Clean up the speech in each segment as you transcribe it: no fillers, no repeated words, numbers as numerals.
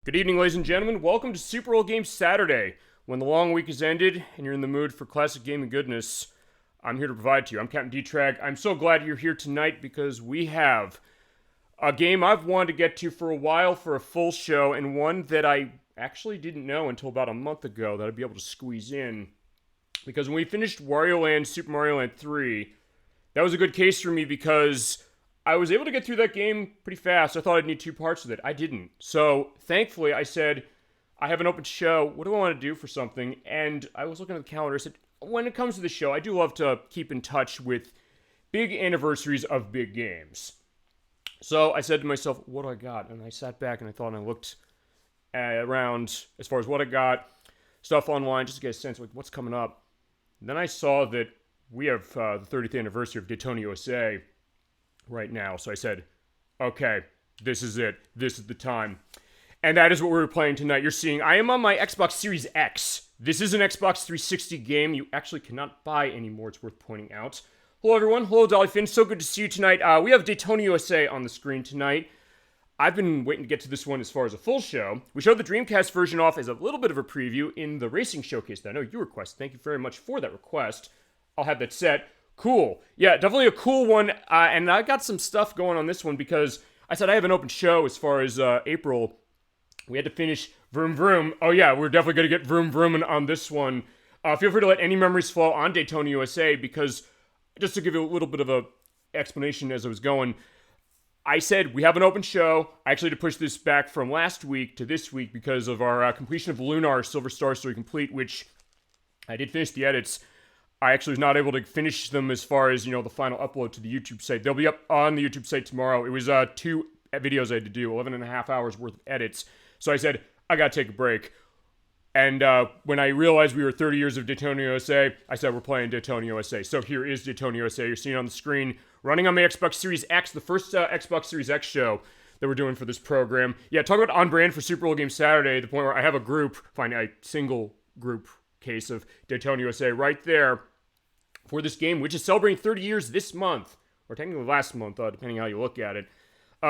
Good evening, ladies and gentlemen. Welcome to Super Old Games Saturday. When the long week is ended and you're in the mood for classic gaming goodness, I'm here to provide to you. I'm Captain D-Trag. I'm so glad you're here tonight because we have a game I've wanted to get to for a while for a full show, and one that I actually didn't know until about a month ago that I'd be able to squeeze in. Because when we finished Wario Land, Super Mario Land 3, that was a good case for me because I was able to get through that game pretty fast. I thought I'd need 2 parts of it. I didn't. So, thankfully, I said, I have an open show. What do I want to do for something? And I was looking at the calendar. I said, when it comes to the show, I do love to keep in touch with big anniversaries of big games. So, I said to myself, what do I got? And I sat back and I thought, and I looked around as far as what I got, stuff online, just to get a sense of like, what's coming up. And then I saw that we have the 30th anniversary of Daytona USA right now. So I said, okay, this is it. This is the time. And that is what we're playing tonight. You're seeing, I am on my Xbox Series X. This is an Xbox 360 game you actually cannot buy anymore. It's worth pointing out. Hello, everyone. Hello, Dolly Finn. So good to see you tonight. We have Daytona USA on the screen tonight. I've been waiting to get to this one as far as a full show. We showed the Dreamcast version off as a little bit of a preview in the racing showcase that I know you requested. Thank you very much for that request. I'll have that set. Cool. Yeah, definitely a cool one. And I got some stuff going on this one because I said I have an open show as far as April. We had to finish Vroom Vroom. Oh yeah, we're definitely going to get Vroom Vroom on this one. Feel free to let any memories flow on Daytona USA because, just to give you a little bit of a explanation as I was going, I said we have an open show. I actually had to push this back from last week to this week because of our completion of Lunar Silver Star Story Complete, which I did finish the edits. I actually was not able to finish them as far as, the final upload to the YouTube site. They'll be up on the YouTube site tomorrow. It was 2 videos I had to do, 11 and a half hours worth of edits. So I said, I gotta take a break. And when I realized we were 30 years of Daytona USA, I said we're playing Daytona USA. So here is Daytona USA. You're seeing it on the screen, running on my Xbox Series X, the first Xbox Series X show that we're doing for this program. Yeah, talk about on brand for Super Bowl Game Saturday, the point where I have a single group case of Daytona USA right there for this game, which is celebrating 30 years this month, or technically last month, depending on how you look at it.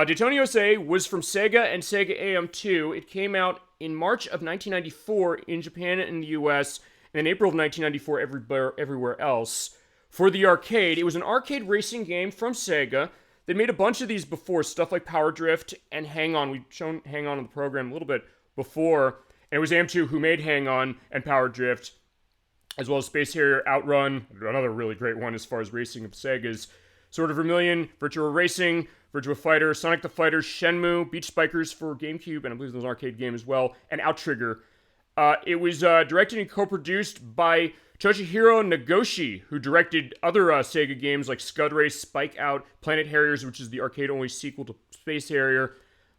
Daytona USA was from Sega and Sega AM2. It came out in March of 1994 in Japan and in the US, and in April of 1994 everywhere else. For the arcade, it was an arcade racing game from Sega. They made a bunch of these before, stuff like Power Drift and Hang On. We've shown Hang On in the program a little bit before, and it was AM2 who made Hang On and Power Drift, as well as Space Harrier, OutRun, another really great one as far as racing of Sega's. Sword of Vermilion, Virtua Racing, Virtua Fighter, Sonic the Fighter, Shenmue, Beach Spikers for GameCube, and I believe there's an arcade game as well, and Outrigger. It was directed and co-produced by Toshihiro Nagoshi, who directed other Sega games like Scud Race, Spike Out, Planet Harriers, which is the arcade-only sequel to Space Harrier,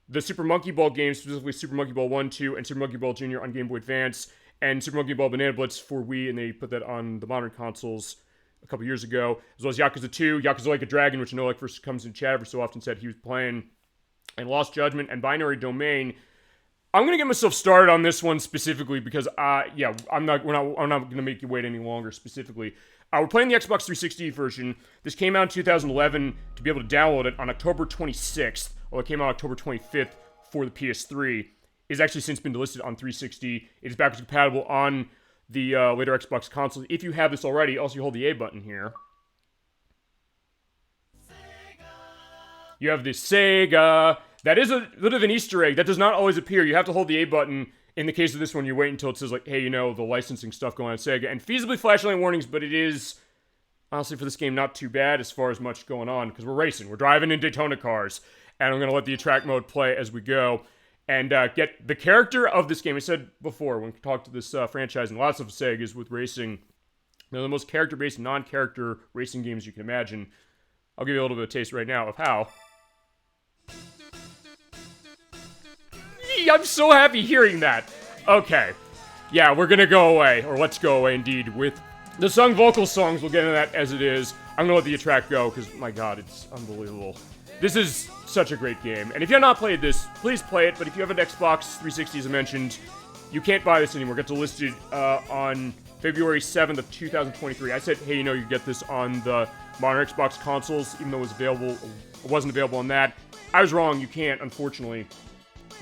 the Super Monkey Ball games, specifically Super Monkey Ball 1, 2, and Super Monkey Ball Jr. on Game Boy Advance, and Super Monkey Ball Banana Blitz for Wii, and they put that on the modern consoles a couple years ago, as well as Yakuza 2, Yakuza Like a Dragon, which I know first comes in chat every so often, said he was playing, and Lost Judgment, and Binary Domain. I'm gonna get myself started on this one specifically because, I'm not gonna make you wait any longer. Specifically, we're playing the Xbox 360 version. This came out in 2011 to be able to download it on October 26th. It came out October 25th for the PS3. It's actually since been delisted on 360. It is backwards compatible on the later Xbox consoles. If you have this already, also you hold the A button here. Sega. You have the Sega. That is a bit of an Easter egg. That does not always appear. You have to hold the A button. In the case of this one, you wait until it says, like, hey, the licensing stuff going on at Sega. And feasibly flashlight warnings, but it is, honestly, for this game, not too bad as far as much going on, because we're racing. We're driving in Daytona cars. And I'm going to let the attract mode play as we go. And get the character of this game. I said before, when we talked to this franchise, and lots of Segas with racing, they're the most character-based, non-character racing games you can imagine. I'll give you a little bit of a taste right now of how. I'm so happy hearing that. Okay. Yeah, we're gonna go away, or let's go away indeed, with the sung vocal songs. We'll get into that as it is. I'm gonna let the attract go, because, my god, it's unbelievable. This is such a great game. And if you have not played this, please play it. But if you have an Xbox 360, as I mentioned, you can't buy this anymore. It gets listed on February 7th of 2023. I said, hey, you get this on the modern Xbox consoles, even though it wasn't available on that. I was wrong. You can't, unfortunately.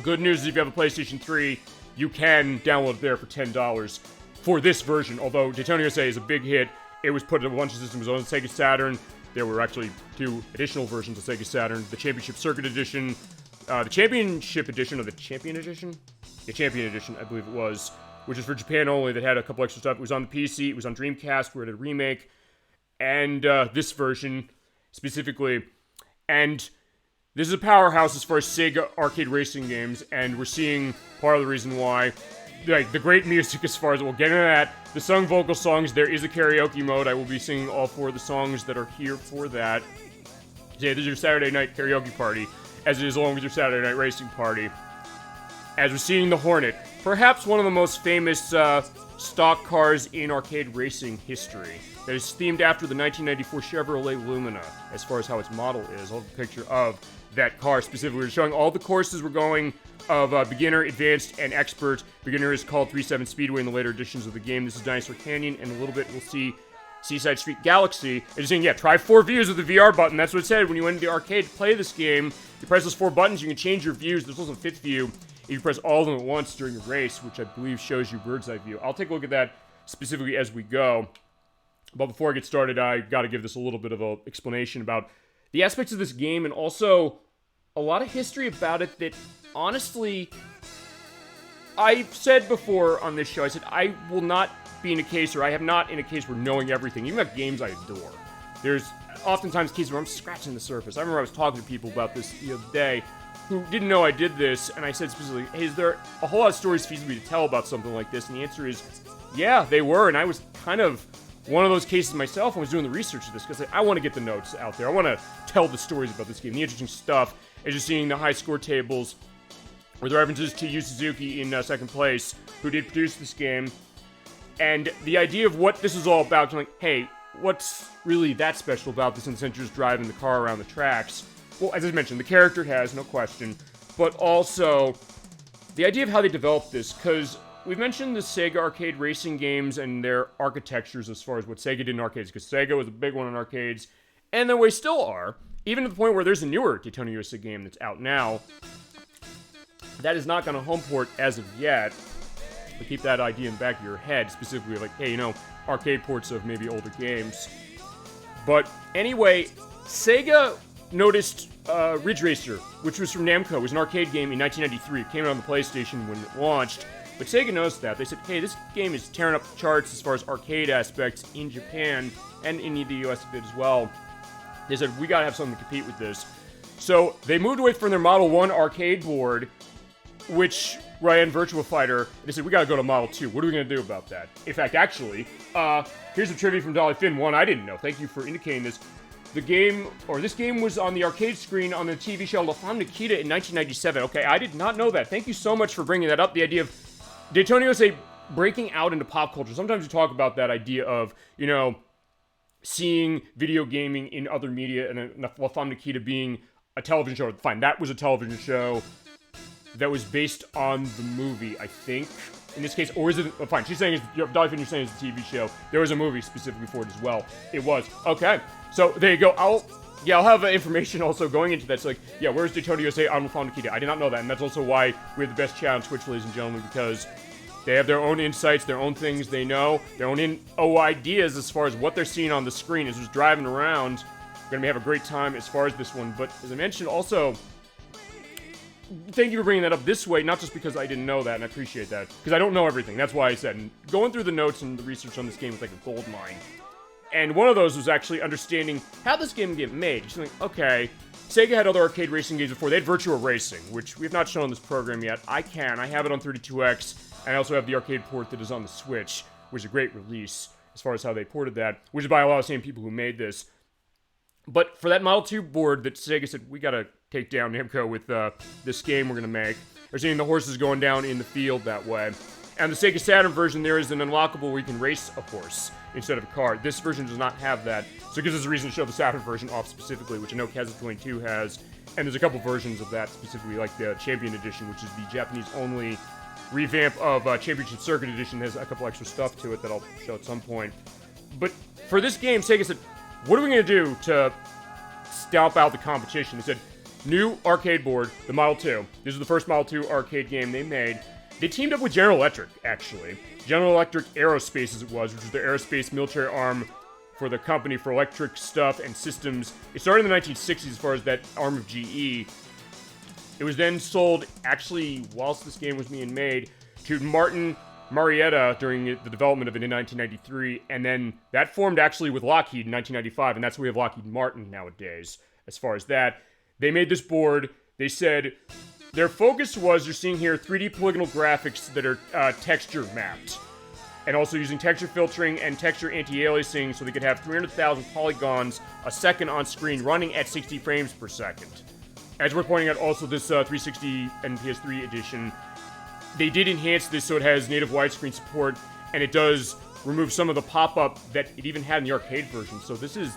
Good news is if you have a PlayStation 3, you can download it there for $10 for this version. Although Daytona USA is a big hit, it was put in a bunch of systems on the Sega Saturn. There were actually 2 additional versions of Sega Saturn: the Championship Circuit Edition, the Championship Edition, or the Champion Edition? The Champion Edition, I believe it was, which is for Japan only, that had a couple extra stuff. It was on the PC, it was on Dreamcast, where it had a remake, and this version specifically. And this is a powerhouse as far as Sega arcade racing games, and we're seeing part of the reason why. Like, the great music as far as, we'll get into that. The sung vocal songs, there is a karaoke mode. I will be singing all 4 of the songs that are here for that. So yeah, this is your Saturday night karaoke party, as it is along with your Saturday night racing party. As we're seeing the Hornet, perhaps one of the most famous stock cars in arcade racing history, that is themed after the 1994 Chevrolet Lumina, as far as how its model is. I'll have a picture of that car specifically. We're showing all the courses we're going of beginner, advanced, and expert. Beginner is called 37 Speedway in the later editions of the game. This is Dinosaur Canyon, and in a little bit we'll see Seaside Street Galaxy. And just saying, yeah, try 4 views with the VR button. That's what it said when you went into the arcade to play this game. You press those 4 buttons, you can change your views. There's also a 5th view if you press all of them at once during a race, which I believe shows you bird's eye view. I'll take a look at that specifically as we go. But before I get started, I got to give this a little bit of an explanation about the aspects of this game, and also a lot of history about it that, honestly, I've said before on this show, I said I will not be in a case, or I have not in a case where knowing everything, even about games I adore. There's oftentimes cases where I'm scratching the surface. I remember I was talking to people about this the other day who didn't know I did this, and I said specifically, hey, is there a whole lot of stories feasibly to tell about something like this? And the answer is, yeah, they were, and I was kind of one of those cases myself. I was doing the research of this because I want to get the notes out there. I want to tell the stories about this game, the interesting stuff, as you're seeing the high score tables, where there are references to Yu Suzuki in second place, who did produce this game, and the idea of what this is all about. Like, hey, what's really that special about this in the sense you're just driving the car around the tracks? Well, as I mentioned, the character has, no question, but also the idea of how they developed this, because we've mentioned the Sega arcade racing games and their architectures as far as what Sega did in arcades, because Sega was a big one in arcades, and they still are, even to the point where there's a newer Daytona USA game that's out now. That is not going to home port as of yet, but keep that idea in the back of your head, specifically like, hey, arcade ports of maybe older games. But anyway, Sega noticed Ridge Racer, which was from Namco. It was an arcade game in 1993. It came out on the PlayStation when it launched. But Sega noticed that. They said, hey, this game is tearing up the charts as far as arcade aspects in Japan, and in the US a bit as well. They said, we gotta have something to compete with this. So they moved away from their Model 1 arcade board, which ran Virtua Fighter. They said, we gotta go to Model 2. What are we gonna do about that? In fact, actually, here's a trivia from Dolly Finn. One I didn't know. Thank you for indicating this. This game was on the arcade screen on the TV show La Femme Nikita in 1997. Okay, I did not know that. Thank you so much for bringing that up. The idea of Daytona USA breaking out into pop culture. Sometimes you talk about that idea of, seeing video gaming in other media, and La Femme Nikita being a television show. Fine, that was a television show that was based on the movie, I think. In this case, or is it? Oh, fine, she's saying Dolly Finn, you're saying it's a TV show. There was a movie specifically for it as well. It was. Okay, so there you go. I'll have information also going into that. It's like, yeah, where's Daytona USA on La Femme Nikita? I did not know that, and that's also why we have the best chat on Twitch, ladies and gentlemen, because they have their own insights, their own things they know, their own ideas as far as what they're seeing on the screen as just driving around. We're going to have a great time as far as this one. But as I mentioned, also, thank you for bringing that up this way, not just because I didn't know that, and I appreciate that, because I don't know everything. That's why I said, and going through the notes and the research on this game was like a gold mine. And one of those was actually understanding how this game would get made. Just like, okay, Sega had other arcade racing games before. They had Virtua Racing, which we have not shown on this program yet. I have it on 32X, and I also have the arcade port that is on the Switch, which is a great release as far as how they ported that, which is by a lot of the same people who made this. But for that Model 2 board that Sega said, we gotta take down Namco with this game we're gonna make, they're seeing the horses going down in the field that way. And the Sega Saturn version, there is an unlockable where you can race a horse instead of a car. This version does not have that, so it gives us a reason to show the Saturn version off specifically, which I know Kazu22 has. And there's a couple versions of that specifically, like the Champion Edition, which is the Japanese-only revamp of Championship Circuit Edition. Has a couple extra stuff to it that I'll show at some point. But for this game, Sega said, what are we going to do to stomp out the competition? They said, new arcade board, the Model 2. This is the first Model 2 arcade game they made. They teamed up with General Electric, actually. General Electric Aerospace, as it was, which was their aerospace military arm for the company for electric stuff and systems. It started in the 1960s as far as that arm of GE. It was then sold, actually, whilst this game was being made, to Martin Marietta during the development of it in 1993, and then that formed actually with Lockheed in 1995, and that's why we have Lockheed Martin nowadays. As far as that, they made this board. They said their focus was, you're seeing here, 3D polygonal graphics that are texture mapped, and also using texture filtering and texture anti-aliasing so they could have 300,000 polygons a second on screen running at 60 frames per second. As we're pointing out, also this 360 and PS3 edition, they did enhance this so it has native widescreen support, and it does remove some of the pop-up that it even had in the arcade version. So this is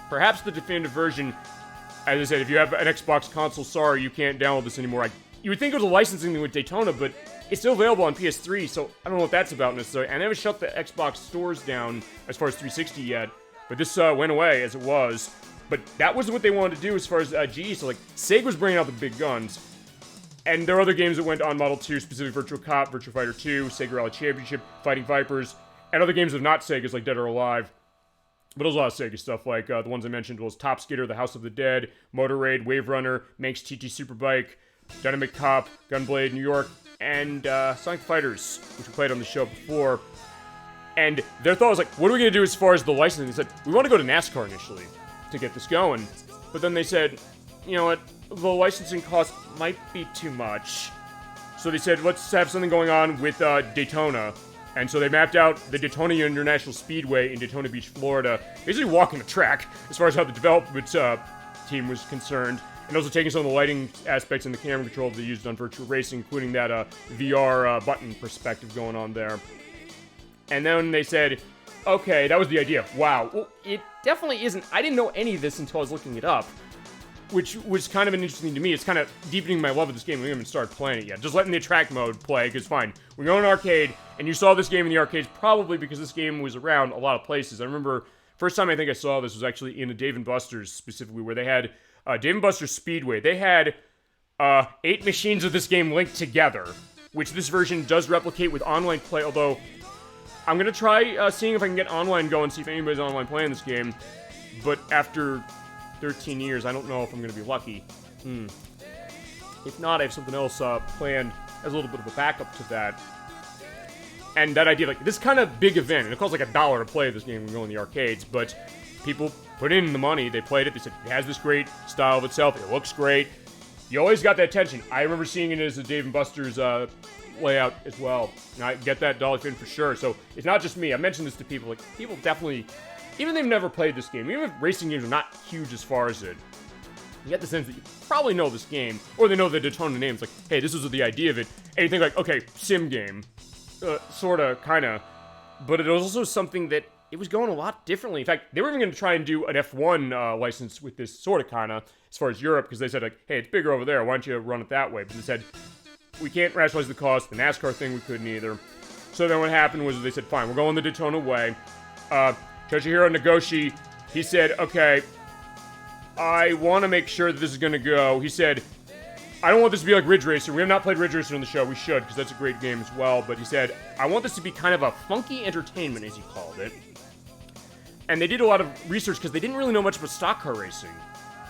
perhaps the definitive version. As I said, if you have an Xbox console, sorry, you can't download this anymore. You would think it was a licensing thing with Daytona, but it's still available on PS3, so I don't know what that's about necessarily. And they haven't shut the Xbox stores down as far as 360 yet, but this went away as it was. But that was what they wanted to do as far as GE, so like, Sega was bringing out the big guns. And there are other games that went on Model 2, specifically Virtua Cop, Virtua Fighter 2, Sega Rally Championship, Fighting Vipers, and other games of not Sega's like Dead or Alive. But there's a lot of Sega stuff, like the ones I mentioned was Top Skidder, The House of the Dead, Motor Raid, Wave Runner, Manx TT Superbike, Dynamite Cop, Gunblade New York, and Sonic Fighters, which we played on the show before. And their thought was like, what are we going to do as far as the licensing? They said, we want to go to NASCAR initially to get this going. But then they said, you know what, the licensing cost might be too much. So they said, let's have something going on with Daytona. And so they mapped out the Daytona International Speedway in Daytona Beach, Florida, basically walking a track as far as how the development team was concerned, and also taking some of the lighting aspects and the camera control they used on Virtua Racing, including that VR button perspective going on there. And then they said, okay, that was the idea. Wow. Well, it definitely isn't. I didn't know any of this until I was looking it up, which was kind of interesting to me. It's kind of deepening my love of this game. We haven't even started playing it yet. Just letting the attract mode play, because fine. We go in an arcade, and you saw this game in the arcades probably because this game was around a lot of places. I remember, first time I think I saw this was actually in a Dave & Buster's, specifically, where they had Dave & Buster's Speedway. They had 8 machines of this game linked together, which this version does replicate with online play, although I'm going to try seeing if I can get online going, see if anybody's online playing this game. But after 13 years, I don't know if I'm going to be lucky. If not, I have something else planned as a little bit of a backup to that. And that idea, like, this kind of big event, and it costs like $1 to play this game when we go in the arcades, but people put in the money, they played it, they said, it has this great style of itself, it looks great. You always got that tension. I remember seeing it as a Dave & Buster's layout as well, and I get that dollar fin for sure. So it's not just me. I mentioned this to people, like, people definitely, even if they've never played this game, even if racing games are not huge as far as it, you get the sense that you probably know this game, or they know the Daytona name. It's like, hey, this is the idea of it. And you think like, okay, sim game, sorta, kinda, but it was also something that it was going a lot differently. In fact, they were even going to try and do an F1 license with this, sorta, kinda, as far as Europe, because they said like, hey, it's bigger over there, why don't you run it that way? But they said, we can't rationalize the cost, the NASCAR thing we couldn't either. So then what happened was they said, fine, we're going the Daytona way. Toshihiro Nagoshi, he said, okay, I want to make sure that this is going to go. He said, I don't want this to be like Ridge Racer. We have not played Ridge Racer on the show. We should, because that's a great game as well. But he said, I want this to be kind of a funky entertainment, as he called it. And they did a lot of research, because they didn't really know much about stock car racing.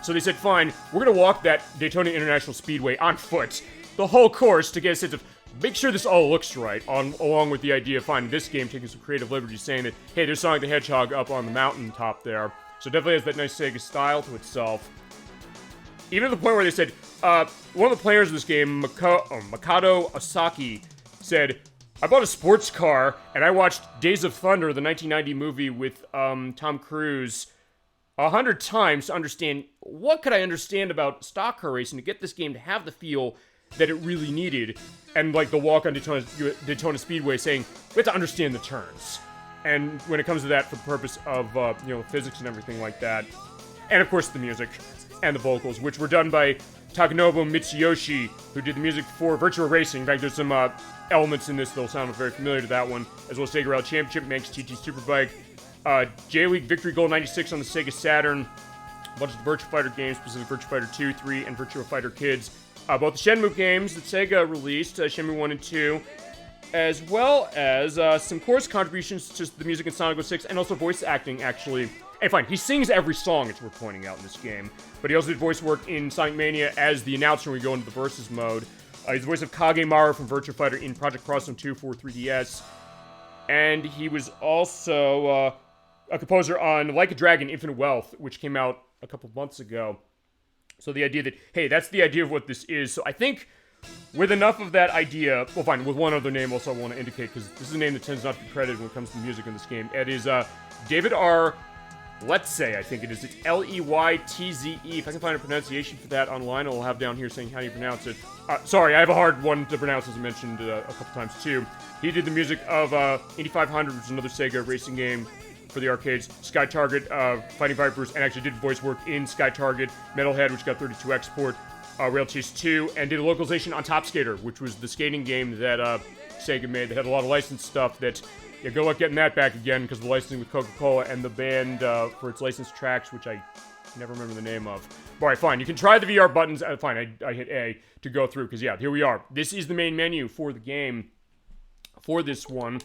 So they said, fine, we're going to walk that Daytona International Speedway on foot, the whole course, to get a sense of, make sure this all looks right, along with the idea of finding this game, taking some creative liberties, saying that, hey, there's Sonic the Hedgehog up on the mountain top there. So definitely has that nice Sega style to itself. Even to the point where they said, one of the players of this game, Makoto Asaki, said, I bought a sports car, and I watched Days of Thunder, the 1990 movie with Tom Cruise, 100 times to understand what could I understand about stock car racing to get this game to have the feel that it really needed. And like the walk on Daytona Speedway saying, we have to understand the turns. And when it comes to that, for the purpose of, physics and everything like that. And, of course, the music and the vocals, which were done by Takanobu Mitsuyoshi, who did the music for Virtua Racing. In fact, there's some elements in this that'll sound very familiar to that one, as well as Sega Rally Championship, Manx TT Superbike, J-League Victory Goal 96 on the Sega Saturn, a bunch of the Virtua Fighter games, specifically Virtua Fighter 2, 3, and Virtua Fighter Kids. Both the Shenmue games that Sega released, Shenmue 1 and 2, as well as some chorus contributions to the music in Sonic 06, and also voice acting, actually. And fine, he sings every song, it's worth pointing out in this game, but he also did voice work in Sonic Mania as the announcer when we go into the Versus mode. He's the voice of Kagemaru from Virtua Fighter in Project Crosszone 2 for 3DS, and he was also a composer on Like a Dragon, Infinite Wealth, which came out a couple months ago. So the idea that, hey, that's the idea of what this is. So I think with enough of that idea, well, fine, with one other name also I want to indicate, because this is a name that tends not to be credited when it comes to music in this game. It is David R. Let's say, I think it is. It's Leytze. If I can find a pronunciation for that online, I'll have down here saying how do you pronounce it. Sorry, I have a hard one to pronounce, as I mentioned a couple times too. He did the music of Indy 500, which is another Sega racing game for the arcades, Sky Target, Fighting Vipers, and actually did voice work in Sky Target, Metalhead, which got 32 export, Rail Chase 2, and did a localization on Top Skater, which was the skating game that Sega made. They had a lot of licensed stuff that, yeah, good luck getting that back again, because of the licensing with Coca-Cola and the band for its licensed tracks, which I never remember the name of. Alright, fine, you can try the VR buttons. Fine, I hit A to go through, because yeah, here we are. This is the main menu for the game, for this one.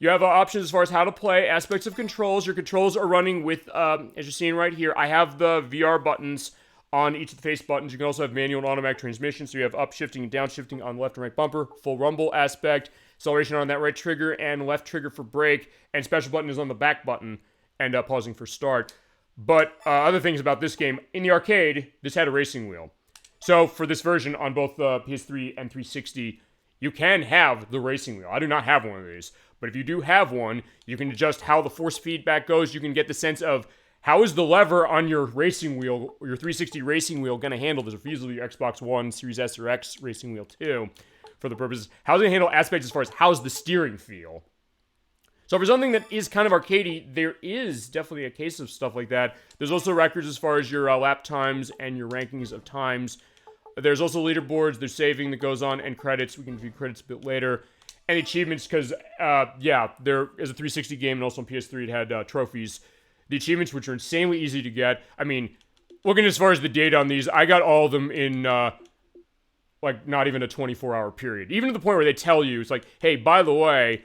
You have options as far as how to play, aspects of controls. Your controls are running with, as you're seeing right here, I have the VR buttons on each of the face buttons. You can also have manual and automatic transmission, so you have upshifting and downshifting on the left and right bumper, full rumble aspect, acceleration on that right trigger, and left trigger for brake, and special button is on the back button, and pausing for start. But other things about this game, in the arcade, this had a racing wheel. So for this version on both the PS3 and 360, you can have the racing wheel. I do not have one of these. But if you do have one, you can adjust how the force feedback goes. You can get the sense of how is the lever on your racing wheel, your 360 racing wheel, going to handle this, or feasibly your Xbox One, Series S or X racing wheel too, for the purposes. How's it handle aspects as far as how's the steering feel? So for something that is kind of arcadey, there is definitely a case of stuff like that. There's also records as far as your lap times and your rankings of times. There's also leaderboards, there's saving that goes on, and credits. We can view credits a bit later. And achievements, because, yeah, there is a 360 game, and also on PS3 it had trophies. The achievements, which are insanely easy to get. I mean, looking as far as the data on these, I got all of them in, like, not even a 24-hour period. Even to the point where they tell you, it's like, hey, by the way,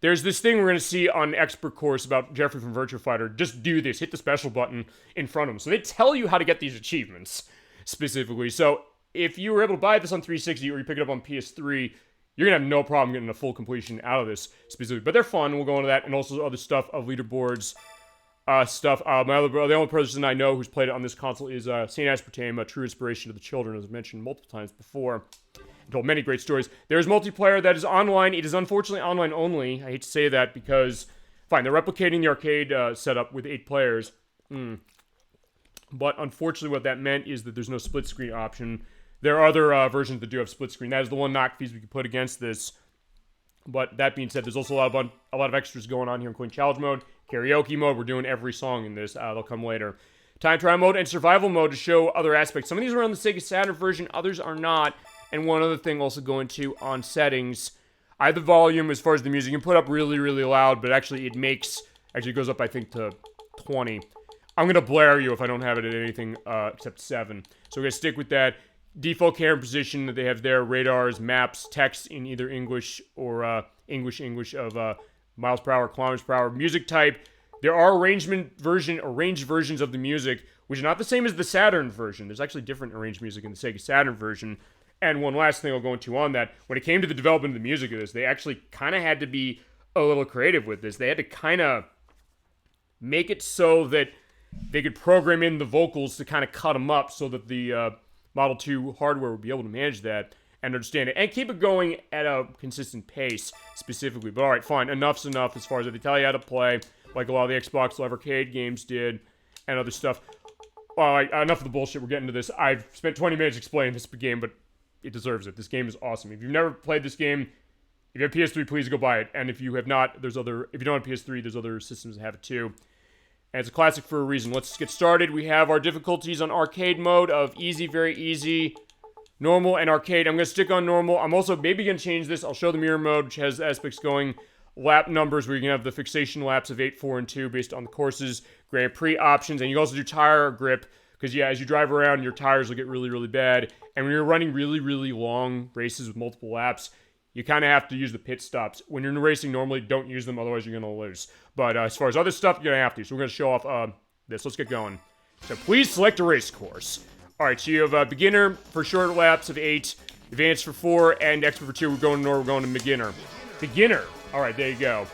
there's this thing we're going to see on Expert Course about Jeffrey from Virtua Fighter. Just do this. Hit the special button in front of them. So they tell you how to get these achievements, specifically. So if you were able to buy this on 360 or you pick it up on PS3, you're going to have no problem getting a full completion out of this specifically. But they're fun. We'll go into that. And also other stuff of leaderboards stuff. The only person I know who's played it on this console is St. Aspartame, a true inspiration to the children, as mentioned multiple times before. He told many great stories. There's multiplayer that is online. It is unfortunately online only. I hate to say that because, fine, they're replicating the arcade setup with 8 players. But unfortunately what that meant is that there's no split screen option. There are other versions that do have split screen. That is the one knock fees we can put against this. But that being said, there's also a lot of extras going on here, including challenge mode, karaoke mode. We're doing every song in this. They'll come later. Time trial mode and survival mode to show other aspects. Some of these are on the Sega Saturn version, others are not. And one other thing also going to on settings. I have the volume as far as the music. You can put up really, really loud, but actually it goes up, I think, to 20. I'm going to blare you if I don't have it at anything except 7. So we're going to stick with that. Default camera position that they have there, radars, maps, text in either English or English of miles per hour, kilometers per hour. Music type. There are arranged versions of the music, which is not the same as the Saturn version. There's actually different arranged music in the Sega Saturn version. And one last thing I'll go into on that. When it came to the development of the music of this, they actually kind of had to be a little creative with this. They had to kind of make it so that they could program in the vocals to kind of cut them up so that the Model 2 hardware would be able to manage that and understand it and keep it going at a consistent pace specifically. But alright, fine. Enough's enough as far as they tell you how to play, like a lot of the Xbox Live Arcade games did and other stuff. Alright, enough of the bullshit. We're getting to this. I've spent 20 minutes explaining this game, but it deserves it. This game is awesome. If you've never played this game, if you have PS3, please go buy it. And if you have not, if you don't have PS3, there's other systems that have it too. And it's a classic for a reason. Let's get started. We have our difficulties on arcade mode of easy, very easy, normal, and arcade. I'm going to stick on normal. I'm also maybe going to change this. I'll show the mirror mode, which has aspects going lap numbers where you can have the fixation laps of 8, 4, and 2 based on the course's Grand Prix options. And you can also do tire grip because, yeah, as you drive around, your tires will get really, really bad. And when you're running really, really long races with multiple laps, you kind of have to use the pit stops. When you're racing normally, don't use them, otherwise you're going to lose. But as far as other stuff, you're going to have to. So we're going to show off this. Let's get going. So please select a race course. All right, so you have beginner for short laps of 8, advanced for 4, and expert for 2. We're going to beginner. Beginner. All right, there you go.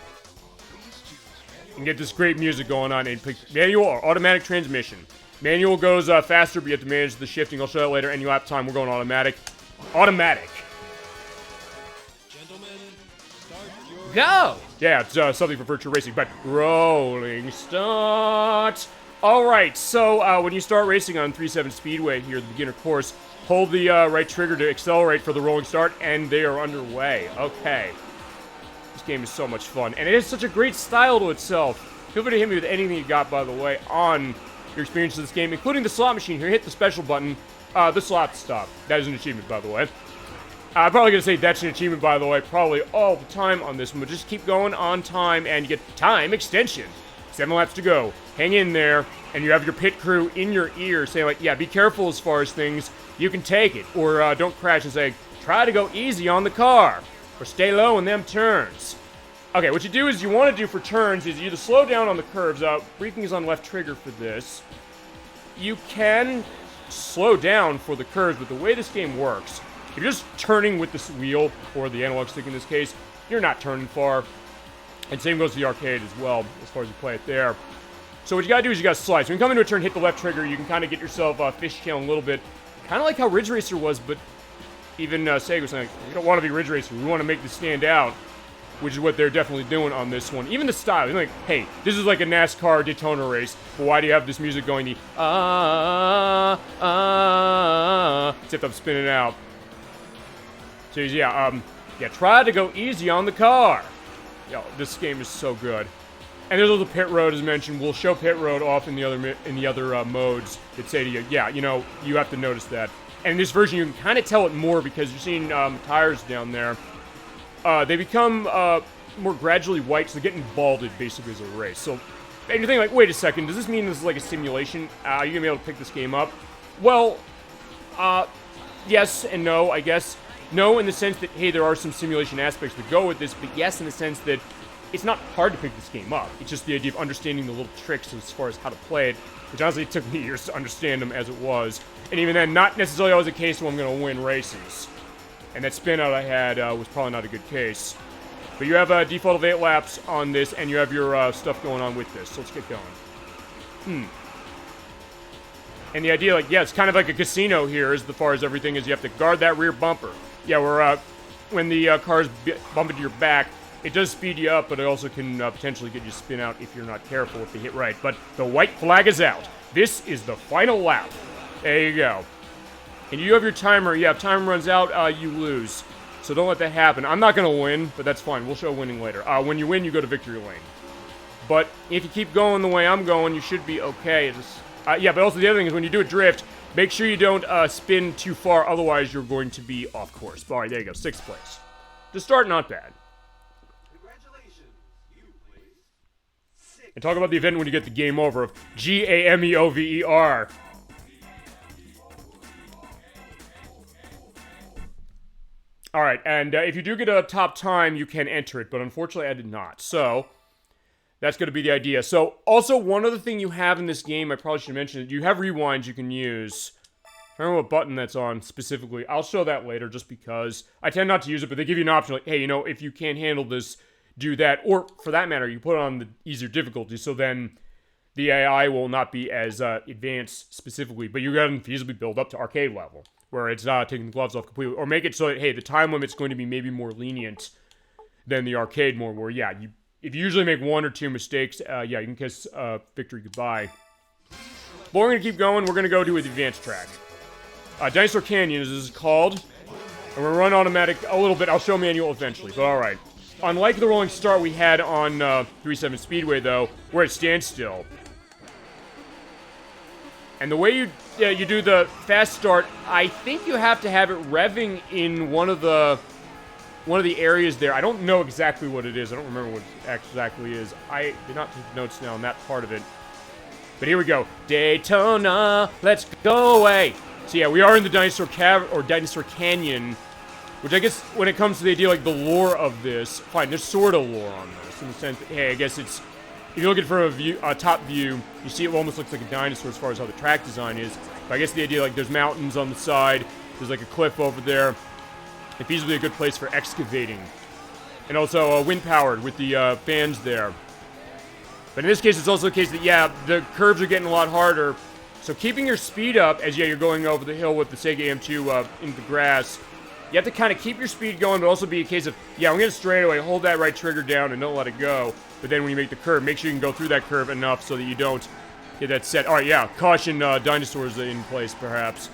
You can get this great music going on. And pick manual or automatic transmission. Manual goes faster, but you have to manage the shifting. I'll show that later. Any lap time, we're going automatic. Automatic. Gentlemen, start your... Go! Yeah, it's something for virtual racing, but rolling start. All right, so when you start racing on 3.7 Speedway here, the beginner course, hold the right trigger to accelerate for the rolling start, and they are underway. Okay. This game is so much fun, and it has such a great style to itself. Feel free to hit me with anything you got, by the way, on your experience of this game, including the slot machine here. Hit the special button, the slot stop. That is an achievement, by the way. I'm probably going to say that's an achievement, by the way, probably all the time on this one, but just keep going on time, and you get time extension. 7 laps to go. Hang in there, and you have your pit crew in your ear saying, like, yeah, be careful as far as things. You can take it. Or don't crash and say, try to go easy on the car. Or stay low in them turns. Okay, what you do is you want to do for turns is you either slow down on the curves. Briefing is on left trigger for this. You can slow down for the curves, but the way this game works, if you're just turning with this wheel, or the analog stick in this case, you're not turning far. And same goes to the arcade as well, as far as you play it there. So what you gotta do is you gotta slide. So when you come into a turn, hit the left trigger, you can kind of get yourself fishtailing a little bit. Kind of like how Ridge Racer was, but even Sega was saying, we don't want to be Ridge Racer, we want to make this stand out. Which is what they're definitely doing on this one. Even the style, you're like, hey, this is like a NASCAR Daytona race, but why do you have this music going the except I'm spinning out. So yeah, try to go easy on the car. Yo, this game is so good. And there's also Pit Road, as mentioned. We'll show Pit Road off in the other modes that say to you, yeah, you know, you have to notice that. And in this version, you can kind of tell it more because you're seeing tires down there. They become more gradually white, so they're getting balded, basically, as a race. So, and you're thinking, like, wait a second, does this mean this is like a simulation? Are you going to be able to pick this game up? Well, yes and no, I guess. No, in the sense that, hey, there are some simulation aspects that go with this, but yes, in the sense that it's not hard to pick this game up. It's just the idea of understanding the little tricks as far as how to play it, which honestly took me years to understand them as it was. And even then, not necessarily always a case where I'm going to win races. And that spin out I had was probably not a good case. But you have a default of 8 laps on this, and you have your stuff going on with this. So let's get going. And the idea, like, yeah, it's kind of like a casino here as far as everything is. You have to guard that rear bumper. Yeah, when the cars bump into your back, it does speed you up, but it also can potentially get you spin out if you're not careful if you hit right. But the white flag is out. This is the final lap. There you go. And you have your timer. Yeah, if time runs out, you lose. So don't let that happen. I'm not going to win, but that's fine. We'll show winning later. When you win, you go to victory lane. But if you keep going the way I'm going, you should be okay. Yeah, but also the other thing is when you do a drift, make sure you don't spin too far. Otherwise, you're going to be off course. All right, there you go. 6th place. To start, not bad. Congratulations, you placed 6th. And talk about the event when you get the game over of GAMEOVER. Alright, and if you do get a top time, you can enter it, but unfortunately I did not. So, that's going to be the idea. So, also, one other thing you have in this game, I probably should mention it, you have rewinds you can use. I don't know what button that's on specifically. I'll show that later just because I tend not to use it, but they give you an option like, hey, you know, if you can't handle this, do that. Or, for that matter, you put it on the easier difficulty, so then the AI will not be as advanced specifically, but you can feasibly build up to arcade level, where it's taking the gloves off completely. Or make it so that, hey, the time limit's going to be maybe more lenient than the arcade mode, where, yeah, if you usually make 1 or 2 mistakes, yeah, you can kiss victory goodbye. But we're going to keep going. We're going to go to the advanced track. Dinosaur Canyon, as this is called. And we're going to run automatic a little bit. I'll show manual eventually, but alright. Unlike the rolling start we had on 3.7 Speedway, though, where it stands still. And the way you do the fast start, I think you have to have it revving in one of the one of the areas there. I don't know exactly what it is. I don't remember what it exactly is. I did not take notes now on that part of it. But here we go. Daytona, let's go away. So yeah, we are in the Dinosaur Cavern, or Dinosaur Canyon, which I guess when it comes to the idea, like the lore of this, fine, there's sort of lore on this, in the sense that, hey, I guess it's, if you look at it from a top view, you see it almost looks like a dinosaur as far as how the track design is. But I guess the idea, like, there's mountains on the side, there's like a cliff over there. It's feasibly a good place for excavating. And also wind-powered with the fans there. But in this case, it's also the case that, yeah, the curves are getting a lot harder. So keeping your speed up as, yeah, you're going over the hill with the Sega AM2 into the grass, you have to kind of keep your speed going, but also be a case of, yeah, I'm going to straightaway hold that right trigger down and don't let it go. But then when you make the curve, make sure you can go through that curve enough so that you don't get that set. All right, yeah, caution dinosaurs in place, perhaps.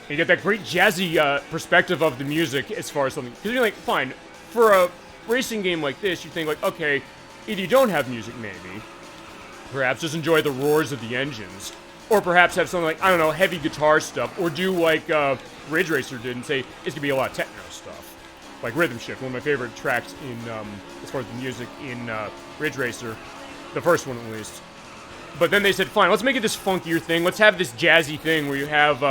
And you get that great jazzy perspective of the music as far as something. Because you're like, fine, for a racing game like this, you think like, okay, either you don't have music, maybe. Perhaps just enjoy the roars of the engines. Or perhaps have something like, I don't know, heavy guitar stuff. Or do like Ridge Racer did and say, it's going to be a lot of techno stuff. Like Rhythm Shift, one of my favorite tracks in, as far as the music in Ridge Racer. The first one, at least. But then they said, fine, let's make it this funkier thing. Let's have this jazzy thing where you have,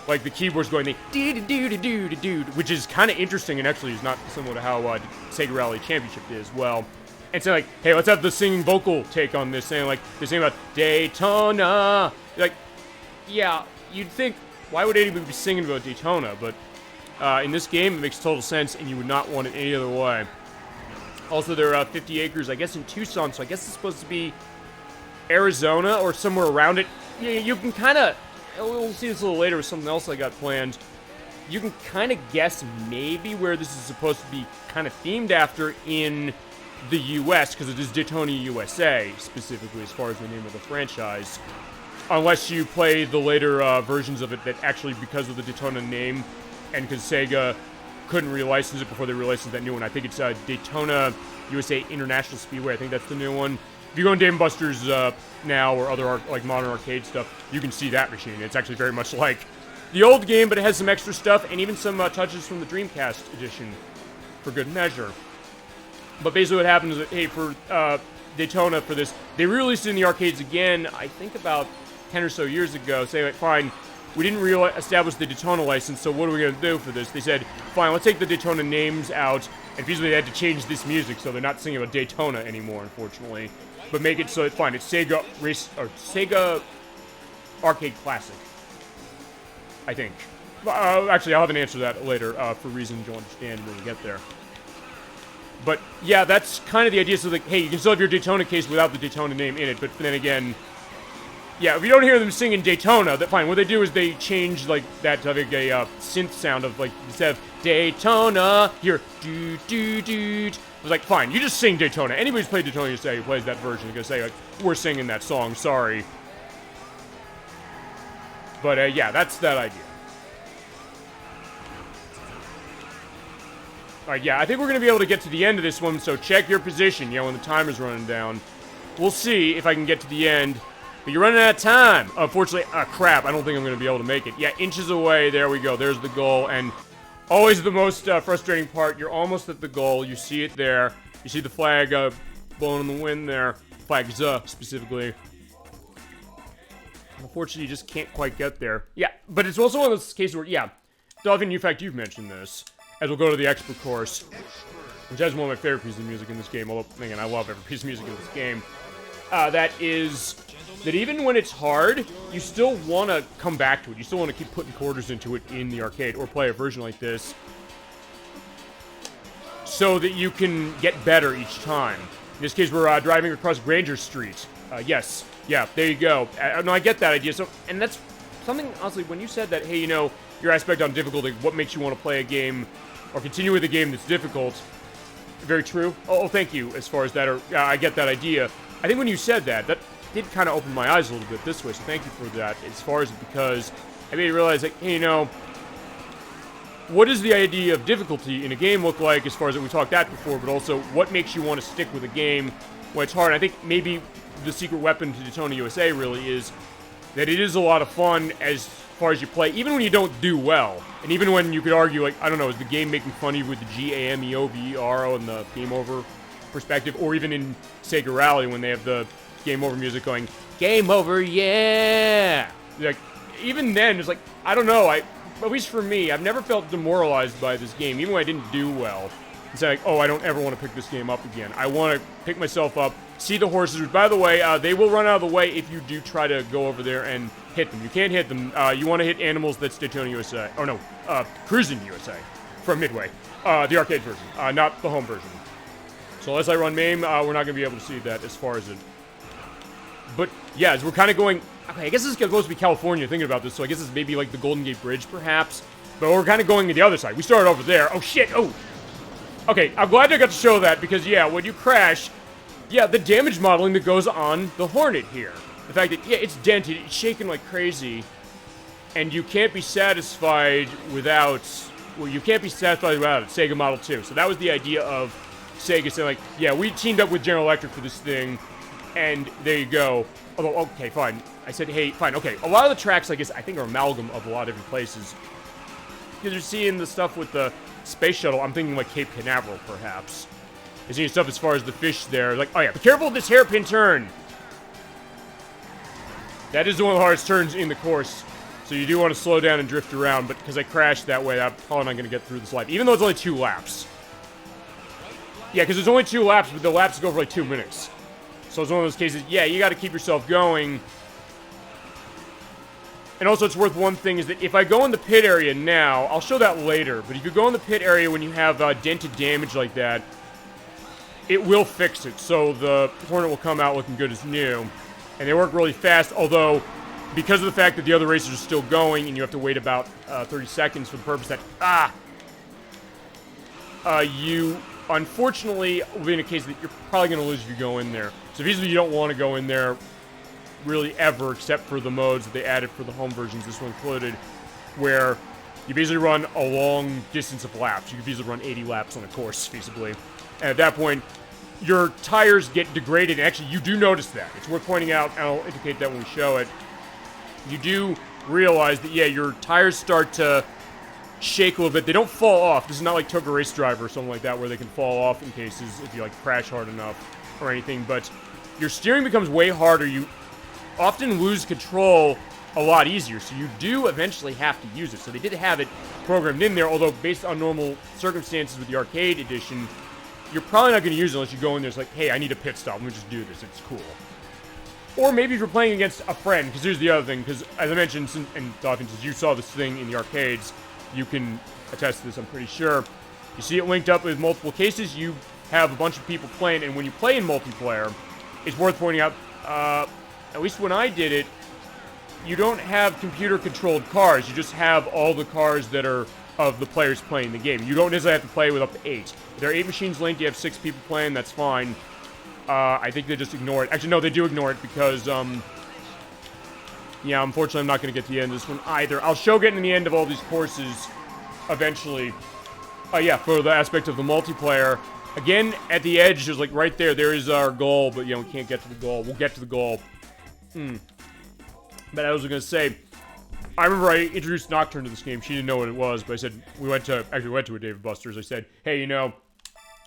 like, the keyboards going, the doo-doo-doo-doo-doo-doo, which is kind of interesting and actually is not similar to how Sega Rally Championship is, well. And say, like, hey, let's have the singing vocal take on this, saying, like, they're saying about Daytona. Like, yeah, you'd think, why would anybody be singing about Daytona? But in this game, it makes total sense, and you would not want it any other way. Also, there are 50 acres, I guess, in Tucson, so I guess it's supposed to be Arizona or somewhere around it. Yeah, you can kind of, we'll see this a little later with something else I got planned. You can kind of guess maybe where this is supposed to be kind of themed after in the US, because it is Daytona USA, specifically, as far as the name of the franchise. Unless you play the later versions of it that actually, because of the Daytona name, and because Sega couldn't relicense it before they relicensed that new one. I think it's Daytona USA International Speedway. I think that's the new one. If you go on Dave & Buster's now, or other like modern arcade stuff, you can see that machine. It's actually very much like the old game, but it has some extra stuff, and even some touches from the Dreamcast edition, for good measure. But basically what happens is that, hey, for Daytona, for this, they released it in the arcades again, I think about 10 or so years ago, saying, like, fine, we didn't establish the Daytona license, so what are we going to do for this? They said, fine, let's take the Daytona names out, and basically they had to change this music, so they're not singing about Daytona anymore, unfortunately. But make it so it's fine, it's Sega Race, or Sega Arcade Classic, I think. Actually, I'll have an answer to that later, for reasons you'll understand when we get there. But, yeah, that's kind of the idea. So, like, hey, you can still have your Daytona case without the Daytona name in it. But then again, yeah, if you don't hear them singing Daytona, that's fine. What they do is they change, like, that to like a synth sound of, like, instead of Daytona, here, do-do-do. It was like, fine, you just sing Daytona. Anybody who's played Daytona USA who plays that version is going to say, like, we're singing that song, sorry. But, yeah, that's that idea. Alright, yeah, I think we're going to be able to get to the end of this one, so check your position, you know, when the timer's running down. We'll see if I can get to the end. But you're running out of time. Unfortunately, crap, I don't think I'm going to be able to make it. Yeah, inches away, there we go, there's the goal, and always the most frustrating part, you're almost at the goal, you see it there, you see the flag blowing in the wind there, flags specifically. Unfortunately, you just can't quite get there. Yeah, but it's also one of those cases where, yeah, Dolphin, in fact, you've mentioned this, as we'll go to the expert course, which has one of my favorite pieces of music in this game, although, again, I love every piece of music in this game. That is that even when it's hard, you still want to come back to it. You still want to keep putting quarters into it in the arcade, or play a version like this, so that you can get better each time. In this case, we're driving across Granger Street. Yes, yeah, there you go. No, I get that idea. So, and that's something, honestly, when you said that, hey, you know, your aspect on difficulty, what makes you want to play a game, or continue with a game that's difficult, very true. Oh, thank you, as far as that, or I get that idea. I think when you said that, that did kind of open my eyes a little bit this way, so thank you for that, as far as because I made me realize, like, hey, you know, what does the idea of difficulty in a game look like, as far as we talked that before, but also what makes you want to stick with a game when it's hard? And I think maybe the secret weapon to Daytona USA really is that it is a lot of fun as far as you play, even when you don't do well, and even when you could argue, like, I don't know, is the game making fun of you with the GAMEOVERO and the game over perspective, or even in Sega Rally when they have the game over music going, game over, yeah! Like, even then, it's like, I don't know, at least for me, I've never felt demoralized by this game, even when I didn't do well. It's like, oh, I don't ever want to pick this game up again. I want to pick myself up, see the horses, which, by the way, they will run out of the way if you do try to go over there and hit them. You can't hit them. You want to hit animals that's Daytona USA. Oh, no, Cruising USA from Midway. The arcade version, not the home version. So unless I run MAME, we're not going to be able to see that as far as it. But, yeah, as we're kind of going... Okay, I guess this is supposed to be California thinking about this, so I guess it's maybe like the Golden Gate Bridge, perhaps. But we're kind of going to the other side. We started over there. Oh, shit. Oh. Okay, I'm glad I got to show that, because, yeah, when you crash... Yeah, the damage modeling that goes on the Hornet here. The fact that, yeah, it's dented, it's shaking like crazy, and you can't be satisfied without... Well, you can't be satisfied without it. Sega Model 2. So that was the idea of Sega saying, like, yeah, we teamed up with General Electric for this thing, and there you go. Although, okay, fine. I said, hey, fine, okay. A lot of the tracks, I guess, I think are amalgam of a lot of different places. Because you're seeing the stuff with the space shuttle, I'm thinking like Cape Canaveral, perhaps. You're seeing stuff as far as the fish there. Like, oh yeah, be careful of this hairpin turn! That is one of the hardest turns in the course. So you do want to slow down and drift around, but because I crashed that way, I'm probably not going to get through this lap. Even though it's only 2 laps. Yeah, because there's only 2 laps, but the laps go for like 2 minutes. So it's one of those cases, yeah, you got to keep yourself going. And also, it's worth one thing, is that if I go in the pit area now, I'll show that later, but if you go in the pit area when you have dented damage like that, it will fix it, so the Hornet will come out looking good as new. And they work really fast, although, because of the fact that the other racers are still going, and you have to wait about 30 seconds for the purpose that, you, unfortunately, will be in a case that you're probably going to lose if you go in there. So basically, you don't want to go in there really ever, except for the modes that they added for the home versions, this one included, where you basically run a long distance of laps. You could easily run 80 laps on a course, feasibly. And at that point, your tires get degraded. And actually, you do notice that. It's worth pointing out, and I'll indicate that when we show it. You do realize that, yeah, your tires start to shake a little bit. They don't fall off. This is not like Toga Race Driver or something like that, where they can fall off in cases if you, like, crash hard enough or anything. But your steering becomes way harder. You often lose control a lot easier, so you do eventually have to use it. So they did have it programmed in there, although based on normal circumstances with the arcade edition, you're probably not going to use it unless you go in there. It's like, hey, I need a pit stop. Let me just do this. It's cool. Or maybe if you're playing against a friend, because here's the other thing, because as I mentioned, and Dolphin, since you saw this thing in the arcades, you can attest to this, I'm pretty sure. You see it linked up with multiple cases, you have a bunch of people playing, and when you play in multiplayer, it's worth pointing out, at least when I did it, you don't have computer-controlled cars. You just have all the cars that are of the players playing the game. You don't necessarily have to play with up to 8. If there are 8 machines linked, you have 6 people playing, that's fine. I think they just ignore it. Actually, no, they do ignore it because, yeah, unfortunately, I'm not going to get to the end of this one either. I'll show getting to the end of all these courses eventually. Yeah, for the aspect of the multiplayer. Again, at the edge, just like right there, there is our goal, but, you know, we can't get to the goal. We'll get to the goal. But I was going to say, I remember I introduced Nocturne to this game. She didn't know what it was, but I said, we went to a Dave & Buster's. I said, hey, you know,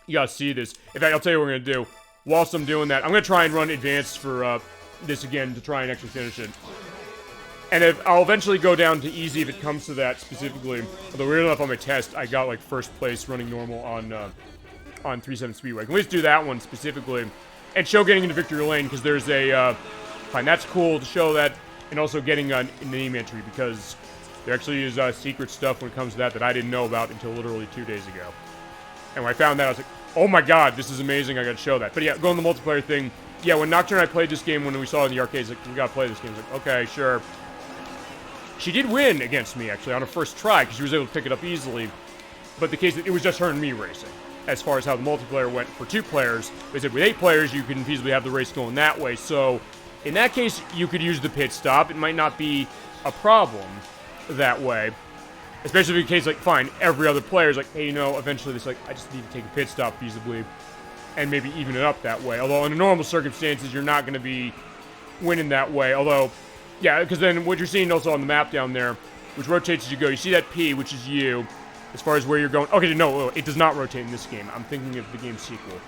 you gotta see this. In fact, I'll tell you what we're gonna do. Whilst I'm doing that, I'm gonna try and run advanced for this again to try and actually finish it. And I'll eventually go down to easy if it comes to that specifically. Although weird enough on my test, I got like first place running normal on 3.7 Speedway. Can we just do that one specifically? And show getting into Victory Lane, because there's a, fine, that's cool to show that. And also getting a name entry, because there actually is secret stuff when it comes to that I didn't know about until literally 2 days ago. And when I found that, I was like, oh my god, this is amazing, I gotta show that. But yeah, going to the multiplayer thing, yeah, when Nocturne and I played this game, when we saw it in the arcades, like, we gotta play this game. I was like, okay, sure. She did win against me, actually, on her first try, because she was able to pick it up easily. But the case that it was just her and me racing, as far as how the multiplayer went for 2 players. They said with 8 players, you can feasibly have the race going that way, so in that case, you could use the pit stop. It might not be a problem that way. Especially in case, like, fine, every other player is like, hey, you know, eventually this, like, I just need to take a pit stop feasibly and maybe even it up that way. Although, under normal circumstances, you're not going to be winning that way. Although, Yeah, because then what you're seeing also on the map down there, which rotates as you go, you see that P, which is you, as far as where you're going. Okay, no, it does not rotate in this game. I'm thinking of the game's sequel.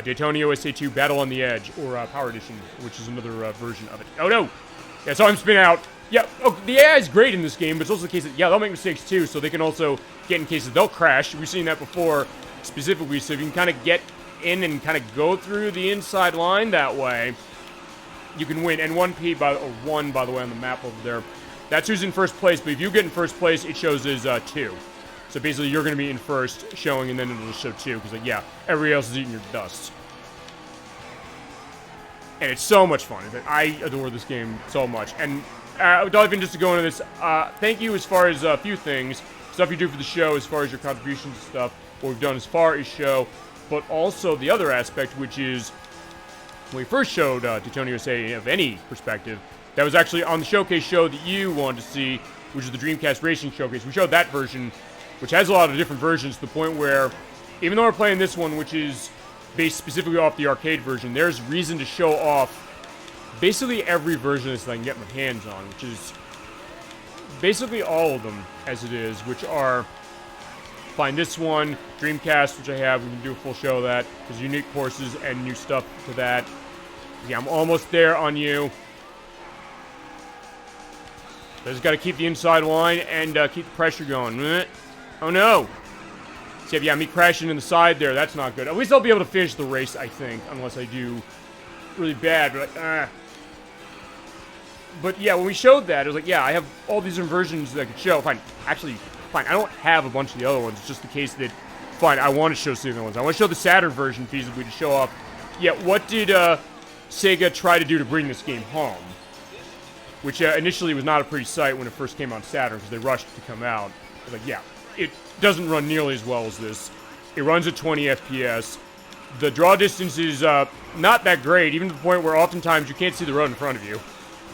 Daytona USA 2 Battle on the Edge, or Power Edition, which is another version of it. Oh, no! Yeah, so I'm spin out. Yeah, the AI is great in this game, but it's also the case that, yeah, they'll make mistakes too, so they can also get in cases they'll crash. We've seen that before, specifically, so if you can kind of get in and kind of go through the inside line that way, you can win. And 1P, by the way, on the map over there, that's who's in first place, but if you get in first place, it shows as 2. So basically, you're going to be in first, showing, and then it'll just show 2, because, like, yeah, everybody else is eating your dust. And it's so much fun. I adore this game so much. And Dolphin, just to go into this, thank you as far as a few things. Stuff you do for the show, as far as your contributions and stuff, what we've done as far as show, but also the other aspect, which is, when we first showed Daytona USA of any perspective, that was actually on the showcase show that you wanted to see, which is the Dreamcast Racing Showcase. We showed that version, which has a lot of different versions, to the point where, even though we're playing this one, which is based specifically off the arcade version, there's reason to show off basically every version of this that I can get my hands on, which is basically all of them, as it is, which are, find this one, Dreamcast, which I have, we can do a full show of that. There's unique courses and new stuff to that. Yeah, I'm almost there on you. I just got to keep the inside line and keep the pressure going. Oh no! So yeah, me crashing in the side there, that's not good. At least I'll be able to finish the race, I think, unless I do really bad, But yeah, when we showed that, it was like, yeah, I have all these versions that I could show. Fine, actually, fine, I don't have a bunch of the other ones. It's just the case that, fine, I want to show some of the other ones. I want to show the Saturn version feasibly to show off. Yeah, what did Sega try to do to bring this game home? Which initially was not a pretty sight when it first came on Saturn, because they rushed to come out. I was like, yeah, it doesn't run nearly as well as this. It runs at 20 FPS. The draw distance is not that great, even to the point where oftentimes you can't see the road in front of you.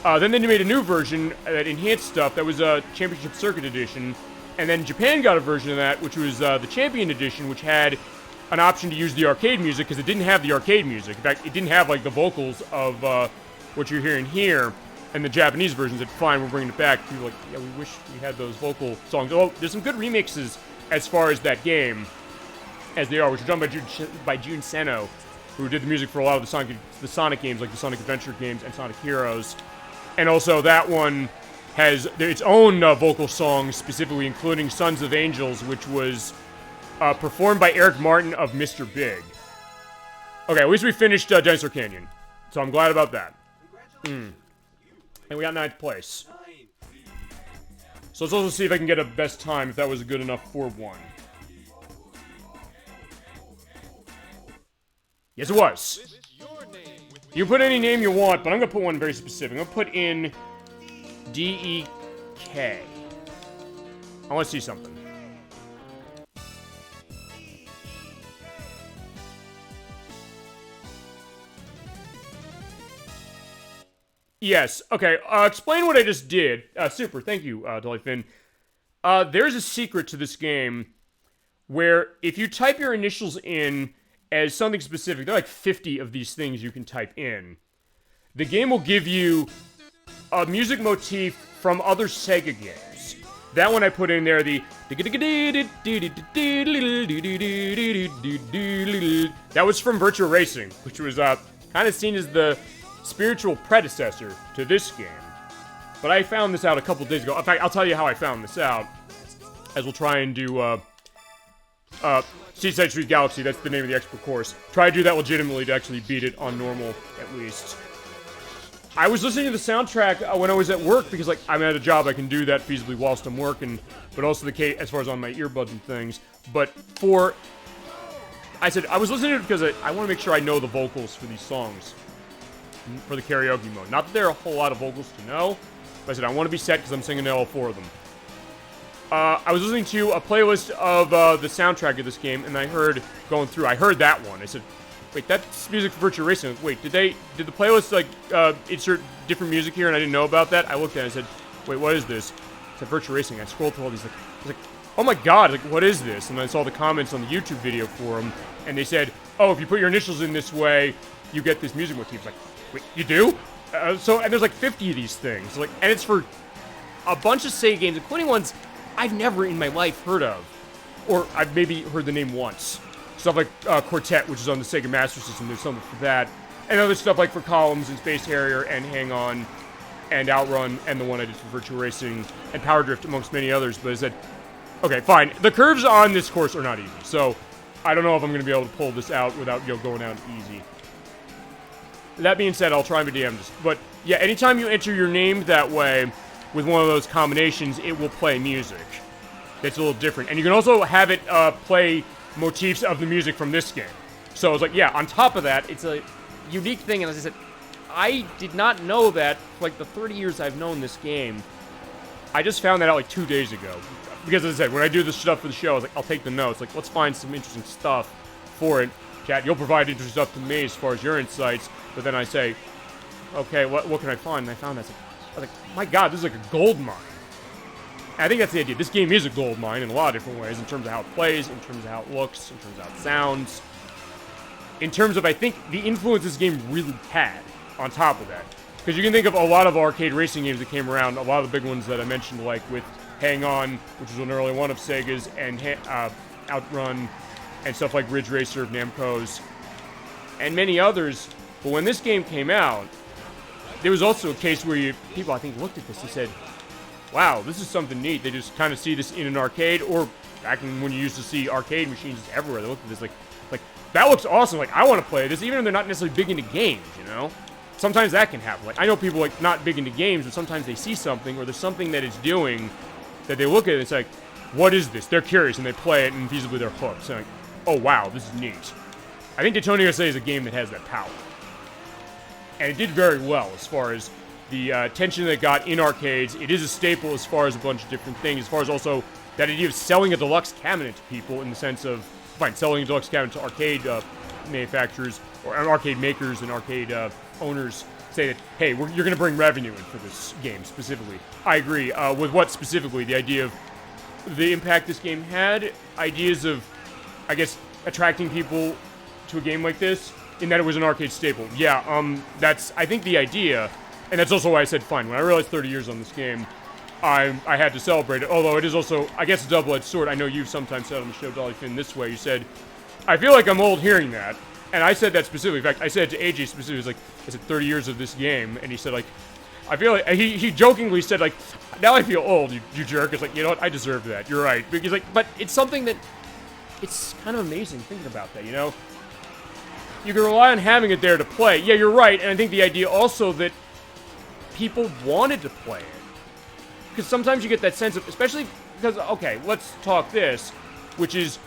Then they made a new version that enhanced stuff. That was a Championship Circuit Edition. And then Japan got a version of that, which was the Champion Edition, which had an option to use the arcade music, because it didn't have the arcade music. In fact, it didn't have, like, the vocals of what you're hearing here. And the Japanese version said, fine, we're bringing it back. People were like, yeah, we wish we had those vocal songs. Oh, there's some good remixes as far as that game, as they are, which are done by Jun Seno, who did the music for a lot of the Sonic games, like the Sonic Adventure games and Sonic Heroes. And also that one has its own vocal songs, specifically including Sons of Angels, which was performed by Eric Martin of Mr. Big. Okay, at least we finished Dinosaur Canyon, so I'm glad about that. And we got 9th place. So let's also see if I can get a best time, if that was good enough for one. Yes, it was. You can put any name you want, but I'm going to put one very specific. I'm going to put in D-E-K. I want to see something. Yes, okay, explain what I just did. Super, thank you, Dollyfin. There's a secret to this game where if you type your initials in as something specific, there are like 50 of these things you can type in. The game will give you a music motif from other Sega games. That one I put in there, the... That was from Virtua Racing, which was kind of seen as the spiritual predecessor to this game. But I found this out a couple days ago. In fact, I'll tell you how I found this out, as we'll try and do Seaside Street Galaxy. That's the name of the expert course. Try to do that legitimately to actually beat it on normal, at least. I was listening to the soundtrack when I was at work, because, like, I'm at a job I can do that feasibly whilst I'm working, but also the case as far as on my earbuds and things. But I said I was listening to it because I want to make sure I know the vocals for these songs for the karaoke mode. Not that there are a whole lot of vocals to know, but I said I want to be set because I'm singing all 4 of them. I was listening to a playlist of the soundtrack of this game, and I heard that one. I said, wait, that's music for Virtua Racing. Wait, did the playlist, like, insert different music here, and I didn't know about that? I looked at it and said, wait, what is this? It's at Virtua Racing. I scrolled through all these, like, I was like, oh my god, like, what is this? And I saw the comments on the YouTube video for them, and they said, oh, if you put your initials in this way, you get this music motif. Like, wait, you do? And there's like 50 of these things, like, and it's for a bunch of Sega games, including ones I've never in my life heard of, or I've maybe heard the name once. Stuff like Quartet, which is on the Sega Master System. There's something for that, and other stuff like for Columns and Space Harrier and Hang On and OutRun and the one I did for Virtua Racing and Power Drift, amongst many others. But I said, okay, fine. The curves on this course are not easy, so I don't know if I'm going to be able to pull this out without going out easy. That being said, I'll try and be damned. But yeah, anytime you enter your name that way with one of those combinations, it will play music. That's a little different. And you can also have it play motifs of the music from this game. So it's like, yeah, on top of that, it's a unique thing. And as I said, I did not know that for like the 30 years I've known this game. I just found that out like 2 days ago. Because as I said, when I do this stuff for the show, I was like, I'll take the notes. Like, let's find some interesting stuff for it. Chat, you'll provide interesting stuff to me as far as your insights. But then I say, okay, what can I find? And I found that. I was like, my God, this is like a gold mine. And I think that's the idea. This game is a gold mine in a lot of different ways, in terms of how it plays, in terms of how it looks, in terms of how it sounds. In terms of, I think, the influence this game really had on top of that. Because you can think of a lot of arcade racing games that came around, a lot of the big ones that I mentioned, like with Hang On, which was an early one of Sega's, and OutRun, and stuff like Ridge Racer of Namco's, and many others. But when this game came out, there was also a case where people, I think, looked at this and said, wow, this is something neat. They just kind of see this in an arcade, or back when you used to see arcade machines everywhere, they looked at this like, that looks awesome. Like, I want to play this, even if they're not necessarily big into games, you know? Sometimes that can happen. Like, I know people, like, not big into games, but sometimes they see something, or there's something that it's doing that they look at it and it's like, what is this? They're curious, and they play it, and feasibly they're hooked. So like, oh, wow, this is neat. I think Daytona USA is a game that has that power. And it did very well as far as the attention that it got in arcades. It is a staple as far as a bunch of different things, as far as also that idea of selling a deluxe cabinet to people in the sense of, fine, selling a deluxe cabinet to arcade manufacturers or arcade makers and arcade owners, say that, hey, you're going to bring revenue in for this game specifically. I agree. With what specifically? The idea of the impact this game had, ideas of, I guess, attracting people to a game like this, in that it was an arcade staple. Yeah, that's, I think, the idea, and that's also why I said, fine, when I realized 30 years on this game, I had to celebrate it, although it is also, I guess, a double-edged sword. I know you've sometimes said on the show, Dolly Finn, this way. You said, I feel like I'm old hearing that, and I said that specifically. In fact, I said to AJ specifically, was like, I said 30 years of this game, and he said, like, I feel like, he jokingly said, like, now I feel old, you jerk. It's like, you know what, I deserve that, you're right. Because, like, but it's something that, it's kind of amazing thinking about that, you know? You can rely on having it there to play. Yeah, you're right, and I think the idea also that people wanted to play it. Because sometimes you get that sense of, especially because, okay, let's talk this, which is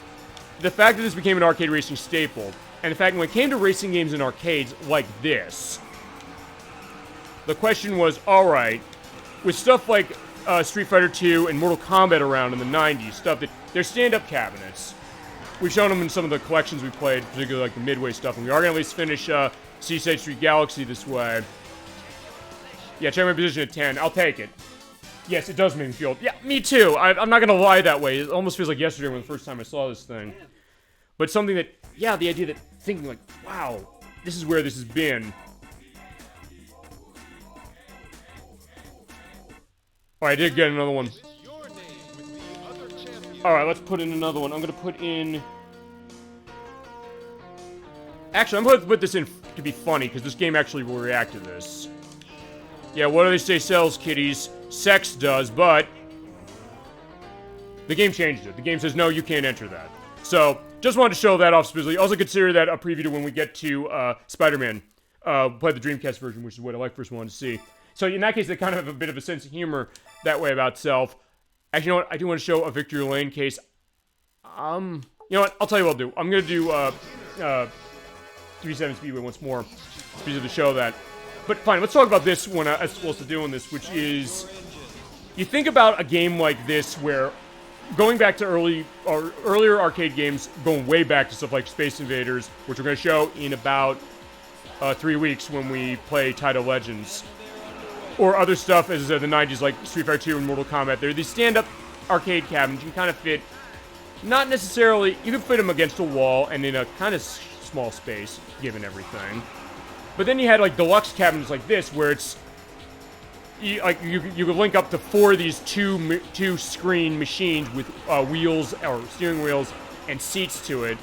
the fact that this became an arcade racing staple, and the fact when it came to racing games in arcades like this, the question was, alright, with stuff like Street Fighter 2 and Mortal Kombat around in the 90s, stuff that, they're stand-up cabinets. We've shown them in some of the collections we played, particularly like the Midway stuff, and we are going to at least finish Seaside Street Galaxy this way. Yeah, check my position at 10. I'll take it. Yes, it does make me feel... Yeah, me too. I'm not going to lie that way. It almost feels like yesterday when the first time I saw this thing. But something that... Yeah, the idea that... Thinking like, wow, this is where this has been. Alright, I did get another one. Alright, let's put in another one. I'm going to put in... Actually, I'm going to put this in to be funny, because this game actually will react to this. Yeah, what do they say sells, kiddies? Sex does, but... The game changed it. The game says, no, you can't enter that. So, just wanted to show that off specifically. Also consider that a preview to when we get to Spider-Man. Play the Dreamcast version, which is what I like first wanted to see. So, in that case, they kind of have a bit of a sense of humor that way about self. Actually, you know what? I do want to show a Victory Lane case. You know what? I'll tell you what I'll do. I'm going to do 3.7 Speedway once more. Speed to show that. But fine, let's talk about this one as opposed to doing this, which is... You think about a game like this where... Going back to earlier arcade games, going way back to stuff like Space Invaders, which we're going to show in about 3 weeks when we play Title Legends. Or other stuff, as I said, the 90s, like Street Fighter 2 and Mortal Kombat. They're these stand-up arcade cabinets. You can kind of fit, not necessarily, you can fit them against a wall and in a kind of small space, given everything. But then you had like deluxe cabinets like this, where it's you could link up to 4 of these two screen machines with wheels or steering wheels and seats to it.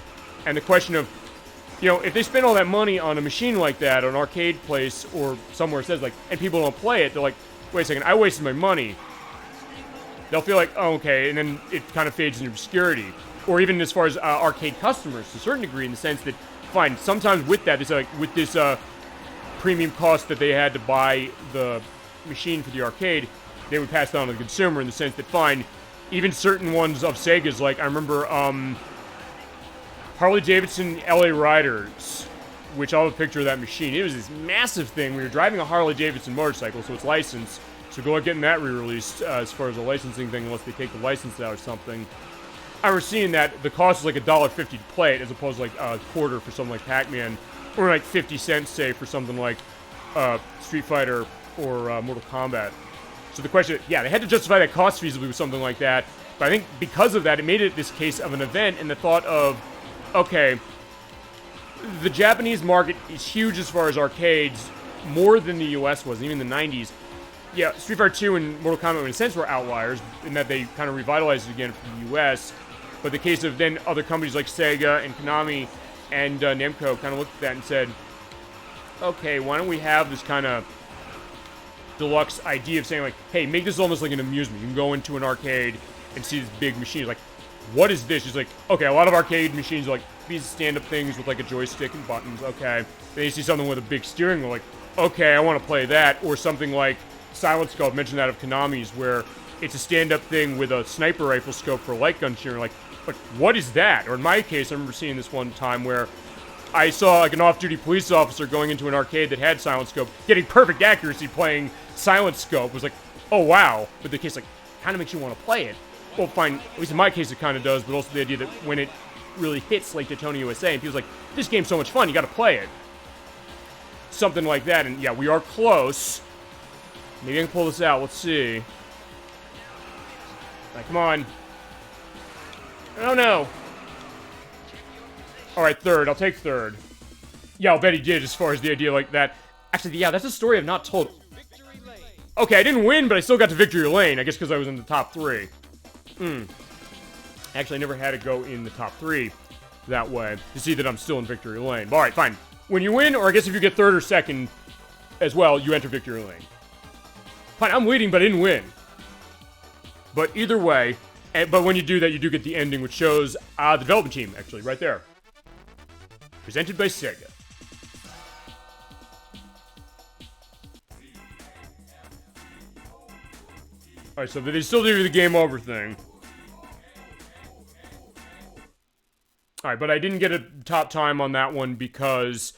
And the question of, if they spend all that money on a machine like that, or an arcade place, or somewhere it says like, and people don't play it, they're like, wait a second, I wasted my money. They'll feel like, oh, okay, and then it kind of fades into obscurity. Or even as far as arcade customers, to a certain degree, in the sense that, fine, sometimes with that, it's like, with this premium cost that they had to buy the machine for the arcade, they would pass that on to the consumer in the sense that, fine, even certain ones of Sega's, like, I remember, Harley-Davidson LA Riders, which I'll have a picture of that machine. It was this massive thing. We were driving a Harley-Davidson motorcycle, so it's licensed. So go ahead getting that re-released as far as a licensing thing, unless they take the license out or something. I was seeing that the cost is like $1.50 to play it, as opposed to like a quarter for something like Pac-Man, or like 50 cents, say, for something like Street Fighter or Mortal Kombat. So the question, yeah, they had to justify that cost feasibly with something like that. But I think because of that, it made it this case of an event, and the thought of, okay, the Japanese market is huge as far as arcades, more than the US was, even in the 90s. Yeah, Street Fighter 2 and Mortal Kombat, in a sense, were outliers, in that they kind of revitalized it again for the US. But the case of then other companies like Sega and Konami and Namco kind of looked at that and said, okay, why don't we have this kind of deluxe idea of saying, like, hey, make this almost like an amusement. You can go into an arcade and see these big machines. Like, what is this? It's like, okay, a lot of arcade machines are like these stand-up things with like a joystick and buttons. Okay. Then you see something with a big steering wheel. Like, okay, I want to play that. Or something like Silent Scope, mentioned that of Konami's, where it's a stand-up thing with a sniper rifle scope for light gun shooting. Like, what is that? Or in my case, I remember seeing this one time where I saw like an off-duty police officer going into an arcade that had Silent Scope, getting perfect accuracy playing Silent Scope. It was like, oh wow. But the case, like, kind of makes you want to play it. Well, fine, at least in my case it kind of does, but also the idea that when it really hits like Daytona USA, and people's like, this game's so much fun, you gotta play it. Something like that, and yeah, we are close. Maybe I can pull this out, let's see. Alright, come on. Oh no! Alright, third, I'll take third. Yeah, I'll bet he did, as far as the idea like that. Actually, yeah, that's a story I've not told. Okay, I didn't win, but I still got to Victory Lane, I guess because I was in the top 3. Actually, I never had it go in the top 3 that way to see that I'm still in Victory Lane. But alright, fine. When you win, or I guess if you get third or second as well, you enter Victory Lane. Fine, I'm leading, but I didn't win. But either way, but when you do that, you do get the ending, which shows the development team, actually, right there. Presented by Sega. Alright, so they still do the game over thing. Alright, but I didn't get a top time on that one because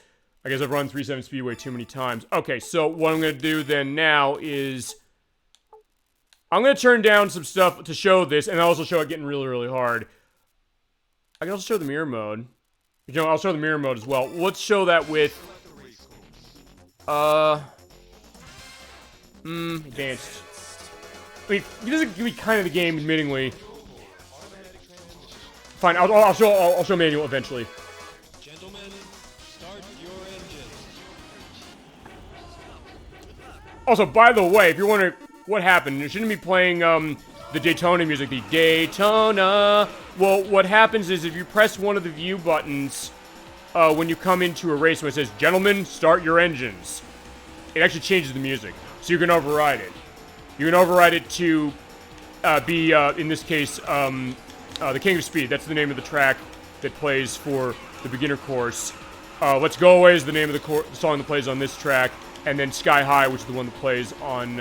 I guess I've run 3.7 Speedway too many times. Okay, so what I'm going to do then now is I'm going to turn down some stuff to show this, and I'll also show it getting really, really hard. I can also show the mirror mode. I'll show the mirror mode as well. Let's show that with advanced. I mean, this is gonna be kind of the game, admittingly. Fine, I'll show manual eventually. Gentlemen, start your engines. Also, by the way, if you're wondering what happened, it shouldn't be playing the Daytona music, the Daytona. Well, what happens is if you press one of the view buttons when you come into a race, when it says "Gentlemen, start your engines," it actually changes the music, so you can override it. You can override it to be, in this case, the King of Speed. That's the name of the track that plays for the beginner course. Let's Go Away is the name of the song that plays on this track, and then Sky High, which is the one that plays on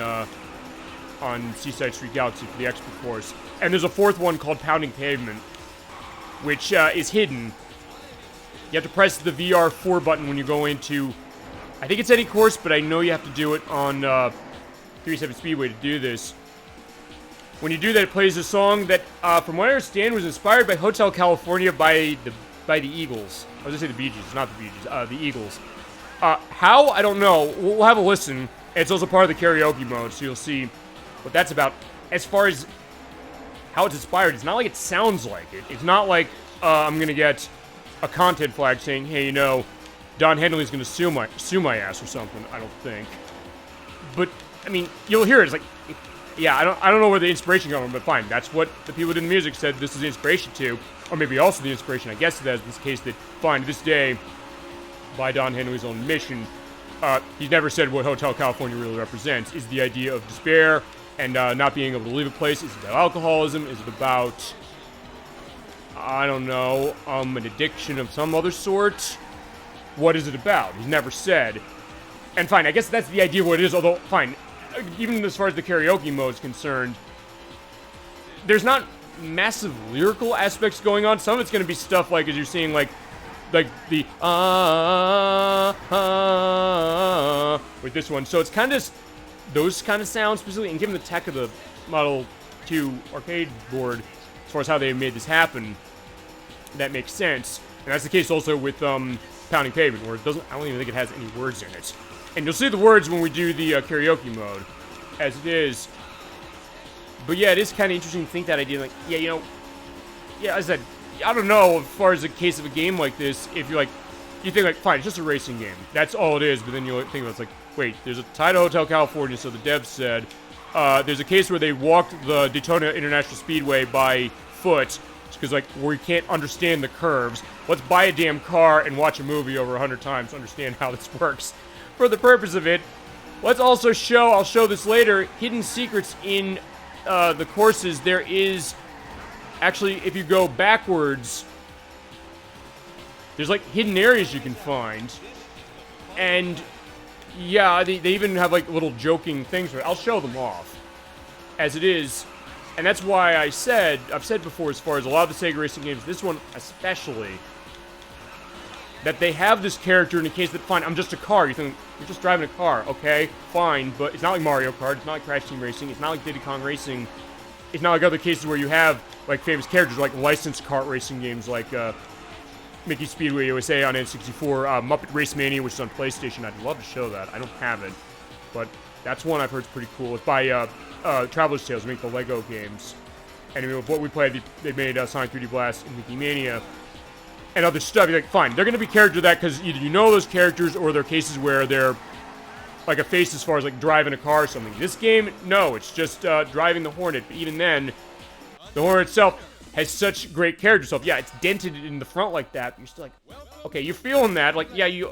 Seaside Street Galaxy for the expert course. And there's a fourth one called Pounding Pavement, which is hidden. You have to press the VR4 button when you go into, I think it's any course, but I know you have to do it on 3.7 Speedway to do this. When you do that, it plays a song that, from what I understand, was inspired by Hotel California by the Eagles. I was gonna say the Bee Gees, not the Bee Gees, the Eagles. How? I don't know. We'll have a listen. It's also part of the karaoke mode, so you'll see what that's about. As far as how it's inspired, it's not like it sounds like it. It's not like I'm gonna get a content flag saying, hey, Don Henley's gonna sue my ass or something. I don't think. But I mean, you'll hear it. It's like, yeah, I don't know where the inspiration comes from, but fine. That's what the people doing the music said this is the inspiration to, or maybe also the inspiration. I guess that in this case that fine, this day, by Don Henley's own admission, he's never said what Hotel California really represents. Is the idea of despair and not being able to leave a place? Is it about alcoholism? Is it about, I don't know, an addiction of some other sort? What is it about? He's never said. And fine, I guess that's the idea of what it is, although, fine, even as far as the karaoke mode is concerned, there's not massive lyrical aspects going on. Some of it's going to be stuff like, as you're seeing, like the with this one. So it's kind of those kind of sounds specifically, and given the tech of the Model 2 arcade board, as far as how they made this happen, that makes sense. And that's the case also with Pounding Pavement, where it doesn't, I don't even think it has any words in it. And you'll see the words when we do the karaoke mode, as it is. But yeah, it is kind of interesting to think that idea, like, yeah, you know, yeah, as I said, I don't know, as far as the case of a game like this, if you're like, you think like, fine, it's just a racing game. That's all it is, but then you think about it's like, wait, there's a tie to Hotel California, so the devs said, there's a case where they walked the Daytona International Speedway by foot, because, like, we can't understand the curves. Let's buy a damn car and watch a movie over 100 times to understand how this works. For the purpose of it, let's also show, I'll show this later, hidden secrets in the courses. There is, actually, if you go backwards, there's, like, hidden areas you can find. And, yeah, they even have, like, little joking things. I'll show them off, as it is. And that's why I've said before, as far as a lot of the Sega racing games, this one especially, that they have this character in the case that, fine, I'm just a car. You think, you're just driving a car, okay, fine, but it's not like Mario Kart, it's not like Crash Team Racing, it's not like Diddy Kong Racing, it's not like other cases where you have, like, famous characters, like licensed kart racing games, like, Mickey Speedway USA on N64, Muppet Race Mania, which is on PlayStation. I'd love to show that. I don't have it, but that's one I've heard is pretty cool. It's by, Traveler's Tales, make the Lego games. And I mean, with what we played, they made Sonic 3D Blast and Mickey Mania and other stuff. You're like, fine, they're going to be characters of that because either you know those characters or there are cases where they're like a face as far as like driving a car or something. This game, no, it's just driving the Hornet. But even then, the Hornet itself has such great character stuff. Yeah, it's dented in the front like that. You're still like, okay, you're feeling that. Like, yeah, you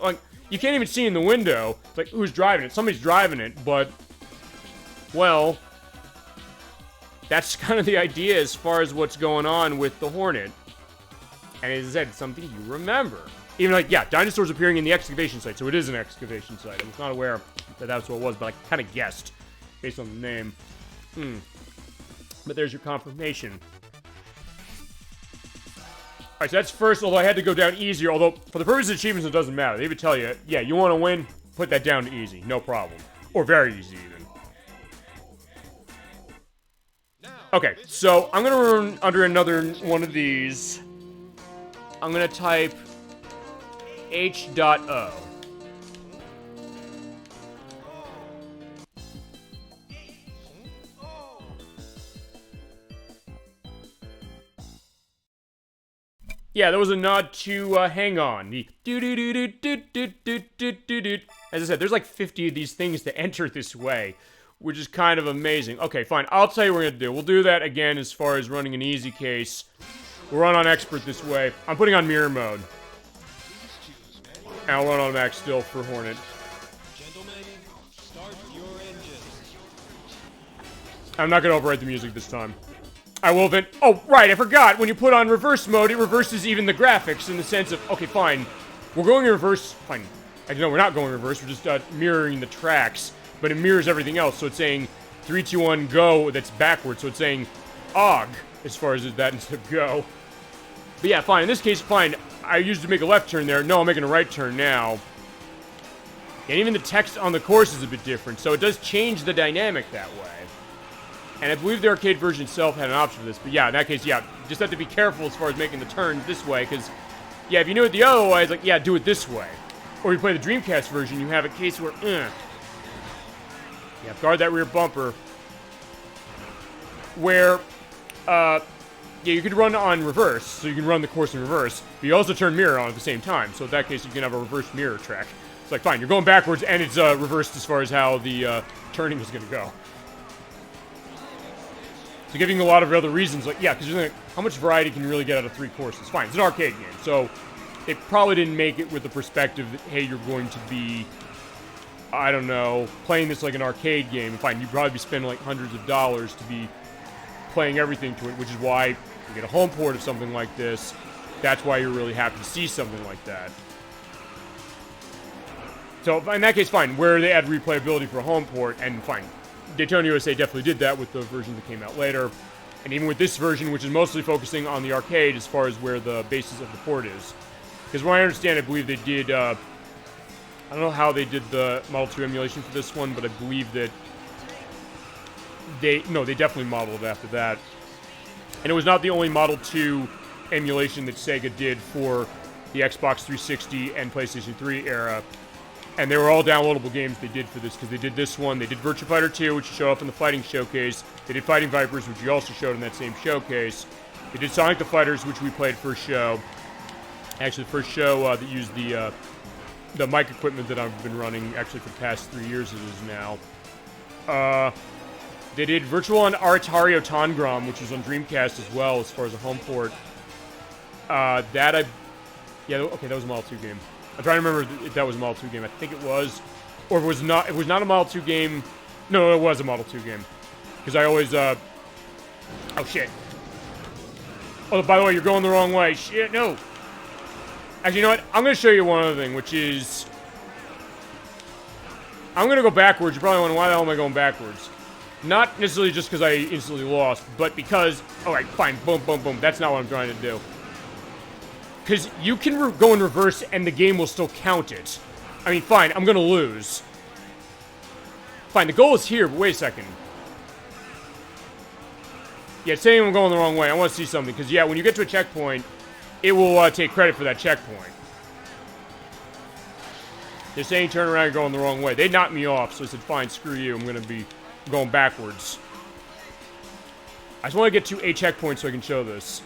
can't even see in the window. It's like, who's driving it? Somebody's driving it, but, well, that's kind of the idea as far as what's going on with the Hornet. And as I said, it's something you remember. Even like, yeah, dinosaurs appearing in the excavation site, so it is an excavation site. I was not aware that that's what it was, but I kind of guessed based on the name. But there's your confirmation. Alright, so that's first, although I had to go down easier, although for the purpose of achievements, it doesn't matter. They would tell you, yeah, you want to win, put that down to easy, no problem. Or very easy, even. Okay, so I'm going to run under another one of these. I'm going to type H.O. Yeah, that was a nod to Hang On. The do-do-do-do-do-do-do-do-do-do. As I said, there's like 50 of these things to enter this way, which is kind of amazing. Okay, fine. I'll tell you what we're going to do. We'll do that again as far as running an easy case. We'll run on Expert this way. I'm putting on Mirror Mode. And I'll run on Max still for Hornet. Gentlemen, start your engines. I'm not going to overwrite the music this time. I will then. Oh, right, I forgot. When you put on reverse mode, it reverses even the graphics in the sense of, okay, fine. We're going in reverse. Fine. No, we're not going reverse. We're just mirroring the tracks. But it mirrors everything else. So it's saying 3, 2, 1, go. That's backwards. So it's saying OG as far as that instead of go. But yeah, fine. In this case, fine. I used to make a left turn there. No, I'm making a right turn now. And even the text on the course is a bit different. So it does change the dynamic that way. And I believe the arcade version itself had an option for this. But yeah, in that case, yeah, just have to be careful as far as making the turns this way. Because, yeah, if you knew it the other way, it's like, yeah, do it this way. Or you play the Dreamcast version, you have a case where, yeah, guard that rear bumper. Where, yeah, you could run on reverse, so you can run the course in reverse, but you also turn mirror on at the same time, so in that case you can have a reverse mirror track. It's like, fine, you're going backwards, and it's reversed as far as how the turning is going to go. So giving you a lot of other reasons, like, yeah, because like, how much variety can you really get out of 3 courses? Fine, it's an arcade game, so it probably didn't make it with the perspective that, hey, you're going to be, I don't know, playing this like an arcade game. Fine, you'd probably be spending like hundreds of dollars to be playing everything to it, which is why you get a home port of something like this. That's why you're really happy to see something like that. So in that case, fine, where they add replayability for a home port, and fine, Daytona USA definitely did that with the version that came out later. And even with this version, which is mostly focusing on the arcade as far as where the basis of the port is. Because what I understand, I believe they did, I don't know how they did the Model 2 emulation for this one, but I believe that they definitely modeled it after that. And it was not the only Model 2 emulation that Sega did for the Xbox 360 and PlayStation 3 era. And they were all downloadable games they did for this, because they did this one, they did Virtua Fighter 2, which showed up in the Fighting Showcase, they did Fighting Vipers, which you also showed in that same showcase, they did Sonic the Fighters, which we played first show, actually the first show that used the mic equipment that I've been running, actually for the past 3 years it is now. They did Virtual on Atari Tangram, which was on Dreamcast as well, as far as a home port. Yeah, okay, that was a Model 2 game. I'm trying to remember if that was a Model 2 game. I think it was. Or if it was not a Model 2 game. No, it was a Model 2 game. Because I always, oh, shit. Oh, by the way, you're going the wrong way. Shit, no. Actually, you know what? I'm going to show you one other thing, which is... I'm going to go backwards. You're probably wondering, why the hell am I going backwards? Not necessarily just because I instantly lost, but because... Alright, fine. Boom, boom, boom. That's not what I'm trying to do. Because you can go in reverse and the game will still count it. I mean, fine, I'm going to lose. Fine, the goal is here, but wait a second. Yeah, it's saying I'm going the wrong way. I want to see something. Because, yeah, when you get to a checkpoint, it will take credit for that checkpoint. They're saying turn around and going the wrong way. They knocked me off, so I said, fine, screw you. I'm going to be going backwards. I just want to get to a checkpoint so I can show this.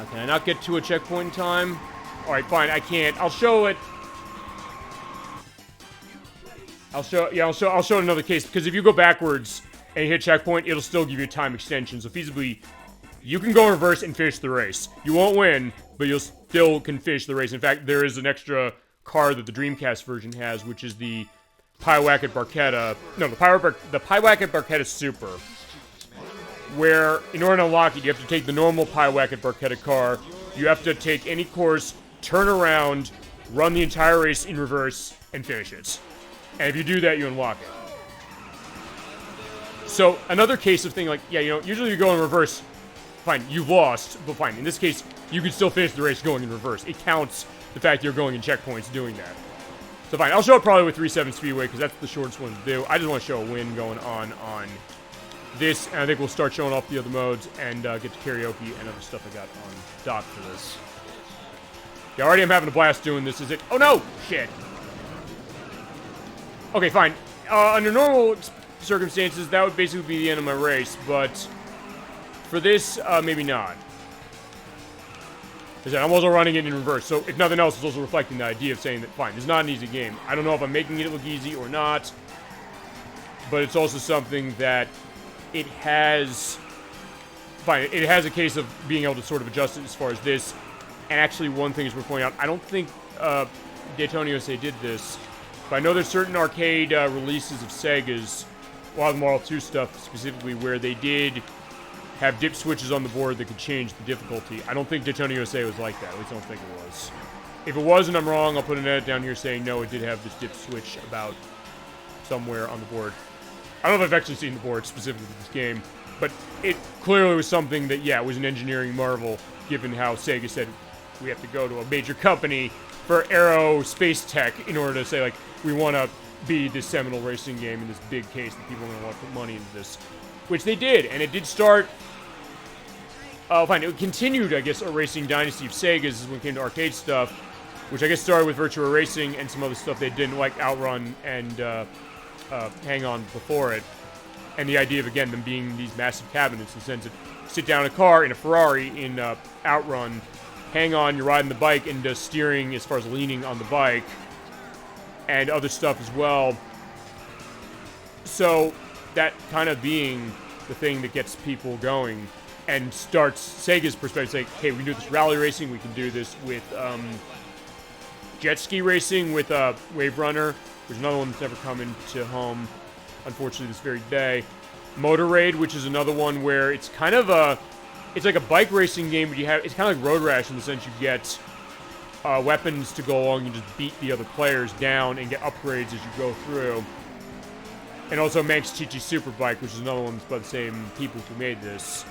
Can I not get to a checkpoint in time? Alright, fine, I can't. I'll show it. I'll show it in another case, because if you go backwards and you hit checkpoint, it'll still give you a time extension. So feasibly, you can go in reverse and finish the race. You won't win, but you'll still can finish the race. In fact, there is an extra car that the Dreamcast version has, which is the Pyewacket Barchetta. No, the Pyewacket Barchetta Super. Where, in order to unlock it, you have to take the normal Pyewacket Barchetta car, you have to take any course, turn around, run the entire race in reverse, and finish it. And if you do that, you unlock it. So, another case of thing like, yeah, you know, usually you go in reverse, fine, you've lost, but fine, in this case, you can still finish the race going in reverse. It counts the fact you're going in checkpoints doing that. So fine, I'll show it probably with 3.7 Speedway, because that's the shortest one to do. I just want to show a win going on this, and I think we'll start showing off the other modes and get to karaoke and other stuff I got on dock for this. Yeah, already I'm having a blast doing this. Is it? Oh no! Shit. Okay, fine. Under normal circumstances, that would basically be the end of my race, but for this, maybe not. As I said, I'm also running it in reverse, so if nothing else, it's also reflecting the idea of saying that, fine, it's not an easy game. I don't know if I'm making it look easy or not, but it's also something that it has... Fine, it has a case of being able to sort of adjust it as far as this. And actually, one thing is worth pointing out, I don't think Daytona USA did this, but I know there's certain arcade releases of Sega's, a lot of the Model 2 stuff specifically, where they did have dip switches on the board that could change the difficulty. I don't think Daytona USA was like that. At least I don't think it was. If it was and I'm wrong, I'll put an edit down here saying no, it did have this dip switch about somewhere on the board. I don't know if I've actually seen the board specifically for this game, but it clearly was something that, yeah, was an engineering marvel, given how Sega said we have to go to a major company for aerospace tech in order to say, like, we want to be this seminal racing game in this big case that people are going to want to put money into this. Which they did, and it did start... fine, it continued, I guess, a racing dynasty of Sega's when it came to arcade stuff, which I guess started with Virtua Racing and some other stuff they didn't, like OutRun and Hang On before it. And the idea of, again, them being these massive cabinets in the sense of sit down in a car, in a Ferrari, in OutRun, hang on, you're riding the bike, and does steering as far as leaning on the bike, and other stuff as well. So that kind of being the thing that gets people going and starts Sega's perspective, saying, hey, we can do this rally racing, we can do this with jet ski racing with Wave Runner. There's another one that's never come into home, unfortunately, this very day. Motor Raid, which is another one where it's kind of it's like a bike racing game, but it's kind of like Road Rash in the sense you get weapons to go along and just beat the other players down and get upgrades as you go through. And also Manx Chi Chi Superbike, which is another one that's by the same people who made this.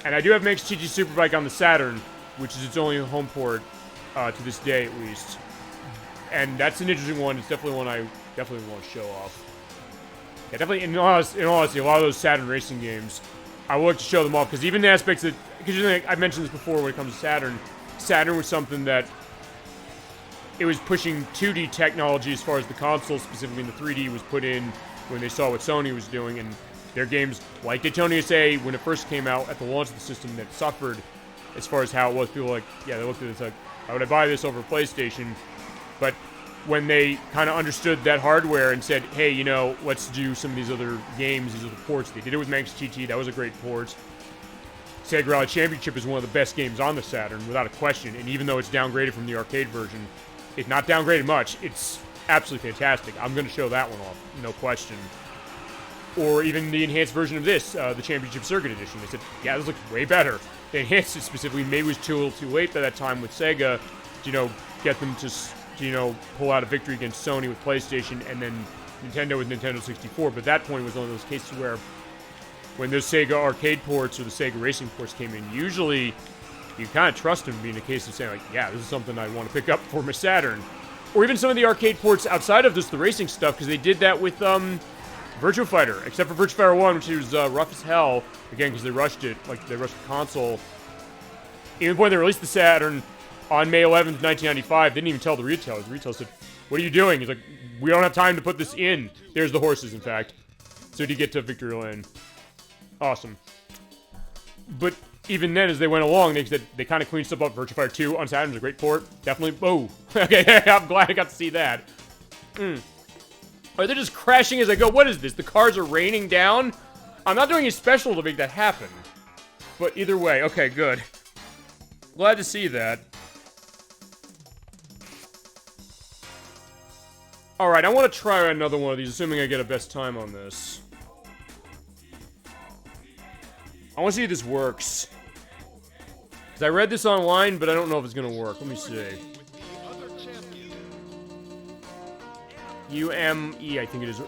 And I do have Manx Chi Chi Superbike on the Saturn, which is its only home port to this day at least. And that's an interesting one. It's definitely one I definitely want to show off. Yeah, definitely, in all honesty, a lot of those Saturn racing games, I would like to show them off, because even the aspects that, because I've mentioned this before when it comes to Saturn, Saturn was something that, it was pushing 2D technology as far as the console, specifically in the 3D, was put in when they saw what Sony was doing, and their games, like Daytona USA, when it first came out at the launch of the system, that suffered as far as how it was. People were like, yeah, they looked at it like, why would I buy this over PlayStation? But when they kind of understood that hardware and said, hey, you know, let's do some of these other games, these other ports. They did it with Manx Chi Chi. That was a great port. Sega Rally Championship is one of the best games on the Saturn, without a question. And even though it's downgraded from the arcade version, it's not downgraded much. It's absolutely fantastic. I'm going to show that one off, no question. Or even the enhanced version of this, the Championship Circuit Edition. They said, yeah, this looks way better. They enhanced it specifically. Maybe it was a little too late by that time with Sega to, you know, get them to, you know, pull out a victory against Sony with PlayStation and then Nintendo with Nintendo 64. But at that point, it was one of those cases where when those Sega arcade ports or the Sega racing ports came in, usually you kind of trust them being a case of saying, like, yeah, this is something I want to pick up for my Saturn. Or even some of the arcade ports outside of just the racing stuff, because they did that with Virtua Fighter, except for Virtua Fighter 1, which was rough as hell, again, because they rushed it, like they rushed the console. Even when they released the Saturn on May 11th, 1995, they didn't even tell the retailers. The retailers said, what are you doing? He's like, we don't have time to put this in. There's the horses, in fact. So to get to Victory Lane. Awesome. But even then, as they went along, they kind of cleaned stuff up. Virtua Fighter 2 on Saturn's a great port. Definitely. Oh, okay, I'm glad I got to see that. Are they just crashing as I go? What is this? The cars are raining down? I'm not doing anything special to make that happen. But either way, okay, good. Glad to see that. Alright, I want to try another one of these, assuming I get a best time on this. I want to see if this works. Because I read this online, but I don't know if it's going to work. Let me see. UME, I think it is.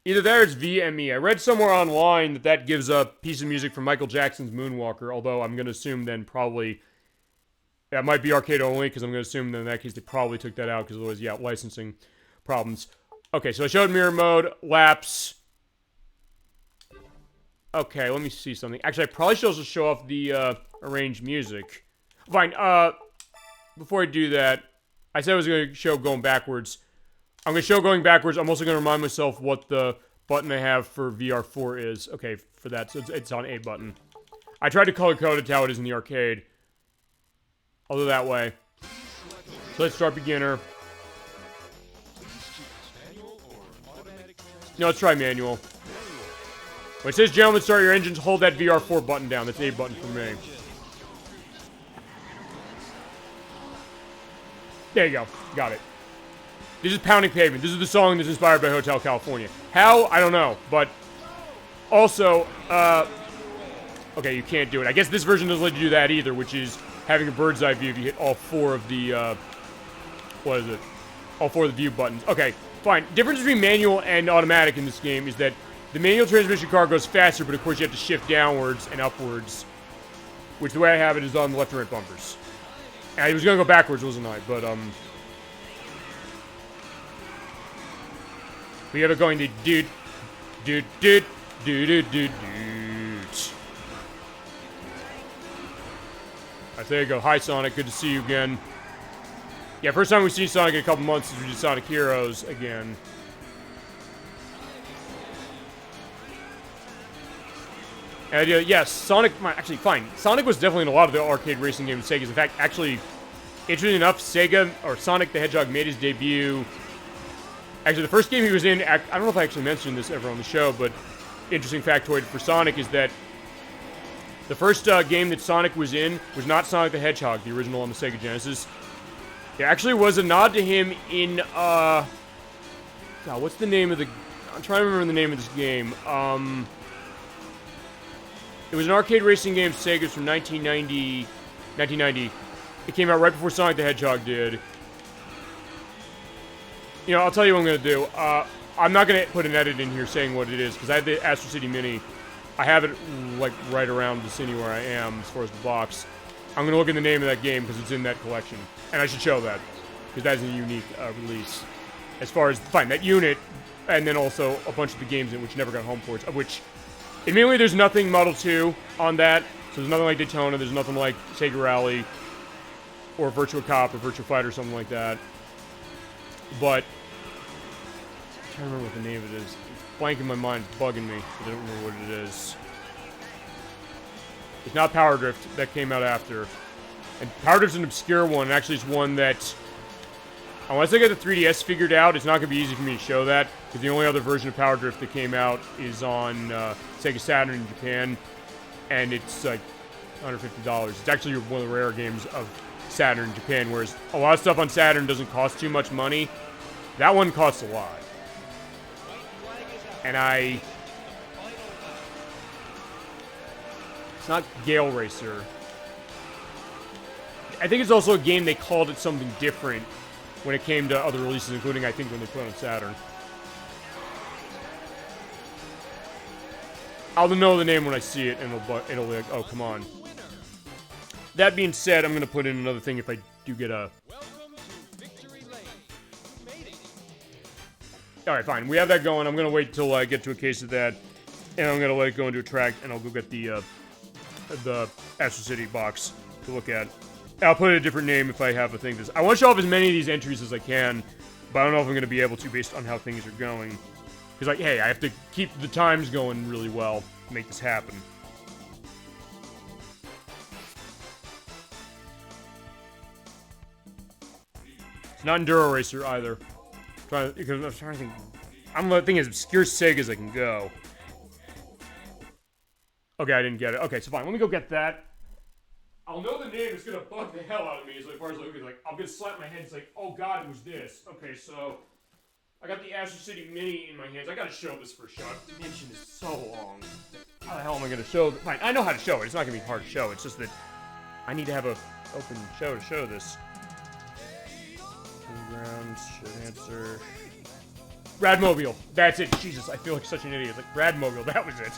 Either that or it's VME. I read somewhere online that gives a piece of music from Michael Jackson's Moonwalker, although I'm going to assume then probably that might be arcade only, because I'm going to assume that in that case they probably took that out, because otherwise, yeah, licensing problems. Okay, so I showed mirror mode, laps. Okay, let me see something. Actually, I probably should also show off the arranged music. Fine, before I do that, I said I was going to show going backwards. I'm going to show going backwards. I'm also going to remind myself what the button I have for VR4 is. Okay, for that, so it's on A button. I tried to color code it to how it is in the arcade. I'll do that way. So let's start beginner. No, let's try manual. When it says, gentlemen, start your engines, hold that VR4 button down. That's A button for me. There you go. Got it. This is Pounding Pavement. This is the song that's inspired by Hotel California. How? I don't know. But also, okay, you can't do it. I guess this version doesn't let you do that either, which is having a bird's eye view if you hit all four of the, what is it? All four of the view buttons. Okay, fine. Difference between manual and automatic in this game is that the manual transmission car goes faster, but of course you have to shift downwards and upwards, which the way I have it is on the left and right bumpers. And I was going to go backwards, wasn't I? But, we have it going to doot, doot, doot, doot, doot, doot, doot. Alright, there you go. Hi, Sonic. Good to see you again. Yeah, first time we've seen Sonic in a couple months is we did Sonic Heroes again. And yes, Sonic, actually, fine. Sonic was definitely in a lot of the arcade racing games of Sega's. In fact, actually, interestingly enough, Sonic the Hedgehog made his debut. Actually, the first game he was in, I don't know if I actually mentioned this ever on the show, but interesting factoid for Sonic is that the first game that Sonic was in was not Sonic the Hedgehog, the original on the Sega Genesis. It actually was a nod to him in, God, what's the name of the, I'm trying to remember the name of this game. It was an arcade racing game, Sega's from 1990. It came out right before Sonic the Hedgehog did. You know, I'll tell you what I'm going to do. I'm not going to put an edit in here saying what it is, because I have the Astro City Mini. I have it, like, right around the city where I am, as far as the box. I'm going to look at the name of that game, because it's in that collection. And I should show that, because that is a unique release. As far as, fine, that unit, and then also a bunch of the games in which never got home ports, of which, admittedly, there's nothing Model 2 on that. So there's nothing like Daytona, there's nothing like Sega Rally, or Virtua Cop, or Virtua Fighter, something like that. But I'm trying to remember what the name of it is. It's blank in my mind, it's bugging me. I don't remember what it is. It's not Power Drift, that came out after. And Power Drift's an obscure one, actually it's one that, unless I get the 3DS figured out, it's not going to be easy for me to show that, because the only other version of Power Drift that came out is on Sega Saturn in Japan, and it's like $150. It's actually one of the rare games of Saturn in Japan, whereas a lot of stuff on Saturn doesn't cost too much money. That one costs a lot. And it's not Gale Racer. I think it's also a game they called it something different when it came to other releases, including, I think, when they put it on Saturn. I'll know the name when I see it, and it'll be like, oh, come on. That being said, I'm going to put in another thing if I do get a... Alright, fine. We have that going. I'm going to wait till I get to a case of that, and I'm going to let it go into a track, and I'll go get the Astro City box to look at. I'll put a different name if I have a thing. I want to show off as many of these entries as I can, but I don't know if I'm going to be able to based on how things are going. Because, like, hey, I have to keep the times going really well to make this happen. It's not Enduro Racer either. I'm trying to think. I'm thinking as obscure Sega as I can go. Okay, I didn't get it. Okay, so fine. Let me go get that. I'll know the name. It's gonna bug the hell out of me. As far as I look, it's like I'm gonna slap my head. It's like, oh god, it was this. Okay, so I got the Astro City Mini in my hands. I gotta show this for a shot. The dimension is so long. How the hell am I gonna show? Fine, I know how to show it. It's not gonna be hard to show. It's just that I need to have a open show to show this. Grounds, should answer. Radmobile. That's it. Jesus, I feel like such an idiot. Like, Radmobile, that was it.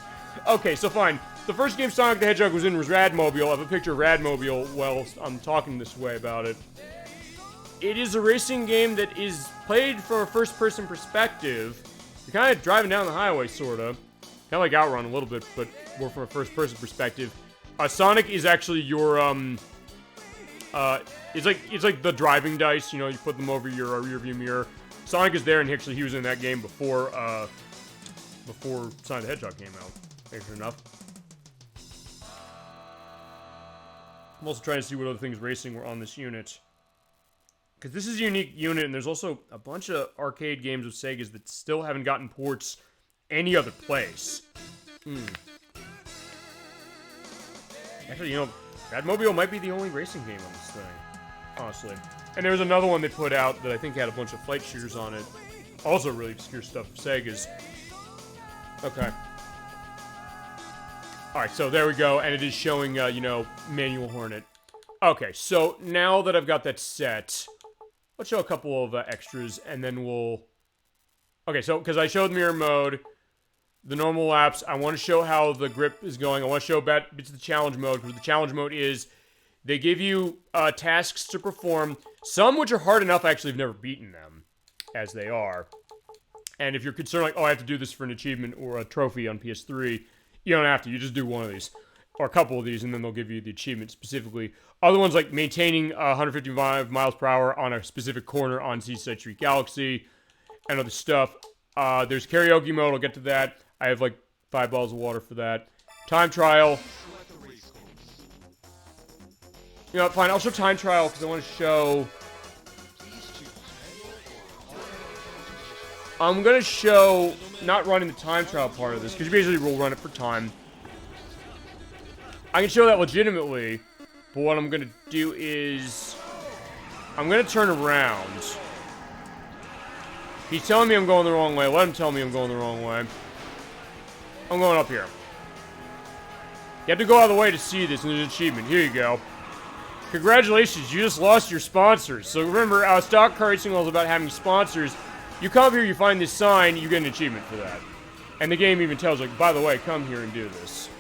Okay, so fine. The first game Sonic the Hedgehog was in was Radmobile. I have a picture of Radmobile while I'm talking this way about it. It is a racing game that is played from a first-person perspective. You're kind of driving down the highway, sort of. Kind of like OutRun a little bit, but more from a first-person perspective. Sonic is actually your, it's like the driving dice, you know, you put them over your rearview mirror. Sonic is there, and actually he was in that game before Sonic the Hedgehog came out, fair enough. I'm also trying to see what other things racing were on this unit. Because this is a unique unit, and there's also a bunch of arcade games of Sega's that still haven't gotten ports any other place. Actually, you know, Radmobile might be the only racing game on this thing, honestly. And there was another one they put out that I think had a bunch of flight shooters on it. Also really obscure stuff of Sega's. Okay. Alright, so there we go, and it is showing, you know, Manual Hornet. Okay, so now that I've got that set, let's show a couple of extras, and then we'll... Okay, so, because I showed mirror mode, the normal laps, I want to show how the grip is going, I want to show bits of the challenge mode, because the challenge mode is, they give you tasks to perform, some which are hard enough, I actually have never beaten them, as they are. And if you're concerned, like, oh, I have to do this for an achievement or a trophy on PS3, you don't have to, you just do one of these. or a couple of these, and then they'll give you the achievement specifically. Other ones like maintaining 155 miles per hour on a specific corner on Seaside Street Galaxy, and other stuff. There's karaoke mode. I'll get to that. I have like 5 bottles of water for that. Time trial. You know what, fine. I'll show time trial because I want to show. I'm gonna show not running the time trial part of this because you basically will run it for time. I can show that legitimately, but what I'm gonna do is I'm gonna turn around. He's telling me I'm going the wrong way. Let him tell me I'm going the wrong way. I'm going up here. You have to go out of the way to see this, and there's an achievement. Here you go. Congratulations, you just lost your sponsors. So remember, Stock Car Racing was about having sponsors. You come up here, you find this sign, you get an achievement for that. And the game even tells, like, by the way, come here and do this.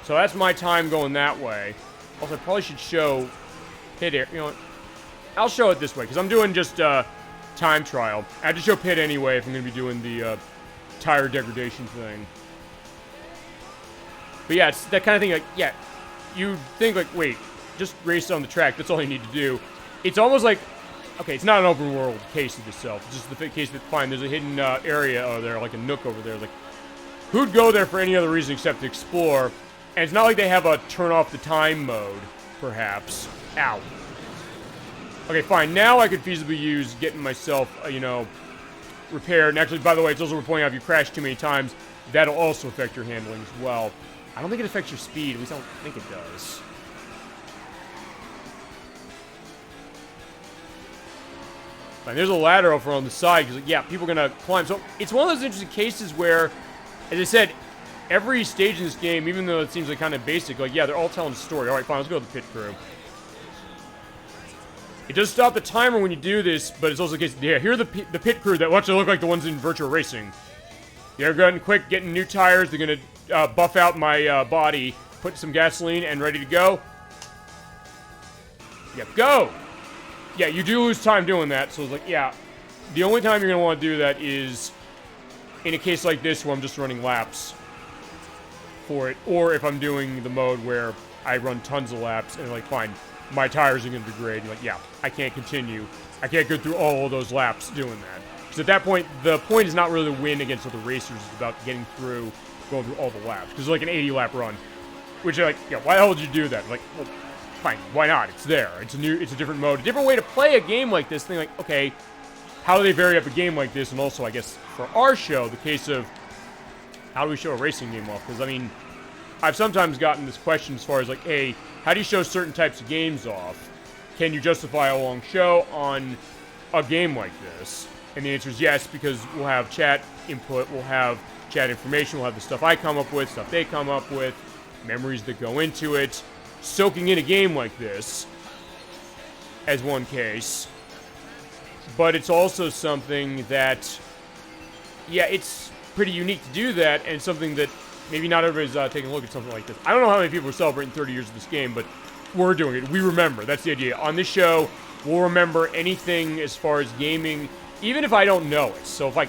So that's my time going that way. Also, I probably should show pit air. You know what? I'll show it this way, because I'm doing just time trial. I have to show pit anyway if I'm going to be doing the tire degradation thing. But yeah, it's that kind of thing, like, yeah, you think, like, wait, just race on the track, that's all you need to do. It's almost like, okay, it's not an open world case of itself. It's just the case that, fine, there's a hidden area over there, like a nook over there. Like, who'd go there for any other reason except to explore? And it's not like they have a turn off the time mode, perhaps. Ow. Okay, fine. Now I could feasibly use getting myself, you know, repaired. And actually, by the way, it's also worth pointing out if you crash too many times, that'll also affect your handling as well. I don't think it affects your speed. At least I don't think it does. And there's a ladder over on the side, because, yeah, people are going to climb. So it's one of those interesting cases where, as I said, every stage in this game, even though it seems like kind of basic, like, yeah, they're all telling a story. All right, fine, let's go to the pit crew. It does stop the timer when you do this, but it's also the case, yeah, here are the pit crew that watch to look like the ones in Virtua Racing. They're going quick, getting new tires. They're going to buff out my body, put some gasoline, and ready to go. Yep, go! Yeah, you do lose time doing that, so it's like, yeah, the only time you're going to want to do that is in a case like this where I'm just running laps for it, or if I'm doing the mode where I run tons of laps and, like, fine, my tires are going to degrade. And, like, yeah, I can't continue. I can't go through all of those laps doing that. Because at that point, the point is not really to win against other racers. It's about getting through, going through all the laps. Because it's like an 80-lap run. Which, you're like, yeah, why the hell would you do that? Like, well, fine, why not? It's there. It's a different mode. A different way to play a game like this. Thing like, okay, how do they vary up a game like this? And also, I guess, for our show, the case of how do we show a racing game off? Because, I mean, I've sometimes gotten this question as far as, like, hey, how do you show certain types of games off? Can you justify a long show on a game like this? And the answer is yes, because we'll have chat input, we'll have chat information, we'll have the stuff I come up with, stuff they come up with, memories that go into it. Soaking in a game like this, as one case. But it's also something that, yeah, it's pretty unique to do that, and something that maybe not everybody's taking a look at something like this. I don't know how many people are celebrating 30 years of this game, but we're doing it. We remember. That's the idea. On this show, we'll remember anything as far as gaming, even if I don't know it. So if, like,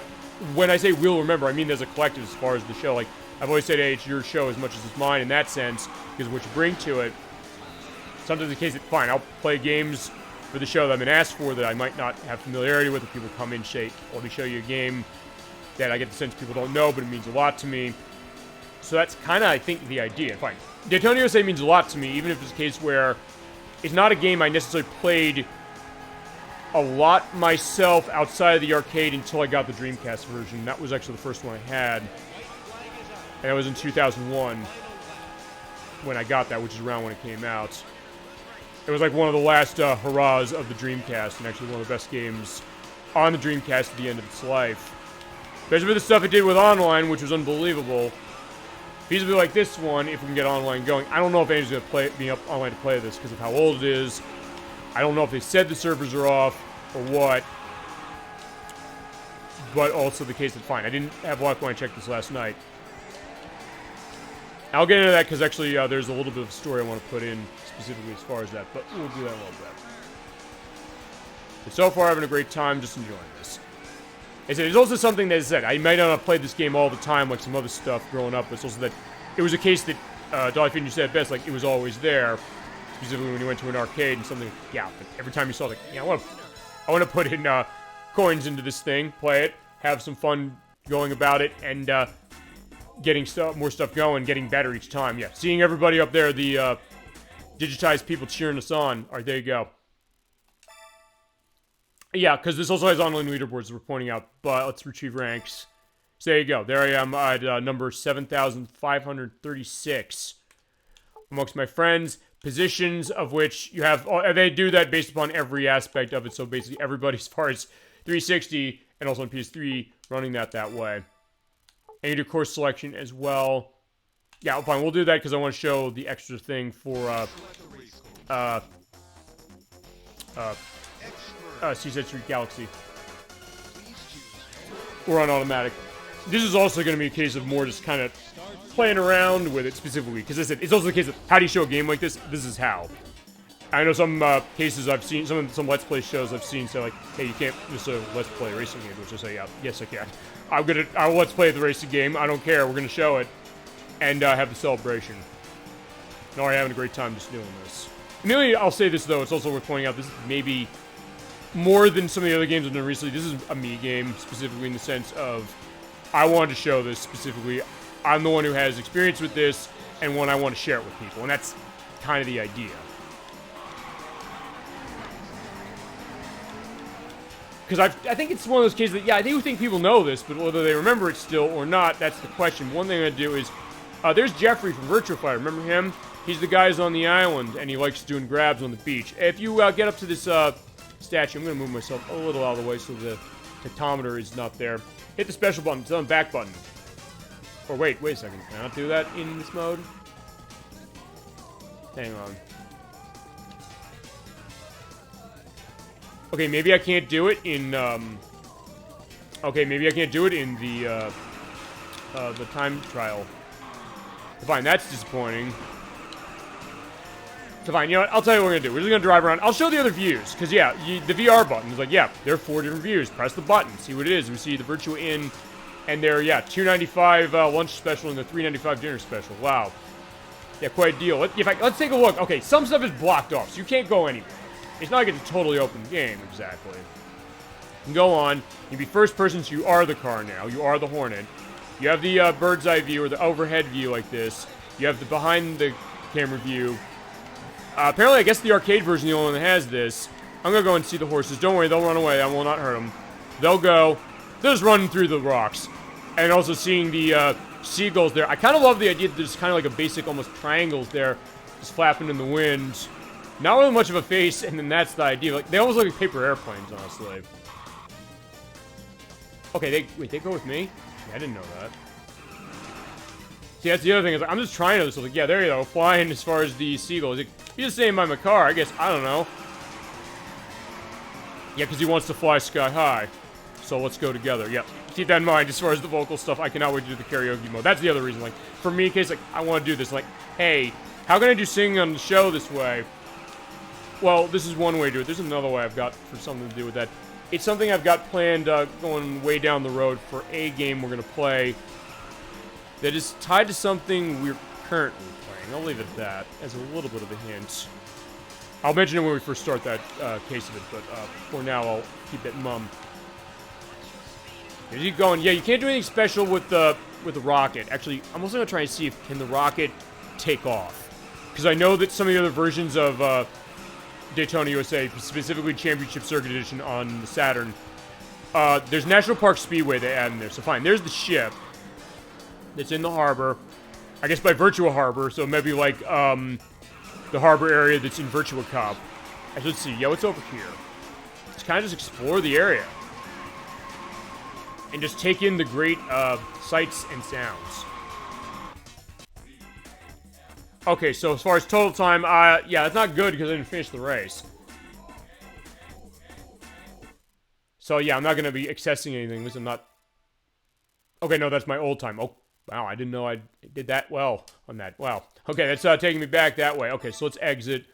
when I say we'll remember, I mean as a collective as far as the show. Like, I've always said, hey, it's your show as much as it's mine in that sense, because what you bring to it. Sometimes the case that, fine, I'll play games for the show that I've been asked for that I might not have familiarity with. If people come in, say, let me show you a game that I get the sense people don't know, but it means a lot to me. So that's kind of, I think, the idea. Fine. Daytona USA means a lot to me, even if it's a case where it's not a game I necessarily played a lot myself outside of the arcade until I got the Dreamcast version. That was actually the first one I had. And that was in 2001 when I got that, which is around when it came out. It was like one of the last hurrahs of the Dreamcast, and actually one of the best games on the Dreamcast at the end of its life. Especially with the stuff it did with online, which was unbelievable. Feasibly like this one, if we can get online going. I don't know if anyone's going to be up online to play this because of how old it is. I don't know if they said the servers are off or what. But also the case that, fine, I didn't have luck when I checked this last night. I'll get into that because actually there's a little bit of a story I want to put in specifically as far as that, but we'll do that in a little bit. But so far, having a great time, just enjoying this. It's also something that is said, I might not have played this game all the time like some other stuff growing up, but it's also that it was a case that Dolly Finn, you said it best, like, it was always there. Specifically when you went to an arcade and something, yeah, but every time you saw, like, yeah, I want to put in coins into this thing, play it, have some fun going about it, and getting more stuff going, getting better each time. Yeah, seeing everybody up there, the digitized people cheering us on. All right, there you go. Yeah, because this also has online leaderboards that we're pointing out, but let's retrieve ranks. So there you go. There I am at number 7,536 amongst my friends. Positions of which you have, they do that based upon every aspect of it. So basically everybody as far as 360 and also on PS3 running that way. And you do course selection as well. Yeah, fine. We'll do that because I want to show the extra thing for Seaside Street Galaxy. We're on automatic. This is also going to be a case of more just kind of playing around with it specifically, because it's also the case of how do you show a game like this? This is how. I know some cases I've seen, some Let's Play shows I've seen say like, hey, you can't just Let's Play a racing game, which I say, yeah, yes I can. I'll Let's Play the racing game. I don't care. We're gonna show it and have the celebration. I'm already having a great time just doing this. Immediately, I'll say this though. It's also worth pointing out this is maybe more than some of the other games I've done recently. This is a me game specifically in the sense of I wanted to show this specifically. I'm the one who has experience with this, and one I want to share it with people, and that's kind of the idea. Because I think it's one of those cases that, yeah, I do think people know this, but whether they remember it still or not, that's the question. One thing I'm going to do is, there's Jeffrey from Virtua Fighter. Remember him? He's the guy who's on the island, and he likes doing grabs on the beach. If you get up to this statue, I'm going to move myself a little out of the way so the tectometer is not there. Hit the special button. It's on the back button. Or wait a second. Can I not do that in this mode? Hang on. Okay, maybe I can't do it in, okay, maybe I can't do it in the time trial. Fine, that's disappointing. So fine, you know what? I'll tell you what we're gonna do. We're just gonna drive around. I'll show the other views, because, yeah, the VR button is like, yeah, there are 4 different views. Press the button, see what it is. We see the Virtua In, and they're, yeah, $2.95 lunch special and the $3.95 dinner special. Wow. Yeah, quite a deal. Let's take a look. Okay, some stuff is blocked off, so you can't go anywhere. It's not like it's a totally open game, exactly. You can go on. You be first person, so you are the car now. You are the Hornet. You have the bird's eye view, or the overhead view like this. You have the behind the camera view. Apparently, I guess the arcade version is the only one that has this. I'm going to go and see the horses. Don't worry, they'll run away. I will not hurt them. They'll go. They'll just run through the rocks. And also seeing the seagulls there. I kind of love the idea that there's kind of like a basic almost triangles there. Just flapping in the wind. Not really much of a face, and then that's the idea. Like, they almost look like paper airplanes, honestly. Okay, they go with me? Yeah, I didn't know that. See, that's the other thing. Is like, I'm just trying to. So like, yeah, there you go. Flying as far as the seagulls. He's just staying by my car, I guess. I don't know. Yeah, because he wants to fly sky high. So let's go together. Yep. Keep that in mind as far as the vocal stuff. I cannot wait to do the karaoke mode. That's the other reason. Like, for me, in case like I want to do this. Like, hey, how can I do singing on the show this way? Well, this is one way to do it. There's another way I've got for something to do with that. It's something I've got planned going way down the road for a game we're going to play that is tied to something we're currently playing. I'll leave it at that as a little bit of a hint. I'll mention it when we first start that case of it, but for now I'll keep it mum. As you going, yeah, you can't do anything special with the rocket. Actually, I'm also going to try and see if can the rocket take off. Because I know that some of the other versions of Daytona USA, specifically Championship Circuit Edition on the Saturn, there's National Park Speedway they add in there. So fine, there's the ship that's in the harbor. I guess by Virtua Harbor, so maybe like the harbor area that's in Virtua Cop. Let's see, yeah, what's over here? Let's kind of just explore the area. And just take in the great sights and sounds. Okay, so as far as total time, yeah, that's not good because I didn't finish the race. So yeah, I'm not going to be accessing anything. At least I'm not... Okay, no, that's my old time. Oh, wow, I didn't know I did that well on that. Wow. Okay, that's taking me back that way. Okay, so let's exit.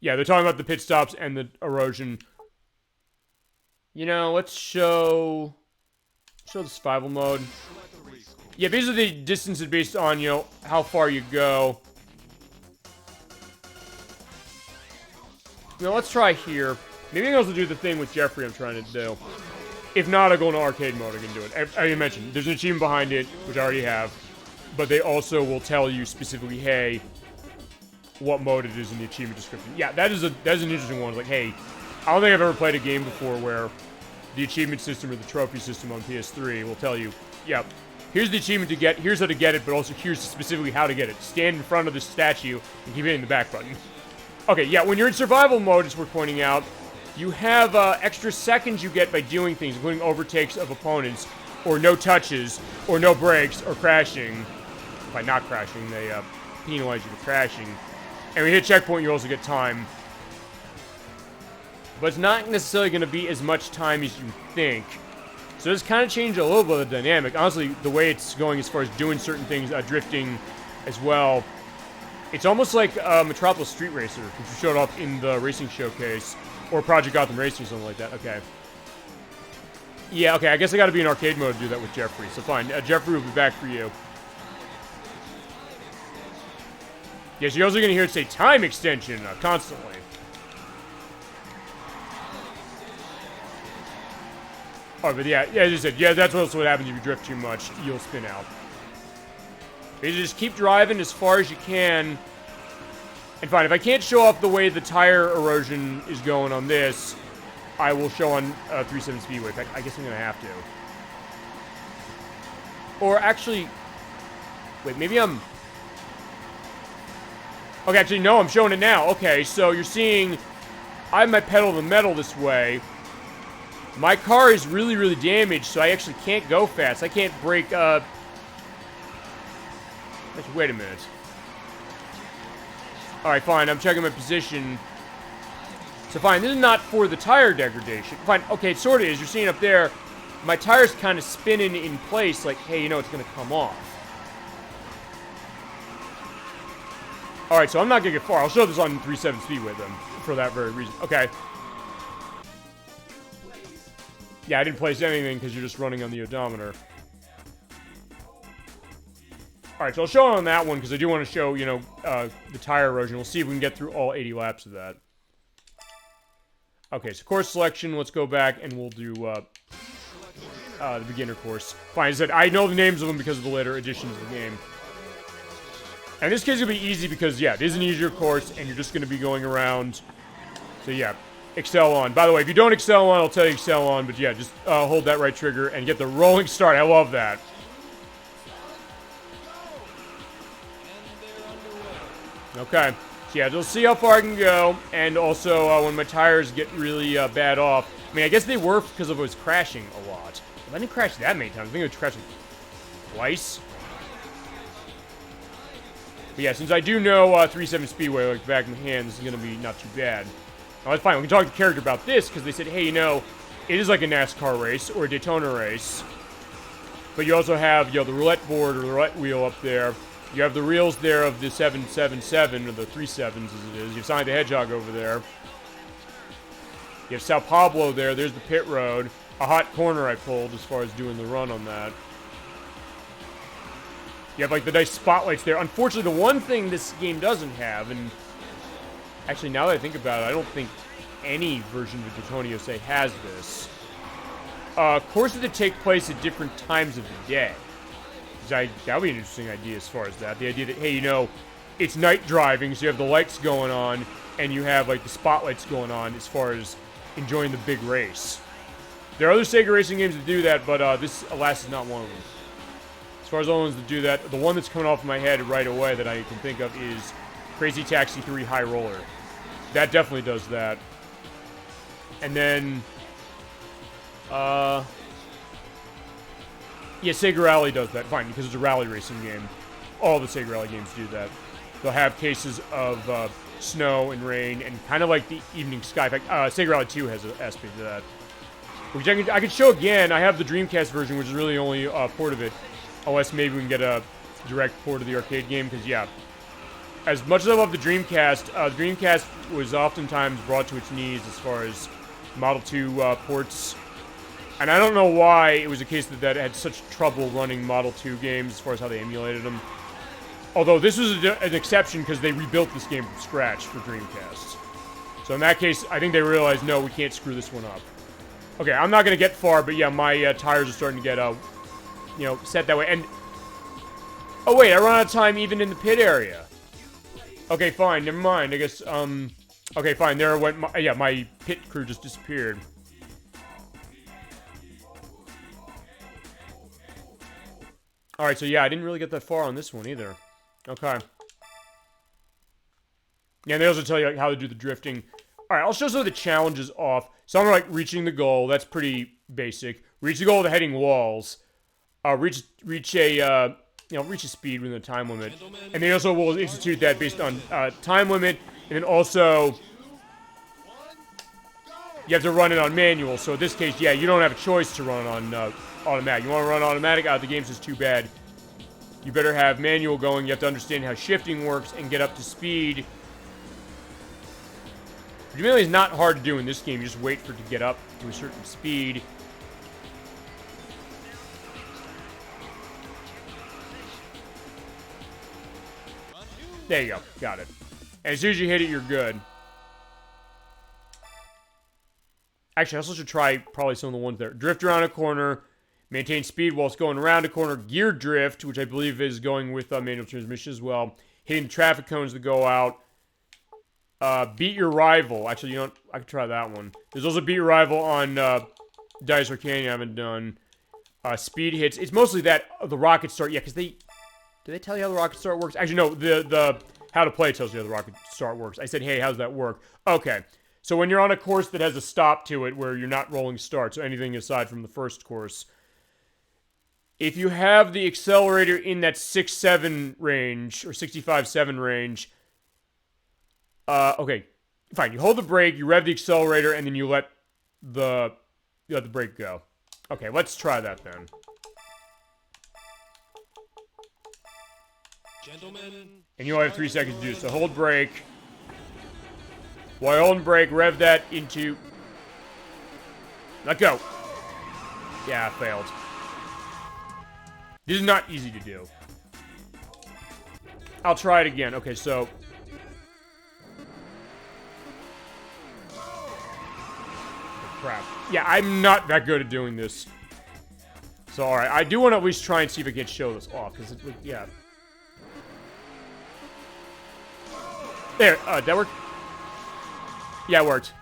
Yeah, they're talking about the pit stops and the erosion. You know, let's show the survival mode. Yeah, basically the distance is based on, you know, how far you go. Now let's try here. Maybe I can also do the thing with Jeffrey I'm trying to do. If not, I'll go into arcade mode, I can do it. I already mentioned, there's an achievement behind it, which I already have. But they also will tell you specifically, hey, what mode it is in the achievement description. Yeah, that is an interesting one. It's like, hey, I don't think I've ever played a game before where the achievement system or the trophy system on PS3 will tell you, yeah, here's the achievement to get, here's how to get it, but also here's specifically how to get it. Stand in front of the statue and keep hitting the back button. Okay, yeah, when you're in survival mode, it's worth pointing out, you have extra seconds you get by doing things, including overtakes of opponents, or no touches, or no brakes, or crashing. By not crashing, they penalize you for crashing. And when you hit checkpoint, you also get time. But it's not necessarily going to be as much time as you think. So this kind of changed a little bit of the dynamic. Honestly, the way it's going as far as doing certain things, drifting as well. It's almost like Metropolis Street Racer, which showed up in the racing showcase. Or Project Gotham Racing, something like that. Okay. Yeah, okay, I guess I gotta be in arcade mode to do that with Jeffrey. So fine, Jeffrey will be back for you. Yes, you're also gonna hear it say time extension constantly. Oh, but yeah, as I said, yeah, that's also what happens if you drift too much. You'll spin out. Basically, just keep driving as far as you can. And fine, if I can't show off the way the tire erosion is going on this, I will show on 3.7 Speedway. In fact, I guess I'm going to have to. Or actually... Wait, maybe I'm... Okay, actually, no, I'm showing it now. Okay, so you're seeing... I have my pedal to the metal this way. My car is really, really damaged, so I actually can't go fast. I can't brake, Actually, wait a minute. Alright, fine, I'm checking my position. So fine, this is not for the tire degradation. Fine, okay, it sort of is. You're seeing up there, my tire's kind of spinning in place, like, hey, you know, it's going to come off. Alright, so I'm not going to get far. I'll show this on 3.7 Speedway, then, for that very reason. Okay. Yeah, I didn't place anything because you're just running on the odometer. Alright, so I'll show on that one because I do want to show, you know, the tire erosion. We'll see if we can get through all 80 laps of that. Okay, so course selection. Let's go back and we'll do the beginner course. Fine, I said I know the names of them because of the later editions of the game. And this case will be easy because, yeah, it is an easier course and you're just going to be going around. So, yeah, excel on. By the way, if you don't excel on, I'll tell you excel on. But, yeah, just hold that right trigger and get the rolling start. I love that. Okay, so yeah, we'll see how far I can go, and also when my tires get really bad off. I mean, I guess they were because of it was crashing a lot. I didn't crash that many times. I think it was crashing twice. But yeah, since I do know 3.7 Speedway like the back of my hand, this is going to be not too bad. Now, that's fine. We can talk to the character about this, because they said, hey, you know, it is like a NASCAR race or a Daytona race. But you also have, you know, the roulette board or the roulette wheel up there. You have the reels there of the 777, or the 3.7s as it is. You have Sonic the Hedgehog over there. You have Sao Pablo there. There's the pit road. A hot corner I pulled as far as doing the run on that. You have, like, the nice spotlights there. Unfortunately, the one thing this game doesn't have, and actually, now that I think about it, I don't think any version of Daytona USA has this. Courses that take place at different times of the day. That would be an interesting idea as far as that. The idea that, hey, you know, it's night driving, so you have the lights going on, and you have, like, the spotlights going on as far as enjoying the big race. There are other Sega racing games that do that, but this, alas, is not one of them. As far as the ones that do that, the one that's coming off my head right away that I can think of is Crazy Taxi 3 High Roller. That definitely does that. And then, yeah, Sega Rally does that. Fine, because it's a rally racing game. All the Sega Rally games do that. They'll have cases of snow and rain, and kind of like the Evening Sky. In fact, Sega Rally 2 has an aspect of that. Which I can show again. I have the Dreamcast version, which is really only a port of it. Unless maybe we can get a direct port of the arcade game, because, yeah. As much as I love the Dreamcast was oftentimes brought to its knees as far as Model 2 ports And I don't know why it was a case that had such trouble running Model 2 games as far as how they emulated them. Although this was an exception because they rebuilt this game from scratch for Dreamcast. So in that case, I think they realized, no, we can't screw this one up. Okay, I'm not going to get far, but yeah, my tires are starting to get, you know, set that way. And, oh wait, I run out of time even in the pit area. Okay, fine, never mind. I guess, okay, fine, there went my pit crew just disappeared. Alright, so yeah, I didn't really get that far on this one either. Okay. Yeah, and they also tell you like, how to do the drifting. Alright, I'll show some of the challenges off. Some are like reaching the goal, that's pretty basic. Reach the goal with heading walls. Reach a speed within the time limit. And they also will institute that based on time limit, and then also you have to run it on manual. So in this case, yeah, you don't have a choice to run on automatic. You want to run automatic? The game's just too bad. You better have manual going. You have to understand how shifting works and get up to speed. Which really is not hard to do in this game. You just wait for it to get up to a certain speed. There you go. Got it. And as soon as you hit it, you're good. Actually, I also should try probably some of the ones there. Drift around a corner. Maintain speed whilst going around a corner. Gear drift, which I believe is going with manual transmission as well. Hitting the traffic cones that go out. Beat your rival. Actually, you know what? I could try that one. There's also beat your rival on Dinosaur Canyon I haven't done. Speed hits. It's mostly that the rocket start. Yeah, because they... Do they tell you how the rocket start works? Actually, no. The how to play tells you how the rocket start works. I said, hey, how's that work? Okay. So when you're on a course that has a stop to it where you're not rolling start, so anything aside from the first course, if you have the accelerator in that 6-7 range, or 65-7 range, okay, fine. You hold the brake, you rev the accelerator, and then you let the brake go. Okay, let's try that then. Gentlemen, and you only have 3 seconds to do this. So hold brake. While holding brake, rev that into... Let go. Yeah, I failed. This is not easy to do. I'll try it again. Okay, so... Crap. Yeah, I'm not that good at doing this. So, alright. I do want to at least try and see if I can show this off. Because, yeah. There. That worked? Yeah, it worked.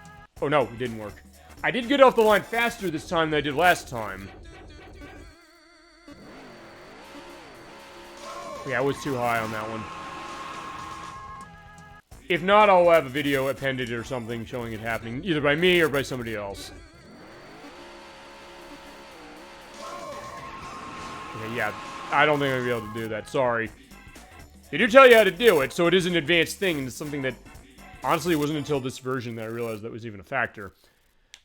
Oh, no. It didn't work. I did get off the line faster this time than I did last time. Yeah, I was too high on that one. If not, I'll have a video appended or something showing it happening, either by me or by somebody else. Okay, yeah, I don't think I'm gonna be able to do that, sorry. They do tell you how to do it, so it is an advanced thing, and it's something that, honestly, it wasn't until this version that I realized that was even a factor.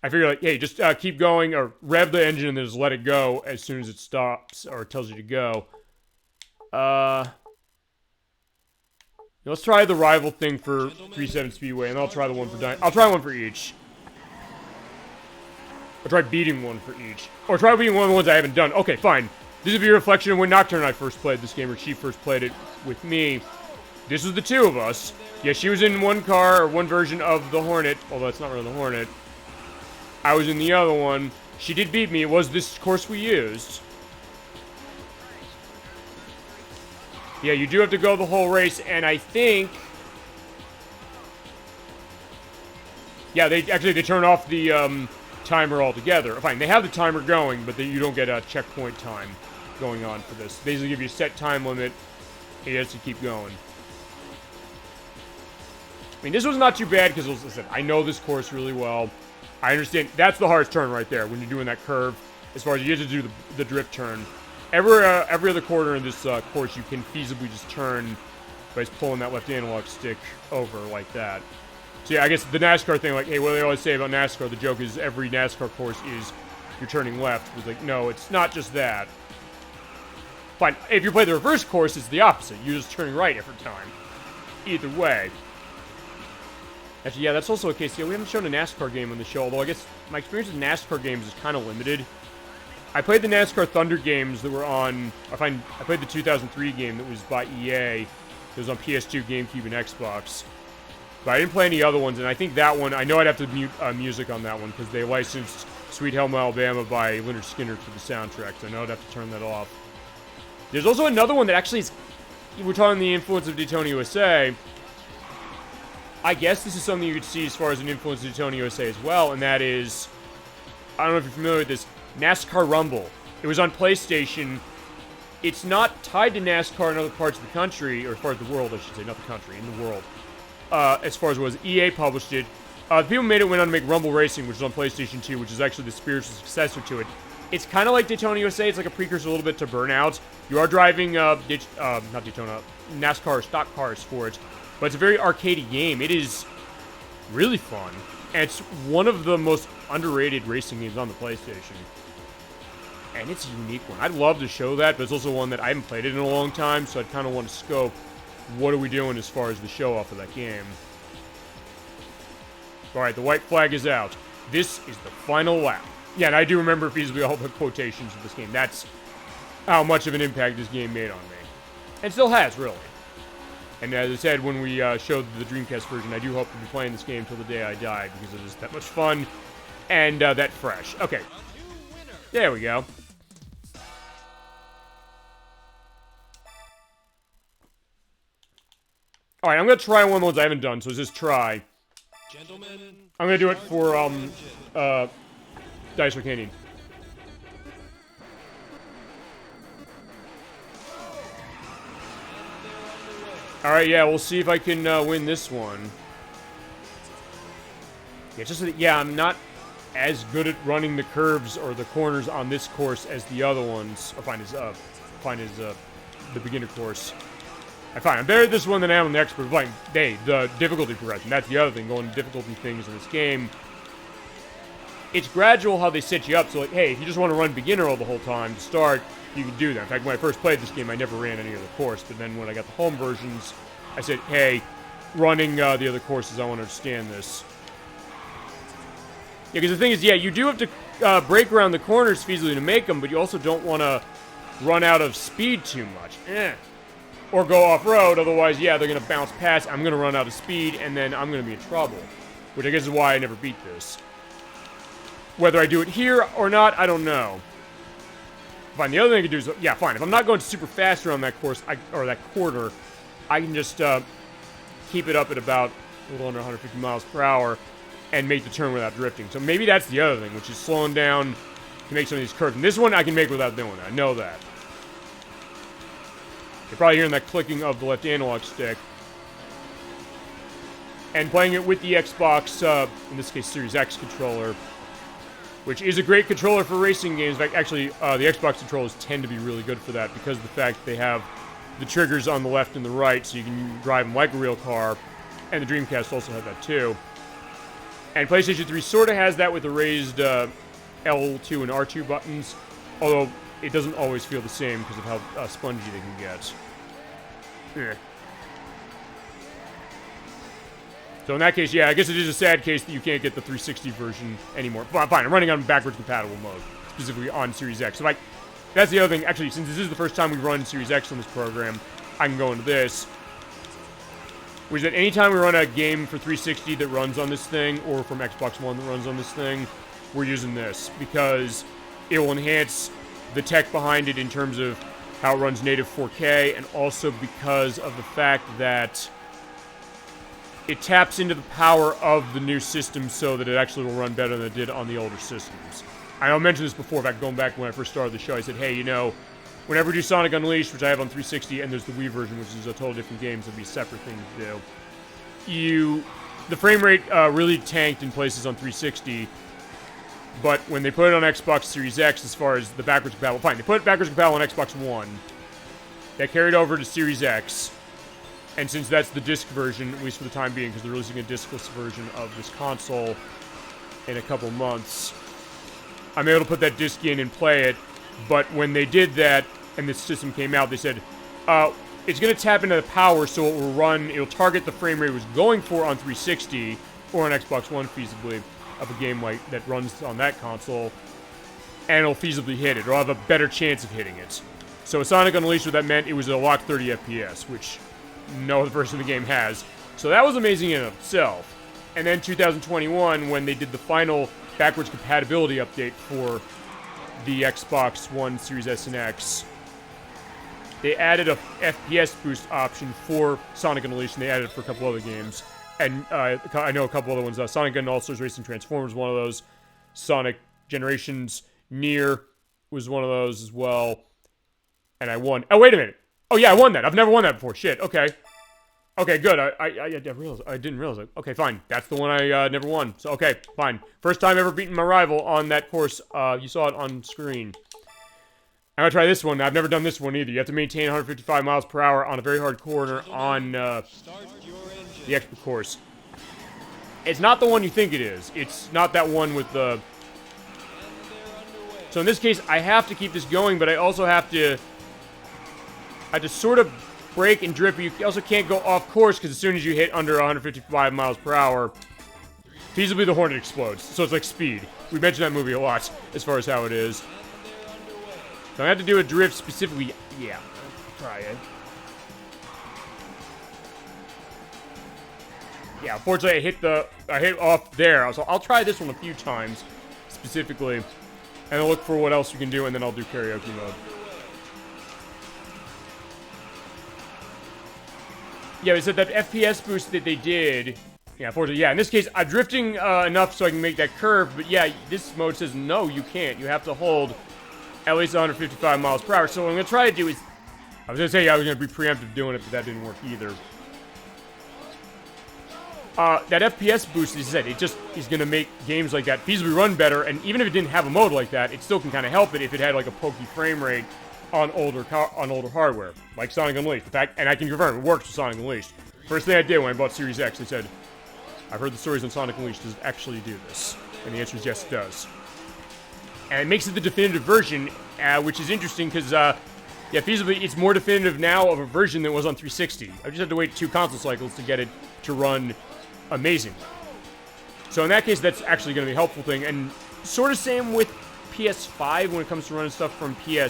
I figured, like, hey, just keep going, or rev the engine and then just let it go as soon as it stops, or it tells you to go. Let's try the rival thing for 3-7 Speedway, and I'll try the one for I'll try one for each. I'll try beating one for each. Or try beating one of the ones I haven't done. Okay, fine. This is a reflection of when Nocturne and I first played this game, or she first played it with me. This was the two of us. Yeah, she was in one car, or one version of the Hornet, although it's not really the Hornet. I was in the other one. She did beat me. It was this course we used. Yeah, you do have to go the whole race, and I think... Yeah, they turn off the timer altogether. Fine, they have the timer going, but you don't get a checkpoint time going on for this. They basically give you a set time limit, and you have to keep going. I mean, this was not too bad, because, listen, I know this course really well. I understand. That's the hardest turn right there, when you're doing that curve. As far as you get to do the drift turn. Every other corner in this course, you can feasibly just turn by just pulling that left analog stick over like that. So yeah, I guess the NASCAR thing, like, hey, what do they always say about NASCAR? The joke is every NASCAR course is you're turning left. It's like, no, it's not just that. Fine, if you play the reverse course, it's the opposite. You're just turning right every time. Either way. Actually, yeah, that's also a case. Yeah, we haven't shown a NASCAR game on the show, although I guess my experience with NASCAR games is kind of limited. I played the NASCAR Thunder games that were on... I played the 2003 game that was by EA. It was on PS2, GameCube, and Xbox. But I didn't play any other ones, and I think that one... I know I'd have to mute music on that one, because they licensed Sweet Home Alabama by Lynyrd Skynyrd for the soundtrack, so I know I'd have to turn that off. There's also another one that actually is... We're talking the influence of Daytona USA. I guess this is something you could see as far as an influence of Daytona USA as well, and that is... I don't know if you're familiar with this. NASCAR Rumble. It was on PlayStation. It's not tied to NASCAR in other parts of the country, or as far as the world, I should say, not the country, in the world. As far as it was, EA published it. The people who made it went on to make Rumble Racing, which is on PlayStation 2, which is actually the spiritual successor to it. It's kind of like Daytona USA. It's like a precursor a little bit to Burnout. You are driving, not Daytona, NASCAR stock cars for it, but it's a very arcadey game. It is really fun, and it's one of the most underrated racing games on the PlayStation. And it's a unique one. I'd love to show that, but it's also one that I haven't played it in a long time, so I'd kind of want to scope what are we doing as far as the show off of that game. Alright, the white flag is out. This is the final lap. Yeah, and I do remember feasibly all the quotations of this game. That's how much of an impact this game made on me. And still has, really. And as I said when we showed the Dreamcast version, I do hope to be playing this game till the day I die, because it is that much fun and that fresh. Okay. There we go. Alright, I'm gonna try one of the ones I haven't done, so let's just try. Gentlemen, I'm gonna do it for, Dice Arcadian. Alright, yeah, we'll see if I can win this one. Yeah, just that, yeah, I'm not as good at running the curves or the corners on this course as the other ones. Or fine as the beginner course. I'm better at this one than I am on the expert. Like, hey, the difficulty progression. That's the other thing, going to difficulty things in this game. It's gradual how they set you up. So, like, hey, if you just want to run beginner all the whole time to start, you can do that. In fact, when I first played this game, I never ran any other course. But then when I got the home versions, I said, hey, running the other courses, I want to understand this. Yeah, because the thing is, yeah, you do have to break around the corners feasibly to make them, but you also don't want to run out of speed too much. Or go off-road, otherwise, yeah, they're going to bounce past, I'm going to run out of speed, and then I'm going to be in trouble. Which I guess is why I never beat this. Whether I do it here or not, I don't know. Fine, the other thing I can do is, yeah, fine, if I'm not going super fast around that course, or that quarter, I can just keep it up at about a little under 150 miles per hour and make the turn without drifting. So maybe that's the other thing, which is slowing down to make some of these curves. And this one I can make without doing that. I know that. You're probably hearing that clicking of the left analog stick. And playing it with the Xbox, in this case, Series X controller, which is a great controller for racing games. In fact, actually, the Xbox controllers tend to be really good for that because of the fact that they have the triggers on the left and the right, so you can drive them like a real car. And the Dreamcast also had that, too. And PlayStation 3 sort of has that with the raised L2 and R2 buttons, although it doesn't always feel the same because of how spongy they can get. Yeah. So in that case, yeah, I guess it is a sad case that you can't get the 360 version anymore. Fine, I'm running on backwards compatible mode, specifically on Series X. So that's the other thing. Actually, since this is the first time we run Series X on this program, I can go into this. Which is that anytime we run a game for 360 that runs on this thing, or from Xbox One that runs on this thing, we're using this. Because it will enhance the tech behind it in terms of how it runs native 4K, and also because of the fact that it taps into the power of the new system so that it actually will run better than it did on the older systems. I mentioned this before, in fact, going back when I first started the show, I said, hey, you know, whenever we do Sonic Unleashed, which I have on 360, and there's the Wii version, which is a totally different game, so it'd be a separate thing to do. The frame rate really tanked in places on 360, but when they put it on Xbox Series X, as far as the backwards compatible, fine, they put it backwards compatible on Xbox One. That carried over to Series X, and since that's the disc version, at least for the time being, because they're releasing a discless version of this console in a couple months, I'm able to put that disc in and play it. But when they did that, and this system came out, they said, it's going to tap into the power, so it will run, it'll target the frame rate it was going for on 360, or on Xbox One, feasibly, of a game like that runs on that console. and it'll feasibly hit it. It'll have a better chance of hitting it. So with Sonic Unleashed, what that meant, it was a locked 30 FPS, which no other version of the game has. So that was amazing in itself. And then 2021, when they did the final backwards compatibility update for the Xbox One, Series S, and X, they added a FPS boost option for Sonic Unleashed, and they added it for a couple other games. And I know a couple other ones. Sonic and All-Stars Racing Transformers, one of those. Sonic Generations Near was one of those as well. And I won. Oh, wait a minute. Oh, yeah, I won that. I've never won that before. Shit. Okay. Okay, good. I didn't realize it. Okay, fine. That's the one I never won. So, okay, fine. First time ever beating my rival on that course. You saw it on screen. I'm gonna try this one. I've never done this one either. You have to maintain 155 miles per hour on a very hard corner on the expert course. It's not the one you think it is. It's not that one with the... So in this case, I have to keep this going, but I also have to sort of brake and drift. But you also can't go off course, because as soon as you hit under 155 miles per hour, feasibly the Hornet explodes. So it's like Speed. We mentioned that movie a lot, as far as how it is. So I have to do a drift specifically. Yeah, try it. Yeah, unfortunately I hit off there. So I'll try this one a few times, specifically. And I'll look for what else you can do, and then I'll do karaoke mode. Yeah, it said that FPS boost that they did. Yeah, unfortunately, yeah. In this case, I'm drifting enough so I can make that curve. But yeah, this mode says no, you can't. You have to hold at least 155 miles per hour. So what I'm going to try to do is... I was going to say I was going to be preemptive doing it, but that didn't work either. That FPS boost, as I said, it just is going to make games like that feasibly run better. And even if it didn't have a mode like that, it still can kind of help it if it had like a pokey frame rate on older hardware, like Sonic Unleashed. In fact, and I can confirm, it works with Sonic Unleashed. First thing I did when I bought Series X, I said, I've heard the stories on Sonic Unleashed. Does it actually do this? And the answer is yes, it does. And it makes it the definitive version, which is interesting because, yeah, feasibly, it's more definitive now of a version than it was on 360. I just had to wait 2 console cycles to get it to run amazing. So in that case, that's actually going to be a helpful thing. And sort of same with PS5 when it comes to running stuff from well,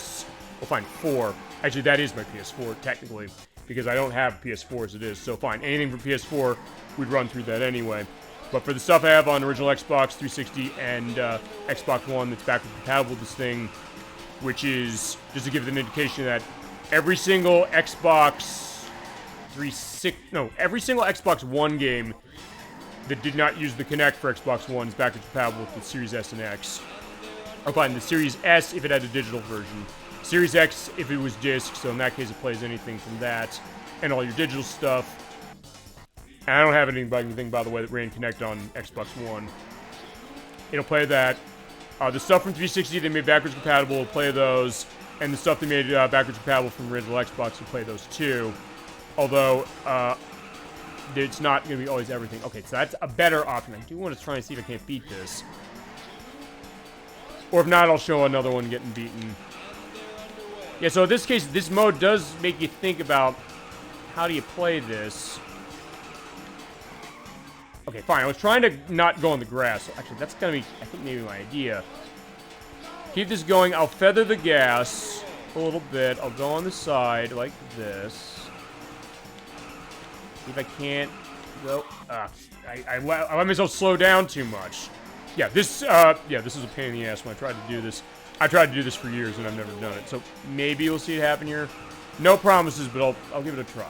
fine, 4. Actually, that is my PS4, technically, because I don't have PS4 as it is. So fine, anything from PS4 would run through that anyway. But for the stuff I have on original Xbox 360 and Xbox One that's backwards compatible with this thing, which is, just to give it an indication that every single Xbox every single Xbox One game that did not use the Kinect for Xbox One is backwards compatible with the Series S and X. Or fine, the Series S if it had a digital version. Series X if it was disc, so in that case it plays anything from that, and all your digital stuff. And I don't have anything, by the way, that ran Kinect on Xbox One. It'll play that. The stuff from 360 they made backwards compatible will play those, and the stuff they made backwards compatible from the original Xbox will play those too. Although, it's not going to be always everything. Okay, so that's a better option. I do want to try and see if I can't beat this. Or if not, I'll show another one getting beaten. Yeah, so in this case, this mode does make you think about how do you play this. Okay, fine. I was trying to not go on the grass. Actually, that's going to be, I think, maybe my idea. Keep this going. I'll feather the gas a little bit. I'll go on the side like this. See if I can't go. I let myself slow down too much. Yeah, this is a pain in the ass when I tried to do this. I tried to do this for years and I've never done it. So maybe you'll see it happen here. No promises, but I'll give it a try.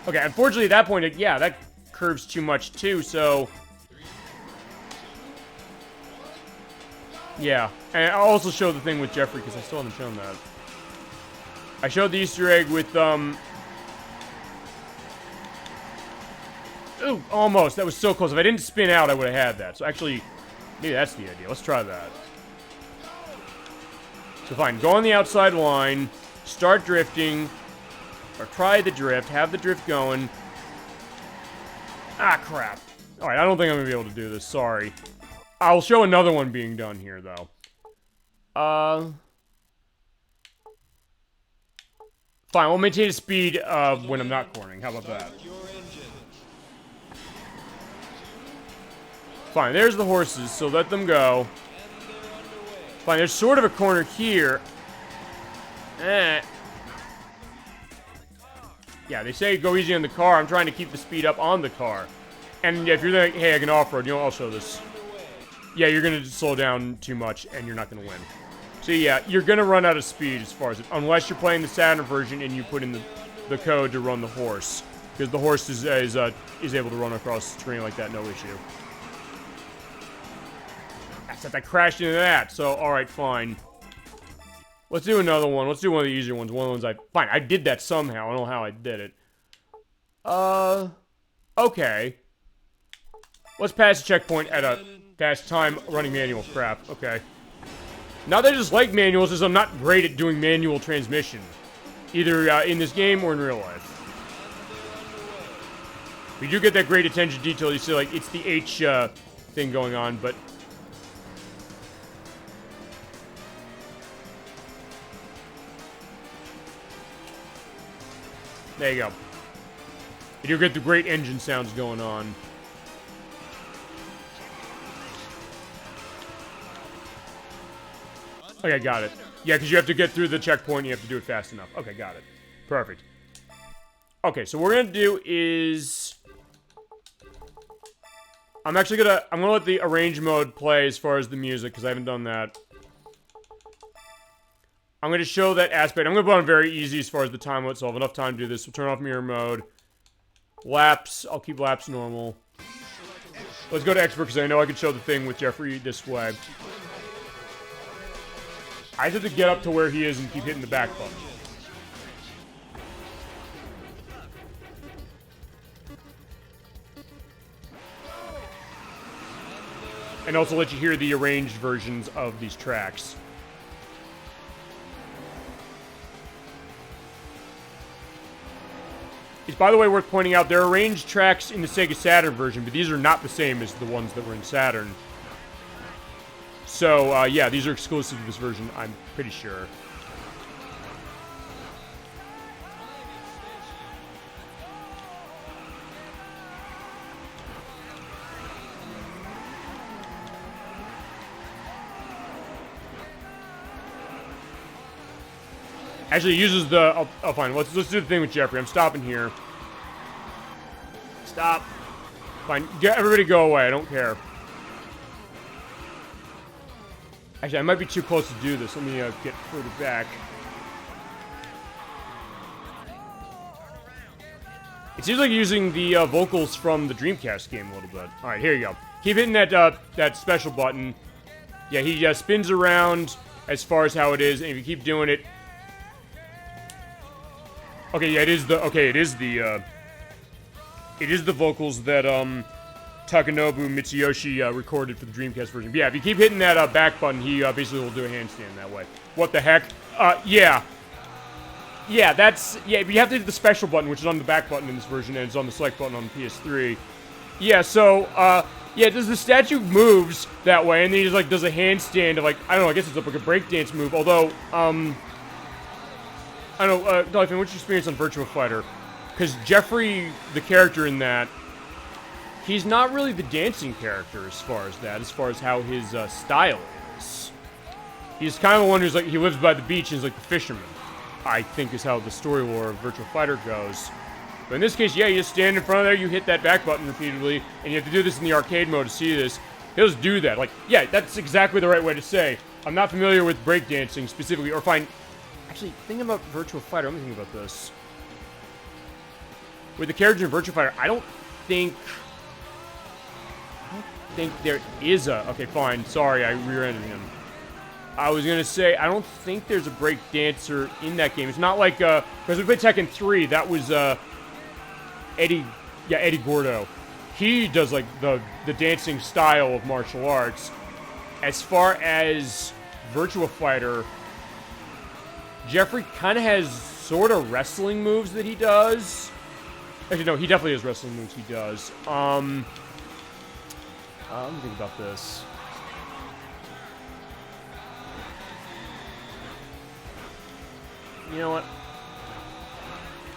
Okay, unfortunately at that point, yeah, that curves too much too, so... Yeah, and I'll also show the thing with Jeffrey, because I still haven't shown that. I showed the Easter egg with, Ooh, almost. That was so close. If I didn't spin out, I would have had that. So actually, maybe that's the idea. Let's try that. So fine, go on the outside line, start drifting, or try the drift, have the drift going. Ah, crap. Alright, I don't think I'm going to be able to do this, sorry. I'll show another one being done here, though. Fine, we'll maintain a speed when I'm not cornering. How about that? Fine, there's the horses, so let them go. Fine, there's sort of a corner here. Yeah, they say go easy on the car. I'm trying to keep the speed up on the car. And if you're like, hey, I can off-road, you know, I'll show this. Yeah, you're going to slow down too much, and you're not going to win. So yeah, you're going to run out of speed as far as it, unless you're playing the Saturn version and you put in the code to run the horse. Because the horse is able to run across the screen like that, no issue. Except I crashed into that, so alright, fine. Let's do another one. Let's do one of the easier ones. One of the ones fine, I did that somehow. I don't know how I did it. Okay. Let's pass the checkpoint at a fast time running manual. Crap, okay. Not that I just like manuals, is I'm not great at doing manual transmission. Either in this game or in real life. We do get that great attention to detail. You see, like, it's the H thing going on, but... There you go. You do get the great engine sounds going on. Okay, got it. Yeah, because you have to get through the checkpoint and you have to do it fast enough. Okay, got it. Perfect. Okay, so what we're gonna do is... I'm gonna let the arrange mode play as far as the music, because I haven't done that. I'm gonna show that aspect. I'm gonna put on very easy as far as the time limit, so I'll have enough time to do this. We'll turn off mirror mode. Laps, I'll keep laps normal. Let's go to expert, because I know I can show the thing with Jeffrey this way. I just have to get up to where he is and keep hitting the back button. And also let you hear the arranged versions of these tracks. It's, by the way, worth pointing out, there are arranged tracks in the Sega Saturn version, but these are not the same as the ones that were in Saturn. So, yeah, these are exclusive to this version, I'm pretty sure. Actually, it uses the... Oh, fine. Let's do the thing with Jeffrey. I'm stopping here. Stop. Fine. Everybody go away. I don't care. Actually, I might be too close to do this. Let me get further back. It seems like using the vocals from the Dreamcast game a little bit. All right, here you go. Keep hitting that special button. Yeah, he spins around as far as how it is, and if you keep doing it... Okay, yeah, it is the vocals that, Takanobu Mitsuyoshi, recorded for the Dreamcast version. But yeah, if you keep hitting that, back button, he, basically will do a handstand that way. What the heck? Yeah. Yeah, that's... Yeah, but you have to hit the special button, which is on the back button in this version, and it's on the select button on the PS3. Yeah, so, yeah, the statue moves that way, and then he just, like, does a handstand of, like, I don't know, I guess it's like a breakdance move, although, I don't know, Dolphin, what's your experience on Virtua Fighter? Because Jeffrey, the character in that, he's not really the dancing character as far as how his style is. He's kind of the one who's like, he lives by the beach and is like the fisherman, I think is how the story lore of Virtua Fighter goes. But in this case, yeah, you just stand in front of there, you hit that back button repeatedly, and you have to do this in the arcade mode to see this. He'll just do that. Like, yeah, that's exactly the right way to say. I'm not familiar with breakdancing specifically, or fine. Actually, thinking about Virtua Fighter, I'm thinking about this. With the character in Virtua Fighter, I don't think there is a... Okay, fine. Sorry, I rear-ended him. I was gonna say, I don't think there's a break dancer in that game. It's not like, because we played Tekken 3, that was, Eddie Gordo. He does, like, the dancing style of martial arts. As far as Virtua Fighter, Jeffrey kind of has sort of wrestling moves that he does. Actually, no, he definitely has wrestling moves he does. Let me think about this. You know what?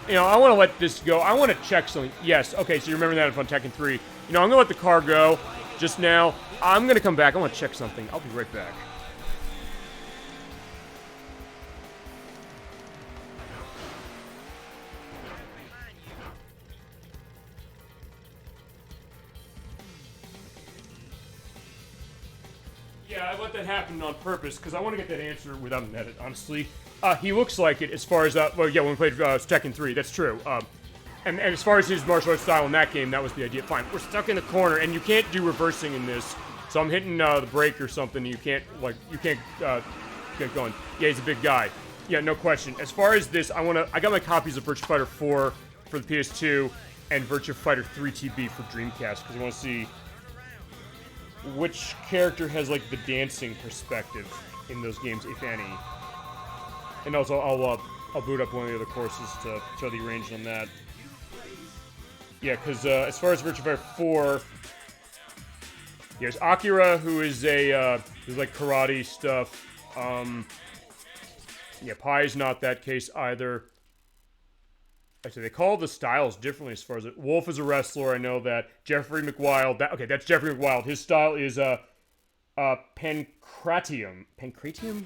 You know, I want to let this go. I want to check something. Yes, okay, so you remember that from Tekken 3. You know, I'm going to let the car go. just now. I'm going to come back. I want to check something. I'll be right back. Yeah, I let that happen on purpose because I want to get that answer without an edit, honestly. He looks like it as far as, well, yeah, when we played Tekken 3, that's true. And as far as his martial arts style in that game, that was the idea. Fine, we're stuck in a corner, and you can't do reversing in this. So I'm hitting the brake or something, and you can't get going. Yeah, he's a big guy. Yeah, no question. As far as this, I got my copies of Virtua Fighter 4 for the PS2 and Virtua Fighter 3 TB for Dreamcast, because I want to see which character has, like, the dancing perspective in those games, if any. And also, I'll boot up one of the other courses to show the range on that. Yeah, because as far as Virtua Fighter 4, there's Akira, who is who's like karate stuff. Yeah, Pai's not that case either. Actually, they call the styles differently as far as it. Wolf is a wrestler, I know that. Jeffrey McWild, okay, that's Jeffrey McWild. His style is Pancratium. Pancratium?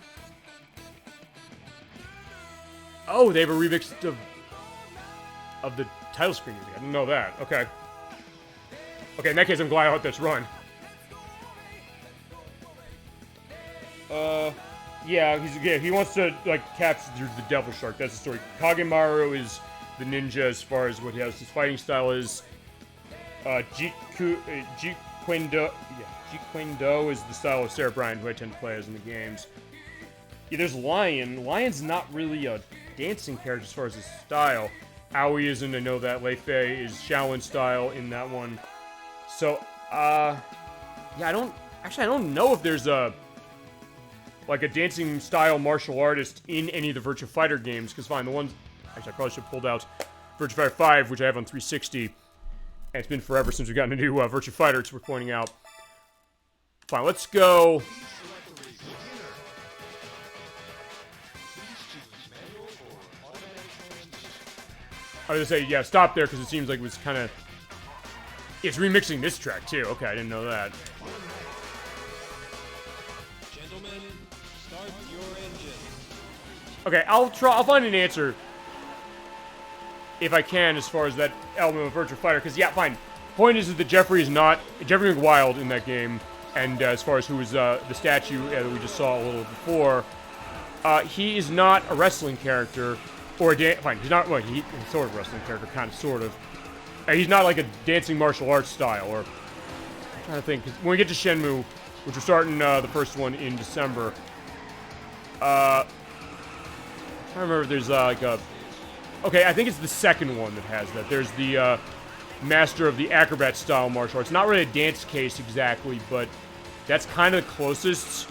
Oh, they have a remix of the title screen movie. I didn't know that. Okay. Okay, in that case, I'm glad I let this run. Yeah, he wants to, like, capture the Devil Shark. That's the story. Kagemaru is the ninja as far as what he has. His fighting style is, Jeet Kune Do is the style of Sarah Bryan, who I tend to play as in the games. Yeah, there's Lion. Lion's not really a dancing character as far as his style. Aoi isn't, I know that. Lei Fei is Shaolin style in that one. So, yeah, I don't know if there's like a dancing style martial artist in any of the Virtua Fighter games, because fine, the ones, actually I probably should have pulled out Virtua Fighter 5, which I have on 360, and it's been forever since we've gotten a new Virtua Fighter, it's worth pointing out. Fine, let's go. I was gonna say, yeah, stop there, because it seems like it was kind of... It's remixing this track, too. Okay, I didn't know that. Gentlemen, start your engine. Okay, I'll find an answer, if I can, as far as that element of Virtua Fighter, because, yeah, fine. Point is that Jeffrey McWild in that game, and as far as who was the statue that we just saw a little before, he is not a wrestling character, or fine, he's not, well, he's sort of a wrestling character, kind of, sort of. He's not like a dancing martial arts style, or, I'm trying to think, 'cause when we get to Shenmue, which we're starting the first one in December, I'm trying to remember if there's like a, okay, I think it's the second one that has that. There's the Master of the Acrobat style martial arts. Not really a dance case exactly, but that's kind of the closest.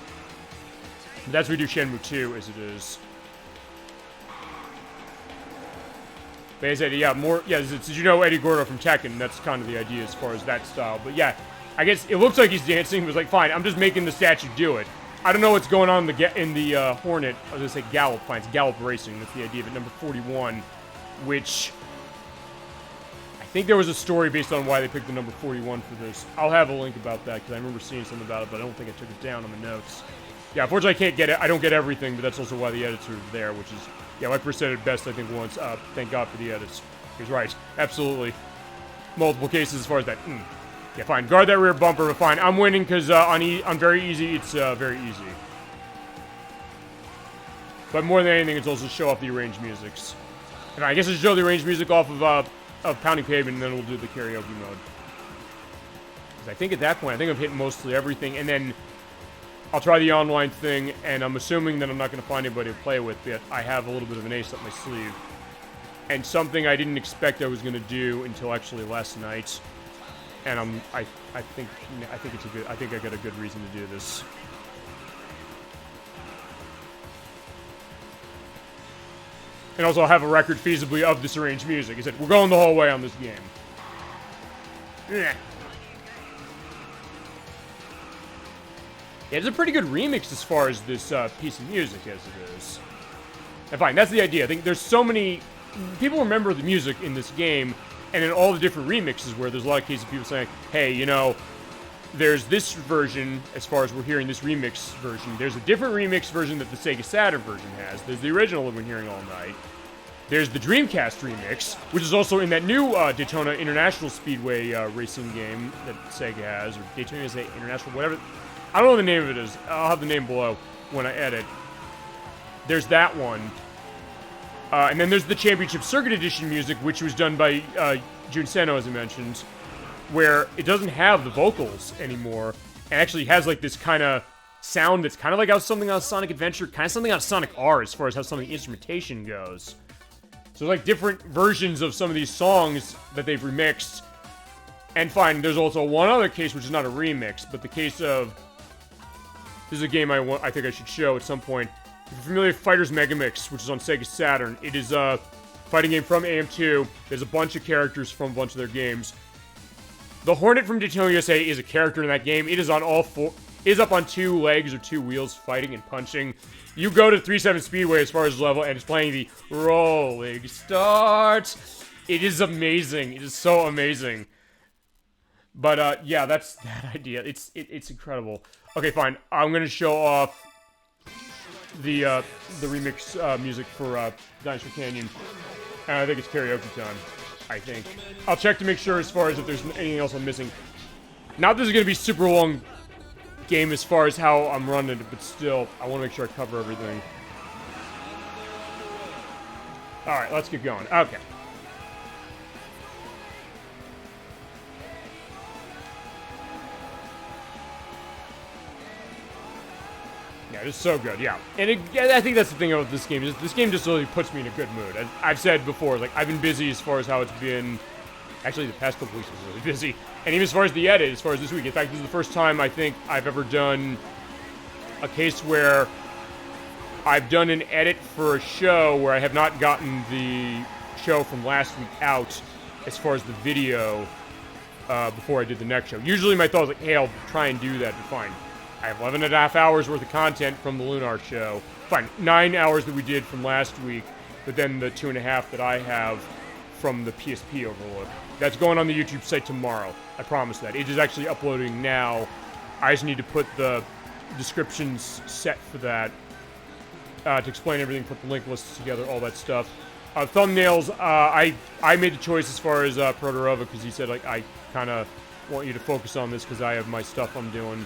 That's what we do Shenmue 2 as it is. But as I said, yeah, did you know Eddie Gordo from Tekken? That's kind of the idea as far as that style. But yeah, I guess it looks like he's dancing. It was like, fine, I'm just making the statue do it. I don't know what's going on in the Hornet. I was gonna say Gallop. Fine, it's Gallop Racing. That's the idea of it. Number 41, which I think there was a story based on why they picked the number 41 for this. I'll have a link about that because I remember seeing something about it, but I don't think I took it down on the notes. Yeah, unfortunately, I can't get it. I don't get everything, but that's also why the edits are there, which is, yeah, like Chris said it best, I think, once. Thank God for the edits. He's right. Absolutely. Multiple cases as far as that. Yeah, fine. Guard that rear bumper, but fine. I'm winning because on very easy, it's very easy. But more than anything, it's also show off the arranged musics. And I guess I should show the arranged music off of Pounding Pavement, and then we'll do the karaoke mode. Because I think at that point, I think I've hit mostly everything, and then I'll try the online thing, and I'm assuming that I'm not going to find anybody to play with, but I have a little bit of an ace up my sleeve. And something I didn't expect I was going to do until actually last night. And I think I got a good reason to do this. And also I'll have a record feasibly of this arranged music. I said, we're going the whole way on this game. Yeah, it's a pretty good remix as far as this piece of music as it is. And fine, that's the idea. I think there's so many... People remember the music in this game, and in all the different remixes where there's a lot of cases of people saying, hey, you know, there's this version, as far as we're hearing, this remix version. There's a different remix version that the Sega Saturn version has. There's the original that we're hearing all night. There's the Dreamcast remix, which is also in that new Daytona International Speedway racing game that Sega has, or Daytona USA International, whatever. I don't know what the name of it is. I'll have the name below when I edit. There's that one. And then there's the Championship Circuit Edition music, which was done by Jun Seno, as I mentioned, where it doesn't have the vocals anymore, and actually has like this kind of sound that's kind of like how something out of Sonic Adventure, kind of something out of Sonic R as far as how some of the instrumentation goes. So like different versions of some of these songs that they've remixed. And fine, there's also one other case which is not a remix, but the case of... This is a game I think I should show at some point. If you're familiar with Fighters Megamix, which is on Sega Saturn, it is a fighting game from AM2. There's a bunch of characters from a bunch of their games. The Hornet from Daytona USA is a character in that game. It is on all four... It is up on two legs or two wheels, fighting and punching. You go to 37 Speedway as far as level, and it's playing the Rolling Start. It is amazing. It is so amazing. But, yeah, that's that idea. It's incredible. Okay, fine. I'm gonna show off the remix music for Dinosaur Canyon. And I think it's karaoke time. I think. I'll check to make sure as far as if there's anything else I'm missing. Not that this is gonna be super long game as far as how I'm running it, but still, I want to make sure I cover everything. Alright, let's get going. Okay. Yeah, it's so good, yeah. And I think that's the thing about this game, is this game just really puts me in a good mood. I've said before, like, I've been busy as far as how it's been. Actually, the past couple weeks was really busy. And even as far as the edit, as far as this week. In fact, this is the first time I think I've ever done a case where I've done an edit for a show where I have not gotten the show from last week out as far as the video before I did the next show. Usually my thought was like, hey, I'll try and do that, but fine. I have 11 and a half hours worth of content from the Lunar show. Fine, 9 hours that we did from last week, but then the 2.5 that I have from the PSP overlook. That's going on the YouTube site tomorrow. I promise that. It is actually uploading now. I just need to put the descriptions set for that to explain everything, put the link lists together, all that stuff. Thumbnails, I made the choice as far as Protorova, because he said, like, I kind of want you to focus on this because I have my stuff I'm doing.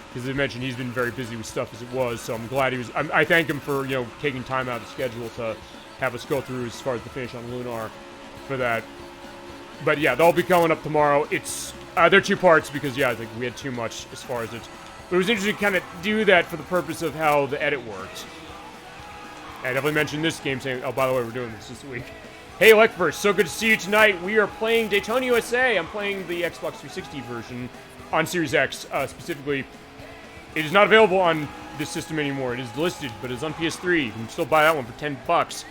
Because as I mentioned, he's been very busy with stuff as it was, so I'm glad he was... I thank him for, you know, taking time out of the schedule to have us go through as far as the finish on Lunar for that. But yeah, they'll be coming up tomorrow. It's... they're two parts because, yeah, I think we had too much as far as it... But it was interesting to kind of do that for the purpose of how the edit worked. I definitely mentioned this game saying, oh, by the way, we're doing this week. Hey, Lekverse, so good to see you tonight. We are playing Daytona USA. I'm playing the Xbox 360 version on Series X, specifically. It is not available on this system anymore. It is listed, but it's on PS3. You can still buy that one for $10.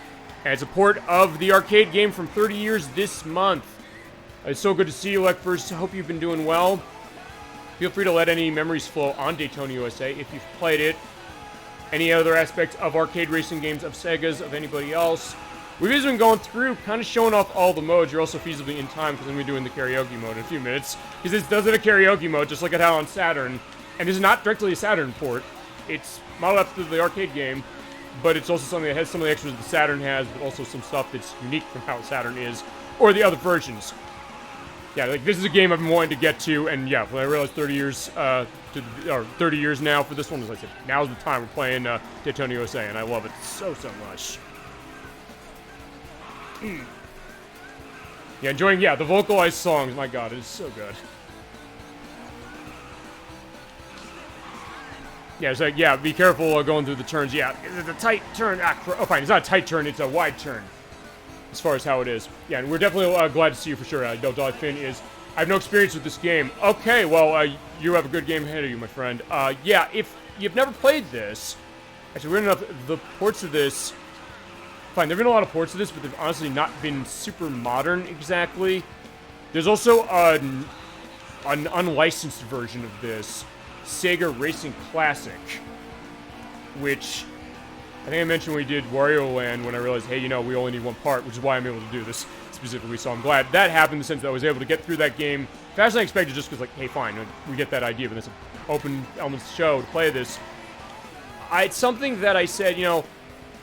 And it's a port of the arcade game from 30 years this month. It's so good to see you, Lekverse. I hope you've been doing well. Feel free to let any memories flow on Daytona USA if you've played it. Any other aspects of arcade racing games, of Sega's, of anybody else. We've just been going through, kind of showing off all the modes. You're also feasibly in time, because I'm going to be doing the karaoke mode in a few minutes. Because this does have a karaoke mode, just like it had on Saturn. And this is not directly a Saturn port. It's modeled after the arcade game, but it's also something that has some of the extras that Saturn has, but also some stuff that's unique from how Saturn is, or the other versions. Yeah, like, this is a game I've been wanting to get to, and yeah, when I realized 30 years, or 30 years now for this one, as I said, now's the time we're playing Daytona USA, and I love it so much. Yeah, enjoying, yeah, the vocalized songs, my god, it is so good. Yeah, it's like, yeah, be careful going through the turns. Yeah, it's a tight turn. Oh, fine, it's not a tight turn, it's a wide turn. As far as how it is. Yeah, and we're definitely glad to see you for sure. No, Dolly Finn is... I have no experience with this game. Okay, well, you have a good game ahead of you, my friend. Yeah, if you've never played this... Actually, weird enough, the ports of this... Fine, there have been a lot of ports of this, but they've honestly not been super modern, exactly. There's also an unlicensed version of this, Sega Racing Classic, which... I think I mentioned we did Wario Land when I realized, hey, you know, we only need one part, which is why I'm able to do this specifically. So I'm glad that happened in the sense that I was able to get through that game faster than I expected just because, like, hey, fine, we get that idea, but it's an open elements show to play this. It's something that I said, you know,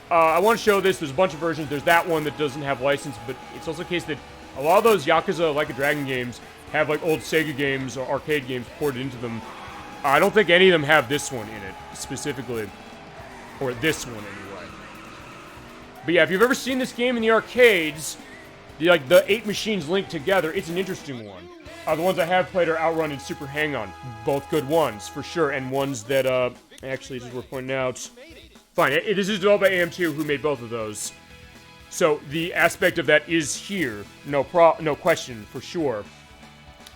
I want to show this. There's a bunch of versions. There's that one that doesn't have license, but it's also the case that a lot of those Yakuza Like a Dragon games have, like, old Sega games or arcade games ported into them. I don't think any of them have this one in it, specifically. Or this one, anyway. But yeah, if you've ever seen this game in the arcades, the 8 machines linked together, it's an interesting one. The ones I have played are OutRun and Super Hang-On. Both good ones, for sure, and ones that, actually, just worth pointing out. Fine, this is developed by AM2, who made both of those. So, the aspect of that is here. No question, for sure.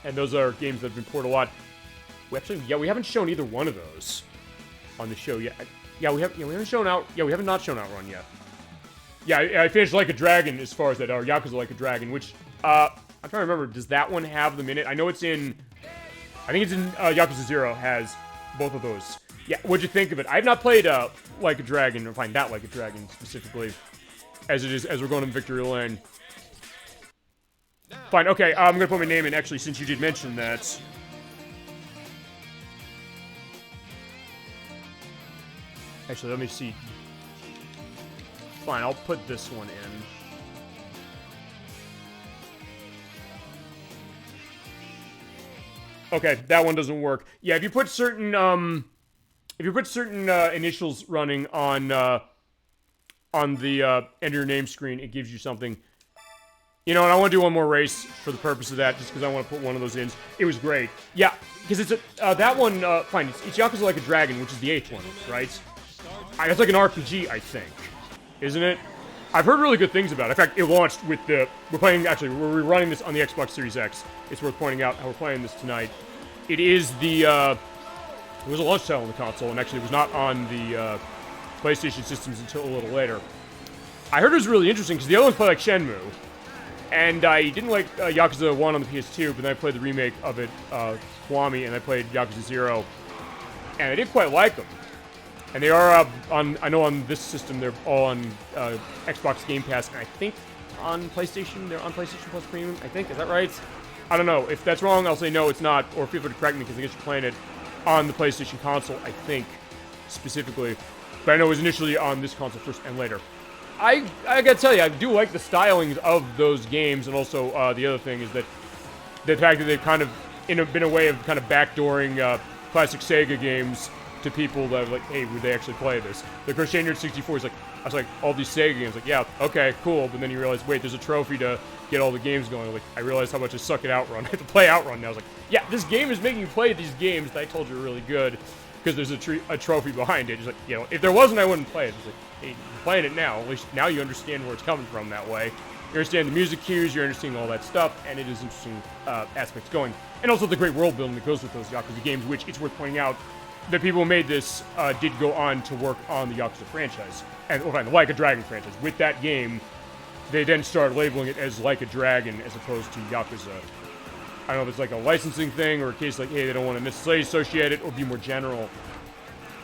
And those are games that have been ported a lot. We haven't shown either one of those on the show yet. We haven't shown we have not shown OutRun yet. Yeah, I finished Like a Dragon as far as that, or Yakuza Like a Dragon, which, I'm trying to remember, does that one have them in it? I know it's in, I think it's in, Yakuza 0 has both of those. Yeah, what'd you think of it? I have not played, Like a Dragon, or find that Like a Dragon, specifically, as we're going in Victory Lane. Fine, okay, I'm gonna put my name in, actually, since you did mention that. Actually, let me see. Fine, I'll put this one in. Okay, that one doesn't work. Yeah, if you put certain initials running on the end of your name screen, it gives you something. You know, and I want to do one more race for the purpose of that, just because I want to put one of those in. It was great. Yeah, because it's that one. Fine, it's Yakuza Like a Dragon, which is the 8th one, right? It's like an RPG, I think, isn't it? I've heard really good things about it. In fact, it launched with we're running this on the Xbox Series X. It's worth pointing out how we're playing this tonight. It is it was a launch title on the console, and actually it was not on the PlayStation systems until a little later. I heard it was really interesting, because the other ones play like Shenmue, and I didn't like Yakuza 1 on the PS2, but then I played the remake of it, Kiwami, and I played Yakuza 0, and I did quite like them. And they are I know on this system they're all on Xbox Game Pass, and I think on PlayStation they're on PlayStation Plus Premium. I think, is that right? I don't know. If that's wrong, I'll say no, it's not, or feel free to correct me, because I guess you're playing it on the PlayStation console, I think, specifically. But I know it was initially on this console first and later. I gotta tell you, I do like the stylings of those games, and also the other thing is that the fact that they've kind of been a way of kind of backdooring classic Sega games to people that are like, hey, would they actually play this? The Crusader 64 is like, I was like, all these Sega games, like, yeah, okay, cool, but then you realize, wait, there's a trophy to get all the games going. Like, I realized how much I suck at OutRun. I have to play OutRun now. I was like, yeah, this game is making you play these games that I told you are really good, because there's a trophy behind it. It's like, you know, if there wasn't, I wouldn't play it. It's like, hey, you're playing it now. At least now you understand where it's coming from that way. You understand the music cues, you're understanding all that stuff, and it is interesting aspects going. And also the great world building that goes with those Yakuza games, which it's worth pointing out, the people who made this did go on to work on the Yakuza franchise, and the Like a Dragon franchise. With that game, they then started labeling it as Like a Dragon as opposed to Yakuza. I don't know if it's like a licensing thing or a case like, hey, they don't want to necessarily associate it or be more general.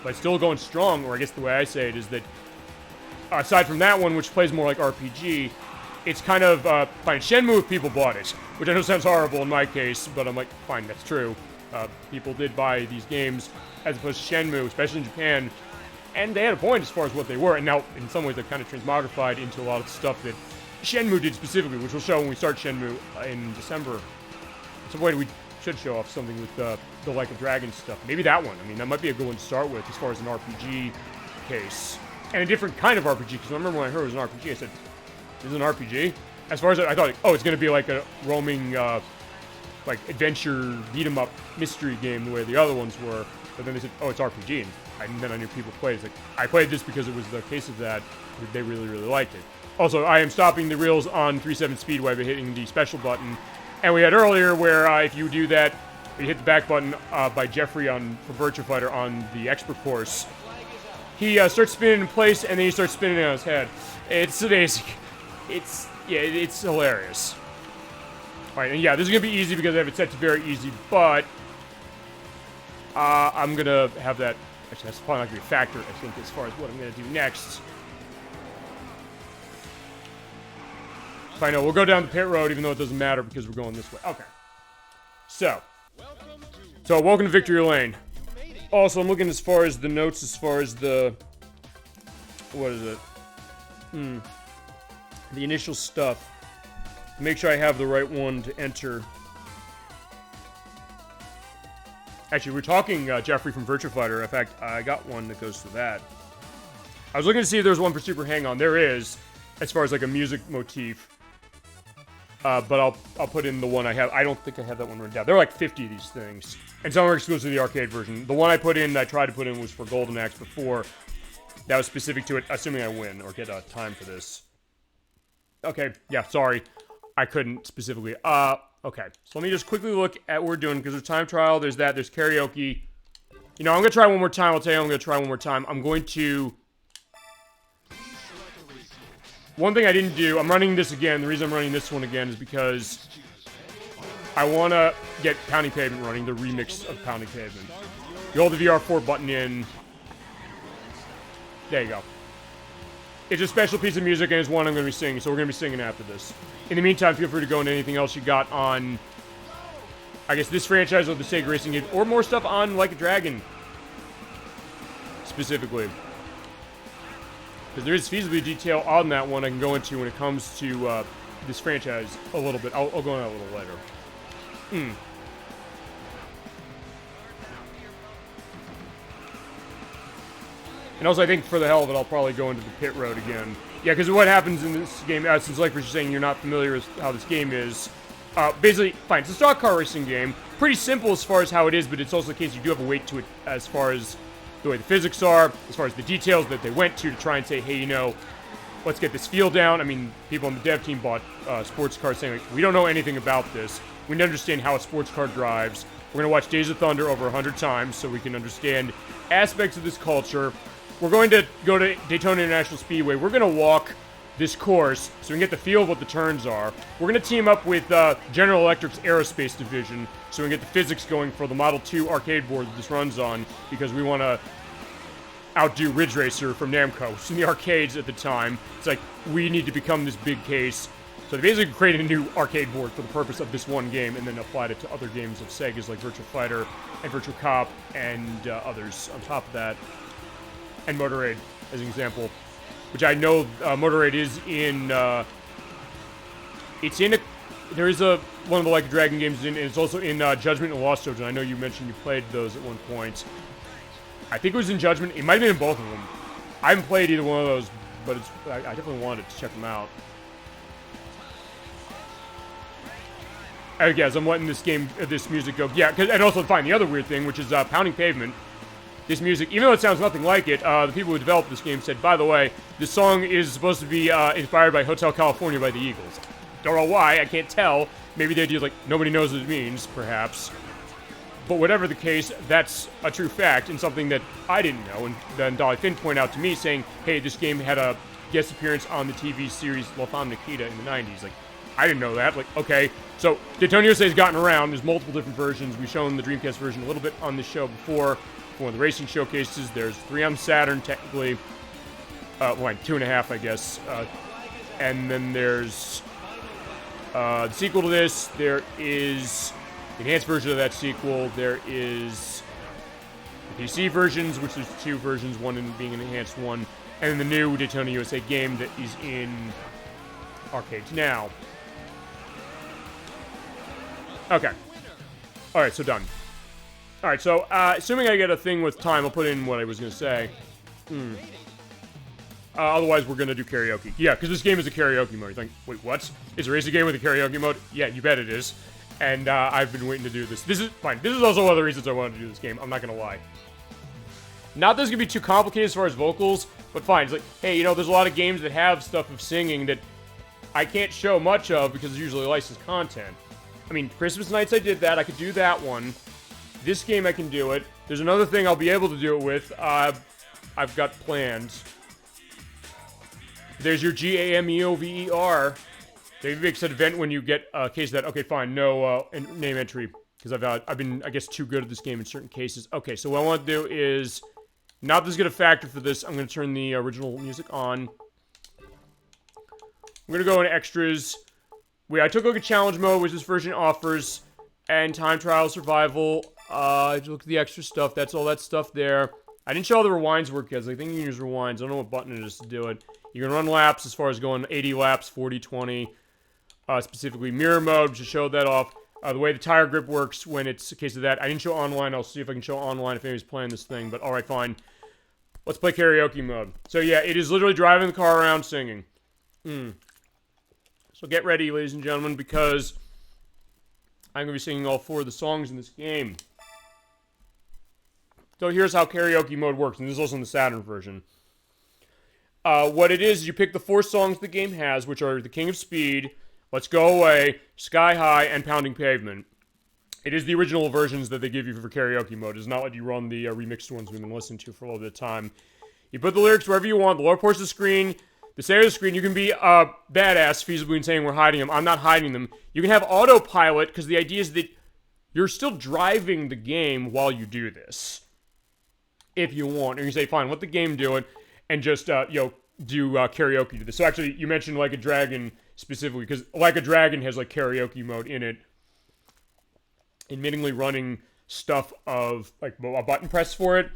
But it's still going strong, or I guess the way I say it is that, aside from that one, which plays more like RPG, it's kind of, fine, Shenmue if people bought it, which I know sounds horrible in my case, but I'm like, fine, that's true. People did buy these games as opposed to Shenmue, especially in Japan, and they had a point as far as what they were, and now, in some ways, they've kind of transmogrified into a lot of stuff that Shenmue did specifically, which we'll show when we start Shenmue in December. So wait, we should show off something with the Like a Dragon stuff. Maybe that one. I mean, that might be a good one to start with as far as an RPG case. And a different kind of RPG, because I remember when I heard it was an RPG, I said, this is an RPG? As far as I thought, like, oh, it's going to be like a roaming, like, adventure, beat-em-up mystery game the way the other ones were. But then they said, oh, it's RPG. And then I knew people played it. It's like, I played this because it was the case of that. They really, really liked it. Also, I am stopping the reels on 3.7 speedway by hitting the special button. And we had earlier where if you do that, you hit the back button by Jeffrey for Virtua Fighter on the expert course. He starts spinning in place, and then he starts spinning on his head. It's amazing. It's hilarious. Alright, and yeah, this is going to be easy because I have it set to very easy, but I'm going to have that. Actually, that's probably not going to be a factor, I think, as far as what I'm going to do next. I know, we'll go down the pit road even though it doesn't matter because we're going this way. Okay. So welcome to Victory Lane. Also, I'm looking as far as the notes, as far as the... What is it? The initial stuff. Make sure I have the right one to enter. Actually, we're talking Jeffrey from Virtua Fighter. In fact, I got one that goes to that. I was looking to see if there was one for Super Hang-On. There is, as far as like a music motif. But I'll put in the one I have. I don't think I have that one written down. There are like 50 of these things. And some are exclusive to the arcade version. The one I tried to put in was for Golden Axe before. That was specific to it, assuming I win or get time for this. Okay, yeah, sorry. I couldn't specifically. Okay. So let me just quickly look at what we're doing, because there's time trial, there's that, there's karaoke. You know, I'm gonna try one more time. I'll tell you I'm gonna try one more time. I'm going to... One thing I didn't do, I'm running this again. The reason I'm running this one again is because I want to get Pounding Pavement running, the remix of Pounding Pavement. You hold the VR4 button in. There you go. It's a special piece of music, and it's one I'm going to be singing, so we're going to be singing after this. In the meantime, feel free to go into anything else you got on, I guess, this franchise or the Sega Racing game, or more stuff on Like a Dragon, specifically. Because there is feasibly detail on that one I can go into when it comes to this franchise a little bit. I'll go on that a little later. And also, I think for the hell of it, I'll probably go into the pit road again. Yeah, because what happens in this game, since like we're saying you're not familiar with how this game is, basically, fine, it's a stock car racing game. Pretty simple as far as how it is, but it's also the case you do have a weight to it as far as the way the physics are, as far as the details that they went to try and say, hey, you know, let's get this feel down. I mean, people on the dev team bought sports cars saying, like, we don't know anything about this. We need to understand how a sports car drives. We're going to watch Days of Thunder over 100 times so we can understand aspects of this culture. We're going to go to Daytona International Speedway. We're going to walk this course so we can get the feel of what the turns are. We're going to team up with General Electric's Aerospace Division so we can get the physics going for the Model 2 arcade board that this runs on, because we want to outdo Ridge Racer from Namco. It's in the arcades at the time. It's like, we need to become this big case. So they basically created a new arcade board for the purpose of this one game and then applied it to other games of Sega's like Virtua Fighter and Virtua Cop and others on top of that. And Motorade, as an example. Which I know Motorade is in... it's in a... There is one of the Like a Dragon games, and it's also in Judgment and Lost Souls, and I know you mentioned you played those at one point. I think it was in Judgment. It might have been in both of them. I haven't played either one of those, but I definitely wanted to check them out. As I'm letting this music go. Yeah, and also, fine, the other weird thing, which is Pounding Pavement. This music, even though it sounds nothing like it, the people who developed this game said, by the way, this song is supposed to be inspired by Hotel California by the Eagles. Don't know why, I can't tell. Maybe the idea, like, nobody knows what it means, perhaps. But whatever the case, that's a true fact, and something that I didn't know. And then Dolly Finn pointed out to me, saying, hey, this game had a guest appearance on the TV series Femme Nikita in the 90s. Like, I didn't know that. Like, okay. So, Daytona USA has gotten around. There's multiple different versions. We've shown the Dreamcast version a little bit on the show before. One of the racing showcases. There's 3 on Saturn, technically. Well, 2.5, I guess. And then there's the sequel to this. There is the enhanced version of that sequel. There is the PC versions, which there's 2 versions, one being an enhanced one, and then the new Daytona USA game that is in arcades now. Okay. Alright, so done. Alright, so, assuming I get a thing with time, I'll put in what I was going to say. Otherwise, we're going to do karaoke. Yeah, because this game is a karaoke mode. You think, wait, what? Is a racing game with a karaoke mode? Yeah, you bet it is. And, I've been waiting to do this. This is, fine, this is also one of the reasons I wanted to do this game. I'm not going to lie. Not that it's going to be too complicated as far as vocals, but fine. It's like, hey, you know, there's a lot of games that have stuff of singing that I can't show much of because it's usually licensed content. I mean, Christmas Nights I did that. I could do that one. This game I can do it. There's another thing I'll be able to do it with. I've got plans. There's your GAMEOVER. They makes an event when you get a case of that. Okay, fine. No name entry. Because I've been, I guess, too good at this game in certain cases. Okay, so what I want to do is... Not this is going to factor for this. I'm going to turn the original music on. I'm going to go into extras. I took a look at challenge mode, which this version offers. and time trial survival. Look at the extra stuff. That's all that stuff there. I didn't show how the rewinds work yet. I think you can use rewinds. I don't know what button it is to do it. You can run laps as far as going 80 laps, 40, 20. Specifically mirror mode, just showed that off. The way the tire grip works when it's a case of that. I didn't show online. I'll see if I can show online if anybody's playing this thing. But alright, fine. Let's play karaoke mode. So yeah, it is literally driving the car around singing. So get ready, ladies and gentlemen, because I'm going to be singing all 4 of the songs in this game. So here's how karaoke mode works, and this is also in the Saturn version. What it is, you pick the 4 songs the game has, which are The King of Speed, Let's Go Away, Sky High, and Pounding Pavement. It is the original versions that they give you for karaoke mode. It does not let you run the remixed ones we've been listening to for a little bit of time. You put the lyrics wherever you want, the lower portion of the screen, the center of the screen. You can be badass, feasibly, in saying we're hiding them. I'm not hiding them. You can have autopilot, because the idea is that you're still driving the game while you do this. If you want. And you say, fine, let the game do it, and just, do karaoke to this. So actually, you mentioned Like a Dragon specifically, because Like a Dragon has, like, karaoke mode in it. Admittingly running stuff of, like, a button press for it.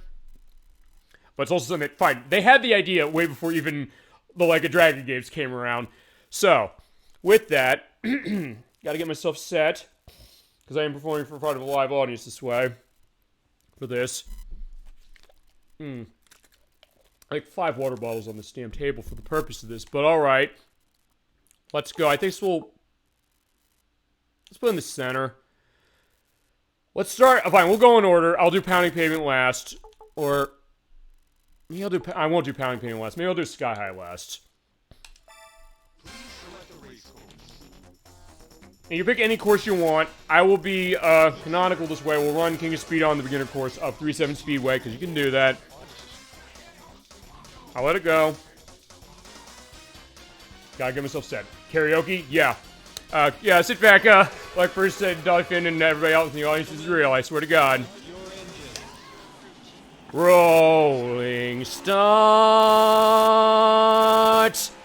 But it's also something that, fine, they had the idea way before even the Like a Dragon games came around. So, with that, gotta get myself set, because I am performing for front of a live audience this way, for this. Like 5 water bottles on this damn table for the purpose of this, but alright. Let's go. I think this will... Let's put it in the center. Let's start... Fine, we'll go in order. I'll do Pounding Pavement last. Or... Maybe I'll do... I won't do Pounding Pavement last. Maybe I'll do Sky High last. And you pick any course you want. I will be canonical this way. We'll run King of Speed on the beginner course of 3.7 Speedway, because you can do that. I'll let it go. Gotta get myself set. Karaoke? Yeah. Yeah, sit back, like first said Dolphin and everybody else in the audience is real, I swear to God. Rolling start.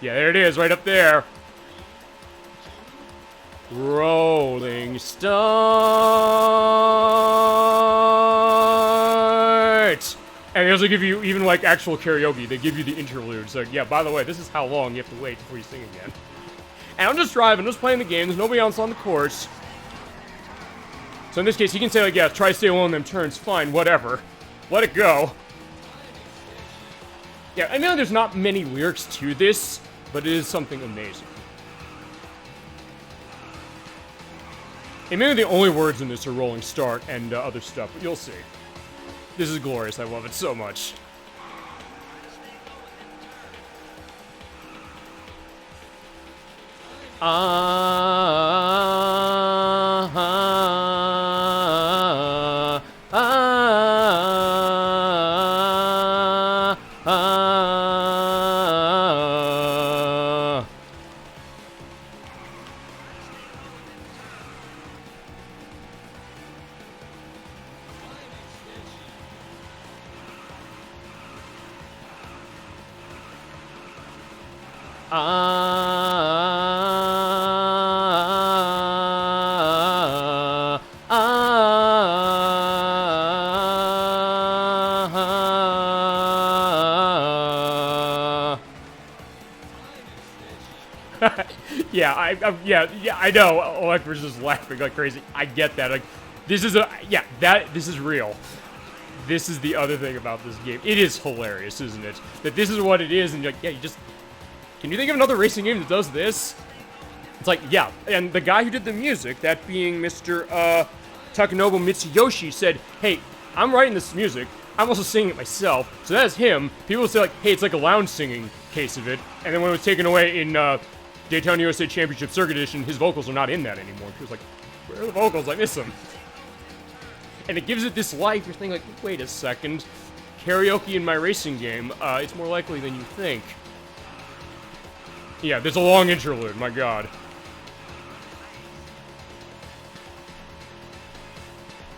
Yeah, there it is, right up there. Rolling start. And they also give you, even like actual karaoke, they give you the interlude. So yeah, by the way, this is how long you have to wait before you sing again. And I'm just driving, just playing the game, there's nobody else on the course. So in this case, he can say like, yeah, try to stay alone in them turns, fine, whatever. Let it go. Yeah, I know there's not many lyrics to this, but it is something amazing. And maybe the only words in this are rolling start and other stuff, but you'll see. This is glorious, I love it so much. Yeah, I know. Electra's just laughing like crazy. I get that. Like, this is this is real. This is the other thing about this game. It is hilarious, isn't it? That this is what it is, and you're like, yeah, can you think of another racing game that does this? It's like, yeah, and the guy who did the music, that being Mr. Takanobu Mitsuyoshi, said, hey, I'm writing this music, I'm also singing it myself, so that's him. People say like, hey, it's like a lounge singing case of it, and then when it was taken away in, Daytona USA Championship Circuit Edition, his vocals are not in that anymore. He was like, where are the vocals? I miss them. And it gives it this life. You're thinking like, wait a second. Karaoke in my racing game, it's more likely than you think. Yeah, there's a long interlude, my god.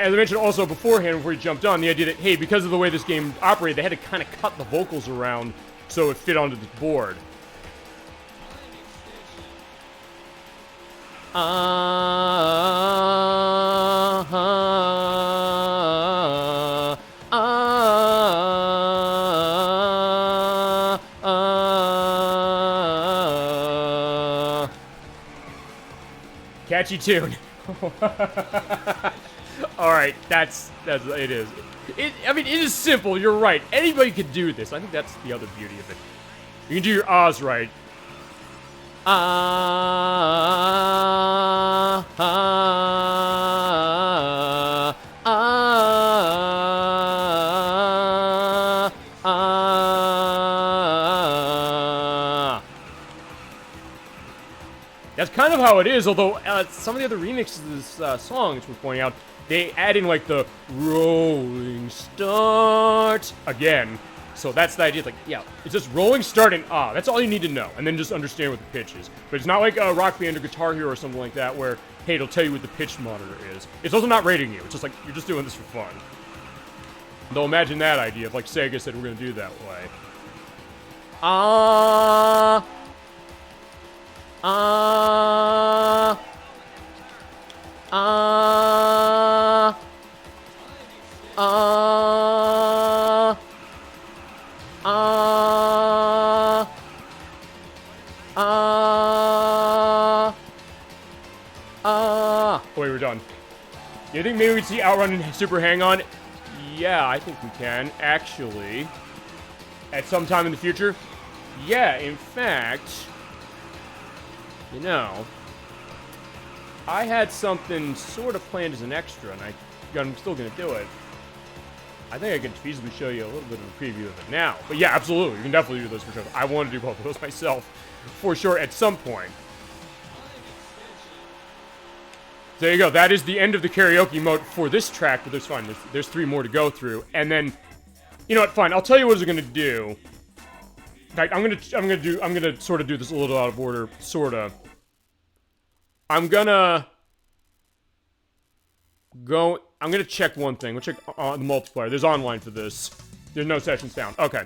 As I mentioned also beforehand, before you jumped on, the idea that, hey, because of the way this game operated, they had to kind of cut the vocals around so it fit onto the board. Catchy tune. All right, that's it is. I mean, it is simple. You're right. Anybody could do this. I think that's the other beauty of it. You can do your ahs right. Ah, ah, ah, ah. That's kind of how it is, although some of the other remixes of this song, which we're pointing out, they add in like the rolling start again. So that's the idea. It's like, yeah, it's just rolling start and ah. That's all you need to know, and then just understand what the pitch is. But it's not like a Rock Band or Guitar Hero or something like that, where hey, it'll tell you what the pitch monitor is. It's also not rating you. It's just like you're just doing this for fun. Though imagine that idea if like Sega said we're gonna do that way. Ah. Ah. Ah. Ah. Oh, wait, we're done. You think maybe we'd see OutRun and Super Hang-On? Yeah, I think we can, actually. At some time in the future? Yeah, in fact, you know, I had something sort of planned as an extra, and I'm still going to do it. I think I could feasibly show you a little bit of a preview of it now. But yeah, absolutely, you can definitely do those for sure. I want to do both of those myself, for sure, at some point. There you go. That is the end of the karaoke mode for this track, but there's fine. There's 3 more to go through, and then, you know what? Fine. I'll tell you what I was gonna do. In fact, I'm gonna sort of do this a little out of order, sorta. I'm gonna check one thing. We'll check the multiplayer. There's online for this. There's no sessions found. Okay.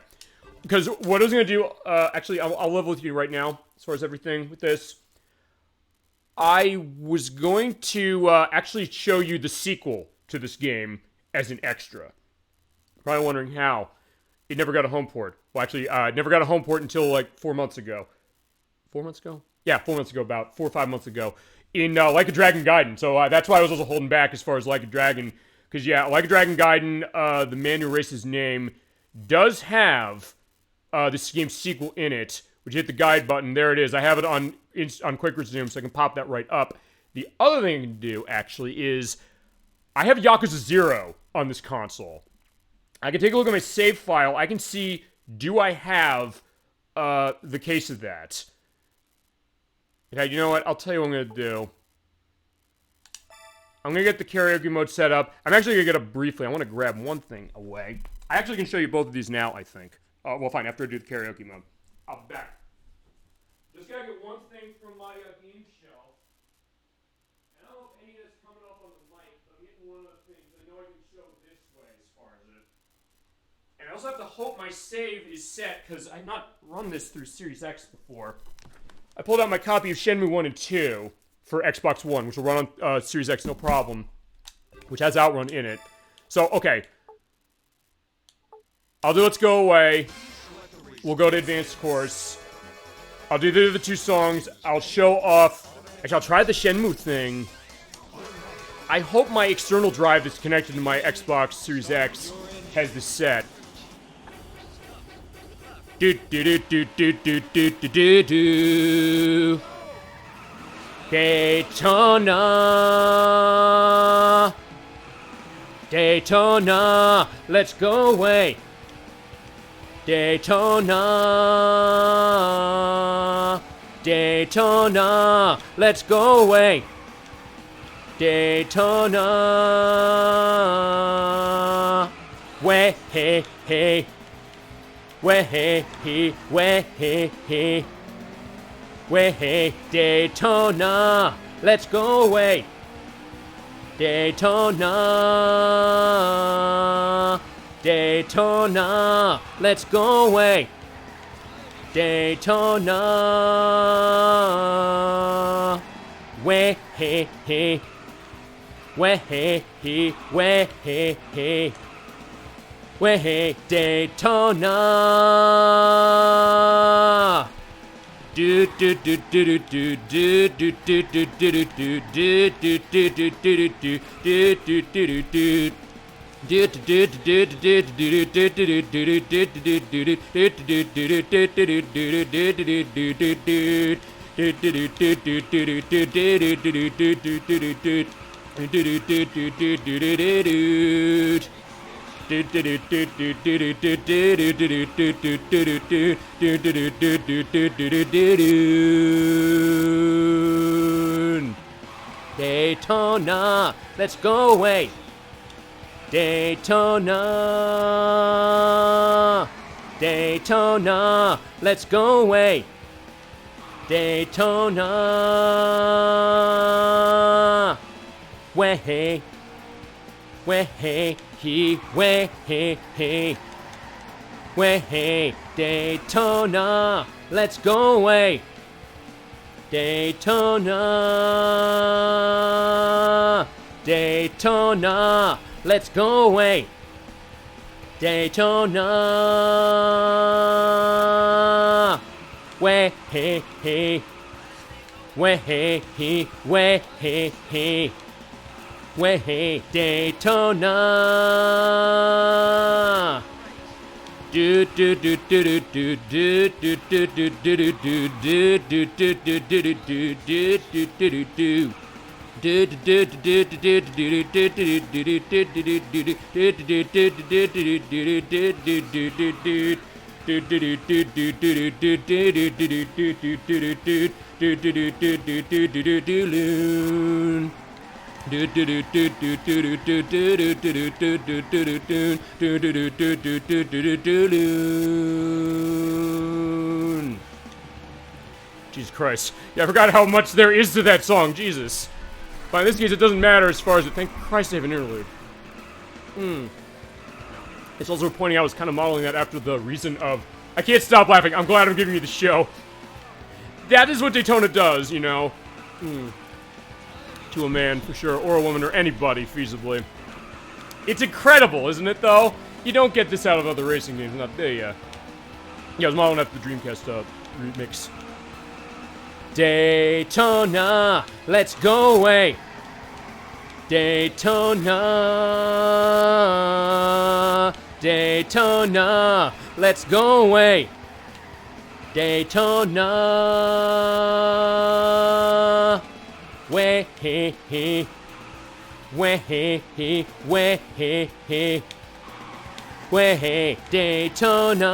Because what I was gonna do, actually, I'll level with you right now as far as everything with this. I was going to actually show you the sequel to this game as an extra. Probably wondering how. It never got a home port. Well, actually, it never got a home port until like 4 months ago. 4 months ago? Yeah, 4 months ago, about 4 or 5 months ago. In Like a Dragon Gaiden. So that's why I was also holding back as far as Like a Dragon. Because, yeah, Like a Dragon Gaiden, the man who erased his name, does have this game's sequel in it. Which hit the guide button. There it is. I have it on quick resume, so I can pop that right up. The other thing I can do, actually, is I have Yakuza 0 on this console. I can take a look at my save file. I can see, do I have the case of that? And you know what? I'll tell you what I'm going to do. I'm going to get the karaoke mode set up. I'm actually going to get up briefly. I want to grab one thing away. I actually can show you both of these now, I think. Well, fine, after I do the karaoke mode. I'll be back. Just gotta get one thing from my game shelf. And I don't know if any of this is coming up on the mic, but I'm getting one of the things I know I can show this way as far as it. And I also have to hope my save is set, because I've not run this through Series X before. I pulled out my copy of Shenmue 1 and 2 for Xbox One, which will run on Series X no problem, which has OutRun in it. So, okay. I'll do Let's Go Away. We'll go to Advanced Course. I'll do the 2 songs. I'll show off. Actually, I'll try the Shenmue thing. I hope my external drive that's connected to my Xbox Series X has this set. Do do do do do do do do do do. Daytona. Daytona. Let's go away. Daytona, Daytona, let's go away. Daytona, way hey hey, way hey he, way hey he, way hey Daytona, let's go away. Daytona. Daytona, let's go away. Daytona, way hey hey, way hey he, way hey hey, way hey Daytona, Daytona, let's go away. Daytona, Daytona, let's go away. Daytona, way, way, he, way, way, Daytona, let's go away. Daytona, Daytona, let's go away. Daytona, way, way, way, Daytona. Do do do do do do do do do do do do do do do do do do do Jesus Christ. Yeah, I forgot how much there is to that song. Jesus. But in this case, it doesn't matter as far as it. Thank Christ I have an interlude. It's also worth pointing out I was kind of modeling that after the reason of I can't stop laughing. I'm glad I'm giving you the show. That is what Daytona does, you know. To a man, for sure, or a woman, or anybody, feasibly. It's incredible, isn't it, though? You don't get this out of other racing games. Not there, yeah. Yeah, I was modeling after the Dreamcast remix. Daytona, let's go away. Daytona, Daytona, let's go away. Daytona. Way, way, way, way, Daytona.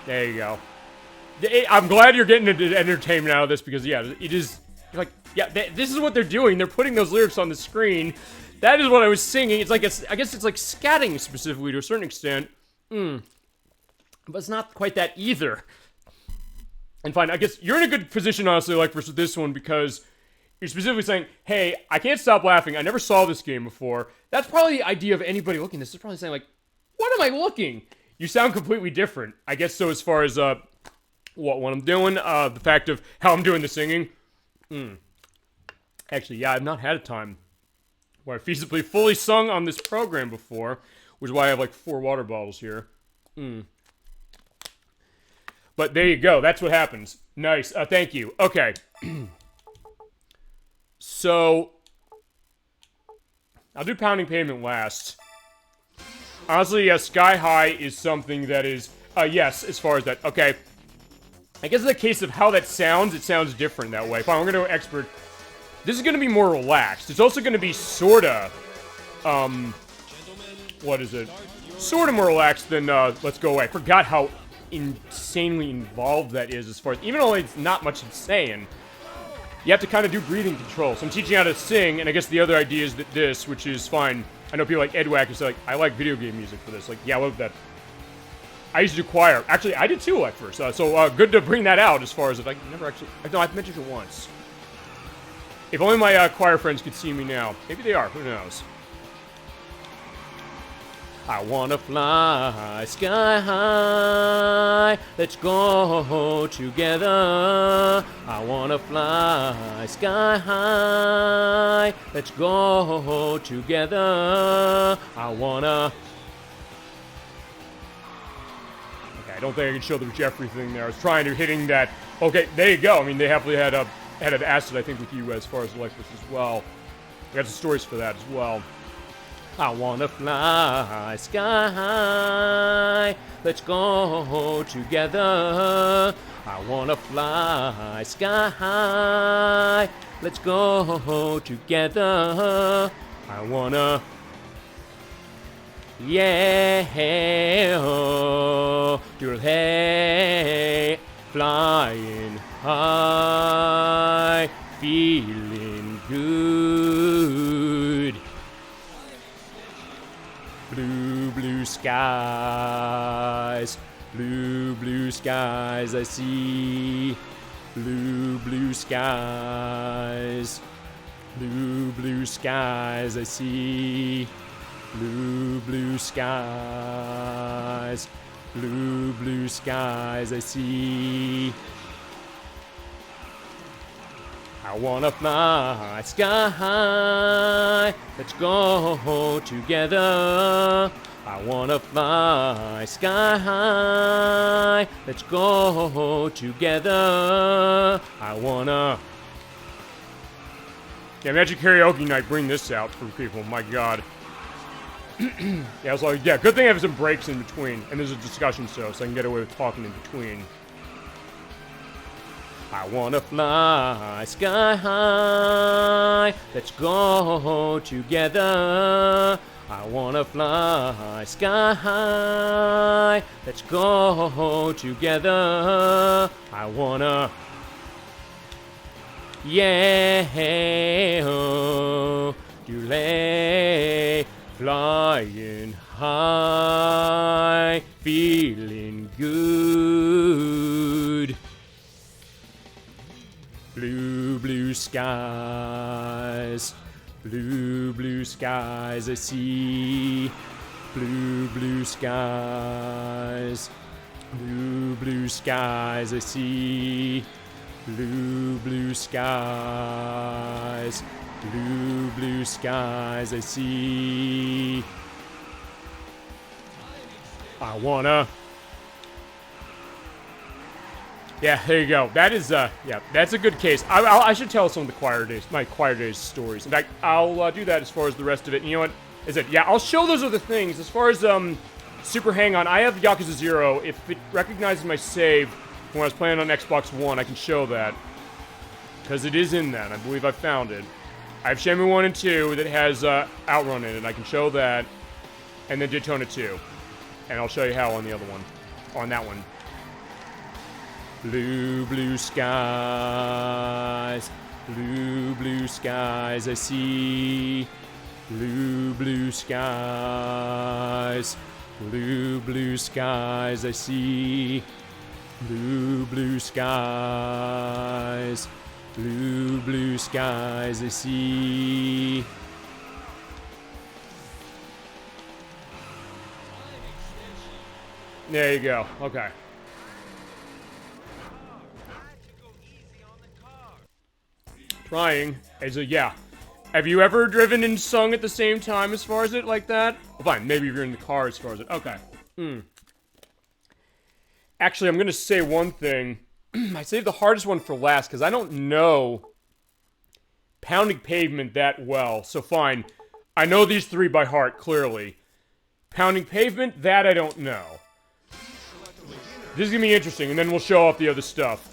There you go. I'm glad you're getting entertainment out of this because, yeah, it is. You're like, yeah, this is what they're doing. They're putting those lyrics on the screen. That is what I was singing. It's like, I guess it's like scatting specifically to a certain extent. But it's not quite that either. And fine, I guess you're in a good position, honestly, like for this one, because you're specifically saying, hey, I can't stop laughing. I never saw this game before. That's probably the idea of anybody looking at this. Is probably saying, like, what am I looking? You sound completely different. I guess so as far as, what I'm doing, the fact of how I'm doing the singing. Actually, yeah, I've not had a time where I feasibly fully sung on this program before, which is why I have like 4 water bottles here. But there you go. That's what happens. Nice. Thank you. Okay. So, I'll do Pounding Pavement last. Honestly, yeah, Sky High is something that is, yes, as far as that. Okay. I guess in the case of how that sounds, it sounds different that way. Fine, we're gonna go expert. This is gonna be more relaxed. It's also gonna be sorta, what is it? Sorta more relaxed than, Let's Go Away. I forgot how insanely involved that is as far as, even though it's not much it's saying, you have to kind of do breathing control. So I'm teaching how to sing, and I guess the other idea is that this, which is fine. I know people like Edwack who say, like, I like video game music for this. Like, yeah, I love that. I used to do choir. Actually, I did too at first. So good to bring that out as far as, like, never actually... No, I've mentioned it once. If only my choir friends could see me now. Maybe they are. Who knows? I wanna fly sky high. Let's go together. I wanna fly sky high. Let's go together. I wanna... Okay, I don't think I can show the Jeffrey thing there. I was trying to hitting that. Okay, there you go. I mean, they happily had an acid, I think, with you as far as Electrus as well. I got some stories for that as well. I wanna fly sky high. Let's go together. I wanna fly sky high. Let's go together. I wanna... Yeah, oh, hey, flying high, feeling good. Blue, blue skies, blue skies I see. Blue skies, blue skies I see. Blue skies, blue skies I see. I wanna fly sky high. Let's go together. I wanna fly sky high. Let's go together. I wanna... Yeah, Magic Karaoke Night, bring this out for people, my god. Yeah, I was like, yeah, good thing I have some breaks in between, and there's a discussion so I can get away with talking in between. I wanna fly sky high. Let's go together. I wanna fly sky high. Let's go together. I wanna... Yeah, oh, you lay flying high, feeling good. Blue skies, blue skies I see. Blue skies, blue skies I see. Blue skies, blue skies I see. I wanna... Yeah, there you go. That is, yeah, that's a good case. I should tell some of the my choir days stories. In fact, I'll do that as far as the rest of it. And you know what? Is it? Yeah, I'll show those other things. As far as, Super Hang-On, I have Yakuza 0. If it recognizes my save when I was playing on Xbox One, I can show that. Because it is in that. I believe I found it. I have Shenmue 1 and 2 that has, OutRun in it. I can show that. And then Daytona 2. And I'll show you how on the other one. On that one. Blue skies, blue skies I see. Blue skies, blue skies I see. Blue skies, blue skies I see. There you go. Okay. Trying. As a, yeah. Have you ever driven and sung at the same time as far as it like that? Well, fine. Maybe if you're in the car as far as it. Okay. Actually, I'm going to say one thing. I saved the hardest one for last because I don't know Pounding Pavement that well. So fine. I know these three by heart, clearly. Pounding Pavement, that I don't know. This is going to be interesting, and then we'll show off the other stuff.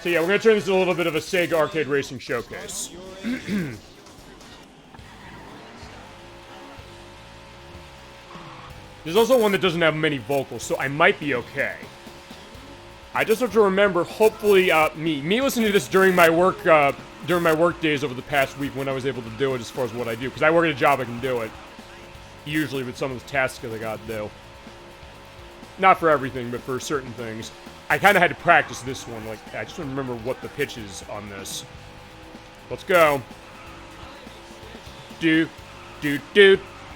So yeah, we're going to turn this into a little bit of a Sega arcade racing showcase. There's also one that doesn't have many vocals, so I might be okay. I just have to remember, hopefully, me listening to this during my work days over the past week when I was able to do it as far as what I do. Because I work at a job I can do it. Usually with some of the tasks that I gotta do. Not for everything, but for certain things. I kind of had to practice this one. Like, I just want to remember what the pitch is on this. Let's go. Do, do, do,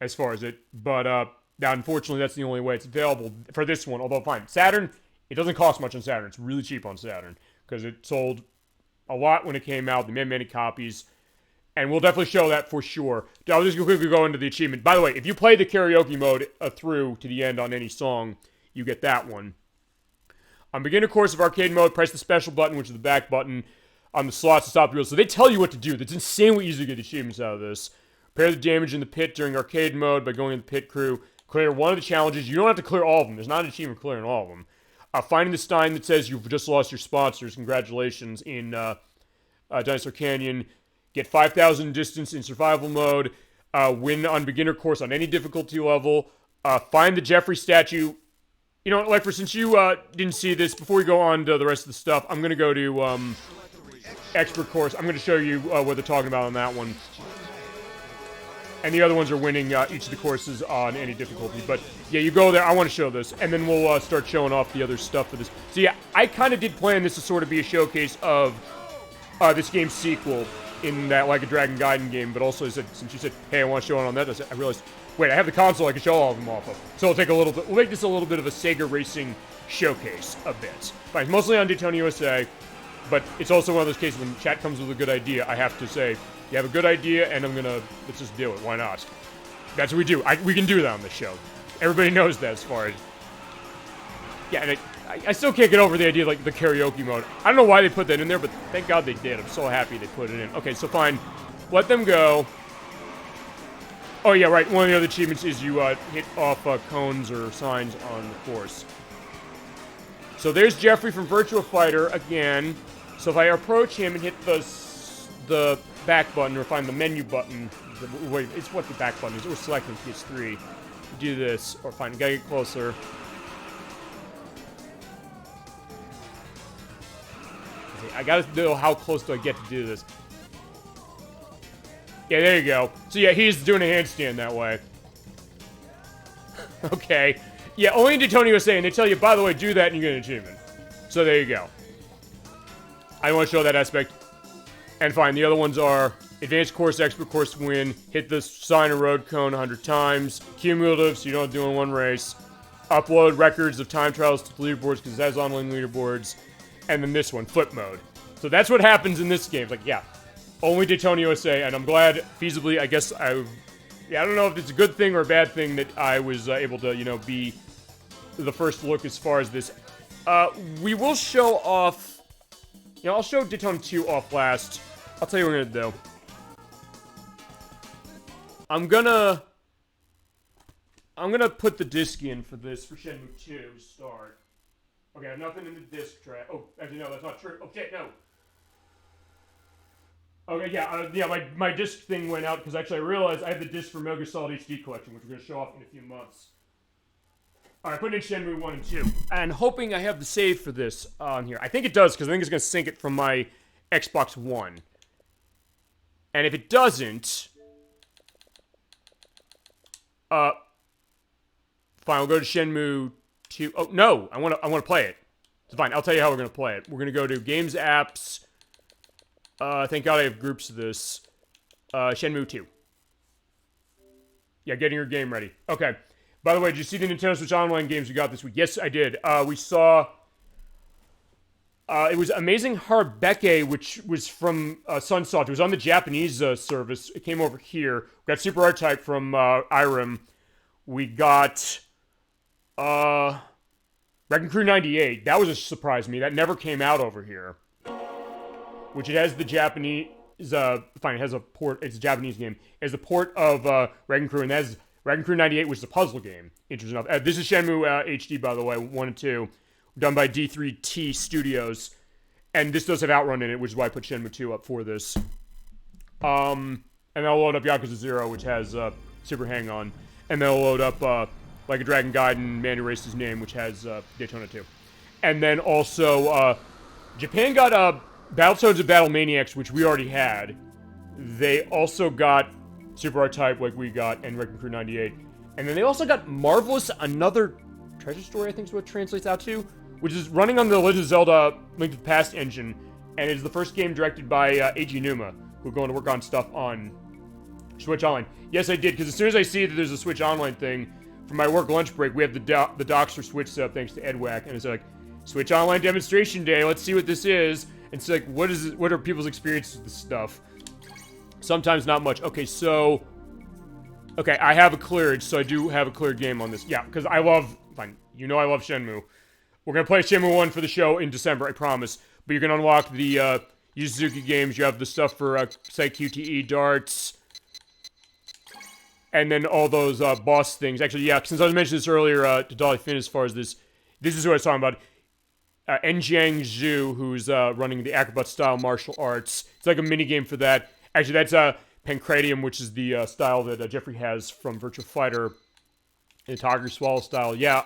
as far as it. But now, unfortunately, that's the only way it's available for this one. Although, fine, Saturn, it doesn't cost much on Saturn. It's really cheap on Saturn because it sold a lot when it came out. They made many copies. And we'll definitely show that for sure. I'll just quickly go into the achievement. By the way, if you play the karaoke mode through to the end on any song, you get that one. On beginner course of arcade mode, press the special button, which is the back button, on the slots to stop the wheel. So they tell you what to do. That's insanely easy to get achievements out of this. Repair the damage in the pit during arcade mode by going in the pit crew. Clear one of the challenges. You don't have to clear all of them. There's not an achievement clearing all of them. Finding the sign that says you've just lost your sponsors. Congratulations in Dinosaur Canyon. Get 5,000 distance in survival mode. Win on beginner course on any difficulty level. Find the Jeffrey statue. You know, like, since you didn't see this, before we go on to the rest of the stuff, I'm going to go to expert course. I'm going to show you what they're talking about on that one. And the other ones are winning each of the courses on any difficulty. But, yeah, you go there. I want to show this. And then we'll start showing off the other stuff for this. So, yeah, I kind of did plan this to sort of be a showcase of this game's sequel in that Like a Dragon Gaiden game. But also, since you said, hey, I want to show it on that, I realized, wait, I have the console I can show all of them off of. So we'll make this a little bit of a Sega Racing showcase a bit. But it's mostly on Daytona USA. But it's also one of those cases when chat comes with a good idea, I have to say, you have a good idea, and let's just do it. Why not? That's what we do. We can do that on this show. Everybody knows that as far as... Yeah, and I still can't get over the idea of, like, the karaoke mode. I don't know why they put that in there, but thank God they did. I'm so happy they put it in. Okay, so fine. Let them go. Oh, yeah, right. One of the other achievements is you hit off cones or signs on the course. So there's Jeffrey from Virtua Fighter again. So if I approach him and hit the back button, or find the menu button, wait, it's what the back button is, or selecting PS3. Do this, or fine, gotta get closer. Okay, I gotta know how close do I get to do this. Yeah, there you go. So yeah, he's doing a handstand that way. Okay. Yeah, only in Daytona USA, and they tell you, by the way, do that and you get an achievement. So there you go. I want to show that aspect. And fine, the other ones are advanced course, expert course to win, hit the sign or road cone 100 times, cumulative, so you don't do it in one race, upload records of time trials to leaderboards because it has online leaderboards, and then this one, flip mode. So that's what happens in this game. It's like, yeah, only Daytona USA, and I'm glad, feasibly, I guess I don't know if it's a good thing or a bad thing that I was able to, be the first look as far as this. We will show off, I'll show Daytona 2 off last. I'll tell you what we're gonna do. I'm gonna put the disc in for this, for Shenmue 2 to start. Okay, I have nothing in the disc track. Oh, actually, no, that's not true. Okay, no. Okay, yeah, my disc thing went out because actually I realized I have the disc for Metal Gear Solid HD Collection, which we're going to show off in a few months. Alright, putting in Shenmue 1 and 2. And hoping I have the save for this on here. I think it does, because I think it's going to sync it from my Xbox One. And if it doesn't... fine, we'll go to Shenmue 2. Oh, no! I want to play it. It's fine, I'll tell you how we're going to play it. We're going to go to Games, Apps... thank God I have groups of this. Shenmue 2. Yeah, getting your game ready. Okay. By the way, did you see the Nintendo Switch Online games we got this week? Yes, I did. We saw... it was Amazing Harbeke, which was from Sunsoft. It was on the Japanese service. It came over here. We got Super R-Type from Irem. We got... Wrecking Crew 98. That was a surprise to me. That never came out over here. Which it has the Japanese, fine, it has a port, it's a Japanese game. It has the port of Wrecking Crew, and that's Wrecking Crew 98, which is a puzzle game. Interesting enough. This is Shenmue HD, by the way, 1 and 2, done by D3T Studios. And this does have OutRun in it, which is why I put Shenmue 2 up for this. And I'll load up Yakuza 0, which has Super Hang-On. And then I'll load up Like a Dragon Gaiden, Man Who Erased His Name, which has Daytona 2. And then also, Japan got Battletoads and Battle Maniacs, which we already had. They also got Super R-Type, like we got, and Wrecking Crew 98. And then they also got Marvelous Another Treasure Story, I think is what it translates out to, which is running on the Legend of Zelda Link to the Past engine, and is the first game directed by Eiji Numa, who's going to work on stuff on Switch Online. Yes, I did, because as soon as I see that there's a Switch Online thing, for my work lunch break, we have the docs for Switch set up thanks to EdWack, and it's like, Switch Online Demonstration Day, let's see what this is. And it's like, what are people's experiences with this stuff? Sometimes not much. Okay, so... Okay, I have a clearage, so I do have a cleared game on this. Yeah, because I love... Fine, you know I love Shenmue. We're going to play Shenmue 1 for the show in December, I promise. But you're going to unlock the Yu Suzuki games. You have the stuff for Site QTE, darts... And then all those boss things. Actually, yeah, since I was mentioning this earlier to Dolly Finn as far as this is what I was talking about. Enjiang Zhu, who's running the acrobat-style martial arts. It's like a mini-game for that. Actually, that's Pancratium, which is the style that Jeffrey has from Virtua Fighter. The Tiger Swallow style. Yeah,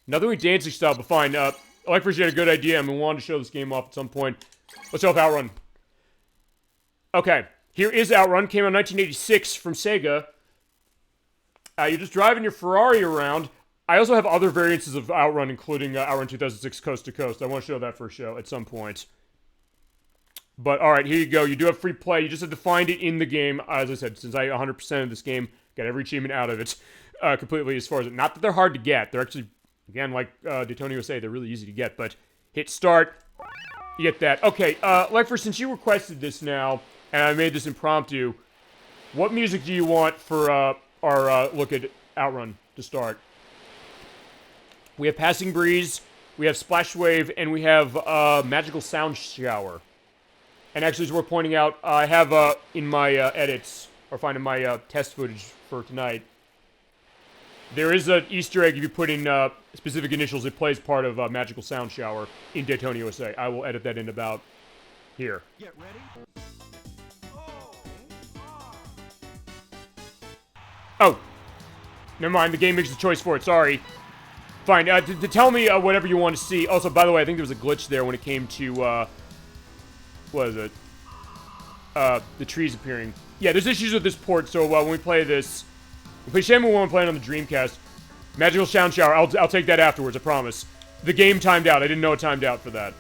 nothing like dancing style, but fine. I like first you had a good idea, and we wanted to show this game off at some point. Let's show off OutRun. Okay. Here is OutRun, came out in 1986 from Sega. You're just driving your Ferrari around. I also have other variances of OutRun, including OutRun 2006 Coast to Coast. I want to show that for a show at some point. But, alright, here you go. You do have free play. You just have to find it in the game. As I said, since I 100% of this game, got every achievement out of it completely as far as it. Not that they're hard to get. They're actually, again, like Daytona USA, they're really easy to get. But hit start, you get that. Okay, Lexford, since you requested this now... And I made this impromptu. What music do you want for our look at OutRun to start? We have Passing Breeze, we have Splash Wave, and we have Magical Sound Shower. And actually, it's worth pointing out, I have in my edits, or find in my test footage for tonight, there is an Easter egg if you put in specific initials. It plays part of Magical Sound Shower in Daytona USA. I will edit that in about here. Get ready. Oh, never mind. The game makes the choice for it. Sorry. Fine. To tell me whatever you want to see. Also, by the way, I think there was a glitch there when it came to what is it? The trees appearing. Yeah, there's issues with this port. So when we play this, we play Shenmue 1 playing on the Dreamcast. Magical Sound Shower. I'll take that afterwards. I promise. The game timed out. I didn't know it timed out for that.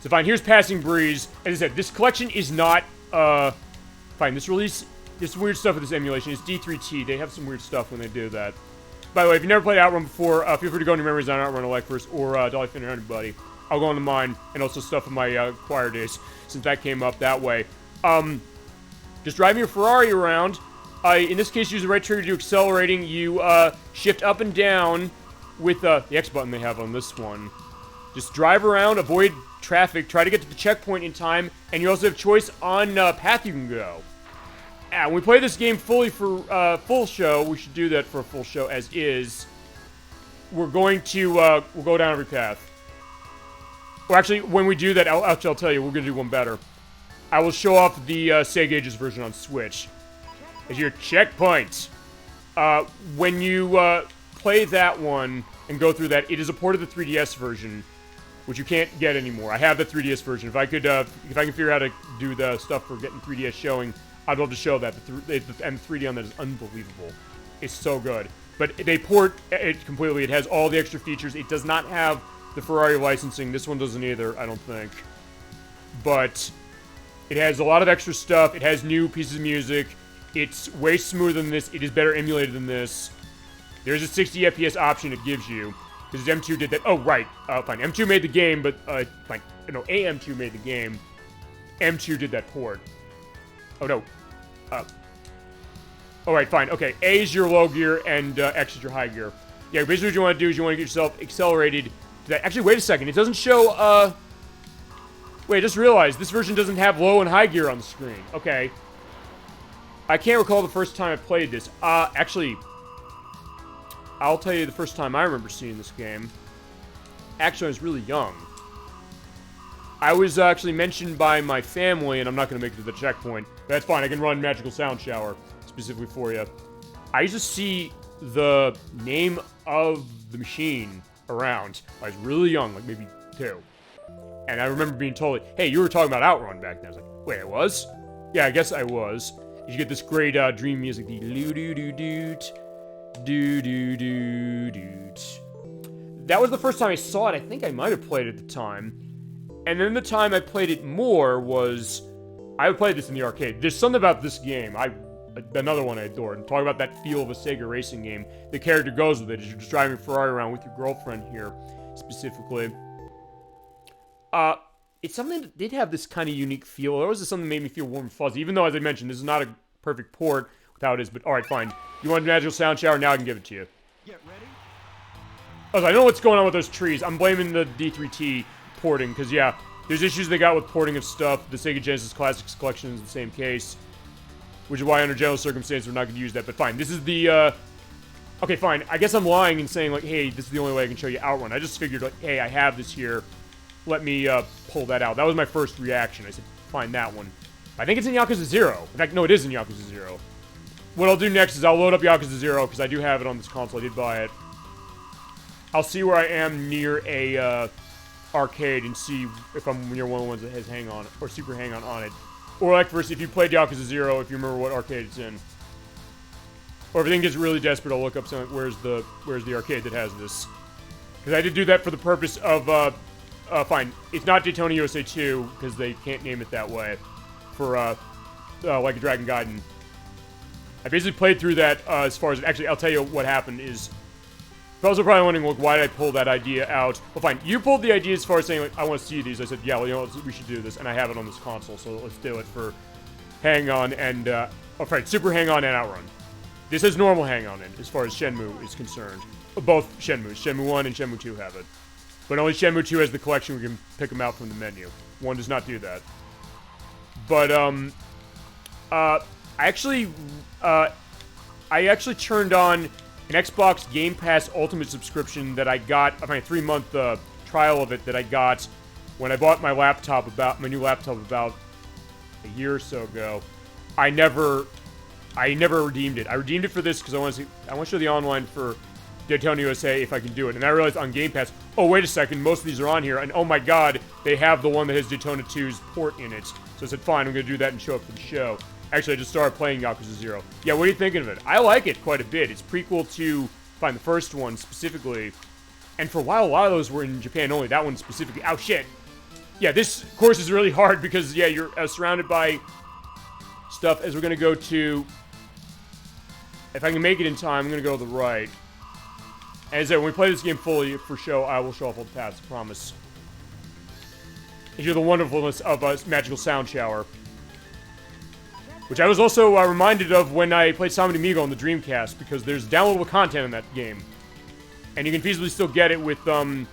So fine. Here's Passing Breeze. As I said, this collection is not fine. This release. There's some weird stuff with this emulation. It's D3T. They have some weird stuff when they do that. By the way, if you've never played OutRun before, feel free to go into memories on OutRun Electverse or Dolly Finn or anybody. I'll go into mine and also stuff in my choir days, since that came up that way. Just driving your Ferrari around. In this case, use the right trigger to do accelerating. You shift up and down with the X button they have on this one. Just drive around, avoid traffic, try to get to the checkpoint in time, and you also have choice on path you can go. When we play this game fully for full show, we should do that for a full show as is. We're going to we'll go down every path. Well, actually, when we do that, I'll tell you, we're going to do one better. I will show off the Sega Ages version on Switch as your checkpoint. When you play that one and go through that, it is a port of the 3DS version, which you can't get anymore. I have the 3DS version. If I can figure out how to do the stuff for getting 3DS showing, I'd love to show that. And the 3D on that is unbelievable. It's so good. But they port it completely. It has all the extra features. It does not have the Ferrari licensing. This one doesn't either, I don't think. But it has a lot of extra stuff. It has new pieces of music. It's way smoother than this. It is better emulated than this. There's a 60 FPS option it gives you. Because M2 did that. Oh, right. Fine. M2 made the game, but... fine. No, AM2 made the game. M2 did that port. Oh, no. Alright, fine. Okay, A is your low gear, and X is your high gear. Yeah, basically what you want to do is you want to get yourself accelerated to that. Actually, wait a second. It doesn't show, Wait, I just realized this version doesn't have low and high gear on the screen. Okay. I can't recall the first time I played this. Actually, I'll tell you the first time I remember seeing this game. Actually, I was really young. I was actually mentioned by my family, and I'm not going to make it to the checkpoint. That's fine, I can run Magical Sound Shower specifically for you. I used to see the name of the machine around. I was really young, like maybe 2. And I remember being told, hey, you were talking about OutRun back then. I was like, wait, I was? Yeah, I guess I was. You get this great dream music, the doo-doo-doo-doot, doo-doo-doo-doot. That was the first time I saw it. I think I might have played it at the time. And then the time I played it more was I would play this in the arcade. There's something about this game. Another one I adored. And talk about that feel of a Sega racing game. The character goes with it as you're just driving a Ferrari around with your girlfriend here, specifically. It's something that did have this kind of unique feel. It was just something that made me feel warm and fuzzy. Even though, as I mentioned, this is not a perfect port with how it is. But alright, fine. You want a magical sound shower? Now I can give it to you. Get ready. Oh, I don't know what's going on with those trees. I'm blaming the D3T porting. Because, yeah, there's issues they got with porting of stuff. The Sega Genesis Classics Collection is the same case. Which is why, under general circumstances, we're not going to use that. But fine, this is the, okay, fine. I guess I'm lying and saying, like, hey, this is the only way I can show you OutRun. I just figured, like, hey, I have this here. Let me, pull that out. That was my first reaction. I said, fine, that one. I think it's in Yakuza 0. In fact, no, it is in Yakuza 0. What I'll do next is I'll load up Yakuza 0, because I do have it on this console. I did buy it. I'll see where I am near a, arcade and see if I'm near one of the ones that has hang on, or super hang on it. Or like first, if you played Yakuza 0, if you remember what arcade it's in. Or if everything gets really desperate, I'll look up something like, where's the arcade that has this? Because I did do that for the purpose of, fine. It's not Daytona USA 2, because they can't name it that way. For, like a Dragon Gaiden. I basically played through that, as far as, actually, I'll tell you what happened is, I was probably wondering, like, why did I pull that idea out? Well, fine. You pulled the idea as far as saying, like, I want to see these. I said, yeah, well, you know what, we should do this. And I have it on this console, so let's do it for Hang On and, oh, right, Super Hang On and OutRun. This is normal Hang On in, as far as Shenmue is concerned. Both Shenmues. Shenmue 1 and Shenmue 2 have it. But only Shenmue 2 has the collection where you can pick them out from the menu. 1 does not do that. But, I actually turned on an Xbox Game Pass Ultimate subscription that I got, I mean, a 3-month trial of it that I got when I bought my laptop my new laptop about a year or so ago. I never redeemed it. I redeemed it for this because I want to show the online for Daytona USA if I can do it. And I realized on Game Pass, oh wait a second, most of these are on here, and oh my god, they have the one that has Daytona 2's port in it. So I said, fine, I'm gonna do that and show up for the show. Actually, I just started playing Yakuza 0. Yeah, what are you thinking of it? I like it quite a bit. It's prequel to, fine, the first one specifically. And for a lot of those were in Japan only. That one specifically. Oh, shit. Yeah, this course is really hard because, yeah, you're surrounded by stuff as we're going to go to... If I can make it in time, I'm going to go to the right. As I said, when we play this game fully for show, I will show off all the paths, I promise. And hear the wonderfulness of a magical sound shower. Which I was also reminded of when I played Samba Amigo on the Dreamcast, because there's downloadable content in that game. And you can feasibly still get it with, I'm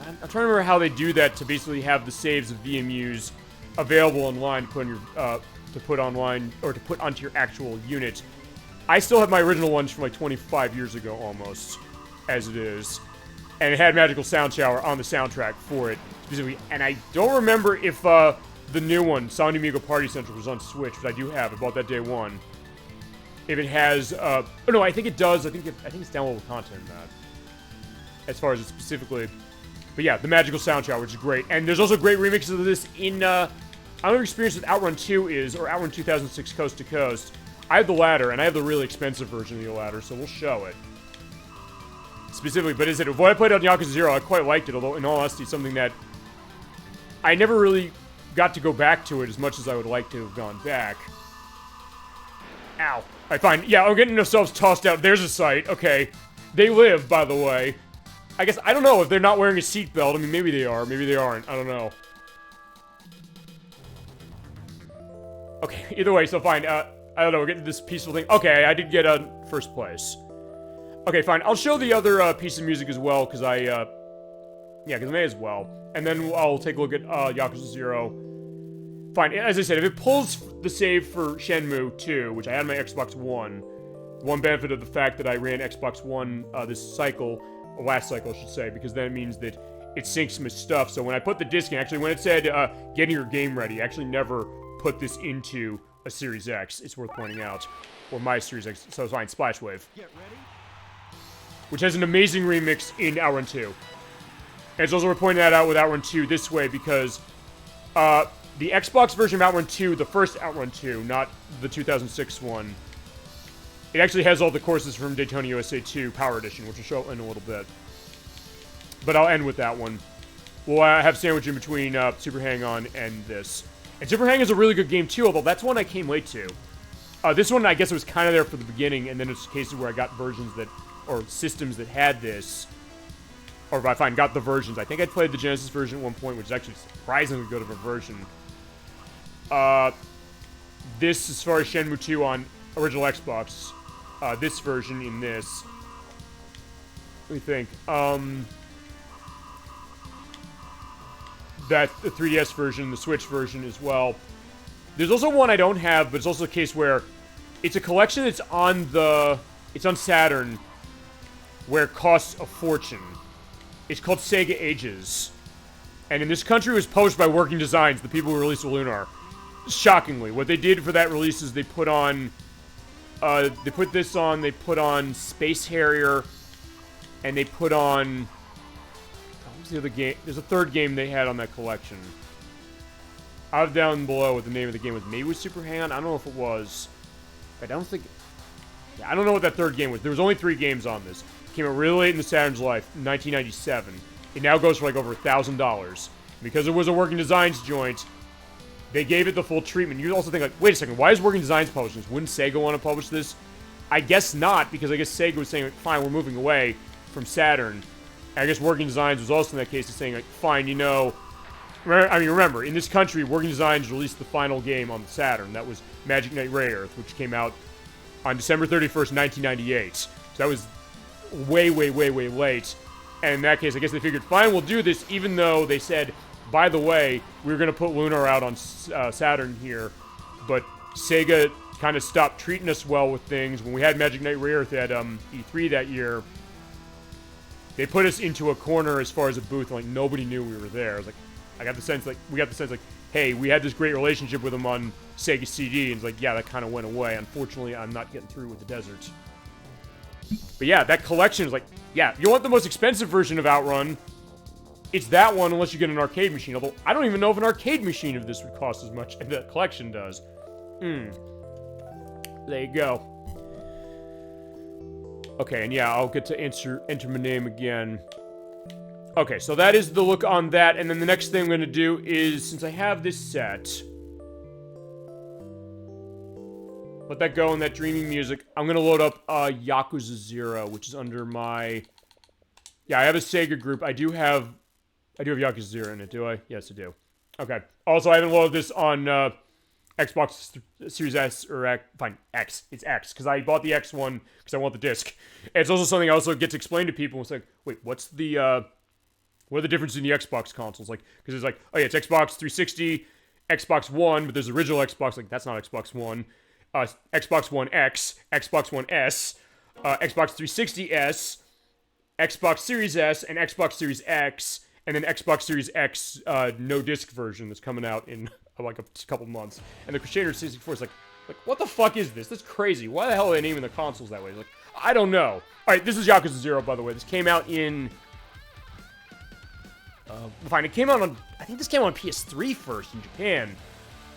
trying to remember how they do that to basically have the saves of VMUs available online to put on your, to put online, or to put onto your actual unit. I still have my original ones from like 25 years ago almost, as it is. And it had Magical Sound Shower on the soundtrack for it, specifically. And I don't remember if, the new one, Samba Amigo Party Central, was on Switch, but I do have. I bought that day one. If it has, oh no, I think it does. I think it's downloadable content in that. As far as it specifically. But yeah, the Magical Sound Shower, which is great. And there's also great remixes of this in, I don't know what your experience with OutRun 2 is, or OutRun 2006 Coast to Coast. I have the latter, and I have the really expensive version of the latter, so we'll show it. Specifically, but what I played on Yakuza 0, I quite liked it, although in all honesty, it's something that I never really got to go back to it as much as I would like to have gone back. Ow. I find, yeah, I'm getting ourselves tossed out. There's a sight. Okay. They live, by the way. I guess, I don't know if they're not wearing a seatbelt. I mean, maybe they are. Maybe they aren't. I don't know. Okay, either way, so fine. I don't know, we're getting this peaceful thing. Okay, I did get first place. Okay, fine. I'll show the other piece of music as well, because yeah, because I may as well. And then I'll take a look at Yakuza 0. Fine, as I said, if it pulls the save for Shenmue 2, which I had on my Xbox One, one benefit of the fact that I ran Xbox One this cycle, or last cycle I should say, because then it means that it syncs my stuff. So when I put the disc in, actually when it said getting your game ready, I actually never put this into a Series X, it's worth pointing out. Or my Series X, so it's fine, Splash Wave. Get ready. Which has an amazing remix in OutRun 2. And it's also worth pointing that out with OutRun 2 this way, because the Xbox version of OutRun 2, the first OutRun 2, not the 2006 one, it actually has all the courses from Daytona USA 2 Power Edition, which will show in a little bit. But I'll end with that one. We'll have sandwich in between Super Hang On and this. And Super Hang is a really good game too, although that's one I came late to. This one, I guess it was kind of there for the beginning, and then it's cases where I got versions that, or systems that had this. Or if I got the versions. I think I played the Genesis version at one point, which is actually surprisingly good of a version. This, as far as Shenmue 2 on original Xbox, this version in this. Let me think. That the 3DS version, the Switch version as well. There's also one I don't have, but it's also a case where it's a collection that's on it's on Saturn, where it costs a fortune. It's called Sega Ages. And in this country, it was published by Working Designs, the people who released Lunar. Shockingly, what they did for that release is they put on, they put on Space Harrier, and they put on, what was the other game? There's a third game they had on that collection. I'll have down below what the name of the game was. Maybe it was Super Hang-On? I don't know if it was. But I don't think, yeah, I don't know what that third game was. There was only 3 games on this. It came out really late in the Saturn's life, 1997. It now goes for like over $1,000. Because it was a Working Designs joint, they gave it the full treatment. You also think like, wait a second, why is Working Designs publishing this? Wouldn't Sega want to publish this? I guess not, because I guess Sega was saying, like, fine, we're moving away from Saturn. And I guess Working Designs was also in that case saying, like, fine, you know, remember, in this country, Working Designs released the final game on the Saturn. That was Magic Knight Rayearth, which came out on December 31st, 1998. So that was way, way, way, way late. And in that case, I guess they figured, fine, we'll do this, even though they said, by the way, we were going to put Lunar out on Saturn here, but Sega kind of stopped treating us well with things. When we had Magic Knight Rayearth at E3 that year, they put us into a corner as far as a booth, like nobody knew we were there. I was like, we got the sense like, hey, we had this great relationship with them on Sega CD, and it's like, yeah, that kind of went away. Unfortunately, I'm not getting through with the Desert. But yeah, that collection is like, yeah, you want the most expensive version of OutRun, it's that one unless you get an arcade machine. Although, I don't even know if an arcade machine of this would cost as much as that collection does. There you go. Okay, and yeah, I'll get to enter my name again. Okay, so that is the look on that, and then the next thing I'm going to do is, since I have this set, let that go in that dreamy music, I'm going to load up Yakuza 0, which is under my... Yeah, I have a Sega group. I do have Yakuza 0 in it, do I? Yes, I do. Okay. Also, I haven't loaded this on Xbox Series S or X. Fine, X. It's X, because I bought the X one because I want the disc. And it's also something I also get to explain to people. It's like, wait, what are the differences in the Xbox consoles? Like, because it's like, oh yeah, it's Xbox 360, Xbox One, but there's original Xbox, like, that's not Xbox One. Xbox One X, Xbox One S, Xbox 360 S, Xbox Series S, and Xbox Series X, and then Xbox Series X no disc version that's coming out in like a couple months. And the Crusader 64 is like, what the fuck is this? That's crazy. Why the hell are they naming the consoles that way? Like, I don't know. Alright, this is Yakuza 0, by the way. This came out in... fine, it came out on... I think this came out on PS3 first in Japan.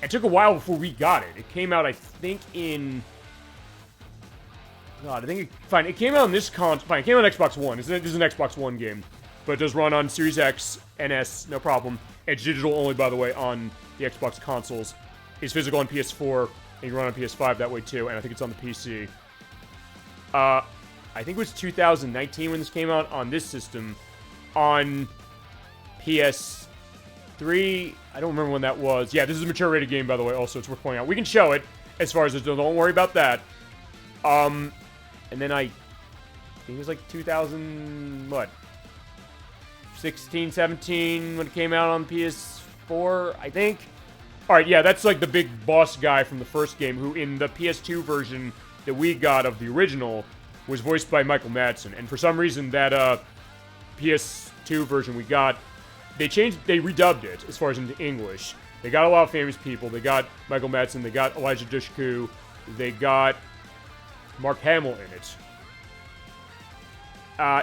It took a while before we got it. It came out, I think, in... God, I think... It came out on this console... Fine, it came out on Xbox One. This is an Xbox One game. But it does run on Series X, NS, no problem. It's digital only, by the way, on the Xbox consoles. It's physical on PS4, and you can run on PS5 that way, too. And I think it's on the PC. I think it was 2019 when this came out on this system. On PS3, I don't remember when that was. Yeah, this is a mature rated game, by the way, also, it's worth pointing out. We can show it, as far as this, don't worry about that. And then I think it was like 2000, what? 16, 17, when it came out on PS4, I think. Alright, yeah, that's like the big boss guy from the first game, who in the PS2 version that we got of the original was voiced by Michael Madsen. And for some reason, that PS2 version we got, they redubbed it as far as into English. They got a lot of famous people. They got Michael Madsen, they got Elijah Dushku, they got Mark Hamill in it.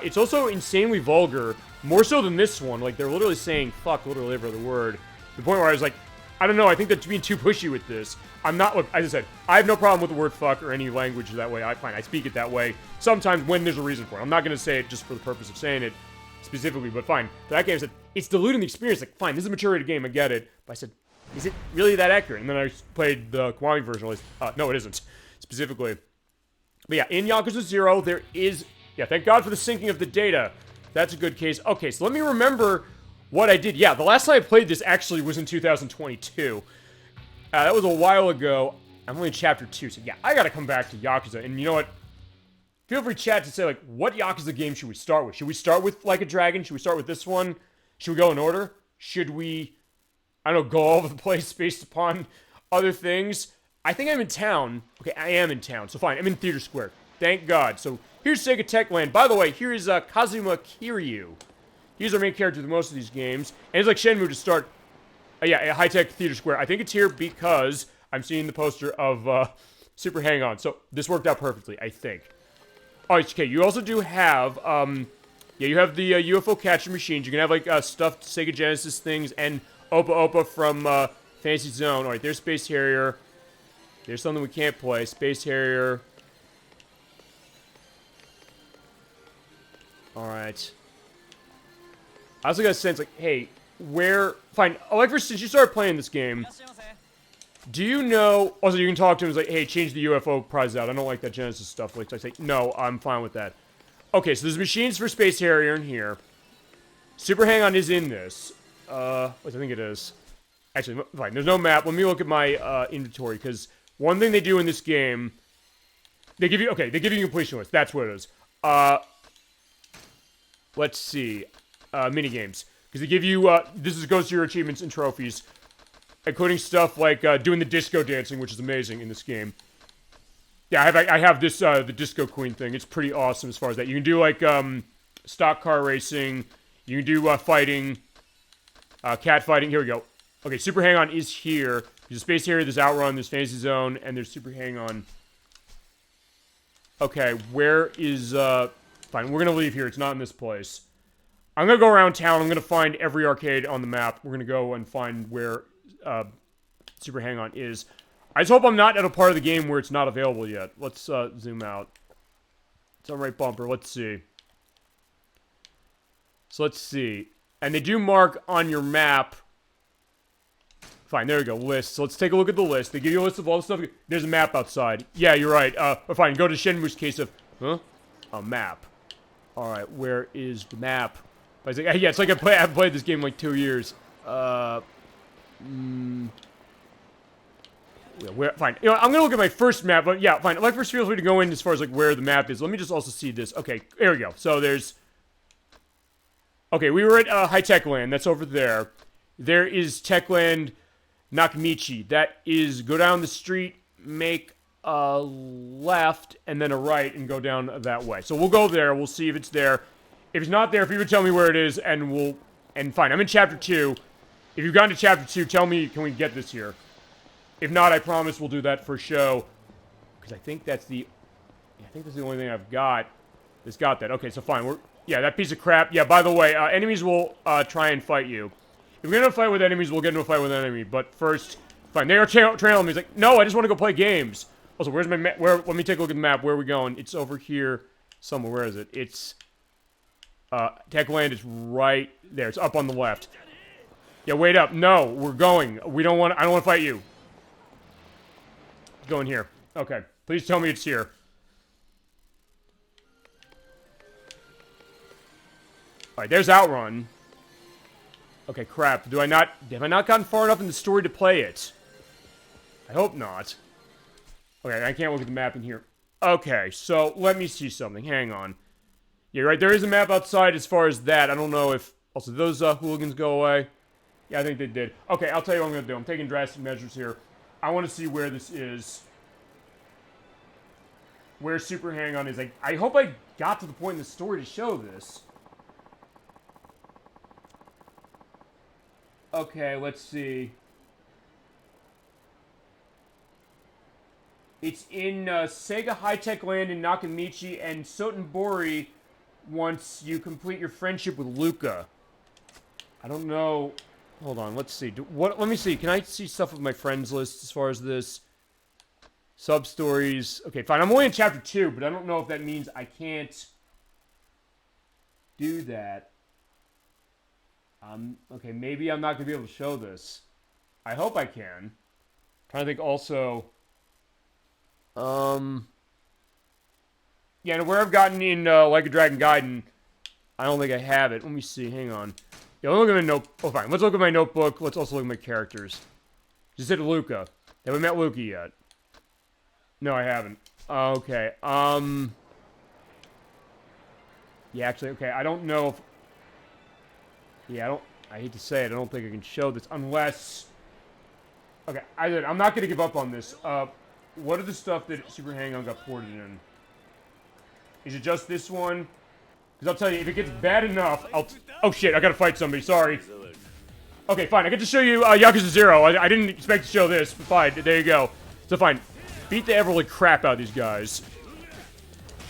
It's also insanely vulgar, more so than this one. Like, they're literally saying fuck literally every other word. The point where I was like, I don't know, I think they're being too pushy with this. I'm not, look, as I said, I have no problem with the word fuck or any language that way. I speak it that way sometimes when there's a reason for it. I'm not going to say it just for the purpose of saying it specifically, but fine. For that game, I said, it's diluting the experience. Like, fine, this is a mature rated game, I get it. But I said, is it really that accurate? And then I played the Kiwami version. No, it isn't, specifically. But yeah, in Yakuza 0, there is... Yeah, thank God for the syncing of the data. That's a good case. Okay, so let me remember what I did. Yeah, the last time I played this actually was in 2022. That was a while ago. I'm only in Chapter 2, so yeah, I gotta come back to Yakuza. And you know what? Feel free, chat, to say, like, what Yakuza game should we start with? Should we start with Like a Dragon? Should we start with this one? Should we go in order? Should we, I don't know, go all over the place based upon other things? I think I'm in town. Okay, I am in town, so fine. I'm in Theater Square. Thank God. So here's Sega Techland. By the way, here is Kazuma Kiryu. He's our main character in most of these games. And it's like Shenmue to start, yeah, high-tech Theater Square. I think it's here because I'm seeing the poster of Super Hang-On. So this worked out perfectly, I think. Oh, okay, you also do have, yeah, you have the UFO catcher machines. You can have, like, stuffed Sega Genesis things and Opa Opa from Fantasy Zone. Alright, there's Space Harrier. There's something we can't play. Space Harrier. Alright. I also got a sense, like, hey, where... Fine, like, for since you started playing this game, do you know... Also, you can talk to him, it's like, hey, change the UFO prize out. I don't like that Genesis stuff. Like, I say, no, I'm fine with that. Okay, so there's machines for Space Harrier in here. Super Hang-On is in this. I think it is. Actually, fine, there's no map. Let me look at my inventory, because one thing they do in this game... They give you... Okay, they give you a completion list. That's what it is. Let's see. Minigames. Because they give you, goes to your achievements and trophies. Including stuff like, doing the disco dancing, which is amazing in this game. Yeah, I have this, the Disco Queen thing. It's pretty awesome as far as that. You can do, like, stock car racing. You can do, fighting. Cat fighting. Here we go. Okay, Super Hang-On is here. There's Space Harrier, there's OutRun, there's Fantasy Zone, and there's Super Hang-On. Okay, where is, Fine, we're gonna leave here. It's not in this place. I'm gonna go around town. I'm gonna find every arcade on the map. We're gonna go and find where Super Hang-On is. I just hope I'm not at a part of the game where it's not available yet. Let's zoom out. It's on right bumper. Let's see. So let's see. And they do mark on your map. Fine, there we go. List. So let's take a look at the list. They give you a list of all the stuff. There's a map outside. Yeah, you're right. Fine, go to Shenmue's case of... Huh? A map. Alright, where is the map? Yeah, it's like I've played this game like 2 years. Yeah, fine. You know, I'm gonna look at my first map, but yeah, fine. Like, first feel free to go in as far as, like, where the map is. Let me just also see this. Okay, there we go. So there's... Okay, we were at, High Tech Land. That's over there. There is Techland Nakamichi. That is, go down the street, make a left, and then a right, and go down that way. So we'll go there. We'll see if it's there. If it's not there, if you would tell me where it is, and we'll... And fine, I'm in Chapter 2. If you've gotten to Chapter 2, tell me, can we get this here? If not, I promise we'll do that for show. Because I think that's the... I think that's the only thing I've got that's got that. Okay, so fine. Yeah, that piece of crap. Yeah, by the way, enemies will try and fight you. If we're gonna fight with enemies, we'll get into a fight with an enemy. But first... Fine, they are trailing me. He's like, no, I just want to go play games. Also, where's my map? Let me take a look at the map. Where are we going? It's over here somewhere. Where is it? It's... Techland is right there. It's up on the left. Yeah, wait up. No, we're going. I don't want to fight you. Go in here. Okay. Please tell me it's here. Alright, there's OutRun. Okay, crap. Have I not gotten far enough in the story to play it? I hope not. Okay, I can't look at the map in here. Okay, so let me see something. Hang on. Yeah, right, there is a map outside as far as that. I don't know if... Also, did those hooligans go away? Yeah, I think they did. Okay, I'll tell you what I'm going to do. I'm taking drastic measures here. I want to see where this is. Where Super Hang-On is. I hope I got to the point in the story to show this. Okay, let's see. It's in Sega High-Tech Land in Nakamichi and Sotenbori once you complete your friendship with Luca. I don't know. Hold on, let's see. Let me see. Can I see stuff with my friends list as far as this? Sub-stories. Okay, fine. I'm only in Chapter 2, but I don't know if that means I can't do that. Okay, maybe I'm not going to be able to show this. I hope I can. Trying to think also. Yeah, and where I've gotten in Like a Dragon Gaiden, I don't think I have it. Let me see. Hang on. Yeah, let me look at my note. Oh, fine. Let's look at my notebook. Let's also look at my characters. Just hit Luca. Have we met Luca yet? No, I haven't. Okay. Yeah, actually, okay. I don't know if. Yeah, I hate to say it. I don't think I can show this unless. Okay, I'm not gonna give up on this. What are the stuff that Super Hang-On got ported in? Is it just this one? Because I'll tell you, if it gets bad enough, oh shit, I gotta fight somebody, sorry. Okay, fine, I get to show you Yakuza 0. I didn't expect to show this, but fine, there you go. So fine, beat the ever-living crap out of these guys.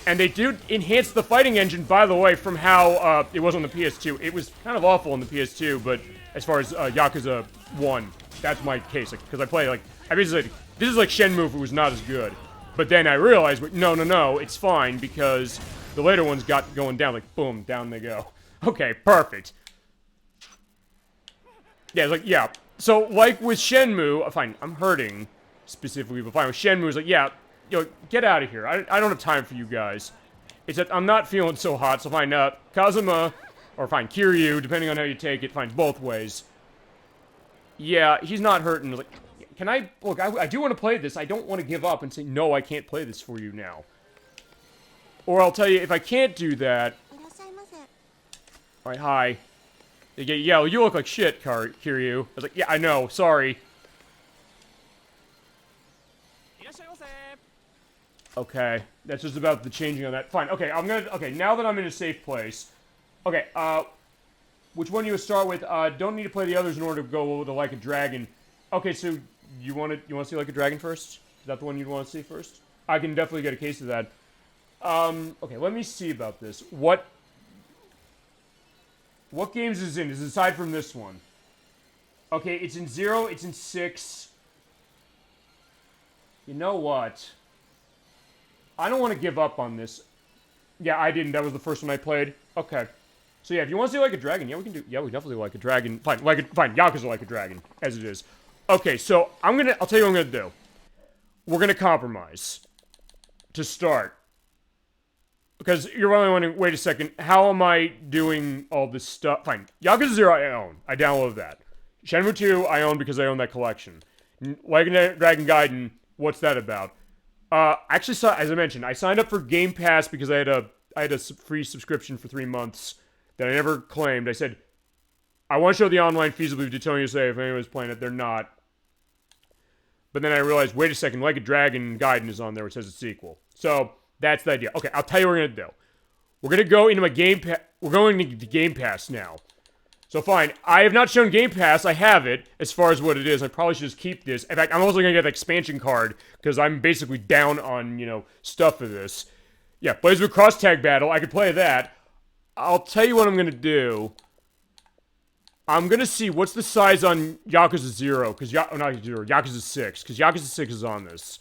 And they do enhance the fighting engine, by the way, from how it was on the PS2. It was kind of awful on the PS2, but as far as Yakuza 1, that's my case. Because I play, I basically, this is like Shenmue if it was not as good. But then I realized, no, it's fine, because the later ones got going down, boom, down they go. Okay, perfect. Yeah, it's like, yeah. So, like with Shenmue, fine, I'm hurting, specifically, but fine, with Shenmue, it's like, yeah, yo, get out of here. I don't have time for you guys. It's that I'm not feeling so hot, so fine, Kazuma, or fine, Kiryu, depending on how you take it, fine, both ways. Yeah, he's not hurting, like, can I, look, I do want to play this. I don't want to give up and say, no, I can't play this for you now. Or I'll tell you, if I can't do that... Alright, hi. Yeah, you look like shit, Kiryu. I was like, yeah, I know, sorry. Okay, that's just about the changing on that. Fine, okay, okay, now that I'm in a safe place. Okay, which one do you start with? Don't need to play the others in order to go with the Like a Dragon. Okay, so... You want to see Like a Dragon first? Is that the one you'd want to see first? I can definitely get a case of that. Okay, let me see about this. What games is in? Is it aside from this one? Okay, it's in 0, it's in 6. You know what? I don't want to give up on this. Yeah, I didn't. That was the first one I played. Okay. So yeah, if you want to see Like a Dragon, yeah, we can do. Yeah, we definitely Like a Dragon. Fine, fine. Yakuza Like a Dragon, as it is. Okay, so I'll tell you what I'm gonna do. We're gonna compromise. To start. Because you're probably wondering, wait a second, how am I doing all this stuff? Fine, Yakuza 0 I own. I downloaded that. Shenmue 2 I own because I own that collection. Like a Dragon Gaiden, what's that about? Actually, as I mentioned, I signed up for Game Pass because I had a free subscription for 3 months that I never claimed. I said, I want to show the online feasibly of Daytona USA if anyone's playing it. They're not. But then I realized, wait a second, Like a Dragon Gaiden is on there, which says a sequel. So, that's the idea. Okay, I'll tell you what we're going to do. We're going to go into my Game Pass. We're going into Game Pass now. So fine, I have not shown Game Pass. I have it, as far as what it is. I probably should just keep this. In fact, I'm also going to get the expansion card, because I'm basically down on, stuff for this. Yeah, Blaze with Cross Tag Battle. I could play that. I'll tell you what I'm going to do. I'm gonna see what's the size on Yakuza 0, because not Yakuza 0, Yakuza 6, because Yakuza 6 is on this.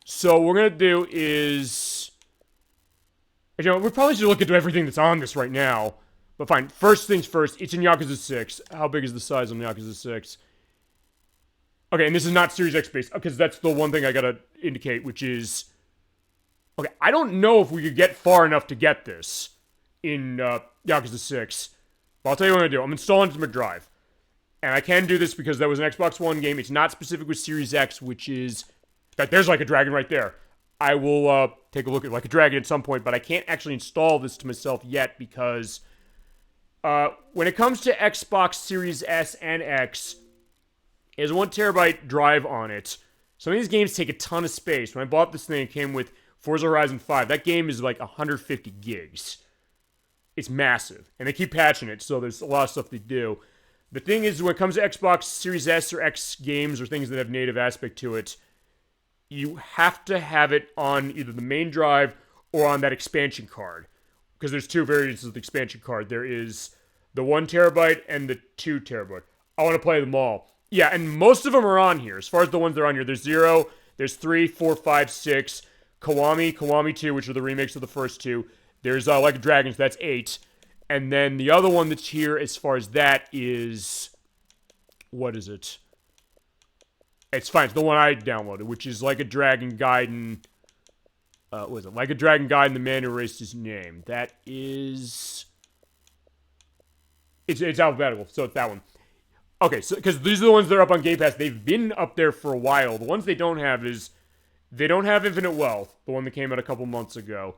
So what we're gonna do is, we probably should look into everything that's on this right now. But fine, first things first, it's in Yakuza 6. How big is the size on Yakuza 6? Okay, and this is not Series X based, because that's the one thing I gotta indicate, which is, okay, I don't know if we could get far enough to get this in Yakuza 6. I'll tell you what I'm going to do. I'm installing it to my drive. And I can do this because that was an Xbox One game. It's not specific with Series X, which is... In fact, there's Like a Dragon right there. I will take a look at Like a Dragon at some point, but I can't actually install this to myself yet because when it comes to Xbox Series S and X, it has a 1 terabyte drive on it. Some of these games take a ton of space. When I bought this thing, it came with Forza Horizon 5. That game is like 150 gigs. It's massive. And they keep patching it, so there's a lot of stuff they do. The thing is, when it comes to Xbox Series S or X games or things that have native aspect to it, you have to have it on either the main drive or on that expansion card. Because there's 2 variants of the expansion card. There is the 1 terabyte and the 2 terabyte. I want to play them all. Yeah, and most of them are on here. As far as the ones that are on here, there's 0, there's 3, 4, 5, 6, Kiwami 2, which are the remakes of the first 2. There's Like a Dragon, so that's 8. And then the other one that's here as far as that is what is it? It's fine. It's the one I downloaded, which is Like a Dragon Gaiden. What is it? Like a Dragon Gaiden, the man who erased his name. That is... It's alphabetical, so it's that one. Okay, so because these are the ones that are up on Game Pass. They've been up there for a while. The ones they don't have is... They don't have Infinite Wealth, the one that came out a couple months ago.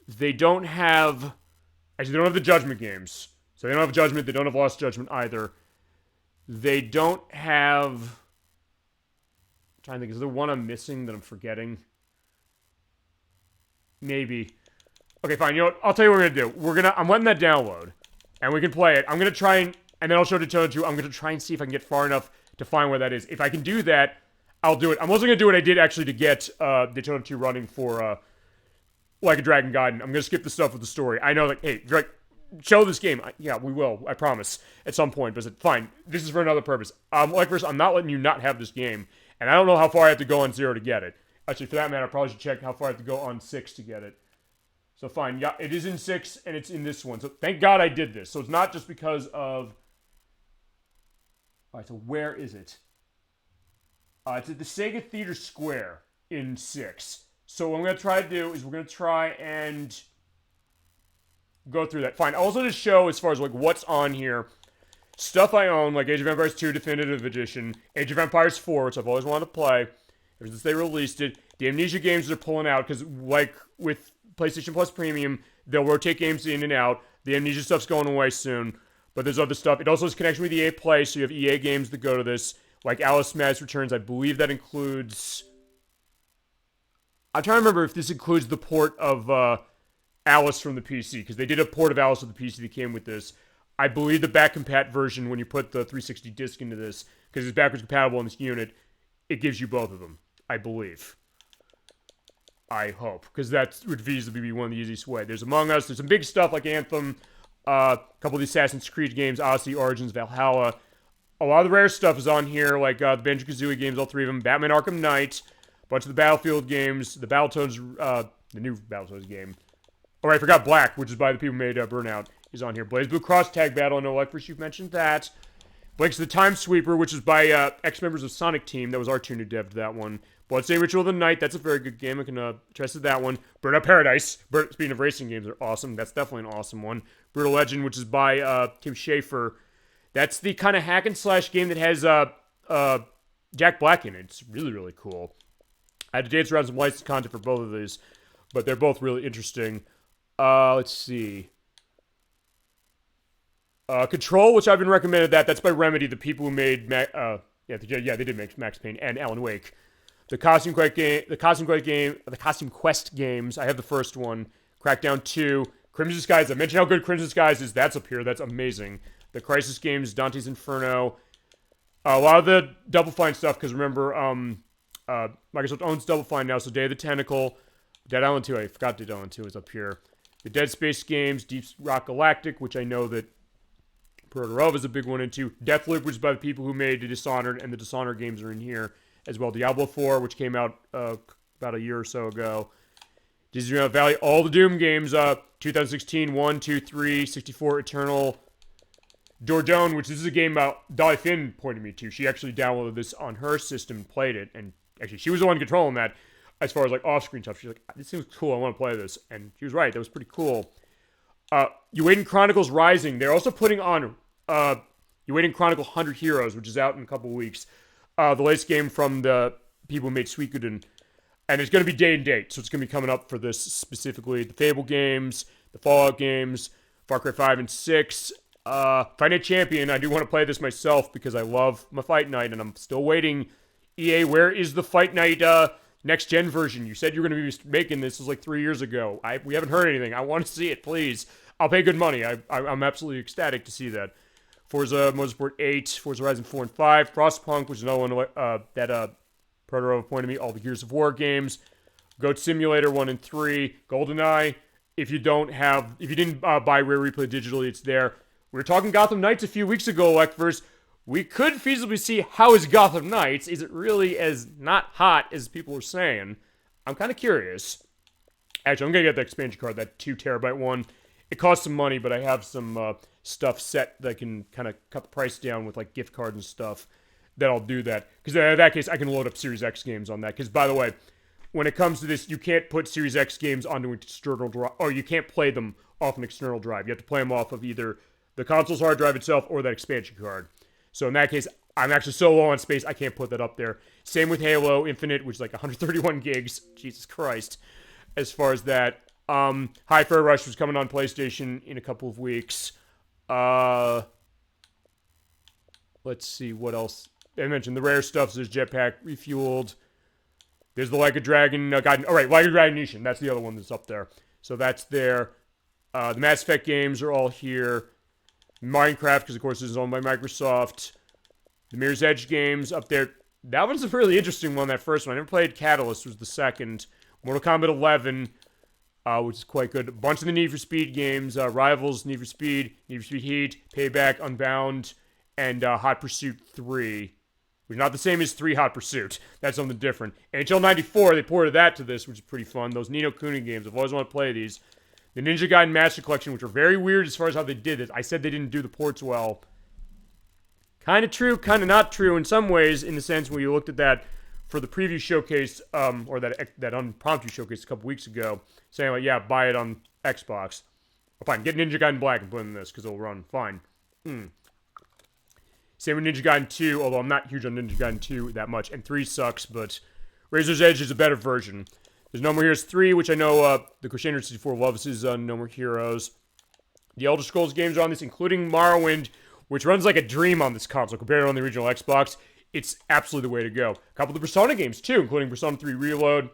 They don't have... Actually, they don't have the Judgment games. So they don't have Judgment. They don't have Lost Judgment either. They don't have... I'm trying to think. Is there one I'm missing that I'm forgetting? Maybe. Okay, fine. You know what? I'll tell you what we're going to do. I'm letting that download. And we can play it. I'm going to try and then I'll show Daytona 2. I'm going to try and see if I can get far enough to find where that is. If I can do that, I'll do it. I'm also going to do what I did actually to get Daytona 2 running for Like a Dragon Gaiden. I'm going to skip the stuff with the story. I know that, hey, if you're like, show this game. Yeah, we will. I promise. At some point. But fine. This is for another purpose. Like first, I'm not letting you not have this game. And I don't know how far I have to go on 0 to get it. Actually, for that matter, I probably should check how far I have to go on 6 to get it. So fine. Yeah, it is in 6 and it's in this one. So thank God I did this. So it's not just because of... Alright, so where is it? It's at the Sega Theater Square in 6. So what I'm going to try to do is we're going to try and go through that. Fine. Also to show as far as like what's on here, stuff I own, like Age of Empires 2 Definitive Edition, Age of Empires 4, which I've always wanted to play, ever since they released it, the Amnesia games they're pulling out, because like with PlayStation Plus Premium, they'll rotate games in and out. The Amnesia stuff's going away soon. But there's other stuff. It also has connection with EA Play, so you have EA games that go to this. Like Alice Madness Returns, I believe that includes... I'm trying to remember if this includes the port of Alice from the PC, because they did a port of Alice from the PC that came with this. I believe the back compat version, when you put the 360 disc into this, because it's backwards compatible in this unit, it gives you both of them, I believe. I hope, because that would feasibly be one of the easiest way. There's Among Us, there's some big stuff like Anthem, a couple of the Assassin's Creed games, Odyssey, Origins, Valhalla. A lot of the rare stuff is on here, like the Banjo-Kazooie games, all 3 of them, Batman Arkham Knight, a bunch of the Battlefield games, the Battletoads, the new Battletoads game. Oh, I forgot Black, which is by the people who made Burnout, is on here. Blaze Blue Cross Tag Battle, I know Electrush, you've mentioned that. Blake's the Time Sweeper, which is by ex-members of Sonic Team, that was our tune who devved that one. Bloodstained Ritual of the Night, that's a very good game, I can trust that one. Burnout Paradise, speaking of racing games, they're awesome, that's definitely an awesome one. Brutal Legend, which is by Tim Schafer. That's the kind of hack and slash game that has Jack Black in it. It's really, really cool. I had to dance around some licensed content for both of these, but they're both really interesting. Let's see. Control, which I've been recommended that's by Remedy, the people who made they did make Max Payne and Alan Wake. The Costume Quest games, I have the first one. Crackdown 2, Crimson Skies, I mentioned how good Crimson Skies is, that's up here, that's amazing. The Crysis games, Dante's Inferno, a lot of the Double Fine stuff, because remember, Microsoft owns Double Fine now, so Day of the Tentacle, Dead Island 2, I forgot Dead Island 2 is up here. The Dead Space games, Deep Rock Galactic, which I know that Proto is a big one into. Deathloop, which is by the people who made Dishonored, and the Dishonored games are in here as well. Diablo 4, which came out about a year or so ago. Disneyland Valley, all the Doom games, 2016, 1, 2, 3, 64, Eternal. Dordogne, which this is a game Dolly Finn pointed me to. She actually downloaded this on her system and played it, and actually she was the one controlling that as far as like off-screen stuff. She's like, this seems cool, I want to play this, and she was right, that was pretty cool. Ueden Chronicles Rising, they're also putting on Ueden Chronicle 100 Heroes, which is out in a couple weeks. The latest game from the people who made Suikoden, and it's going to be day and date, so it's going to be coming up for this specifically. The Fable games, the Fallout games, Far Cry 5 and 6, Fight Night Champion, I do want to play this myself because I love my Fight Night, and I'm still waiting. EA, where is the Fight Night next-gen version? You said you were going to be making this. This was like 3 years ago. We haven't heard anything. I want to see it, please. I'll pay good money. I'm absolutely ecstatic to see that. Forza Motorsport 8, Forza Horizon 4 and 5, Frostpunk, which is another one that Proto pointed me, all the Gears of War games, Goat Simulator 1 and 3, GoldenEye. If you didn't buy Rare Replay digitally, it's there. We were talking Gotham Knights a few weeks ago, Electverse. We could feasibly see how is Gotham Knights. Is it really as not hot as people are saying? I'm kind of curious. Actually, I'm going to get the expansion card, that 2 terabyte one. It costs some money, but I have some stuff set that can kind of cut the price down with like gift cards and stuff, that I'll do that. Because in that case, I can load up Series X games on that. Because by the way, when it comes to this, you can't put Series X games onto an external drive, or you can't play them off an external drive. You have to play them off of either the console's hard drive itself or that expansion card. So in that case, I'm actually so low on space, I can't put that up there. Same with Halo Infinite, which is like 131 gigs. Jesus Christ. As far as that. Hi-Fi Rush was coming on PlayStation in a couple of weeks. Let's see, what else? I mentioned the rare stuff. So there's Jetpack Refueled. There's the Like a Dragon Gaiden. All right, Like a Dragon Nation. That's the other one that's up there. So that's there. The Mass Effect games are all here. Minecraft, because of course this is owned by Microsoft. The Mirror's Edge games up there. That one's a really interesting one, that first one. I never played Catalyst, was the second. Mortal Kombat 11, which is quite good. A bunch of the Need for Speed games. Rivals, Need for Speed Heat, Payback, Unbound, and Hot Pursuit 3. Which is not the same as 3 Hot Pursuit. That's something different. NHL 94, they ported that to this, which is pretty fun. Those Ni no Kuni games, I've always wanted to play these. The Ninja Gaiden Master Collection, which are very weird as far as how they did it. I said they didn't do the ports well. Kind of true, kind of not true in some ways, in the sense when you looked at that for the preview showcase, or that impromptu showcase a couple weeks ago, saying like, yeah, buy it on Xbox. Oh, fine, get Ninja Gaiden Black and put in this, because it'll run fine. Same with Ninja Gaiden 2, although I'm not huge on Ninja Gaiden 2 that much, and 3 sucks, but Razor's Edge is a better version. There's No More Heroes 3, which I know the Crusader 64 loves his No More Heroes. The Elder Scrolls games are on this, including Morrowind, which runs like a dream on this console compared to on the original Xbox. It's absolutely the way to go. A couple of the Persona games, too, including Persona 3 Reload,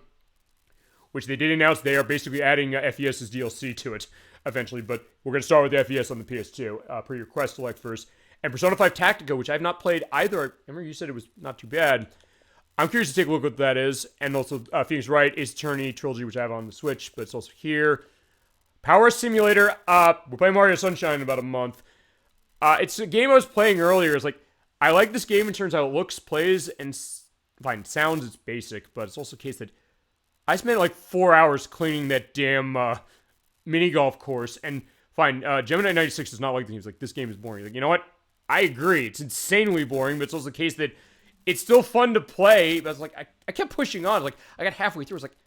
which they did announce they are basically adding FES's DLC to it eventually, but we're going to start with the FES on the PS2, per your Quest Select first. And Persona 5 Tactica, which I have not played either. I remember you said it was not too bad. I'm curious to take a look at what that is. And also, Phoenix Wright, Ace Attorney Trilogy, which I have on the Switch, but it's also here. Power Simulator. We're playing Mario Sunshine in about a month. It's a game I was playing earlier. It's like, I like this game in terms of how it looks, plays, and fine, sounds. It's basic, but it's also the case that I spent like 4 hours cleaning that damn mini golf course. And fine, Gemini 96 does not like the game. He's like, this game is boring. He's like, you know what? I agree. It's insanely boring, but it's also the case that it's still fun to play. But I was like, I kept pushing on. Like, I got halfway through. I was like,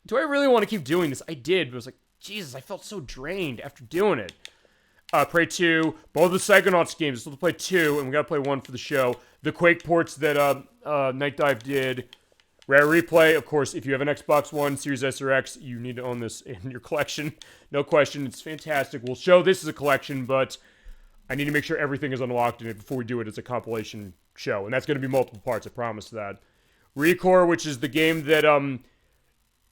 do I really want to keep doing this? I did, but I was like, Jesus, I felt so drained after doing it. Prey 2, both the Psychonauts games. Still to play 2, and we got to play 1 for the show. The Quake ports that Night Dive did. Rare Replay, of course, if you have an Xbox One, Series S or X, you need to own this in your collection. No question, it's fantastic. We'll show this as a collection, but I need to make sure everything is unlocked in it before we do it as a compilation show. And that's going to be multiple parts, I promise that. Recore, which is the game that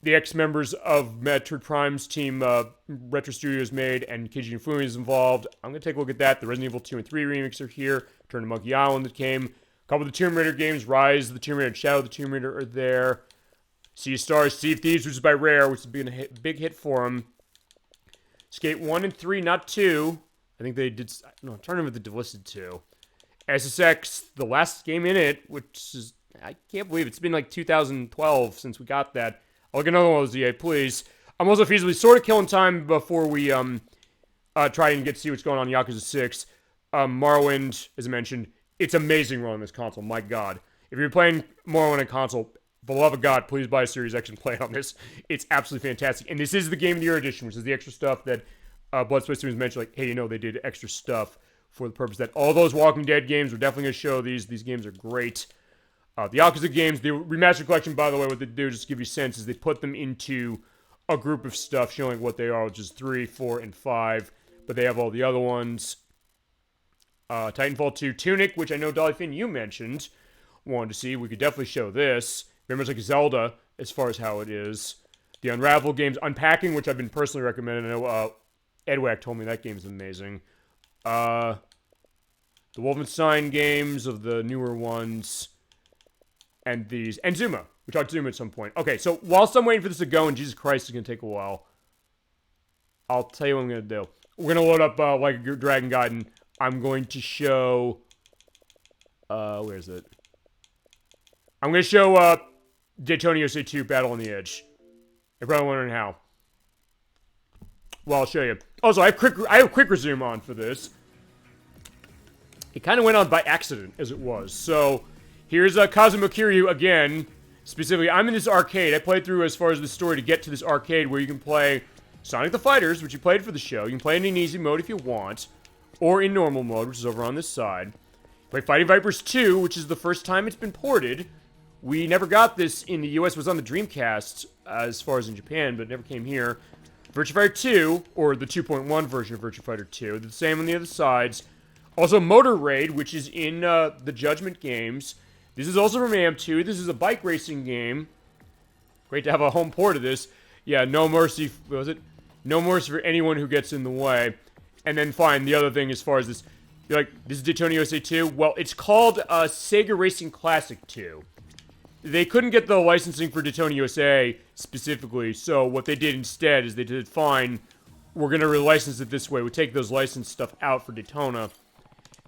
the ex-members of Metroid Prime's team, Retro Studios, made, and Keiji Inafune is involved. I'm going to take a look at that. The Resident Evil 2 and 3 remakes are here. Return to Monkey Island that came. A couple of the Tomb Raider games, Rise of the Tomb Raider and Shadow of the Tomb Raider are there. Sea of Stars, Sea of Thieves, which is by Rare, which has been a big hit for them. Skate 1 and 3, not 2. I think they did... No, I'm trying to remember if they delisted 2. SSX, the last game in it, which is... I can't believe it's been like 2012 since we got that. I'll get another one of those, EA, please. I'm also feasibly sort of killing time before we try and see what's going on in Yakuza 6. Morrowind, as I mentioned, it's amazing running this console. My God. If you're playing Morrowind on console, for the love of God, please buy a Series X and play it on this. It's absolutely fantastic. And this is the Game of the Year edition, which is the extra stuff that Bloodsport Studios mentioned. Like, hey, you know, they did extra stuff for the purpose that all those Walking Dead games, we're definitely going to show these. These games are great. The Yakuza games, the remastered collection, by the way, what they do, just to give you a sense, is they put them into a group of stuff showing what they are, which is 3, 4, and 5. But they have all the other ones. Titanfall 2 Tunic, which I know, Dolly Finn, you mentioned, wanted to see. We could definitely show this. Very much like Zelda, as far as how it is. The Unravel games, Unpacking, which I've been personally recommending. I know Edwack told me that game's amazing. The Wolfenstein games of the newer ones. And these. And Zuma. We talked Zuma at some point. Okay, so whilst I'm waiting for this to go, and Jesus Christ, it's going to take a while, I'll tell you what I'm going to do. We're going to load up Like a Dragon Gaiden. I'm going to show... where is it? I'm going to show Daytona USA 2 Battle on the Edge. You're probably wondering how. Well, I'll show you. Also, I have quick resume on for this. It kind of went on by accident, as it was. So, here's Kazuma Kiryu again. Specifically, I'm in this arcade. I played through as far as the story to get to this arcade where you can play Sonic the Fighters, which you played for the show. You can play it in easy mode if you want, or in normal mode, which is over on this side. Play Fighting Vipers 2, which is the first time it's been ported. We never got this in the US. It was on the Dreamcast, as far as in Japan, but it never came here. Virtua Fighter 2, or the 2.1 version of Virtua Fighter 2. The same on the other sides. Also, Motor Raid, which is in the Judgment games. This is also from AM2. This is a bike racing game. Great to have a home port of this. Yeah, no mercy. What was it? No mercy for anyone who gets in the way. And then, fine, the other thing as far as this. You're like, this is Daytona USA 2? Well, it's called Sega Racing Classic 2. They couldn't get the licensing for Daytona USA specifically, so what they did instead is they did, fine, we're going to relicense it this way. We take those licensed stuff out for Daytona, and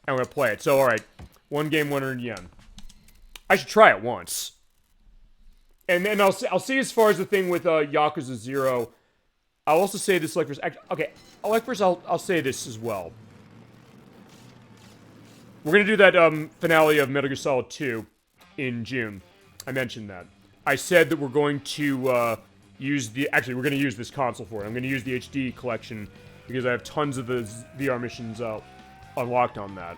we're going to play it. So, alright, 1 game, 100 yen. I should try it once. And then I'll see as far as the thing with Yakuza 0. I'll also say this like first. Okay, I'll say this as well. We're going to do that finale of Metal Gear Solid 2 in June. I mentioned that. I said that we're going to use the... Actually, we're going to use this console for it. I'm going to use the HD collection because I have tons of the VR missions unlocked on that.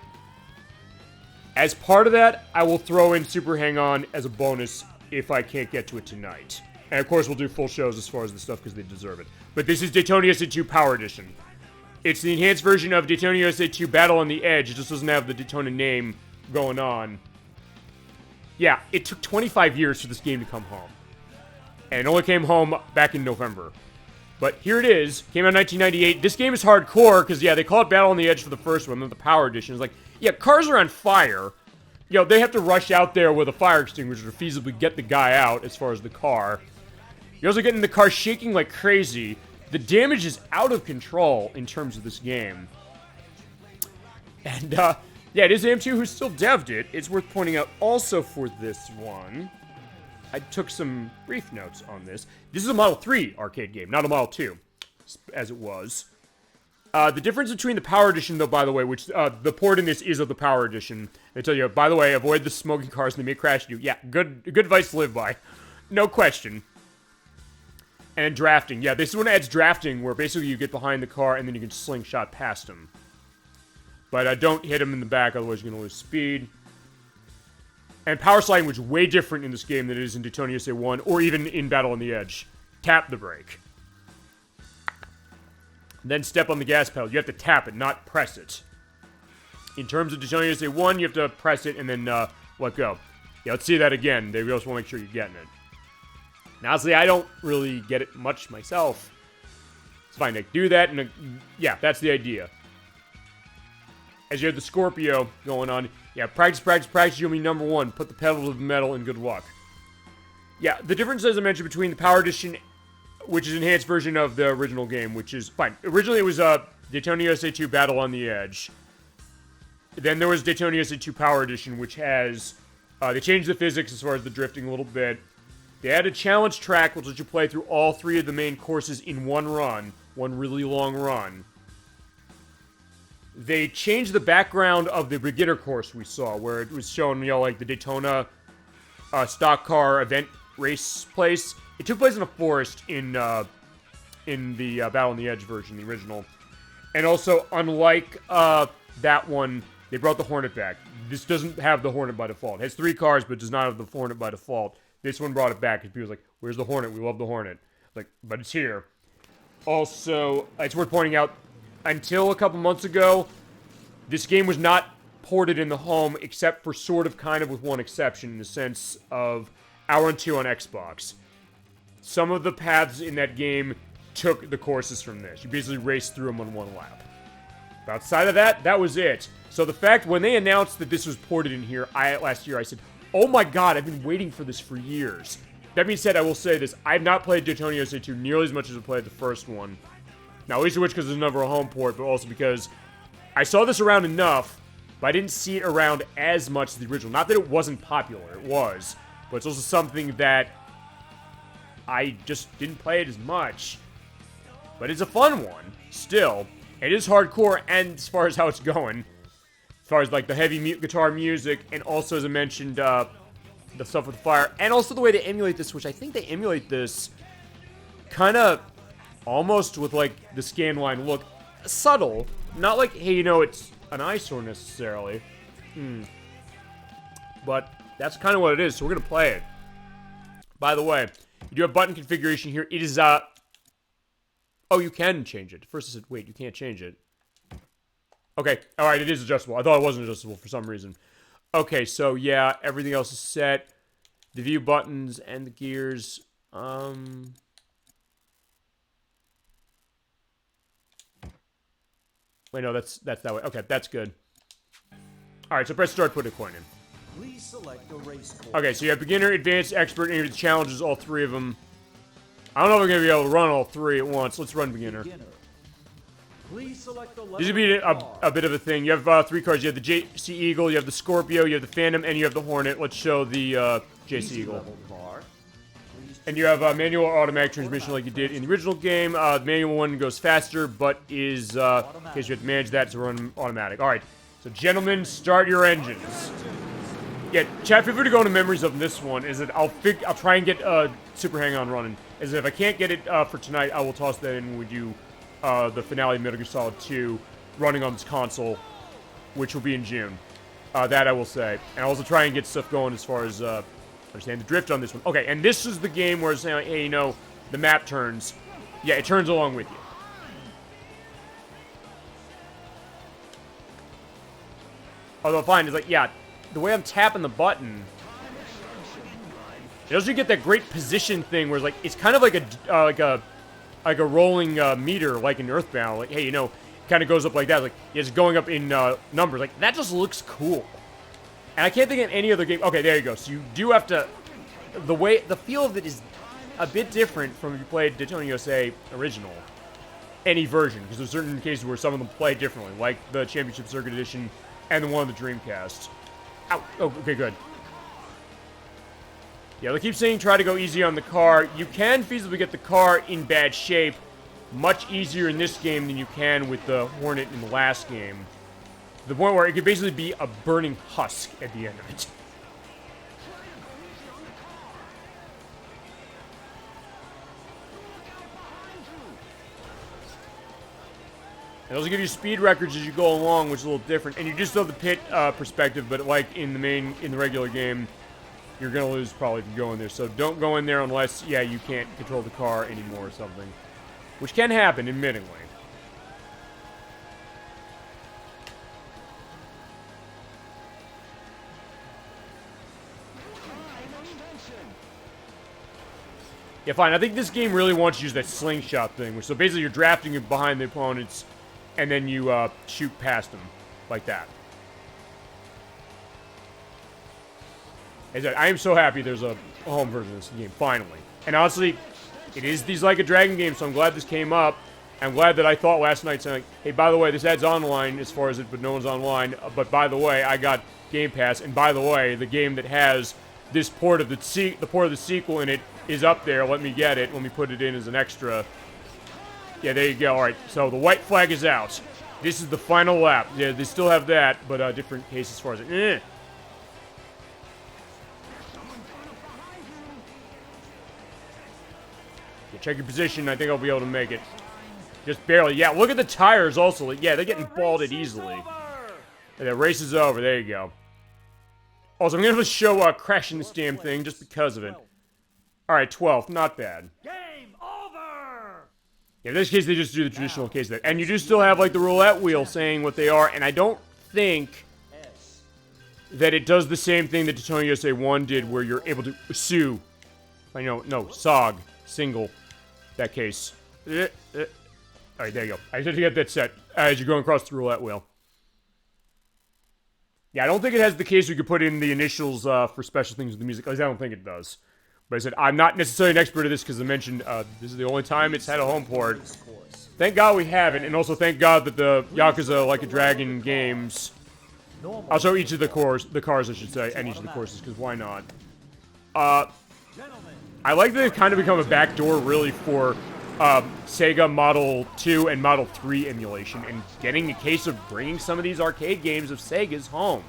As part of that, I will throw in Super Hang-On as a bonus if I can't get to it tonight. And of course, we'll do full shows as far as the stuff because they deserve it. But this is Daytona USA 2 Power Edition. It's the enhanced version of Daytona USA 2 Battle on the Edge. It just doesn't have the Daytona name going on. Yeah, it took 25 years for this game to come home. And it only came home back in November. But here it is. Came out in 1998. This game is hardcore because, yeah, they call it Battle on the Edge for the first one. Then the Power Edition is like, yeah, cars are on fire. You know, they have to rush out there with a fire extinguisher to feasibly get the guy out as far as the car. You're also getting the car shaking like crazy. The damage is out of control in terms of this game. And, yeah, it is AM2 who still devved it. It's worth pointing out also for this one. I took some brief notes on this. This is a Model 3 arcade game, not a Model 2, as it was. The difference between the Power Edition, though, by the way, which the port in this is of the Power Edition. They tell you, by the way, avoid the smoking cars and they may crash you. Yeah, good advice to live by. No question. And drafting. Yeah, this one adds drafting, where basically you get behind the car and then you can slingshot past him. But don't hit him in the back, otherwise you're going to lose speed. And power sliding, which is way different in this game than it is in Daytona USA 1, or even in Battle on the Edge. Tap the brake. Then step on the gas pedal. You have to tap it, not press it. In terms of Daytona USA 1, you have to press it and then let go. Yeah, let's see that again. They just want to make sure you're getting it. Now, honestly, I don't really get it much myself. It's fine to do that, and yeah, that's the idea. As you have the Scorpio going on, yeah, practice, you'll be number 1. Put the pedal to the metal and good luck. Yeah, the difference, as I mentioned, between the Power Edition, which is an enhanced version of the original game, which is fine. Originally, it was Daytona USA 2 Battle on the Edge. Then there was Daytona USA 2 Power Edition, which has... they changed the physics as far as the drifting a little bit. They added a challenge track, which lets you play through all 3 of the main courses in one run. One really long run. They changed the background of the beginner course we saw, where it was shown, you know, like the Daytona stock car event race place. It took place in a forest in the Battle on the Edge version, the original. And also, unlike that one, they brought the Hornet back. This doesn't have the Hornet by default. It has 3 cars, but does not have the Hornet by default. This one brought it back, because people were like, where's the Hornet? We love the Hornet. Like, but it's here. Also, it's worth pointing out, until a couple months ago, this game was not ported in the home, except for sort of, kind of, with one exception, in the sense of OutRun 2 on Xbox. Some of the paths in that game took the courses from this. You basically raced through them on one lap. But outside of that, that was it. So the fact, when they announced that this was ported in here, last year, I said, oh my god, I've been waiting for this for years. That being said, I will say this, I have not played Daytona USA 2 nearly as much as I played the first one. Now, at least of which because there's never a home port, but also because I saw this around enough, but I didn't see it around as much as the original. Not that it wasn't popular, it was, but it's also something that I just didn't play it as much. But it's a fun one, still. It is hardcore, and as far as how it's going, far as like the heavy guitar music, and also as I mentioned, the stuff with fire, and also the way they emulate this, which I think they emulate this kind of almost with like the scanline look, subtle, not like, hey, you know, it's an eyesore necessarily, but that's kind of what it is. So we're gonna play it. By the way, you do have button configuration here. It is oh, you can change it. First I said, wait, you can't change it. Okay, all right, it is adjustable. I thought it wasn't adjustable for some reason. Okay, so yeah, everything else is set. The view buttons and the gears. Wait, no, that's that way. Okay, that's good. All right, so press start, put a coin in. Please select a race course. Okay, so you have beginner, advanced, expert, and the challenges, all three of them. I don't know if we're gonna be able to run all three at once. Let's run beginner. Please select the This would be a bit of a thing. You have 3 cars. You have the JC Eagle, you have the Scorpio, you have the Phantom, and you have the Hornet. Let's show the JC Eagle. And you have manual or automatic transmission like you did in the original game. The manual one goes faster, but is, in case you have to manage that, to run automatic. Alright, so gentlemen, start your engines. Yeah, chat, feel free to go into memories of this one. Is that I'll try and get Super Hang-On running. Is that if I can't get it for tonight, I will toss that in when we do the finale of Metal Gear Solid 2 running on this console, which will be in June. That I will say. And I'll also try and get stuff going as far as understand the drift on this one. Okay, and this is the game where it's saying, like, hey, you know, the map turns. Yeah, it turns along with you. Although fine, it's like, yeah, the way I'm tapping the button, it doesn't get that great position thing where it's like, it's kind of like a rolling meter, like in Earthbound. Like, hey, you know, it kind of goes up like that. Like, it's going up in numbers. Like, that just looks cool. And I can't think of any other game. Okay, there you go. So you do have to, the feel of it is a bit different from if you played Daytona USA original, any version, because there's certain cases where some of them play differently, like the Championship Circuit Edition and the one on the Dreamcast. Ow. Oh, okay, good. Yeah, they keep saying try to go easy on the car. You can feasibly get the car in bad shape much easier in this game than you can with the Hornet in the last game. To the point where it could basically be a burning husk at the end of it. And those will give you speed records as you go along, which is a little different. And you just have the pit perspective, but like in the regular game, you're going to lose probably if you go in there. So don't go in there unless, yeah, you can't control the car anymore or something. Which can happen, admittingly. Yeah, fine. I think this game really wants to use that slingshot thing. Which, so basically you're drafting behind the opponents, and then you shoot past them. Like that. As I am so happy there's a home version of this game, finally. And honestly, it is these like a Dragon game, so I'm glad this came up. I'm glad that I thought last night, saying, like, hey, by the way, this ad's online as far as it, but no one's online. But by the way, I got Game Pass, and by the way, the game that has this port of the sequel in it is up there. Let me get it. Let me put it in as an extra. Yeah, there you go. All right, so the white flag is out. This is the final lap. Yeah, they still have that, but different case as far as it. Check your position. I think I'll be able to make it. Just barely. Yeah, look at the tires also. Yeah, they're getting balded easily. And the race is over. There you go. Also, I'm going to show crashing this damn thing just because of it. Alright, 12th. Not bad. Game over! Yeah, in this case, they just do the traditional case of that. And you do still have, like, the roulette wheel saying what they are. And I don't think that it does the same thing that Daytona USA 1 did where you're able to sue. I know, no, SOG. Single. That case. Alright, there you go. I just have to get that set as you're going across the roulette wheel. Yeah, I don't think it has the case where you could put in the initials for special things with the music. At least I don't think it does. But I said, I'm not necessarily an expert at this because I mentioned this is the only time it's had a home port. Thank God we have it, and also thank God that the Yakuza Like a Dragon games... I'll show each of the cars, I should say, and each of the courses, because why not? I like that it's kind of become a backdoor, really, for Sega Model 2 and Model 3 emulation and getting a case of bringing some of these arcade games of Sega's home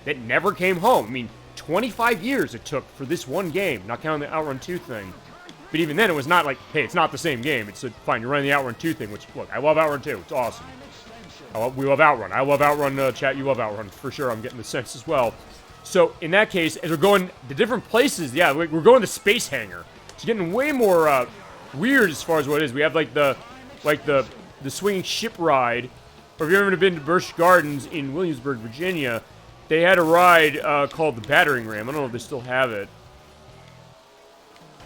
that never came home. I mean, 25 years it took for this one game, not counting the OutRun 2 thing. But even then, it was not like, hey, it's not the same game. It's fine, you're running the OutRun 2 thing, which, look, I love OutRun 2. It's awesome. We love OutRun. I love OutRun, chat, you love OutRun. For sure, I'm getting the sense as well. So, in that case, as we're going to different places, yeah, we're going to Space Hangar. It's getting way more, weird as far as what it is. We have, the swinging ship ride. Or if you've ever been to Busch Gardens in Williamsburg, Virginia, they had a ride, called the Battering Ram. I don't know if they still have it.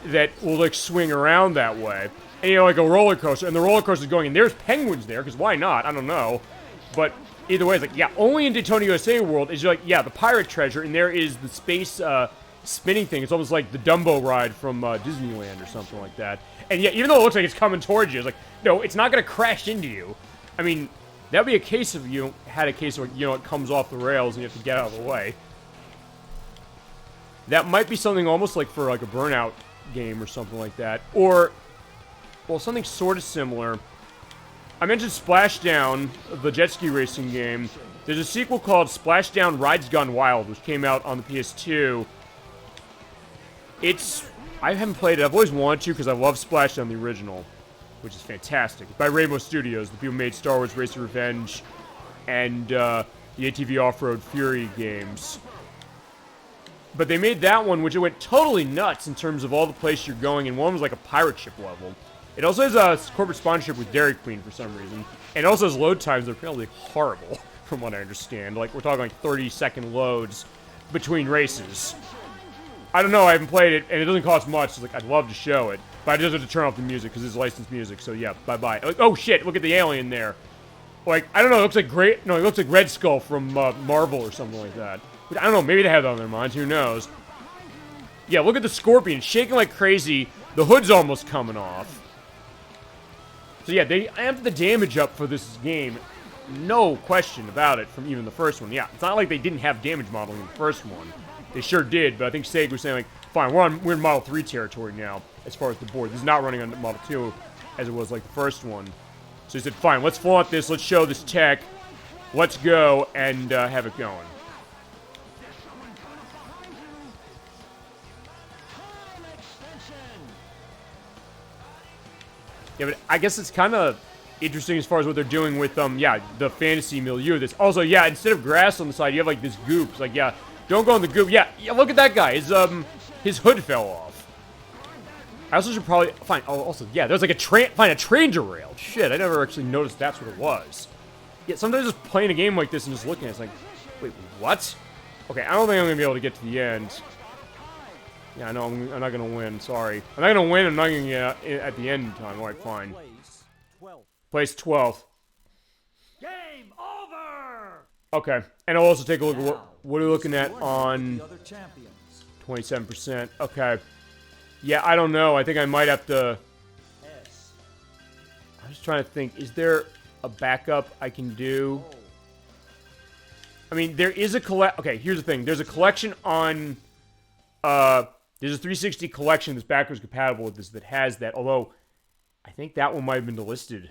That will, swing around that way. And, like a roller coaster. And the roller coaster is going, and there's penguins there, because why not? I don't know. But either way, it's yeah, only in Daytona USA World is yeah, the pirate treasure, and there is the space, spinning thing. It's almost like the Dumbo ride from, Disneyland or something like that. And yeah, even though it looks like it's coming towards you, it's no, it's not going to crash into you. I mean, that would be a case of you had a case of, it comes off the rails and you have to get out of the way. That might be something almost like for, a Burnout game or something like that. Or, well, something sort of similar. I mentioned Splashdown, the jet ski racing game. There's a sequel called Splashdown Rides Gone Wild, which came out on the PS2. I haven't played it. I've always wanted to because I love Splashdown, the original, which is fantastic. It's by Rainbow Studios, the people who made Star Wars Racer Revenge and the ATV Off-Road Fury games. But they made that one, which it went totally nuts in terms of all the places you're going, and one was like a pirate ship level. It also has a corporate sponsorship with Dairy Queen for some reason. And it also has load times that are apparently horrible, from what I understand. We're talking 30-second loads between races. I don't know, I haven't played it, and it doesn't cost much, so I'd love to show it. But I just have to turn off the music, because it's licensed music, so yeah, bye-bye. Oh shit, look at the alien there. I don't know, it looks like it looks like Red Skull from Marvel or something like that. I don't know, maybe they have that on their minds, who knows. Yeah, look at the Scorpion, shaking like crazy. The hood's almost coming off. So yeah, they amped the damage up for this game. No question about it from even the first one. Yeah, it's not like they didn't have damage modeling in the first one. They sure did, but I think Sega was saying, fine, we're in Model 3 territory now, as far as the board. This is not running on Model 2, as it was like the first one. So he said, fine, let's flaunt this, let's show this tech, let's go, and have it going. Yeah, but I guess it's kind of interesting as far as what they're doing with, the fantasy milieu of this. Also, yeah, instead of grass on the side, you have, this goop. It's yeah, don't go in the goop. Yeah, look at that guy. His hood fell off. I also should probably find, yeah, there's, find a train derailed. Shit, I never actually noticed that's what it was. Yeah, sometimes just playing a game like this and just looking at it, it's wait, what? Okay, I don't think I'm going to be able to get to the end. Yeah, I know, I'm not going to win, sorry. I'm not going to win, I'm not going to get at the end time. Alright, fine. Place 12th. Game over! Okay, and I'll also take a look at what are we looking at on 27%. Okay. Yeah, I don't know, I think I might have to... I'm just trying to think, is there a backup I can do? I mean, there is a okay, here's the thing. There's a collection on... There's a 360 collection that's backwards compatible with this that has that, although I think that one might have been delisted.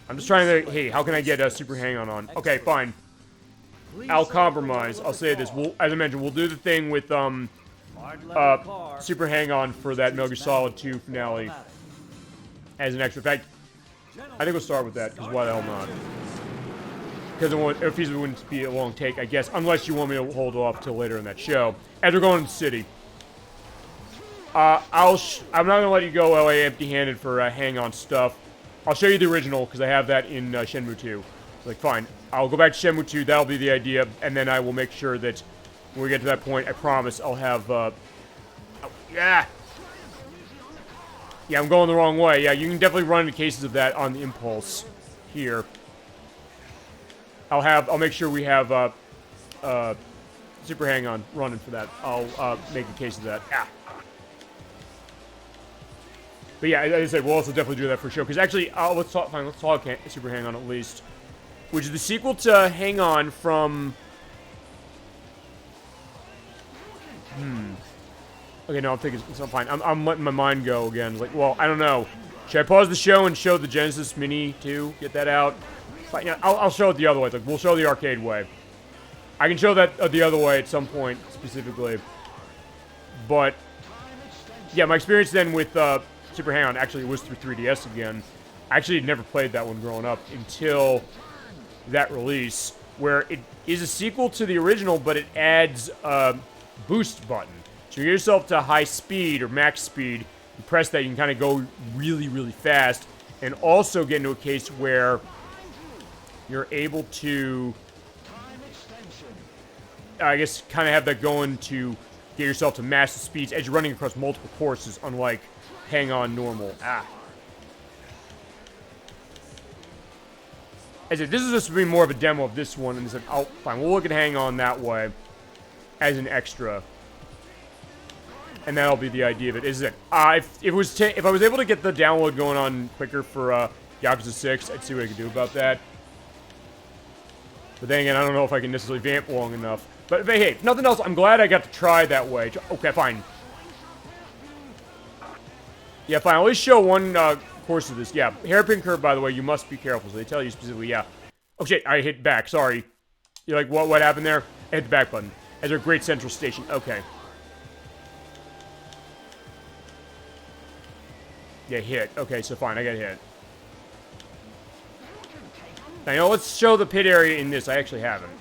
I'm just trying to, hey, how can I get a Super Hang-On on? Okay, fine. I'll compromise. I'll say this. As I mentioned, we'll do the thing with, Super Hang-On for that Metal Gear Solid 2 finale as an extra. In fact, I think we'll start with that, because why the hell not? Because it wouldn't be a long take, I guess, unless you want me to hold off till later in that show. As we're going to the city. I'm not going to let you go LA empty-handed for hang-on stuff. I'll show you the original, because I have that in Shenmue 2. Fine. I'll go back to Shenmue 2, that'll be the idea, and then I will make sure that when we get to that point, I promise I'll have, yeah! Yeah, I'm going the wrong way. Yeah, you can definitely run into cases of that on the Impulse here. I'll make sure we have, Super Hang-On running for that. I'll, make a case of that. Ah. But yeah, as I said, we'll also definitely do that for sure. Because actually, let's talk Super Hang-On at least. Which is the sequel to Hang-On from... Okay, no, I'm thinking it's not fine. I'm letting my mind go again. Like, well, I don't know. Should I pause the show and show the Genesis Mini too? Get that out? Fine, yeah, I'll show it the other way. Like, we'll show the arcade way. I can show that the other way at some point, specifically. But, yeah, my experience then with Super Hang-On actually was through 3DS again. I actually had never played that one growing up until that release, where it is a sequel to the original, but it adds a boost button. So you get yourself to high speed or max speed, you press that, you can kind of go really, really fast, and also get into a case where you're able to, I guess, kind of have that going to get yourself to massive speeds as you're running across multiple courses, unlike Hang-On normal. I said, this is just to be more of a demo of this one, and they said, oh, fine, we'll look at Hang-On that way as an extra. And that'll be the idea of it, is it? If I was able to get the download going on quicker for Yakuza 6, I'd see what I could do about that. But then again, I don't know if I can necessarily vamp long enough. But hey, if nothing else, I'm glad I got to try that way. Okay, fine. Yeah, fine. I'll at least show one course of this. Yeah, hairpin curve, by the way, you must be careful. So they tell you specifically, yeah. Oh shit, I hit back, sorry. You're like, what happened there? I hit the back button. As our great central station. Okay. Yeah, hit. Okay, so fine, I got hit. Now, you know, let's show the pit area in this. I actually haven't.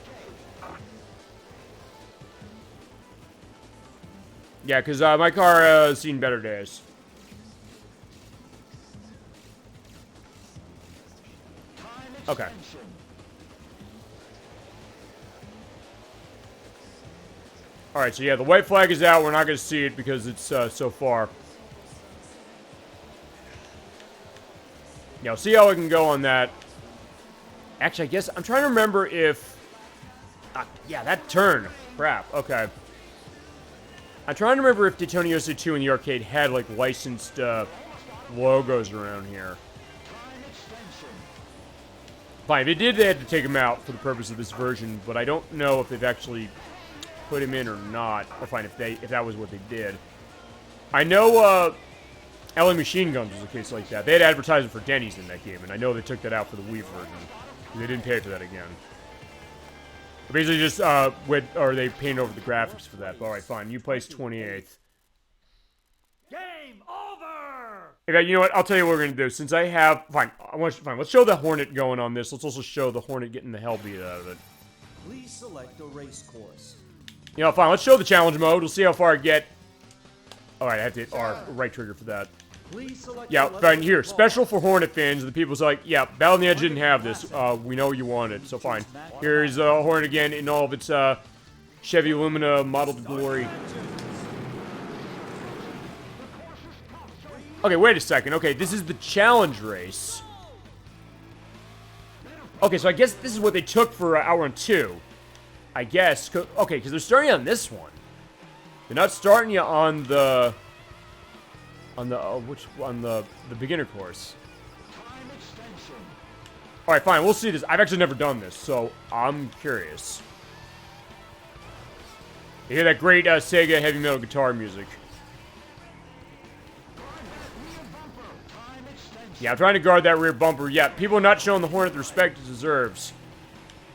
Yeah, because my car has seen better days. Okay. Alright, so yeah, the white flag is out. We're not going to see it because it's so far. Yeah, I'll see how I can go on that. Actually, I guess I'm trying to remember if... yeah, that turn. Crap. Okay. I'm trying to remember if Daytona USA 2 in the arcade had, like, licensed logos around here. Fine, if it did, they had to take them out for the purpose of this version, but I don't know if they've actually put him in or not. Or fine, if that was what they did. I know, LA Machine Guns was a case like that. They had advertising for Denny's in that game, and I know they took that out for the Wii version. They didn't pay for that again. They basically just, they painted over the graphics for that. But alright, fine. You placed 28th. Game over! Okay, you know what? I'll tell you what we're going to do. Since I have... Fine, let's show the Hornet going on this. Let's also show the Hornet getting the hell beat out of it. Please select a race course. You know, fine. Let's show the challenge mode. We'll see how far I get. Alright, I have to hit R, right trigger for that. Yeah, fine. Here, special for Hornet fans. The people's like, yeah, Battle on the Edge didn't have this. We know you want it, so fine. Here's Hornet again in all of its Chevy Lumina model to glory. Okay, wait a second. Okay, this is the challenge race. Okay, so I guess this is what they took for OutRun 2. I guess. Okay, because they're starting on this one. They're not starting you on the... On the beginner course. Alright, fine, we'll see this. I've actually never done this, so I'm curious. You hear that great Sega heavy metal guitar music. Yeah, I'm trying to guard that rear bumper. Yeah, people are not showing the Hornet the respect it deserves.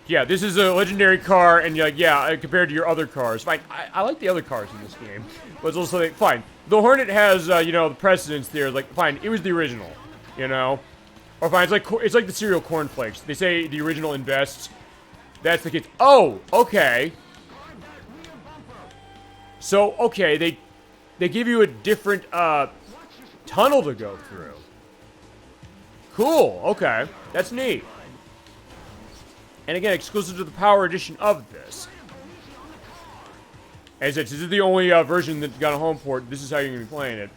Yeah, this is a legendary car, and you're like, yeah, compared to your other cars. Fine, I like the other cars in this game. But it's also, like, fine. The Hornet has, you know, the precedence there. Like, fine, it was the original, you know? Or fine, it's like the cereal cornflakes. They say the original invests. That's the case. Oh, okay. So, okay, they give you a different, tunnel to go through. Cool, okay. That's neat. And again, exclusive to the Power Edition of this. As this is the only version that's got a home port. This is how you're going to be playing it.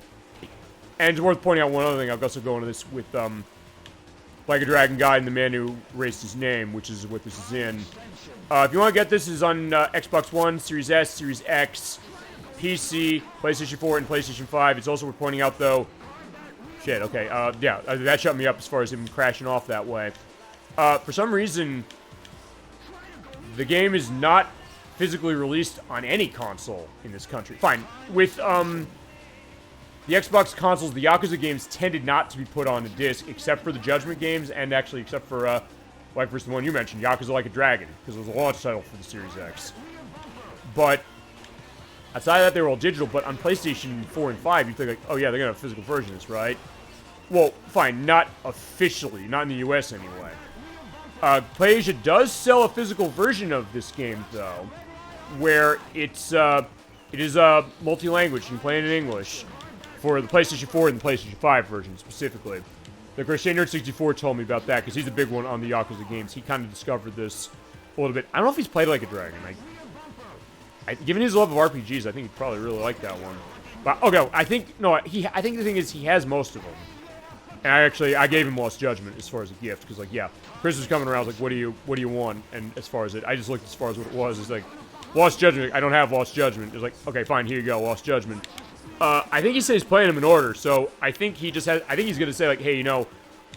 And it's worth pointing out one other thing. I'll also go into this with Like a Dragon Gaiden, the man who erased his name, which is what this is in. If you want to get this, is on Xbox One, Series S, Series X, PC, PlayStation 4, and PlayStation 5. It's also worth pointing out, though... Shit, okay. Yeah, that shut me up as far as him crashing off that way. For some reason... The game is not physically released on any console in this country. Fine. With, the Xbox consoles, the Yakuza games tended not to be put on a disc, except for the Judgment games, and actually except for, like for the one you mentioned, Yakuza Like a Dragon, because it was a launch title for the Series X. But outside of that, they were all digital, but on PlayStation 4 and 5, you think like, oh yeah, they're gonna have physical versions, right? Well, fine, not officially, not in the US anyway. PlayAsia does sell a physical version of this game, though, where it is multi-language. You can play it in English for the PlayStation 4 and the PlayStation 5 version specifically. The Crochet Nerd 64 told me about that because he's a big one on the Yakuza games. He kind of discovered this a little bit. I don't know if he's played Like a Dragon. Given his love of RPGs, I think he'd probably really like that one. But okay, I think the thing is he has most of them. And I gave him Lost Judgment as far as a gift because like yeah, Chris was coming around like what do you want? And as far as it, I just looked as far as what it was. It's like Lost Judgment. I don't have Lost Judgment. It's like okay, fine, here you go, Lost Judgment. I think he said he's playing them in order, so I think he just has. I think he's gonna say like, hey, you know,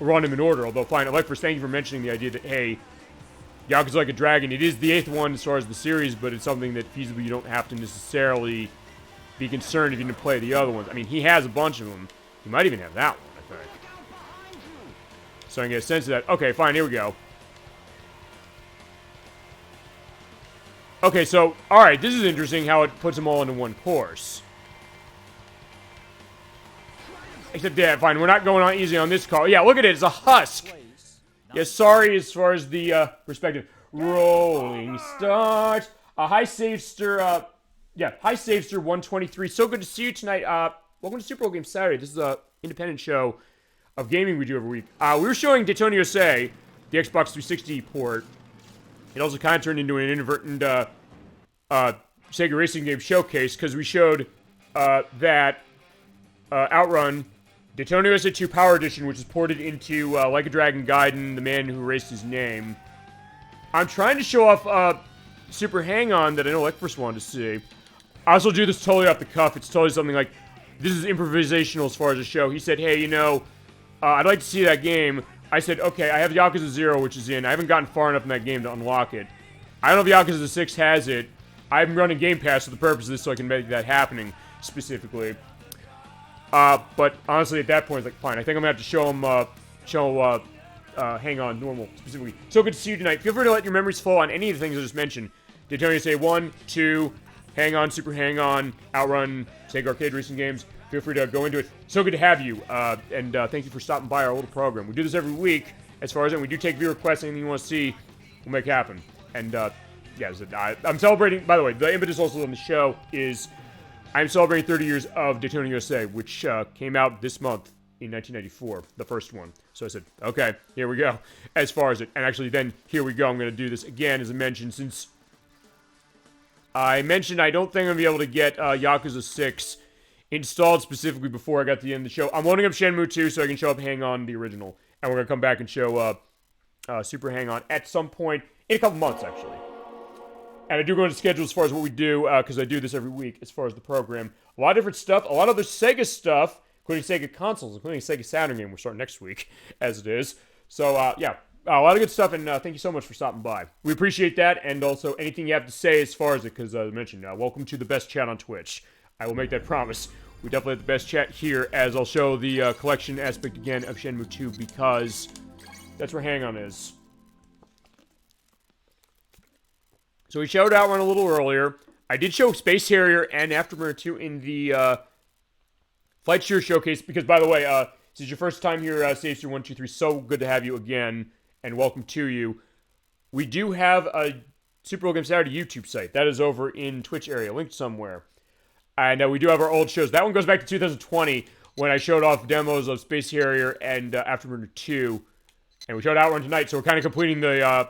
we're on them in order. Although fine, I'd like thank you for mentioning the idea that hey, Yakuza Like a Dragon. It is the 8th one as far as the series, but it's something that feasibly you don't have to necessarily be concerned if you didn't play the other ones. I mean, he has a bunch of them. He might even have that one, I think. So I can get a sense of that. Okay, fine, here we go. Okay, so, alright, this is interesting how it puts them all into one course. Except, yeah, fine, we're not going on easy on this car. Yeah, look at it, it's a Husk. Yeah, sorry as far as the, respective rolling start. Hi, Savester, hi, Savester 123. So good to see you tonight. Welcome to Super Bowl Game Saturday. This is a independent show of gaming we do every week. We were showing Daytona USA, the Xbox 360 port. It also kind of turned into an inadvertent, Sega racing game showcase, because we showed, that, OutRun, Daytona USA 2 Power Edition, which is ported into, Like a Dragon Gaiden, The Man Who Erased His Name. I'm trying to show off, Super Hang-On that I know Ekfors wanted to see. I also do this totally off the cuff. It's totally something like, this is improvisational as far as the show. He said, hey, you know, I'd like to see that game. I said, okay, I have Yakuza 0, which is in. I haven't gotten far enough in that game to unlock it. I don't know if Yakuza 6 has it. I'm running Game Pass for the purpose of this so I can make that happening, specifically. But honestly, at that point, it's like, fine, I think I'm going to have to show Hang On normal, specifically. So good to see you tonight. Feel free to let your memories flow on any of the things I just mentioned. Daytona USA 1, 2, Hang On, Super Hang On, OutRun, Sega Arcade Racing Games. Feel free to go into it. So good to have you, and thank you for stopping by our little program. We do this every week, as far as we do take viewer requests. Anything you want to see, we'll make happen. And, yeah, I'm celebrating, by the way, the impetus also on the show is I'm celebrating 30 years of Daytona USA, which came out this month in 1994, the first one. So I said, okay, here we go, as far as it. And actually, then, here we go. I'm going to do this again, as I mentioned, since I mentioned I don't think I'm going to be able to get Yakuza 6 installed specifically before I got to the end of the show. I'm loading up Shenmue 2 so I can show up Hang On, the original. And we're going to come back and show Super Hang On at some point in a couple months, actually. And I do go into schedule as far as what we do, because I do this every week as far as the program. A lot of different stuff, a lot of other Sega stuff, including Sega consoles, including a Sega Saturn game we're starting next week, as it is. So, yeah, a lot of good stuff, and thank you so much for stopping by. We appreciate that, and also anything you have to say as far as it, because I mentioned, welcome to the best chat on Twitch. I will make that promise. We definitely have the best chat here, as I'll show the collection aspect again of Shenmue 2, because that's where Hang On is. So we showed OutRun a little earlier. I did show Space Harrier and Afterburner 2 in the Flight Shear Showcase, because, by the way, this is your first time here, Savester123, so good to have you again, and welcome to you. We do have a Super Bowl Game Saturday YouTube site. That is over in Twitch area, linked somewhere. And we do have our old shows. That one goes back to 2020, when I showed off demos of Space Harrier and Afterburner 2. And we showed OutRun tonight, so we're kind of completing the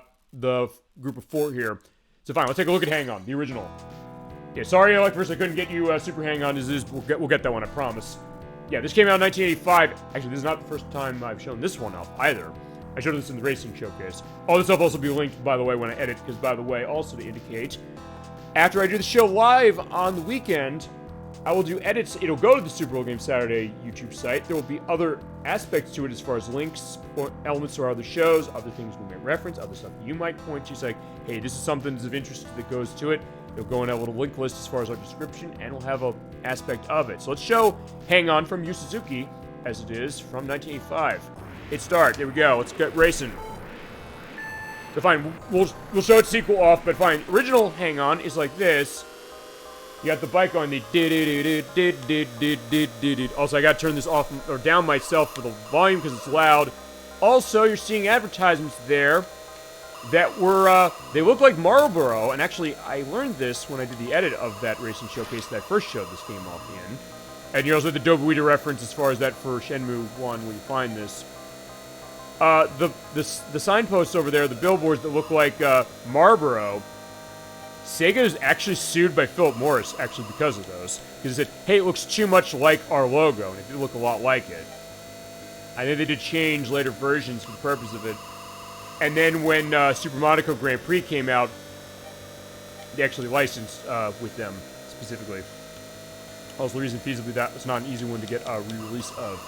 group of 4 here. So fine, let's take a look at Hang On, the original. Yeah, sorry, First I couldn't get you Super Hang On. We'll get that one, I promise. Yeah, this came out in 1985. Actually, this is not the first time I've shown this one off, either. I showed this in the Racing Showcase. All this stuff will also be linked, by the way, when I edit, because, by the way, also to indicate, after I do the show live on the weekend, I will do edits. It'll go to the Super Bowl Game Saturday YouTube site. There will be other aspects to it as far as links or elements or other shows, other things we may reference, other stuff you might point to. It's like, hey, this is something that's of interest that goes to it. It'll go in a little link list as far as our description, and we'll have an aspect of it. So let's show Hang On from Yu Suzuki, as it is, from 1985. Hit start. There we go. Let's get racing. So fine, we'll show its sequel off, but fine. Original Hang On is like this. You got the bike on the did. Also, I got to turn this off or down myself for the volume because it's loud. Also, you're seeing advertisements there that were, they look like Marlboro, and actually, I learned this when I did the edit of that racing showcase that I first showed this game off in. And you also have the Dobu Weeder reference as far as that for Shenmue 1 where you find this. The signposts over there, the billboards that look like Marlboro, Sega is actually sued by Philip Morris, actually, because of those. Because it said, hey, it looks too much like our logo, and it did look a lot like it. I think they did change later versions for the purpose of it. And then when Super Monaco Grand Prix came out, they actually licensed with them, specifically. Also, the reason feasibly that was not an easy one to get a re-release of.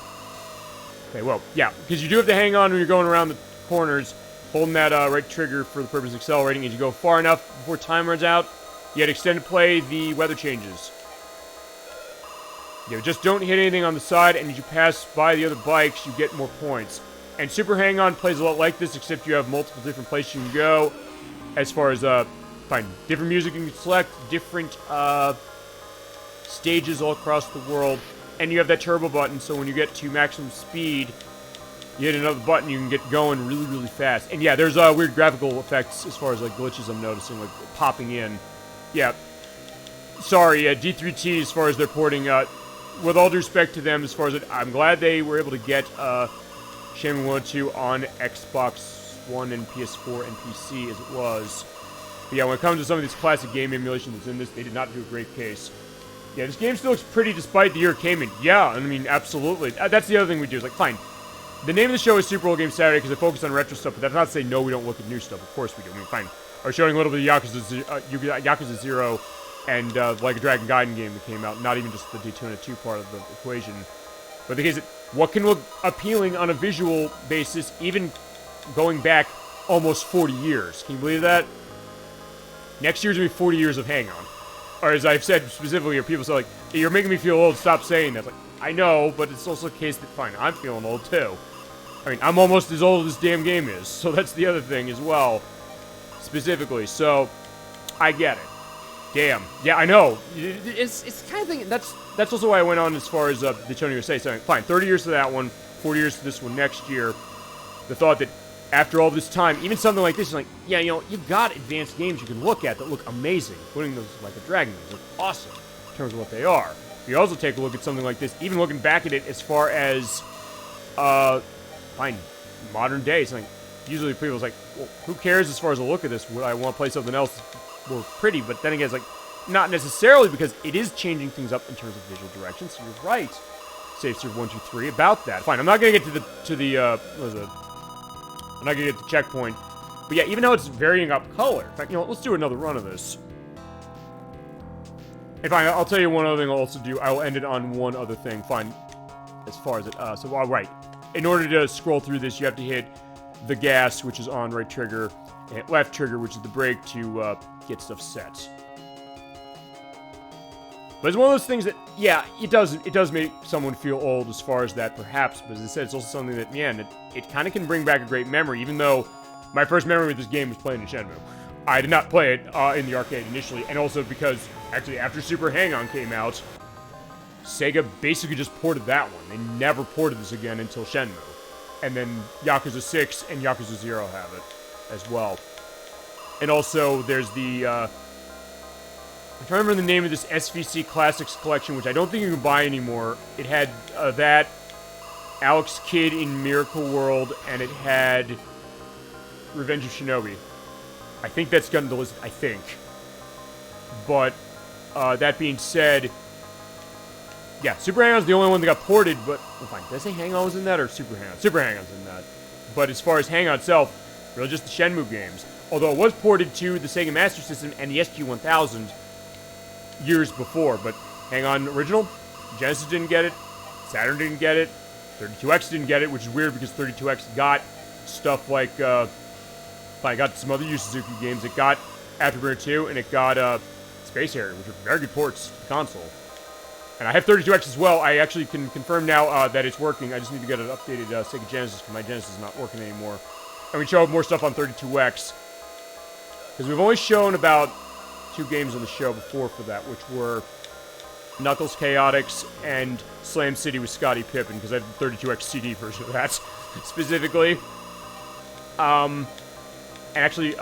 Okay, well, yeah, because you do have to hang on when you're going around the corners, holding that right trigger for the purpose of accelerating. As you go far enough before time runs out, you had extended play, the weather changes. Yeah, just don't hit anything on the side, and as you pass by the other bikes, you get more points. And Super Hang-On plays a lot like this, except you have multiple different places you can go. As far as, fine, different music you can select, different, stages all across the world. And you have that turbo button, so when you get to maximum speed, you hit another button, you can get going really, really fast. And yeah, there's weird graphical effects as far as like glitches I'm noticing, like popping in. Yeah. Sorry, D3T as far as they're porting, with all due respect to them as far as I'm glad they were able to get Shenmue 1 and 2 on Xbox One and PS4 and PC as it was. But yeah, when it comes to some of these classic game emulation that's in this, they did not do a great case. Yeah, this game still looks pretty despite the year it came in. Yeah, I mean, absolutely. That's the other thing we do. Is like, fine, the name of the show is Super Bowl Game Saturday because I focus on retro stuff, but that's not to say no, we don't look at new stuff. Of course we do. I mean, fine. We're showing a little bit of Yakuza 0 and like a Dragon Gaiden game that came out, not even just the Daytona 2 part of the equation. But the case is, what can look appealing on a visual basis, even going back almost 40 years? Can you believe that? Next year's going to be 40 years of Hang On. Or as I've said specifically, or people say like, you're making me feel old, stop saying that. It's like, I know, but it's also a case that, fine, I'm feeling old too. I mean, I'm almost as old as this damn game is, so that's the other thing as well, specifically. So, I get it. Damn. Yeah, I know. It's the kind of thing, that's also why I went on as far as Daytona USA, saying, fine, 30 years to that one, 40 years to this one next year. The thought that after all this time, even something like this, is like, yeah, you know, you've got advanced games you can look at that look amazing, including those like a Dragon games, look awesome in terms of what they are. You also take a look at something like this, even looking back at it as far as, fine, modern day, something. Usually people is like, well, who cares as far as the look of this? Would I want to play something else more pretty? But then again, it's like, not necessarily, because it is changing things up in terms of visual direction. So you're right, Safe Serve 123 about that. Fine, I'm not gonna get what is it? I'm not gonna get the checkpoint. But yeah, even though it's varying up color. In fact, you know what, let's do another run of this. And fine, I'll tell you one other thing I'll also do. I will end it on one other thing. Fine, as far as it, so, all right. In order to scroll through this, you have to hit the gas, which is on right trigger, and left trigger, which is the brake, to get stuff set. But it's one of those things that, yeah, it does make someone feel old as far as that, perhaps. But as I said, it's also something that, man, it kind of can bring back a great memory, even though my first memory with this game was playing in Shenmue. I did not play it in the arcade initially, and also because, actually, after Super Hang-On came out, Sega basically just ported that one. They never ported this again until Shenmue. And then Yakuza 6 and Yakuza 0 have it as well. And also, there's the, I'm trying to remember the name of this SVC Classics collection, which I don't think you can buy anymore. It had that, Alex Kidd in Miracle World, and it had Revenge of Shinobi. I think that's gotten delisted, I think. But, that being said, yeah, Super Hang-On's the only one that got ported, but, well, fine, did I say Hang-On was in that, or Super Hang-On? Super Hang-On's in that. But as far as Hang-On itself, really just the Shenmue games. Although it was ported to the Sega Master System and the SG-1000 years before, but Hang on, original. Genesis didn't get it. Saturn didn't get it. 32X didn't get it, which is weird because 32X got stuff like, I got some other Yu Suzuki games. It got Afterburner 2, and it got Space Harrier, which are very good ports to the console. And I have 32X as well. I actually can confirm now that it's working. I just need to get an updated Sega Genesis because my Genesis is not working anymore. And we show more stuff on 32X. Because we've only shown about 2 games on the show before for that, which were Knuckles Chaotix and Slam City with Scottie Pippen, because I have the 32X CD version of that, specifically. And actually,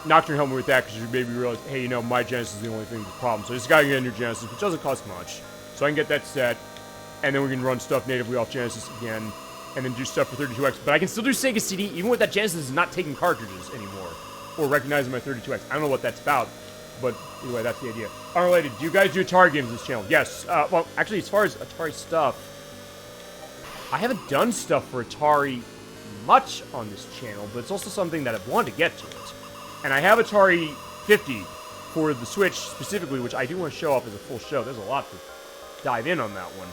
Nocturne helped me with that, because you made me realize, hey, you know, my Genesis is the only thing with the problem. So I just gotta get a new Genesis, which doesn't cost much. So I can get that set, and then we can run stuff natively off Genesis again, and then do stuff for 32X. But I can still do Sega CD, even with that Genesis is not taking cartridges anymore, or recognizing my 32X. I don't know what that's about, but either way, that's the idea. Unrelated, do you guys do Atari games on this channel? Yes. Well, actually, as far as Atari stuff, I haven't done stuff for Atari much on this channel, but it's also something that I've wanted to get to it. And I have Atari 50 for the Switch specifically, which I do want to show off as a full show. There's a lot to dive in on that one.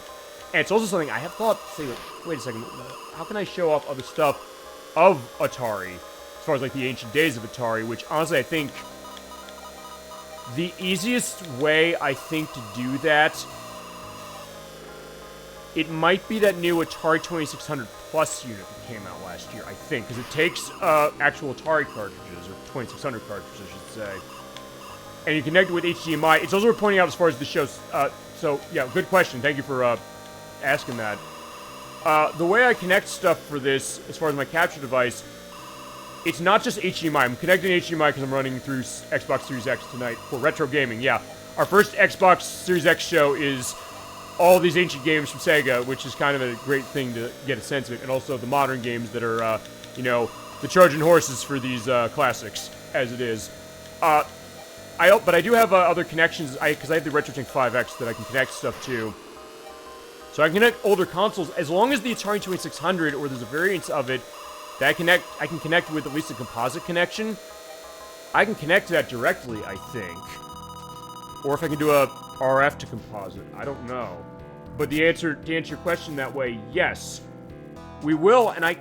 And it's also something I have thought, say, wait a second, how can I show off other stuff of Atari, as far as like the ancient days of Atari, which honestly I think the easiest way, I think, to do that, it might be that new Atari 2600 Plus unit that came out last year, I think, because it takes actual Atari cartridges, or 2600 cartridges, I should say, and you connect it with HDMI. It's also worth pointing out as far as the shows, so, yeah, good question. Thank you for asking that. The way I connect stuff for this, as far as my capture device, it's not just HDMI. I'm connecting HDMI because I'm running through Xbox Series X tonight for retro gaming. Yeah, our first Xbox Series X show is all these ancient games from Sega, which is kind of a great thing to get a sense of it, and also the modern games that are, you know, the Trojan horses for these classics, as it is. But I do have other connections, because I have the RetroTink 5X that I can connect stuff to. So I can connect older consoles, as long as the Atari 2600, or there's a variant of it, that I can connect with at least a composite connection. I can connect to that directly, I think. Or if I can do a RF to composite, I don't know. But to answer your question that way, yes. We will, and I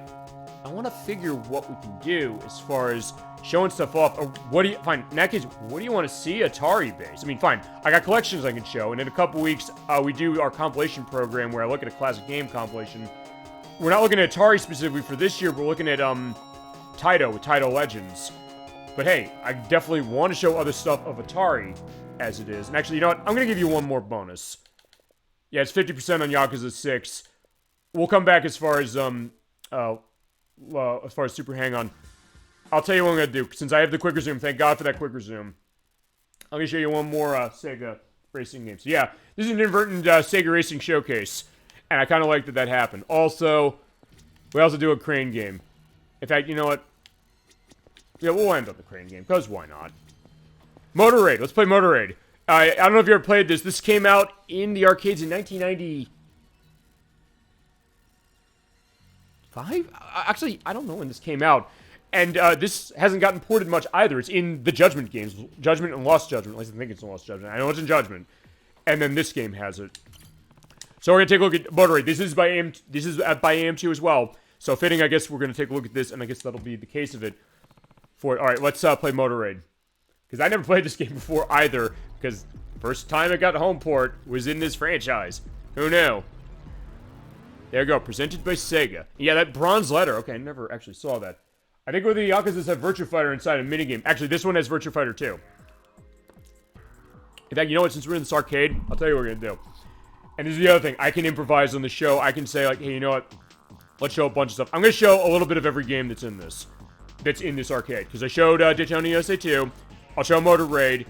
want to figure what we can do as far as showing stuff off. Or what do you, fine, in that case, what do you want to see Atari-based? I mean, fine, I got collections I can show, and in a couple weeks, we do our compilation program where I look at a classic game compilation. We're not looking at Atari specifically for this year, but we're looking at Taito with Taito Legends. But hey, I definitely want to show other stuff of Atari as it is. And actually, you know what? I'm going to give you one more bonus. Yeah, it's 50% on Yakuza 6. We'll come back as far as Super Hang-On. I'll tell you what I'm going to do. Since I have the quick resume, thank God for that quick resume. I'm going to show you one more Sega racing game. So yeah, this is an inadvertent Sega racing showcase. And I kind of like that happened. Also, we also do a crane game. In fact, you know what? Yeah, we'll end on the crane game, because why not? Motor Raid. Let's play Motor Raid. I don't know if you ever played this. This came out in the arcades in 1995? Actually, I don't know when this came out. And this hasn't gotten ported much either. It's in the Judgment games. Judgment and Lost Judgment. At least I think it's in Lost Judgment. I know it's in Judgment. And then this game has it. So we're going to take a look at Motor Raid. This is by AM2 as well. So fitting, I guess we're going to take a look at this, and I guess that'll be the case of it. Alright, let's play Motor Raid. Because I never played this game before either, because the first time I got a home port was in this franchise. Who knew? There you go, presented by Sega. Yeah, that bronze letter. Okay, I never actually saw that. I think where the Yakuzas have Virtua Fighter inside a minigame. Actually, this one has Virtua Fighter 2. In fact, you know what? Since we're in this arcade, I'll tell you what we're going to do. And this is the other thing. I can improvise on the show. I can say, like, hey, you know what? Let's show a bunch of stuff. I'm going to show a little bit of every game that's in this. That's in this arcade. Because I showed Daytona USA 2. I'll show Motor Raid.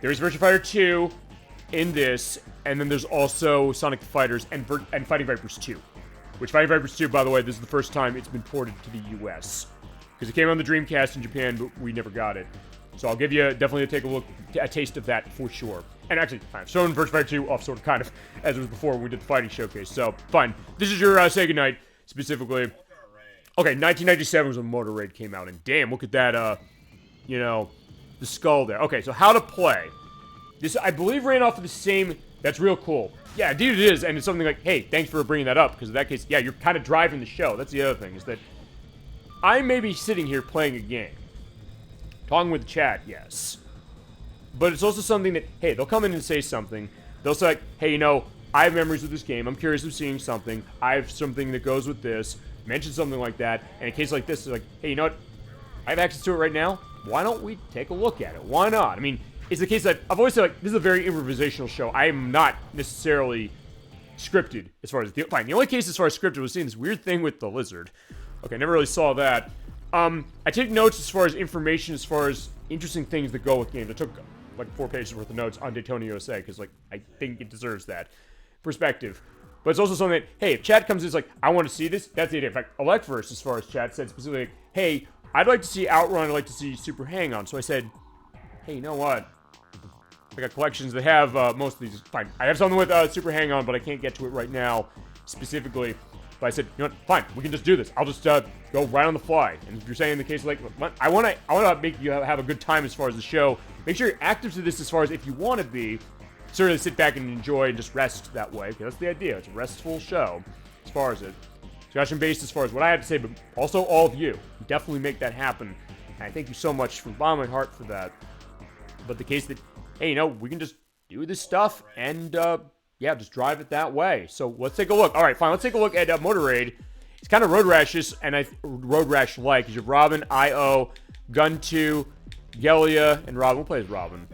There's Virtua Fighter 2 in this. And then there's also Sonic the Fighters and Fighting Vipers 2. Which Fighting Vipers 2, by the way, this is the first time it's been ported to the US. Because it came on the Dreamcast in Japan, but we never got it. So I'll give you definitely take a taste of that for sure. And actually, I'm showing Virtua Fighter 2 off sort of kind of as it was before when we did the fighting showcase. So, fine. This is your Sega night, specifically. Okay, 1997 was when Motor Raid came out. And damn, look at that, you know, the skull there. Okay, so how to play. This, I believe, ran off of the same That's real cool. Yeah, indeed it is, and it's something like, hey, thanks for bringing that up, because in that case, yeah, you're kind of driving the show. That's the other thing, is that I may be sitting here playing a game. Talking with the chat, yes. But it's also something that, hey, they'll come in and say something. They'll say, like, hey, you know, I have memories of this game. I'm curious of seeing something. I have something that goes with this. Mention something like that. And in a case like this, it's like, hey, you know what? I have access to it right now. Why don't we take a look at it? Why not? I mean, it's the case that I've always said, like, this is a very improvisational show. I am not necessarily scripted as far as the only case as far as scripted was seeing this weird thing with the lizard. Okay, never really saw that. I take notes as far as information, as far as interesting things that go with games. I took like 4 pages worth of notes on Daytona USA because, like, I think it deserves that perspective. But it's also something that, hey, if chat comes in, it's like, I want to see this. That's the idea. In fact, Electverse, as far as chat said specifically, like, hey, I'd like to see OutRun. I'd like to see Super Hang-On. So I said, hey, you know what? I got collections that have most of these. Fine. I have something with Super Hang-On, but I can't get to it right now specifically. But I said, you know what? Fine. We can just do this. I'll just go right on the fly. And if you're saying in the case, like, I want to make you have a good time as far as the show. Make sure you're active to this as far as if you want to be. Certainly sit back and enjoy and just rest that way. Because that's the idea. It's a restful show as far as it. Discussion-based as far as what I have to say, but also all of you. Definitely make that happen. And I thank you so much from the bottom of my heart for that. But the case that, hey, you know, we can just do this stuff and, yeah, just drive it that way. So let's take a look. All right, fine. Let's take a look at Motorade. It's kind of Road Rash-ish, and Road Rash-like. You have Robin, I.O., Gun2, Gelia, and Robin. We'll play as Robin.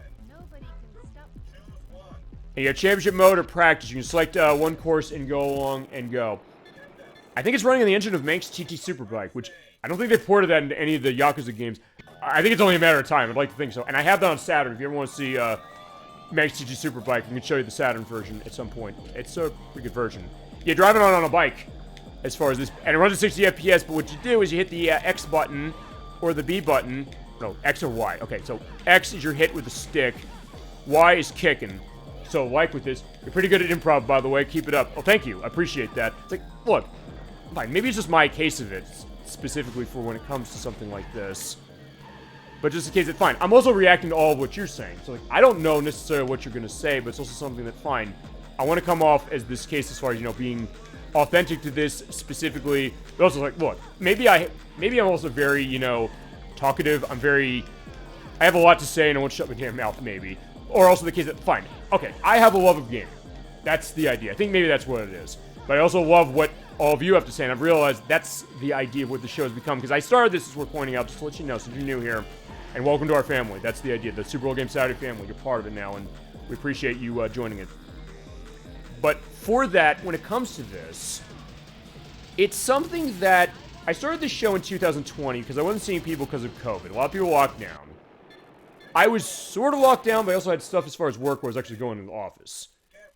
And you have Championship Mode or Practice. You can select one course and go along and go. I think it's running on the engine of Manx TT Superbike, which I don't think they've ported that into any of the Yakuza games. I think it's only a matter of time. I'd like to think so. And I have that on Saturn. If you ever want to see Manx TT Superbike, I can show you the Saturn version at some point. It's a pretty good version. Yeah, driving on a bike as far as this. And it runs at 60 FPS, but what you do is you hit the X button or the B button. No, X or Y. Okay, so X is your hit with the stick. Y is kicking. So, like with this, you're pretty good at improv, by the way. Keep it up. Oh, thank you. I appreciate that. It's like, look, fine. Maybe it's just my case of it, specifically for when it comes to something like this. But just in case, it's fine. I'm also reacting to all of what you're saying. So, like, I don't know necessarily what you're going to say, but it's also something that, fine. I want to come off as this case as far as, you know, being authentic to this specifically. But also, like, look, maybe I'm also very, you know, talkative. I have a lot to say and I won't shut my damn mouth, maybe. Or also the case that, fine, okay, I have a love of gaming. That's the idea. I think maybe that's what it is. But I also love what all of you have to say, and I've realized that's the idea of what the show has become. Because I started this, as we're pointing out, just to let you know, since you're new here, and welcome to our family. That's the idea, the Super Bowl Game Saturday family. You're part of it now, and we appreciate you joining it. But for that, when it comes to this, it's something that I started this show in 2020 because I wasn't seeing people because of COVID. A lot of people locked down. I was sort of locked down, but I also had stuff as far as work where I was actually going to the office.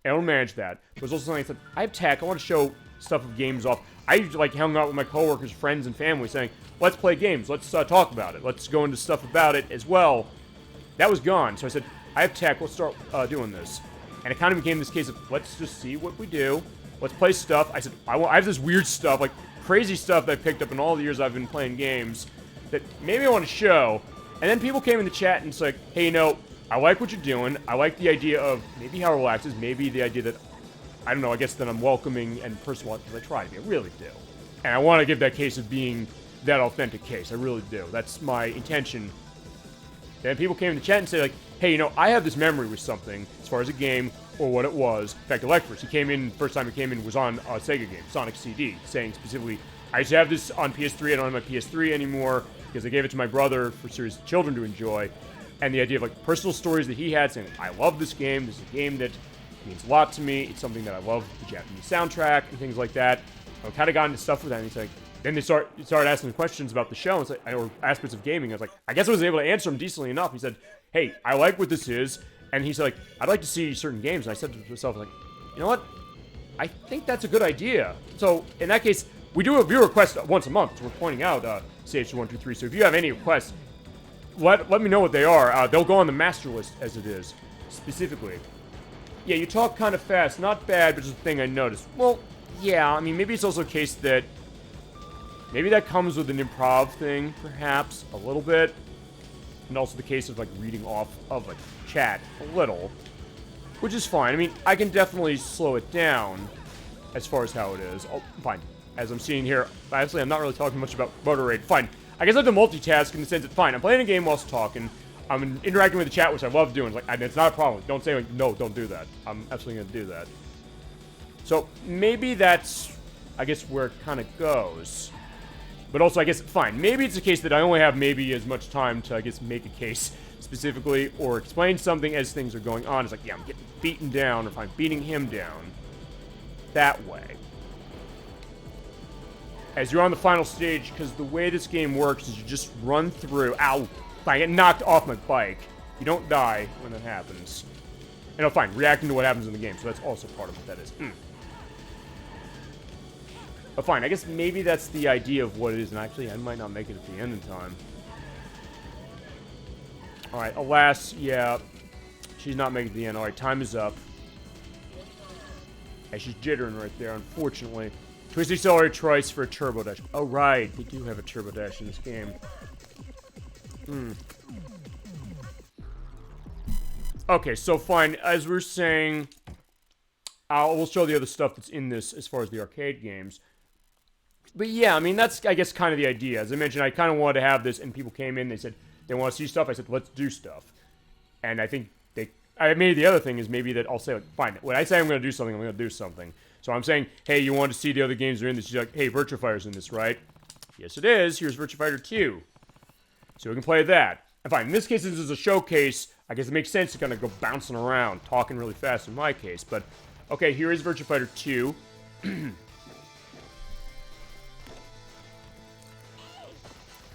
And I don't manage that. But it was also something I said, I have tech, I want to show stuff of games off. I like hung out with my coworkers, friends, and family saying, let's play games, let's talk about it, let's go into stuff about it as well. That was gone. So I said, I have tech, let's start doing this. And it kind of became this case of, let's just see what we do. Let's play stuff. I said, I have this weird stuff, like crazy stuff that I picked up in all the years I've been playing games that maybe I want to show. And then people came in the chat and it's like, hey, you know, I like what you're doing. I like the idea of maybe how relaxed is, maybe the idea that, I don't know, I guess that I'm welcoming and personal because I try to be. I really do. And I want to give that case of being that authentic case. I really do. That's my intention. And people came in the chat and said, like, hey, you know, I have this memory with something as far as a game or what it was. In fact, Electverse, he came in, first time he came in was on a Sega game, Sonic CD, saying specifically, I used to have this on PS3, I don't have my PS3 anymore, because I gave it to my brother for serious children to enjoy. And the idea of like personal stories that he had saying, I love this is a game that means a lot to me, it's something that I love, the Japanese soundtrack and things like that. I kind of got into stuff with that, and he's like, then they started asking questions about the show, and it's like, or aspects of gaming. I was like, I guess I was able to answer them decently enough. He said, hey, I like what this is, and he said, like, I'd like to see certain games. And I said to myself, like, you know what? I think that's a good idea. So in that case, we do a viewer request once a month. So we're pointing out CH123. So if you have any requests, let me know what they are. They'll go on the master list as it is, specifically. Yeah, you talk kind of fast. Not bad, but just a thing I noticed. Well, yeah, I mean, maybe it's also a case that maybe that comes with an improv thing, perhaps, a little bit. And also the case of, like, reading off of, like, chat a little. which is fine. I mean, I can definitely slow it down as far as how it is. Oh, fine. As I'm seeing here, actually, I'm not really talking much about motor rate. Fine. I guess I have to multitask in the sense that, fine, I'm playing a game whilst talking. I'm interacting with the chat, which I love doing. It's like, it's not a problem. Don't say, like, no, don't do that. I'm absolutely going to do that. So, maybe that's, I guess, where it kind of goes. But also, I guess, fine. Maybe it's a case that I only have maybe as much time to, I guess, make a case specifically or explain something as things are going on. It's like, yeah, I'm getting beaten down, or if I'm beating him down. That way. As you're on the final stage, because the way this game works is you just run through. Ow! I get knocked off my bike. You don't die when that happens. And oh, fine, reacting to what happens in the game, so that's also part of what that is. But fine, I guess maybe that's the idea of what it is, and actually I might not make it at the end in time. Alright, alas, yeah, she's not making it to the end. Alright, time is up. And she's jittering right there, unfortunately. Twist accelerate twice for a turbo dash. Oh, right, they do have a turbo dash in this game. Okay, so fine, as we're saying, we'll show the other stuff that's in this as far as the arcade games. But yeah, I mean, that's, I guess, kind of the idea. As I mentioned, I kind of wanted to have this, and people came in, they said they want to see stuff. I said, let's do stuff. And I think maybe the other thing is maybe that I'll say, like, fine, when I say I'm going to do something, I'm going to do something. So I'm saying, hey, you want to see the other games that are in this? You're like, hey, Virtua Fighter's in this, right? Yes, it is. Here's Virtua Fighter 2. So we can play that. And fine, in this case, this is a showcase. I guess it makes sense to kind of go bouncing around, talking really fast in my case. But, okay, here is Virtua Fighter 2.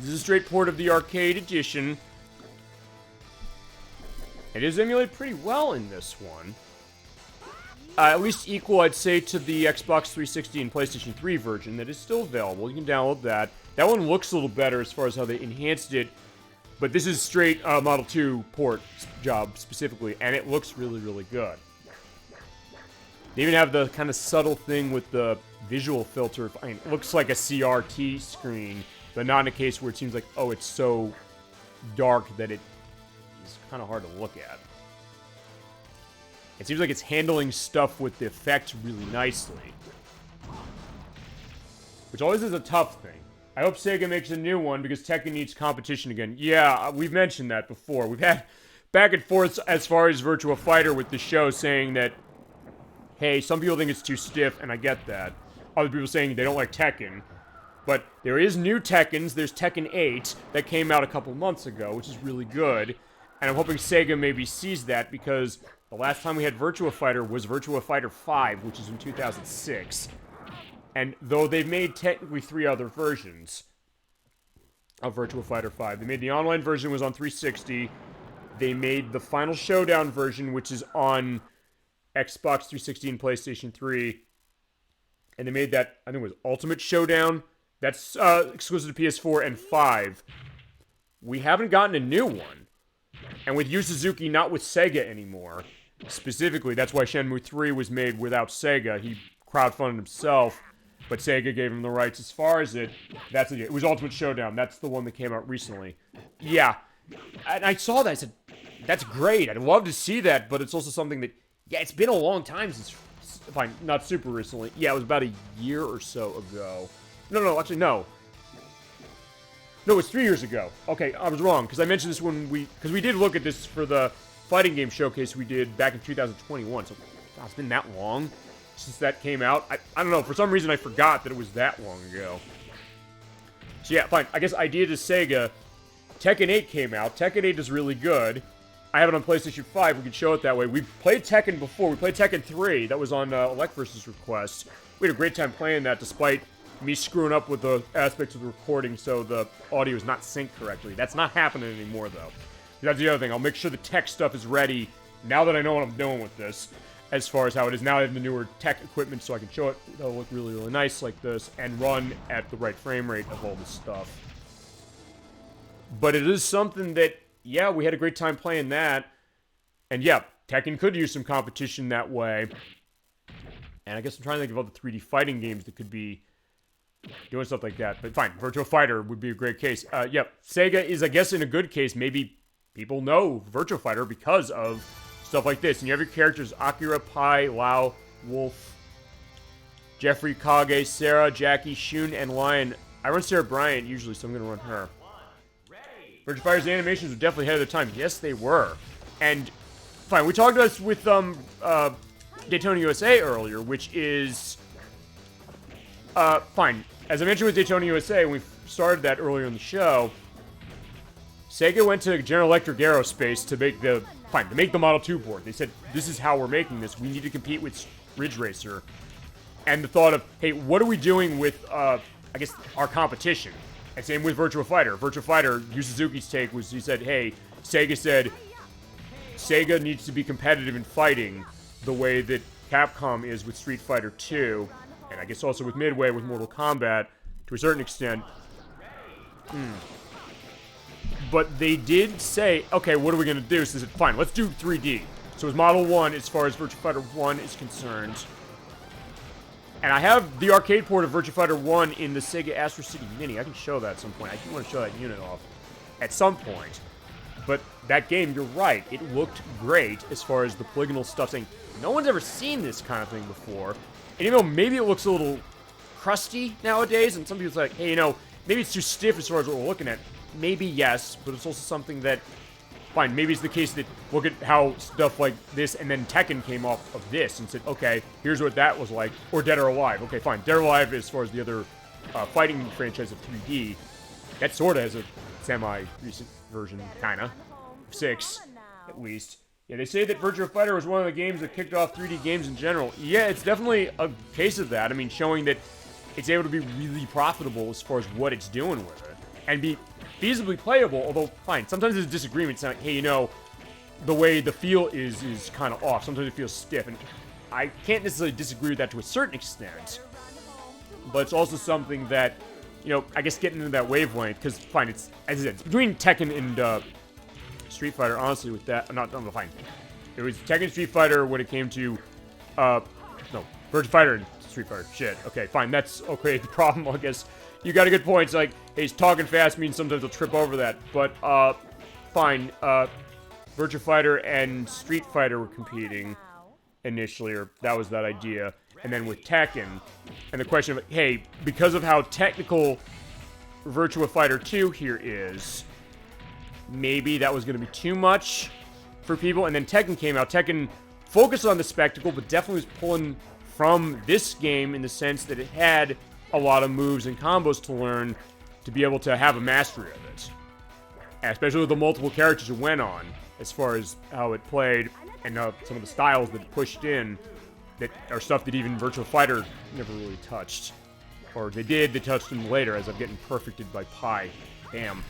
This is a straight port of the arcade edition. It is emulated pretty well in this one. At least equal, I'd say, to the Xbox 360 and PlayStation 3 version that is still available. You can download that. That one looks a little better as far as how they enhanced it. But this is straight Model 2 port job specifically, and it looks really, really good. They even have the kind of subtle thing with the visual filter. I mean, it looks like a CRT screen, but not in a case where it seems like, oh, it's so dark that it is kind of hard to look at. It seems like it's handling stuff with the effect really nicely. Which always is a tough thing. I hope Sega makes a new one because Tekken needs competition again. Yeah, we've mentioned that before. We've had back and forth as far as Virtua Fighter with the show saying that, hey, some people think it's too stiff, and I get that. Other people saying they don't like Tekken. But there is new Tekkens. There's Tekken 8 that came out a couple months ago, which is really good. And I'm hoping Sega maybe sees that because the last time we had Virtua Fighter was Virtua Fighter 5, which is in 2006. And though they've made technically 3 other versions of Virtua Fighter 5. They made the online version, was on 360. They made the Final Showdown version, which is on Xbox 360 and PlayStation 3. And they made that, I think it was Ultimate Showdown. That's exclusive to PS4 and 5. We haven't gotten a new one. And with Yu Suzuki not with Sega anymore, specifically, that's why Shenmue 3 was made without Sega. He crowdfunded himself, but Sega gave him the rights as far as it. That's it. It was Ultimate Showdown. That's the one that came out recently. Yeah. And I saw that. I said, that's great. I'd love to see that, but it's also something that, yeah, it's been a long time since, fine, not super recently. Yeah, it was about a year or so ago. No, actually, no. No, it was 3 years ago. Okay, I was wrong, because I mentioned this when because we did look at this for the fighting game showcase we did back in 2021, so, God, it's been that long since that came out. I don't know, for some reason I forgot that it was that long ago. So yeah, fine, I guess idea to Sega, Tekken 8 came out. Tekken 8 is really good. I have it on PlayStation 5, we could show it that way. We played Tekken before, we played Tekken 3, that was on Elect vs. Request. We had a great time playing that, despite me screwing up with the aspects of the recording so the audio is not synced correctly. That's not happening anymore, though. That's the other thing. I'll make sure the tech stuff is ready now that I know what I'm doing with this, as far as how it is. Now I have the newer tech equipment so I can show it. It'll look really, really nice like this and run at the right frame rate of all this stuff. But it is something that, yeah, we had a great time playing that. And yeah, Tekken could use some competition that way. And I guess I'm trying to think of all the 3D fighting games that could be doing stuff like that. But fine, Virtua Fighter would be a great case. Sega is, I guess, in a good case. Maybe people know Virtua Fighter because of stuff like this. And you have your characters Akira, Pai, Lao, Wolf, Jeffrey, Kage, Sarah, Jackie, Shun, and Lion. I run Sarah Bryant usually, so I'm going to run her. Virtua Fighter's animations were definitely ahead of the time. Yes, they were. And, fine, we talked about this with Daytona USA earlier, which is... fine. As I mentioned with Daytona USA, when we started that earlier in the show, Sega went to General Electric Aerospace to make the Model 2 board. They said, this is how we're making this. We need to compete with Ridge Racer. And the thought of, hey, what are we doing with, I guess, our competition? And same with Virtua Fighter. Virtua Fighter, Yu Suzuki's take was, he said, hey, Sega said, Sega needs to be competitive in fighting the way that Capcom is with Street Fighter 2, and I guess also with Midway with Mortal Kombat, to a certain extent. But they did say, okay, what are we going to do? So they said, fine, let's do 3D. So it's Model 1 as far as Virtua Fighter 1 is concerned. And I have the arcade port of Virtua Fighter 1 in the Sega Astro City Mini. I can show that at some point. I do want to show that unit off at some point. But that game, you're right, it looked great as far as the polygonal stuff, saying no one's ever seen this kind of thing before. And even though maybe it looks a little crusty nowadays, and some people's like, hey, maybe it's too stiff as far as what we're looking at. Maybe yes, but it's also something that, fine, maybe it's the case that look at how stuff like this and then Tekken came off of this and said, okay, here's what that was like, or Dead or Alive. Okay, fine, Dead or Alive as far as the other fighting franchise of 3D, that sort of has a semi-recent version, kinda. 6, at least. Yeah, they say that Virtua Fighter was one of the games that kicked off 3D games in general. Yeah, it's definitely a case of that. I mean, showing that it's able to be really profitable as far as what it's doing with it. And be feasibly playable, although, fine, sometimes there's disagreements. Like, hey, the way the feel is kind of off. Sometimes it feels stiff. And I can't necessarily disagree with that to a certain extent. But it's also something that, I guess getting into that wavelength, because, fine, it's, as I said, it's between Tekken and Street Fighter, honestly, with that. Fine. It was Tekken Street Fighter when it came to, Virtua Fighter and Street Fighter. Shit. Okay, fine. That's okay. The problem, I guess, you got a good point. It's like, hey, he's talking fast means sometimes he'll trip over that. But, fine. Virtua Fighter and Street Fighter were competing initially, or that was that idea. And then with Tekken, and the question of, hey, because of how technical Virtua Fighter 2 here is, maybe that was going to be too much for people. And then Tekken came out. Tekken focused on the spectacle, but definitely was pulling from this game in the sense that it had a lot of moves and combos to learn to be able to have a mastery of it. And especially with the multiple characters it went on, as far as how it played, and some of the styles that it pushed in, that are stuff that even Virtua Fighter never really touched. Or they touched them later, as I'm getting perfected by Pi. Damn.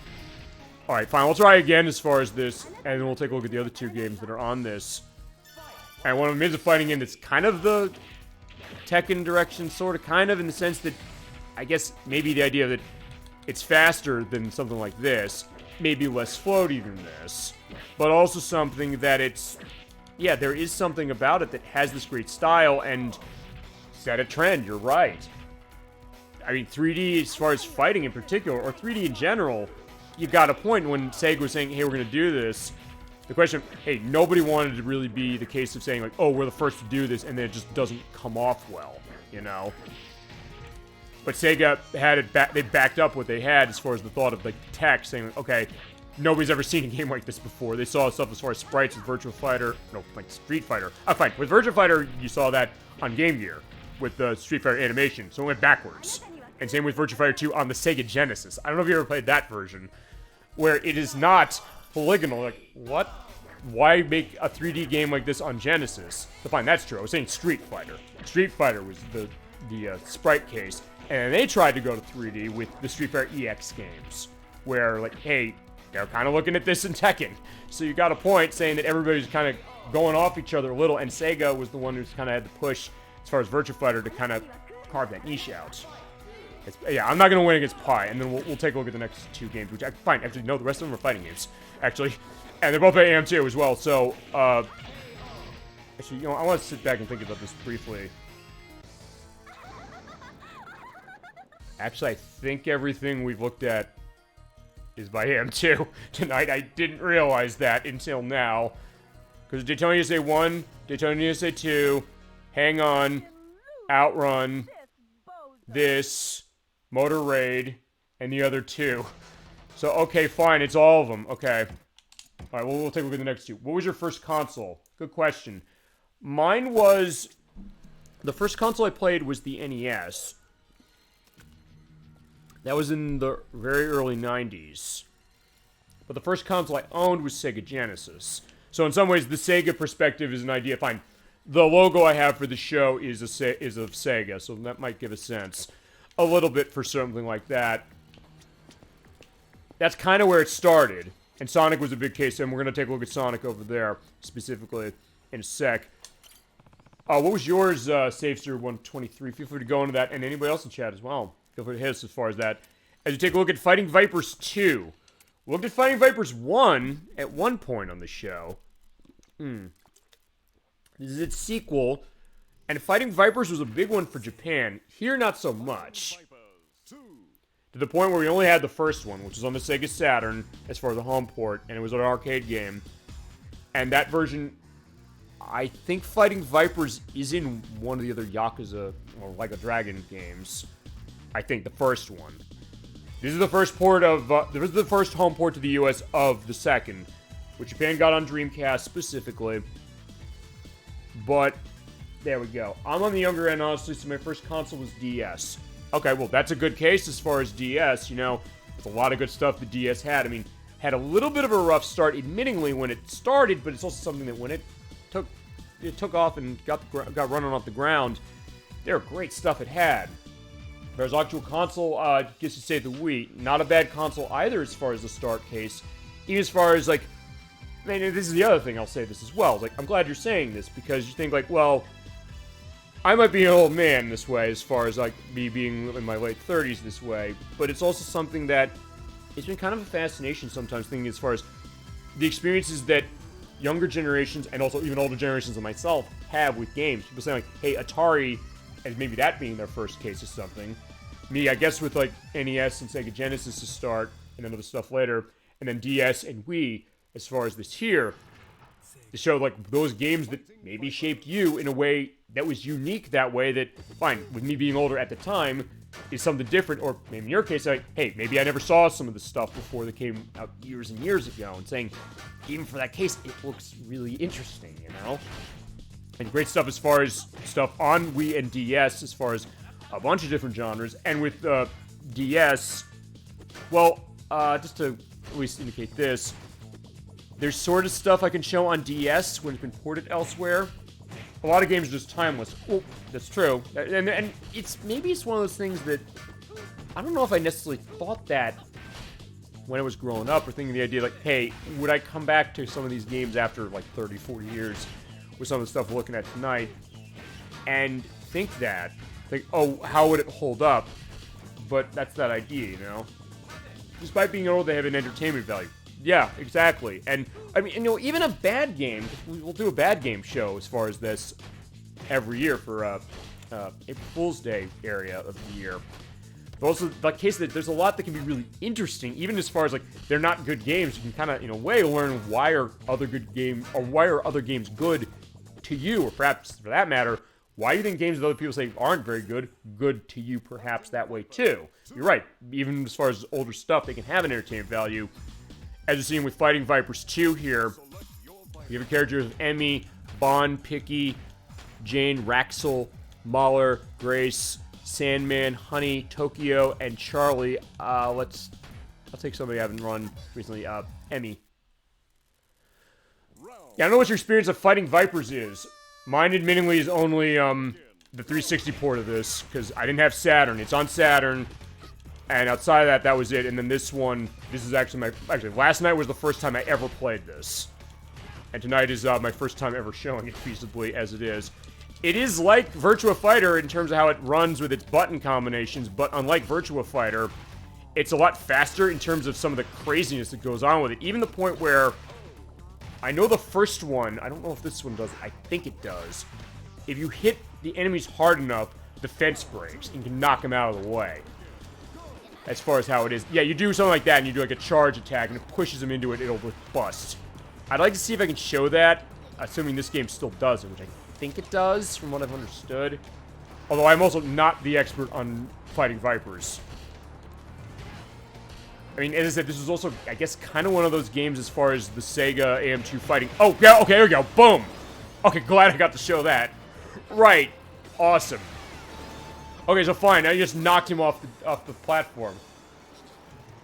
Alright, fine, we'll try again as far as this, and then we'll take a look at the other two games that are on this. And one of them is a fighting game that's kind of the Tekken direction, sort of, kind of, in the sense that, I guess, maybe the idea that it's faster than something like this, maybe less floaty than this, but also something that it's, yeah, there is something about it that has this great style and set a trend, you're right. I mean, 3D as far as fighting in particular, or 3D in general, you got a point when Sega was saying, hey, we're going to do this. The question, hey, nobody wanted to really be the case of saying, like, oh, we're the first to do this, and then it just doesn't come off well, But Sega had it they backed up what they had as far as the thought of, like, tech, saying, okay, nobody's ever seen a game like this before. They saw stuff as far as sprites with Virtua Fighter, Street Fighter. Fine, with Virtua Fighter, you saw that on Game Gear with the Street Fighter animation, so it went backwards. And same with Virtua Fighter 2 on the Sega Genesis. I don't know if you ever played that version, where it is not polygonal. Like, what? Why make a 3D game like this on Genesis? So fine, that's true. I was saying Street Fighter. Street Fighter was the sprite case, and they tried to go to 3D with the Street Fighter EX games, where, like, hey, they're kind of looking at this in Tekken. So you got a point saying that everybody's kind of going off each other a little, and Sega was the one who's kind of had to push as far as Virtua Fighter to kind of carve that niche out. Yeah, I'm not going to win against Pi, and then we'll take a look at the next two games, which fine, actually, no, the rest of them are fighting games, actually. And they're both at AM2 as well, so, actually, I want to sit back and think about this briefly. Actually, I think everything we've looked at is by AM2 tonight. I didn't realize that until now, Because Daytona USA 1, Daytona USA 2, Hang On, OutRun, this, Motor Raid, and the other 2. So, okay, fine, it's all of them. Okay. Alright, well, we'll take a look at the next 2. What was your first console? Good question. Mine was... The first console I played was the NES. That was in the very early 90s. But the first console I owned was Sega Genesis. So in some ways, the Sega perspective is an idea. Fine. The logo I have for the show is of Sega, so that might give a sense. A little bit for something like that. That's kind of where it started. And Sonic was a big case, and we're going to take a look at Sonic over there, specifically, in a sec. What was yours, Savester123? Feel free to go into that, and anybody else in chat as well. Feel free to hit us as far as that. As you take a look at Fighting Vipers 2. We looked at Fighting Vipers 1 at one point on the show. This is its sequel, and Fighting Vipers was a big one for Japan. Here, not so much. To the point where we only had the first one, which was on the Sega Saturn, as far as the home port, and it was an arcade game. And that version, I think Fighting Vipers is in one of the other Yakuza, or Like a Dragon games. I think the first one. This is the first port of, this is the first home port to the US of the second, which Japan got on Dreamcast specifically. But, there we go. I'm on the younger end, honestly, so my first console was DS. Okay, well, that's a good case as far as DS, you know. There's a lot of good stuff the DS had. I mean, had a little bit of a rough start, admittingly, when it started, but it's also something that when it took off and got running off the ground, there were great stuff it had. There's actual console, I guess you say the Wii. Not a bad console either as far as the start case. Even as far as, like, I mean, this is the other thing, I'll say this as well. Like, I'm glad you're saying this, because you think, like, well, I might be an old man this way, as far as, like, me being in my late 30s this way, but it's also something that it's been kind of a fascination sometimes, thinking as far as the experiences that younger generations, and also even older generations of myself, have with games. People saying, like, hey, Atari, and maybe that being their first case of something. Me, I guess, with, like, NES and Sega Genesis to start, and then other stuff later, and then DS and Wii, as far as this here, to show, like, those games that maybe shaped you in a way that was unique that way that, fine, with me being older at the time, is something different, or maybe in your case, like, hey, maybe I never saw some of this stuff before they came out years and years ago, and saying, even for that case, it looks really interesting, you know? And great stuff as far as stuff on Wii and DS, as far as a bunch of different genres, and with DS, well, just to at least indicate this, there's sort of stuff I can show on DS when it's been ported elsewhere. A lot of games are just timeless. Oh, that's true. And it's maybe it's one of those things that I don't know if I necessarily thought that when I was growing up, or thinking the idea like, hey, would I come back to some of these games after like 30, 40 years with some of the stuff we're looking at tonight and think, oh, how would it hold up? But that's that idea, you know? Despite being old, they have an entertainment value. Yeah, exactly. And, I mean, you know, even a bad game, we'll do a bad game show as far as this every year for April Fool's Day area of the year. But also, the case that there's a lot that can be really interesting, even as far as, like, they're not good games. You can kind of, in a way, learn why are other games good to you, or perhaps, for that matter, why do you think games that other people say aren't very good to you perhaps that way, too? You're right. Even as far as older stuff, they can have an entertainment value. As you're seeing with Fighting Vipers 2 here, you have a character of Emmy, Bond, Picky, Jane, Raxel, Mahler, Grace, Sandman, Honey, Tokyo, and Charlie. I'll take somebody I haven't run recently. Emmy. Yeah, I don't know what your experience of Fighting Vipers is. Mine, admittingly, is only the 360 port of this, because I didn't have Saturn. It's on Saturn. And outside of that was it. And then this one, this is actually last night was the first time I ever played this. And tonight is my first time ever showing it feasibly as it is. It is like Virtua Fighter in terms of how it runs with its button combinations, but unlike Virtua Fighter, it's a lot faster in terms of some of the craziness that goes on with it. Even the point where, I know the first one, I don't know if this one does, I think it does. If you hit the enemies hard enough, the fence breaks, and you can knock them out of the way. As far as how it is. Yeah, you do something like that, and you do like a charge attack, and it pushes them into it, it'll bust. I'd like to see if I can show that. assuming this game still does it, which I think it does, from what I've understood. Although I'm also not the expert on fighting Vipers. I mean, as I said, this was also, I guess, kind of one of those games as far as the Sega AM2 fighting. Oh, yeah, okay, here we go. Boom. Okay, glad I got to show that. Right. Awesome. Okay, so fine. I just knocked him off the platform.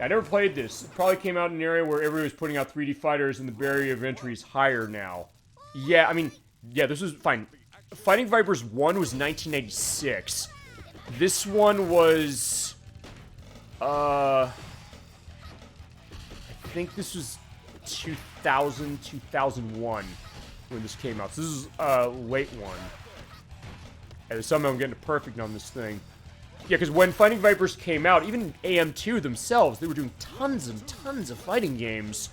I never played this. It probably came out in an area where everybody was putting out 3D fighters and the barrier of entry is higher now. Yeah, I mean, yeah, this was fine. Fighting Vipers 1 was 1996. This one was... I think this was 2000, 2001 when this came out. So this is a late one. And somehow I'm getting a perfect on this thing. Yeah, because when Fighting Vipers came out, even AM2 themselves, they were doing tons and tons of fighting games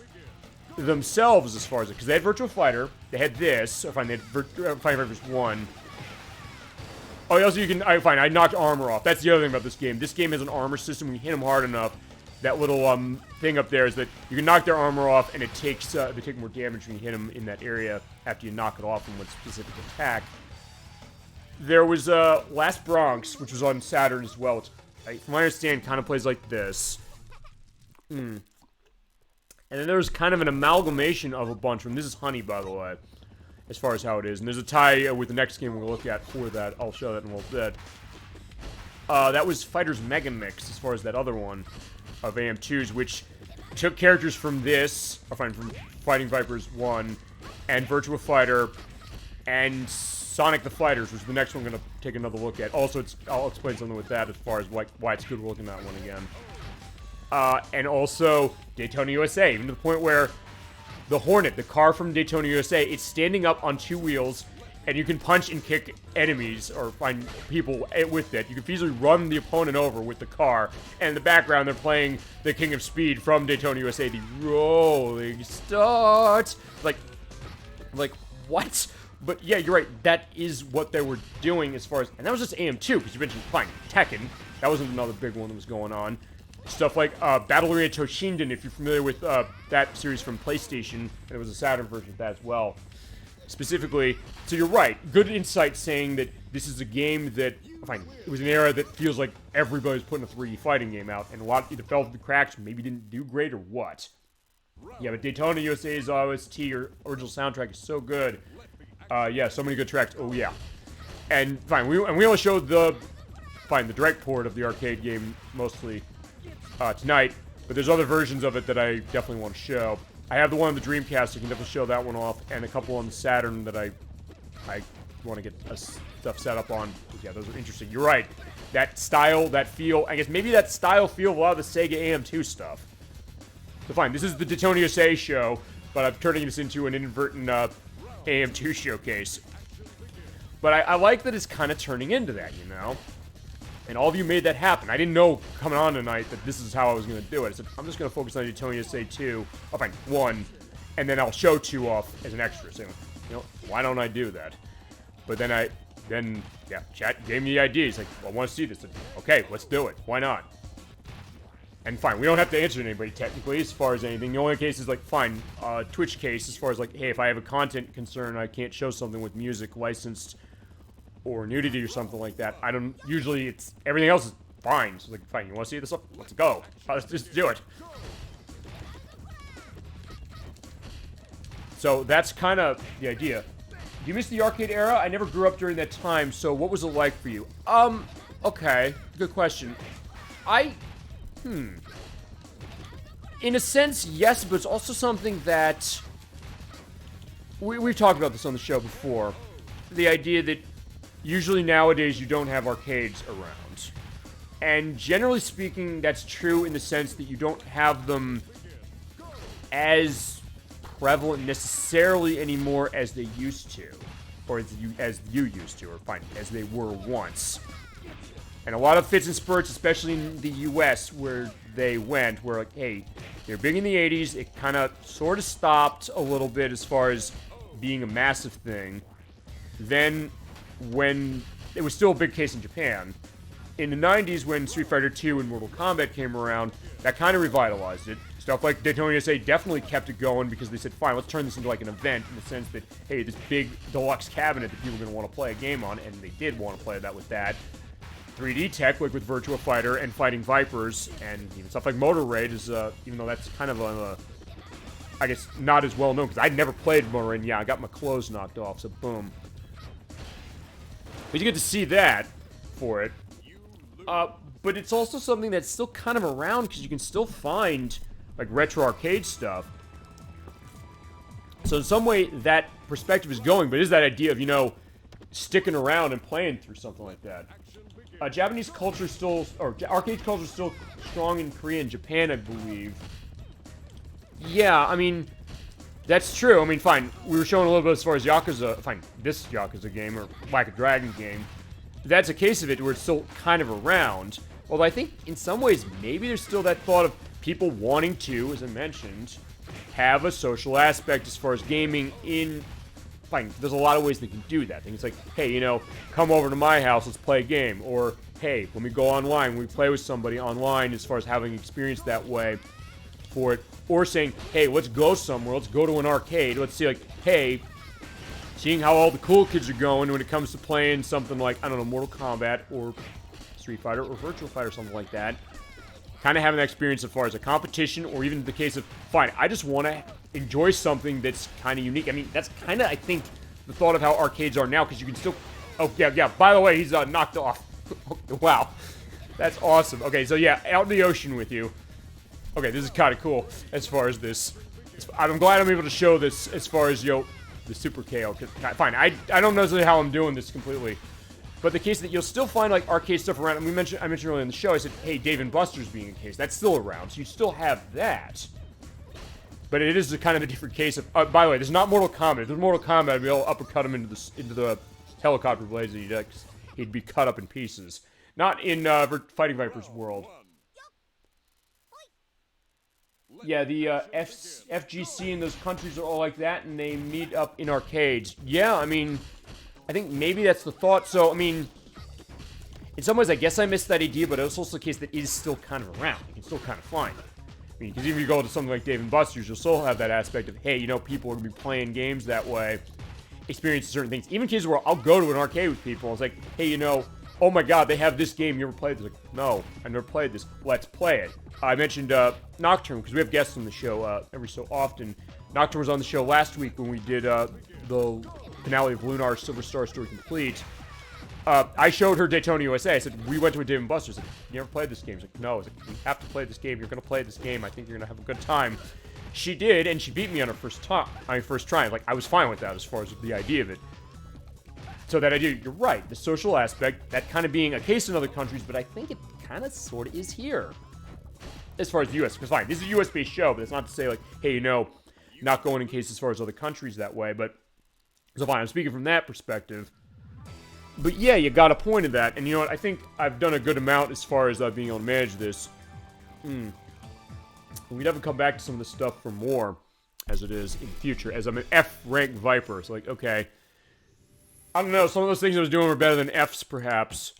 themselves as far as it. Because they had Virtua Fighter, they had this, or fine, they had Fighting Vipers 1. Oh, also you can, fine, I knocked armor off. That's the other thing about this game. This game has an armor system. When you hit them hard enough, that little thing up there is that you can knock their armor off, and it takes they take more damage when you hit them in that area after you knock it off from one specific attack. There was Last Bronx, which was on Saturn as well. Which, from what I understand, kind of plays like this. And then there was kind of an amalgamation of a bunch of them. This is Honey, by the way, as far as how it is. And there's a tie with the next game we'll look at for that. I'll show that in a little bit. That was Fighters Mega Mix, as far as that other one of AM2's, which took characters from this, or fine, from Fighting Vipers 1, and Virtua Fighter, and Sonic the Fighters, which is the next one I'm going to take another look at. Also, I'll explain something with that as far as why it's good looking at that one again. And also Daytona USA, even to the point where the Hornet, the car from Daytona USA, it's standing up on two wheels, and you can punch and kick enemies or find people with it. You can easily run the opponent over with the car. And in the background, they're playing the King of Speed from Daytona USA, the Rolling Start. Like, what? But yeah, you're right. That is what they were doing as far as... And that was just AM2, because you mentioned, fine, Tekken. That wasn't another big one that was going on. Stuff like Battle Arena Toshinden, if you're familiar with that series from PlayStation. And there was a Saturn version of that as well. Specifically, so you're right. Good insight saying that this is a game that... Fine, it was an era that feels like everybody's putting a 3D fighting game out. And a lot either fell through the cracks, maybe didn't do great, or what. Yeah, but Daytona USA's OST, or original soundtrack, is so good. Yeah, so many good tracks. Oh, yeah. And, fine, we only showed the direct port of the arcade game, mostly, tonight. But there's other versions of it that I definitely want to show. I have the one on the Dreamcast, I can definitely show that one off, and a couple on the Saturn that I want to get stuff set up on. Yeah, those are interesting. You're right. That style, that feel, I guess maybe that style feel of a lot of the Sega AM2 stuff. So fine, this is the Daytona USA show, but I'm turning this into an inadvertent AM2 showcase. But I like that it's kind of turning into that, you know? And all of you made that happen. I didn't know coming on tonight that this is how I was going to do it. I said, I'm just going to focus on Daytona USA 2, oh fine, 1, and then I'll show 2 off as an extra. So, you know, why don't I do that? But then yeah, chat gave me the idea. He's like, well, I want to see this. Said, okay, let's do it. Why not? And fine, we don't have to answer anybody technically as far as anything. The only case is like, fine, Twitch case as far as like, hey, if I have a content concern, I can't show something with music licensed or nudity or something like that. I don't, usually it's, everything else is fine. So like, fine, you want to see this up? Let's go. Let's just do it. So that's kind of the idea. Do you miss the arcade era? I never grew up during that time, so what was it like for you? Okay, good question. In a sense, yes, but it's also something that we've talked about this on the show before. The idea that usually nowadays you don't have arcades around. And generally speaking, that's true in the sense that you don't have them as prevalent necessarily anymore as they used to. Or as you used to, or fine, as they were once. And a lot of fits and spurts, especially in the US, where they went, where like, hey, they're big in the 80s, it kind of sort of stopped a little bit as far as being a massive thing. Then, when it was still a big case in Japan, in the 90s when Street Fighter 2 and Mortal Kombat came around, that kind of revitalized it. stuff like Daytona USA definitely kept it going because they said, fine, let's turn this into like an event in the sense that, hey, this big deluxe cabinet that people are going to want to play a game on, and they did want to play that with that. 3D tech, like with Virtua Fighter and Fighting Vipers, and even stuff like Motor Raid is, even though that's kind of I guess, not as well known, because I'd never played Motor Raid, and yeah, I got my clothes knocked off, so boom. But you get to see that for it. But it's also something that's still kind of around, because you can still find, like, retro arcade stuff. So in some way, that perspective is going, but it is that idea of, you know, sticking around and playing through something like that. Japanese culture is still, or arcade culture is still strong in Korea and Japan, I believe. Yeah, I mean, that's true. I mean, fine, we were showing a little bit as far as Yakuza, fine, this Yakuza game, or Like a Dragon game. That's a case of it where it's still kind of around. Although I think, in some ways, maybe there's still that thought of people wanting to, as I mentioned, have a social aspect as far as gaming in... Fine, there's a lot of ways they can do that. I think it's like, hey, you know, come over to my house, let's play a game. Or, hey, when we go online, when we play with somebody online, as far as having experience that way for it. Or saying, hey, let's go somewhere, let's go to an arcade, let's see, like, hey, seeing how all the cool kids are going when it comes to playing something like, I don't know, Mortal Kombat, or Street Fighter, or Virtua Fighter, something like that. Kind of having that experience as far as a competition, or even the case of, fine, I just want to enjoy something that's kind of unique. I mean, that's kind of, I think, the thought of how arcades are now, because you can still... Oh, yeah, by the way, he's knocked off. Wow. That's awesome. Okay, so yeah, out in the ocean with you. Okay, this is kind of cool as far as this. I'm glad I'm able to show this as far as, yo, the Super KO. Fine, I don't know necessarily how I'm doing this completely. But the case that you'll still find, like, arcade stuff around, and I mentioned earlier in the show, I said, hey, Dave & Buster's being a case. That's still around, so you still have that. But it is a kind of a different case of... by the way, this is not Mortal Kombat. If there's Mortal Kombat, I'd be able to uppercut him into the helicopter blades, and he'd be cut up in pieces. Not in Fighting Viper's world. Yeah, the FGC in those countries are all like that, and they meet up in arcades. Yeah, I mean, I think maybe that's the thought. So, I mean, in some ways, I guess I missed that idea, but it's also a case that is still kind of around. You can still kind of find it. I mean, because even if you go to something like Dave & Buster's, you'll still have that aspect of, hey, you know, people are going to be playing games that way, experiencing certain things. Even cases where I'll go to an arcade with people, it's like, hey, you know, oh my god, they have this game, you ever played this? Like, no, I never played this. Let's play it. I mentioned Nocturne, because we have guests on the show every so often. Nocturne was on the show last week when we did the finale of Lunar Silver Star Story Complete. I showed her Daytona USA. I said, we went to a Dave & Buster's. I said, you ever played this game? She's like, no. I was like, we have to play this game. You're going to play this game. I think you're going to have a good time. She did, and she beat me on her first try. Like, I was fine with that as far as the idea of it. So that idea, you're right. The social aspect, that kind of being a case in other countries, but I think it kind of sort of is here. As far as the U.S., because fine, this is a U.S.-based show, but it's not to say, like, hey, you know, not going in case as far as other countries that way, but... So fine, I'm speaking from that perspective. But yeah, you got a point of that, and you know what, I think I've done a good amount as far as being able to manage this. We'd have to come back to some of this stuff for more, as it is in the future, as I'm an F-rank Viper. So, like, okay. I don't know, some of those things I was doing were better than F's, perhaps.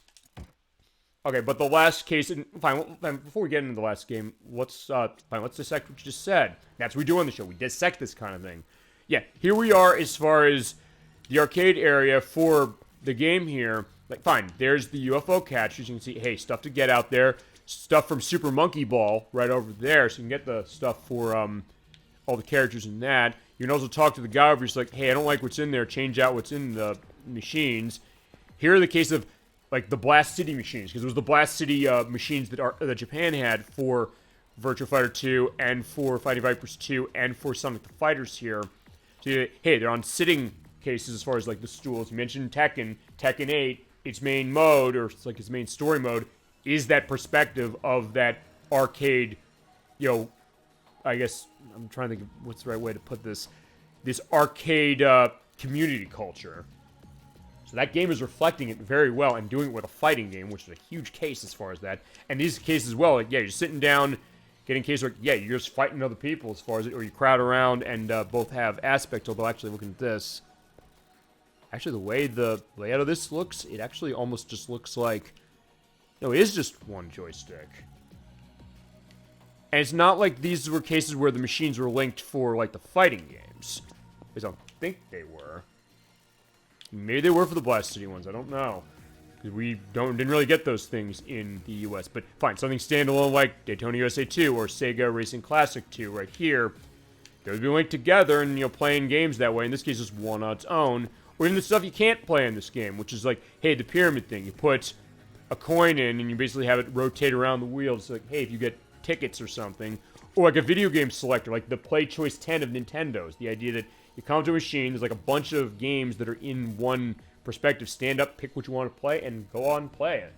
Okay, but the last case, and fine, before we get into the last game, let's dissect what you just said. That's what we do on the show, we dissect this kind of thing. Yeah, here we are as far as the arcade area for the game here. Like, fine, there's the UFO catchers, you can see, hey, stuff to get out there. Stuff from Super Monkey Ball right over there, so you can get the stuff for all the characters in that. You can also talk to the guy over here, like, hey, I don't like what's in there, change out what's in the machines. Here are the case of, like, the Blast City machines, because it was the Blast City machines that Japan had for Virtua Fighter 2, and for Fighting Vipers 2, and for Sonic the Fighters here. So, hey, they're on sitting cases as far as, like, the stools. You mentioned Tekken 8, its main mode, or it's like its main story mode, is that perspective of that arcade, you know, I guess, I'm trying to think of what's the right way to put this, this arcade community culture. So that game is reflecting it very well and doing it with a fighting game, which is a huge case as far as that. And these cases as well, like, yeah, you're sitting down, getting cases like, yeah, you're just fighting other people as far as it, or you crowd around and both have aspects, although actually looking at this, actually the way the layout of this looks, it actually almost just looks like, no, it is just one joystick. And it's not like these were cases where the machines were linked for, like, the fighting games. At least I don't think they were. Maybe they were for the Blast City ones, I don't know. Because we didn't really get those things in the US. But fine, something standalone like Daytona USA 2 or Sega Racing Classic 2 right here. They would be linked together and, playing games that way. In this case, just one on its own. Or even the stuff you can't play in this game, which is like, hey, the pyramid thing. You put a coin in and you basically have it rotate around the wheel. It's like, hey, if you get tickets or something. Or like a video game selector, like the Play Choice 10 of Nintendo's. The idea that you come to a machine, there's like a bunch of games that are in one perspective. Stand up, pick what you want to play, and go on and play it.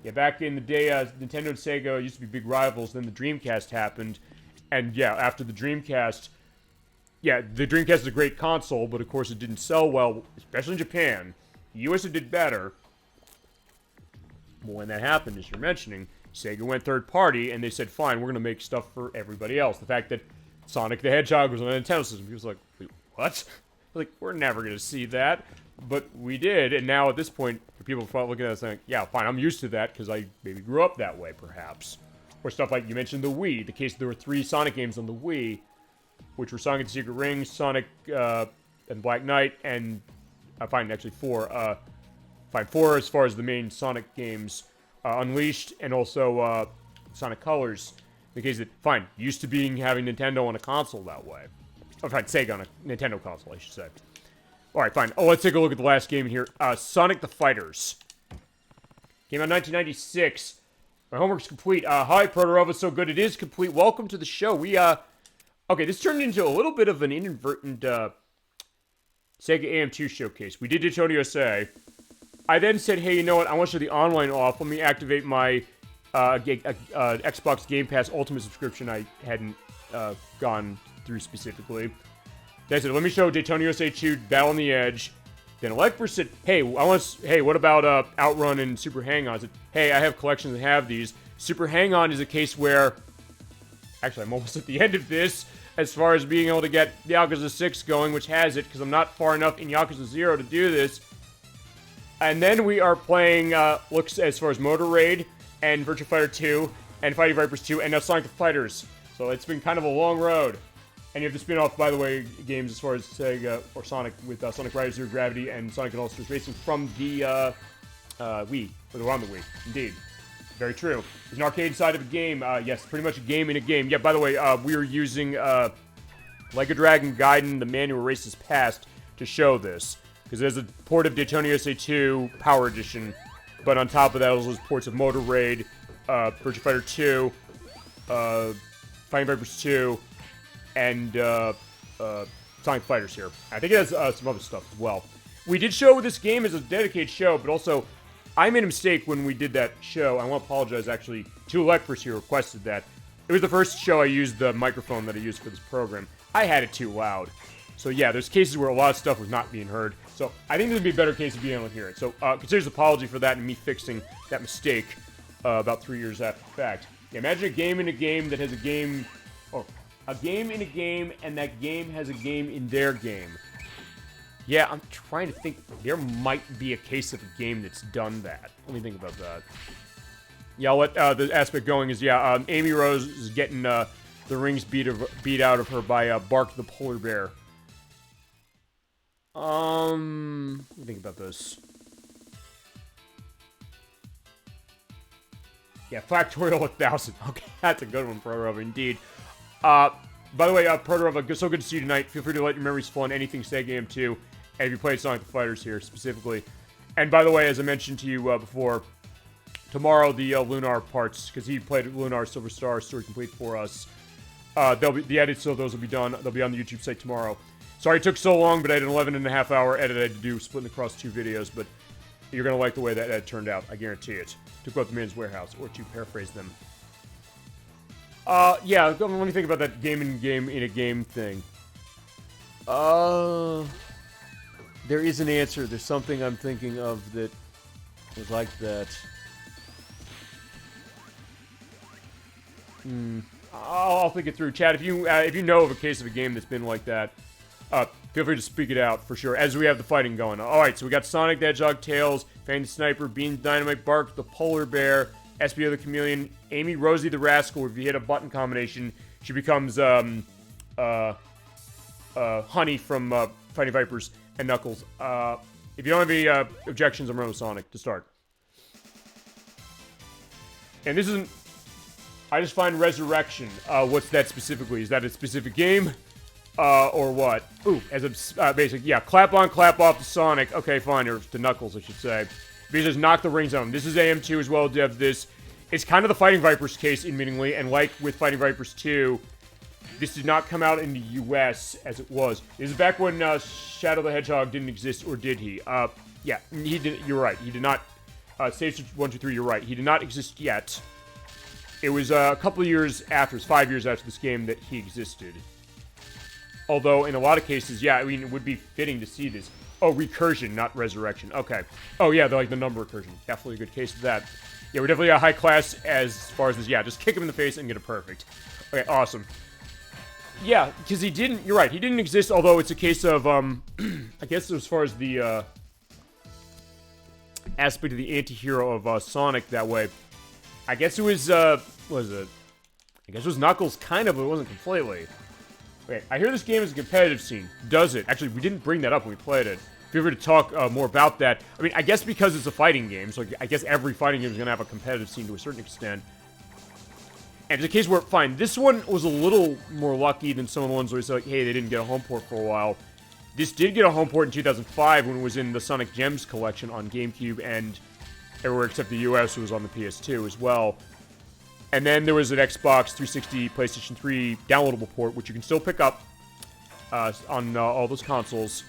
Yeah, back in the day, Nintendo and Sega used to be big rivals. Then the Dreamcast happened. And yeah, after the Dreamcast, the Dreamcast is a great console, but of course it didn't sell well, especially in Japan. The US it did better. But when that happened, as you're mentioning, Sega went third party, and they said, fine, we're going to make stuff for everybody else. The fact that Sonic the Hedgehog was on a Nintendo system, people was like, wait, what? Like, we're never going to see that. But we did, and now at this point, people are probably looking at us saying, yeah, fine, I'm used to that, because I maybe grew up that way, perhaps. Or stuff like, you mentioned the Wii. The case there were 3 Sonic games on the Wii, which were Sonic the Secret Rings, Sonic and Black Knight, and I find actually 4. Fine, 4 as far as the main Sonic games. Unleashed, and also Sonic Colors. In the case that, fine, used to having Nintendo on a console that way. Or fine, Sega on a Nintendo console, I should say. Alright, fine. Oh, let's take a look at the last game here. Sonic the Fighters. Came out in 1996. My homework's complete. Hi, Protorova, so good it is complete. Welcome to the show. Okay, this turned into a little bit of an inadvertent Sega AM2 showcase. We did Daytona USA. I then said, hey, you know what? I want to show the online off. Let me activate my Xbox Game Pass Ultimate subscription I hadn't gone through specifically. Then I said, let me show Daytona USA 2 Battle on the Edge. Then Electro said, hey, what about OutRun and Super Hang-On? I said, hey, I have collections that have these. Super Hang-On is a case where... Actually, I'm almost at the end of this, as far as being able to get Yakuza 6 going, which has it, because I'm not far enough in Yakuza 0 to do this. And then we are playing, looks as far as Motor Raid, and Virtua Fighter 2, and Fighting Vipers 2, and now Sonic the Fighters. So it's been kind of a long road. And you have the spin-off, by the way, games as far as Sega, or Sonic, with Sonic Riders Zero Gravity and Sonic and All-Stars Racing from the Wii. Or they're on the Wii, indeed. Very true. There's an arcade side of a game. Yes, pretty much a game in a game. Yeah, by the way, we are using Like a Dragon Gaiden, the manual Races Past, to show this. Because there's a port of Daytona USA 2 Power Edition, but on top of that, there's ports of Motor Raid, Virtua Fighter 2, Fighting Vipers 2, and Sonic Fighters here. I think it has some other stuff as well. We did show this game as a dedicated show, but also, I made a mistake when we did that show. I want to apologize, actually, to Electros who requested that. It was the first show I used the microphone that I used for this program. I had it too loud. So yeah, there's cases where a lot of stuff was not being heard. So I think this would be a better case of being able to hear it. So consider this apology for that and me fixing that mistake about 3 years after the fact. Yeah, imagine a game in a game that has a game, or a game in a game, and that game has a game in their game. Yeah, I'm trying to think. There might be a case of a game that's done that. Let me think about that. Yeah, I'll let the aspect going is, yeah, Amy Rose is getting the rings beat out of her by Bark the Polar Bear. Let me think about this. Yeah, Factorial 1000. Okay, that's a good one, Protorova, indeed. By the way, Protorova, so good to see you tonight. Feel free to let your memories flow on anything Sega AM2, and if you played Sonic the Fighters here, specifically. And by the way, as I mentioned to you before, tomorrow the Lunar parts, because he played Lunar Silver Star Story Complete for us, the edits of those will be done. They'll be on the YouTube site tomorrow. Sorry it took so long, but I had an 11.5-hour edit I had to do, splitting across 2 videos, but you're going to like the way that turned out. I guarantee it. To quote the Man's Warehouse, or to paraphrase them. Yeah, let me think about that game in a game thing. There is an answer. There's something I'm thinking of that is like that. I'll think it through. Chad, if you know of a case of a game that's been like that, feel free to speak it out, for sure, as we have the fighting going. Alright, so we got Sonic the Hedgehog, Tails, Fang the Sniper, Bean Dynamite, Bark the Polar Bear, Espio the Chameleon, Amy Rosie the Rascal. If you hit a button combination, she becomes Honey from Fighting Vipers, and Knuckles. If you don't have any objections, I'm running with Sonic to start. And this isn't... I just find Resurrection. What's that specifically? Is that a specific game? Or what? Ooh, as a basic... Yeah, clap on, clap off to Sonic. Okay, fine. Or to Knuckles, I should say. Because just knock the rings on him. This is AM2 as well, dev this. It's kind of the Fighting Vipers case, admittingly. And like with Fighting Vipers 2... This did not come out in the US as it was. This is back when Shadow the Hedgehog didn't exist, or did he? Yeah, he did. You're right. He did not. Stage 123. You're right. He did not exist yet. It was a couple of years after. It was 5 years after this game that he existed. Although in a lot of cases, yeah, I mean, it would be fitting to see this. Oh, recursion, not resurrection. Okay. Oh yeah, like the number recursion. Definitely a good case of that. Yeah, we're definitely a high class as far as this. Yeah, just kick him in the face and get it perfect. Okay, awesome. Yeah, because he didn't... You're right, he didn't exist, although it's a case of, I guess as far as the, aspect of the anti-hero of, Sonic that way, I guess it was, what was it? I guess it was Knuckles, kind of, but it wasn't completely. Okay, I hear this game is a competitive scene. Does it? Actually, we didn't bring that up when we played it. Feel free to talk more about that. I mean, I guess because it's a fighting game, so I guess every fighting game is going to have a competitive scene to a certain extent. And it's a case where, fine, this one was a little more lucky than some of the ones where it's like, hey, they didn't get a home port for a while. This did get a home port in 2005 when it was in the Sonic Gems collection on GameCube and everywhere except the US, it was on the PS2 as well. And then there was an Xbox 360, PlayStation 3 downloadable port, which you can still pick up on all those consoles.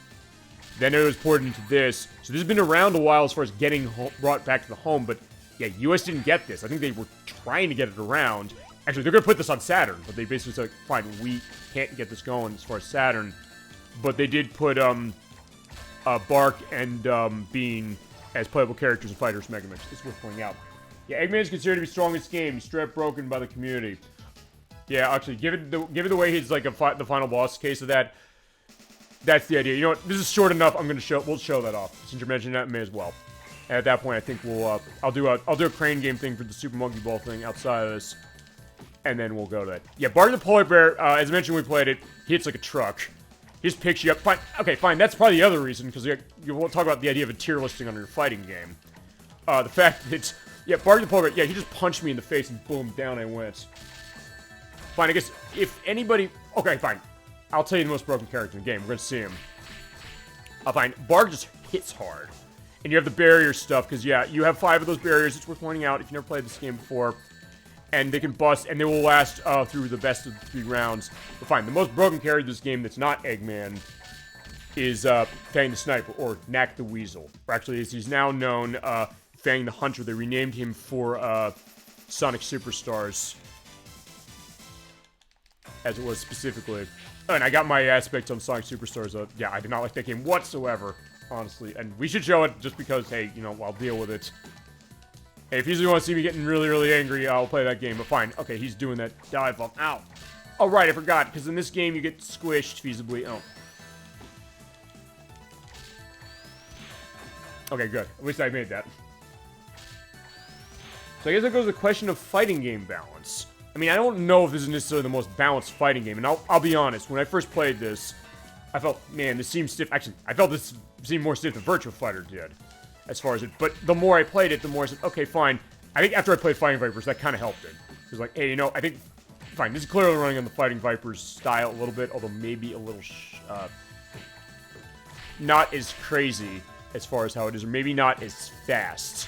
Then it was ported into this. So this has been around a while as far as getting brought back to the home, but yeah, US didn't get this. I think they were trying to get it around. Actually, they're going to put this on Saturn, but they basically said, fine, we can't get this going as far as Saturn. But they did put Bark and Bean as playable characters in Fighters Mega Mix. It's worth pointing out. Yeah, Eggman is considered to be strongest game. He's straight up broken by the community. Yeah, actually, give it the way he's like the final boss case of that. That's the idea. You know what? This is short enough. We'll show that off. Since you're mentioning that, may as well. And at that point, I think we'll I'll do a crane game thing for the Super Monkey Ball thing outside of this. And then we'll go to that. Yeah, Bark the Polar Bear, as I mentioned when we played it, he hits like a truck. He just picks you up. Fine. Okay, fine. That's probably the other reason, because you won't talk about the idea of a tier listing on your fighting game. The fact that it's... Yeah, Bark the Polar Bear, yeah, he just punched me in the face and boom, down I went. Fine, I guess if anybody... Okay, fine. I'll tell you the most broken character in the game. We're going to see him. Fine. Bark just hits hard. And you have the barrier stuff, because, yeah, you have 5 of those barriers. It's worth pointing out if you've never played this game before. And they can bust, and they will last through the best of 3 rounds. But fine, the most broken character in this game that's not Eggman is Fang the Sniper, or Knack the Weasel. Or actually, as he's now known, Fang the Hunter. They renamed him for Sonic Superstars. As it was specifically. Oh, and I got my aspects on Sonic Superstars. Yeah, I did not like that game whatsoever, honestly. And we should show it just because, hey, you know, I'll deal with it. Hey, if you usually want to see me getting really, really angry, I'll play that game. But fine. Okay, he's doing that dive bomb. Ow. Oh, right, I forgot. Because in this game, you get squished, feasibly. Oh. Okay, good. At least I made that. So I guess that goes to the question of fighting game balance. I mean, I don't know if this is necessarily the most balanced fighting game. And I'll be honest. When I first played this, I felt, man, this seems stiff. Actually, I felt this seemed more stiff than Virtua Fighter did. As far as it, but the more I played it, the more I said, okay, fine. I think after I played Fighting Vipers, that kind of helped it. It was like, hey, you know, I think, fine, this is clearly running on the Fighting Vipers style a little bit, although maybe a little, not as crazy as far as how it is, or maybe not as fast.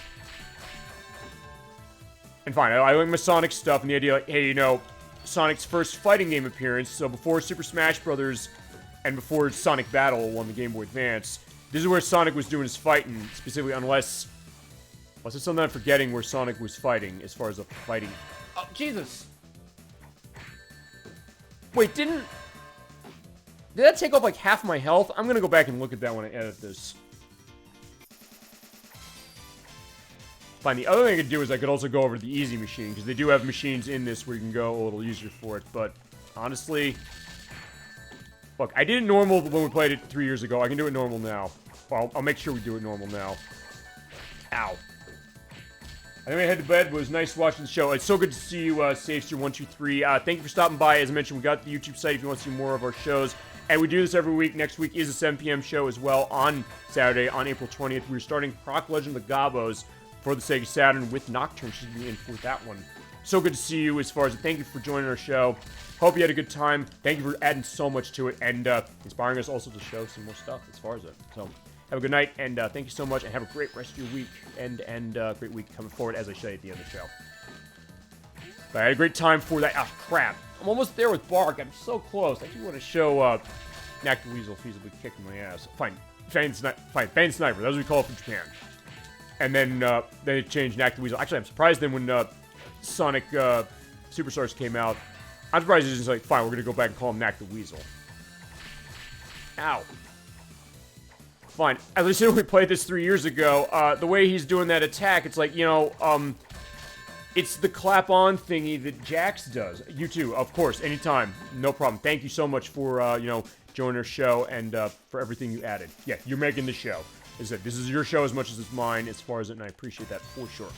And fine, I like my Sonic stuff, and the idea, like, hey, you know, Sonic's first fighting game appearance, so before Super Smash Bros. And before Sonic Battle won the Game Boy Advance, this is where Sonic was doing his fighting, specifically, unless it's something I'm forgetting where Sonic was fighting, as far as the fighting. Oh, Jesus! Wait, did that take off like half my health? I'm gonna go back and look at that when I edit this. Fine, the other thing I could do is I could also go over to the easy machine, because they do have machines in this where you can go a little easier for it, but honestly... Look, I did it normal when we played it 3 years ago. I can do it normal now. Well, I'll make sure we do it normal now. Ow. I think I head to bed. It was nice watching the show. It's so good to see you, SafeSteer123. Thank you for stopping by. As I mentioned, we got the YouTube site if you want to see more of our shows. And we do this every week. Next week is a 7 p.m. show as well on Saturday, on April 20th. We're starting Proc Legend of the Gobos for the Sega Saturn with Nocturne. She's going to be in for that one. So good to see you as far as thank you for joining our show. Hope you had a good time. Thank you for adding so much to it and inspiring us also to show some more stuff as far as it. So have a good night, and thank you so much, and have a great rest of your week, and great week coming forward, as I say at the end of the show. But I had a great time for that. Ah, crap. I'm almost there with Bark. I'm so close. I do want to show Knack the Weasel feasibly kicking my ass. Fine. Fan Sniper. That's what we call it from Japan. And then they changed Knack the Weasel. Actually, I'm surprised then when Sonic Superstars came out. I'm surprised he's just like, fine, we're going to go back and call him Knack the Weasel. Ow. Fine. At least when we played this 3 years ago, the way he's doing that attack, it's like, you know, it's the clap-on thingy that Jax does. You too, of course, anytime. No problem. Thank you so much for, you know, joining our show and for everything you added. Yeah, you're making the show. As I said, this is your show as much as it's mine as far as it, and I appreciate that for sure.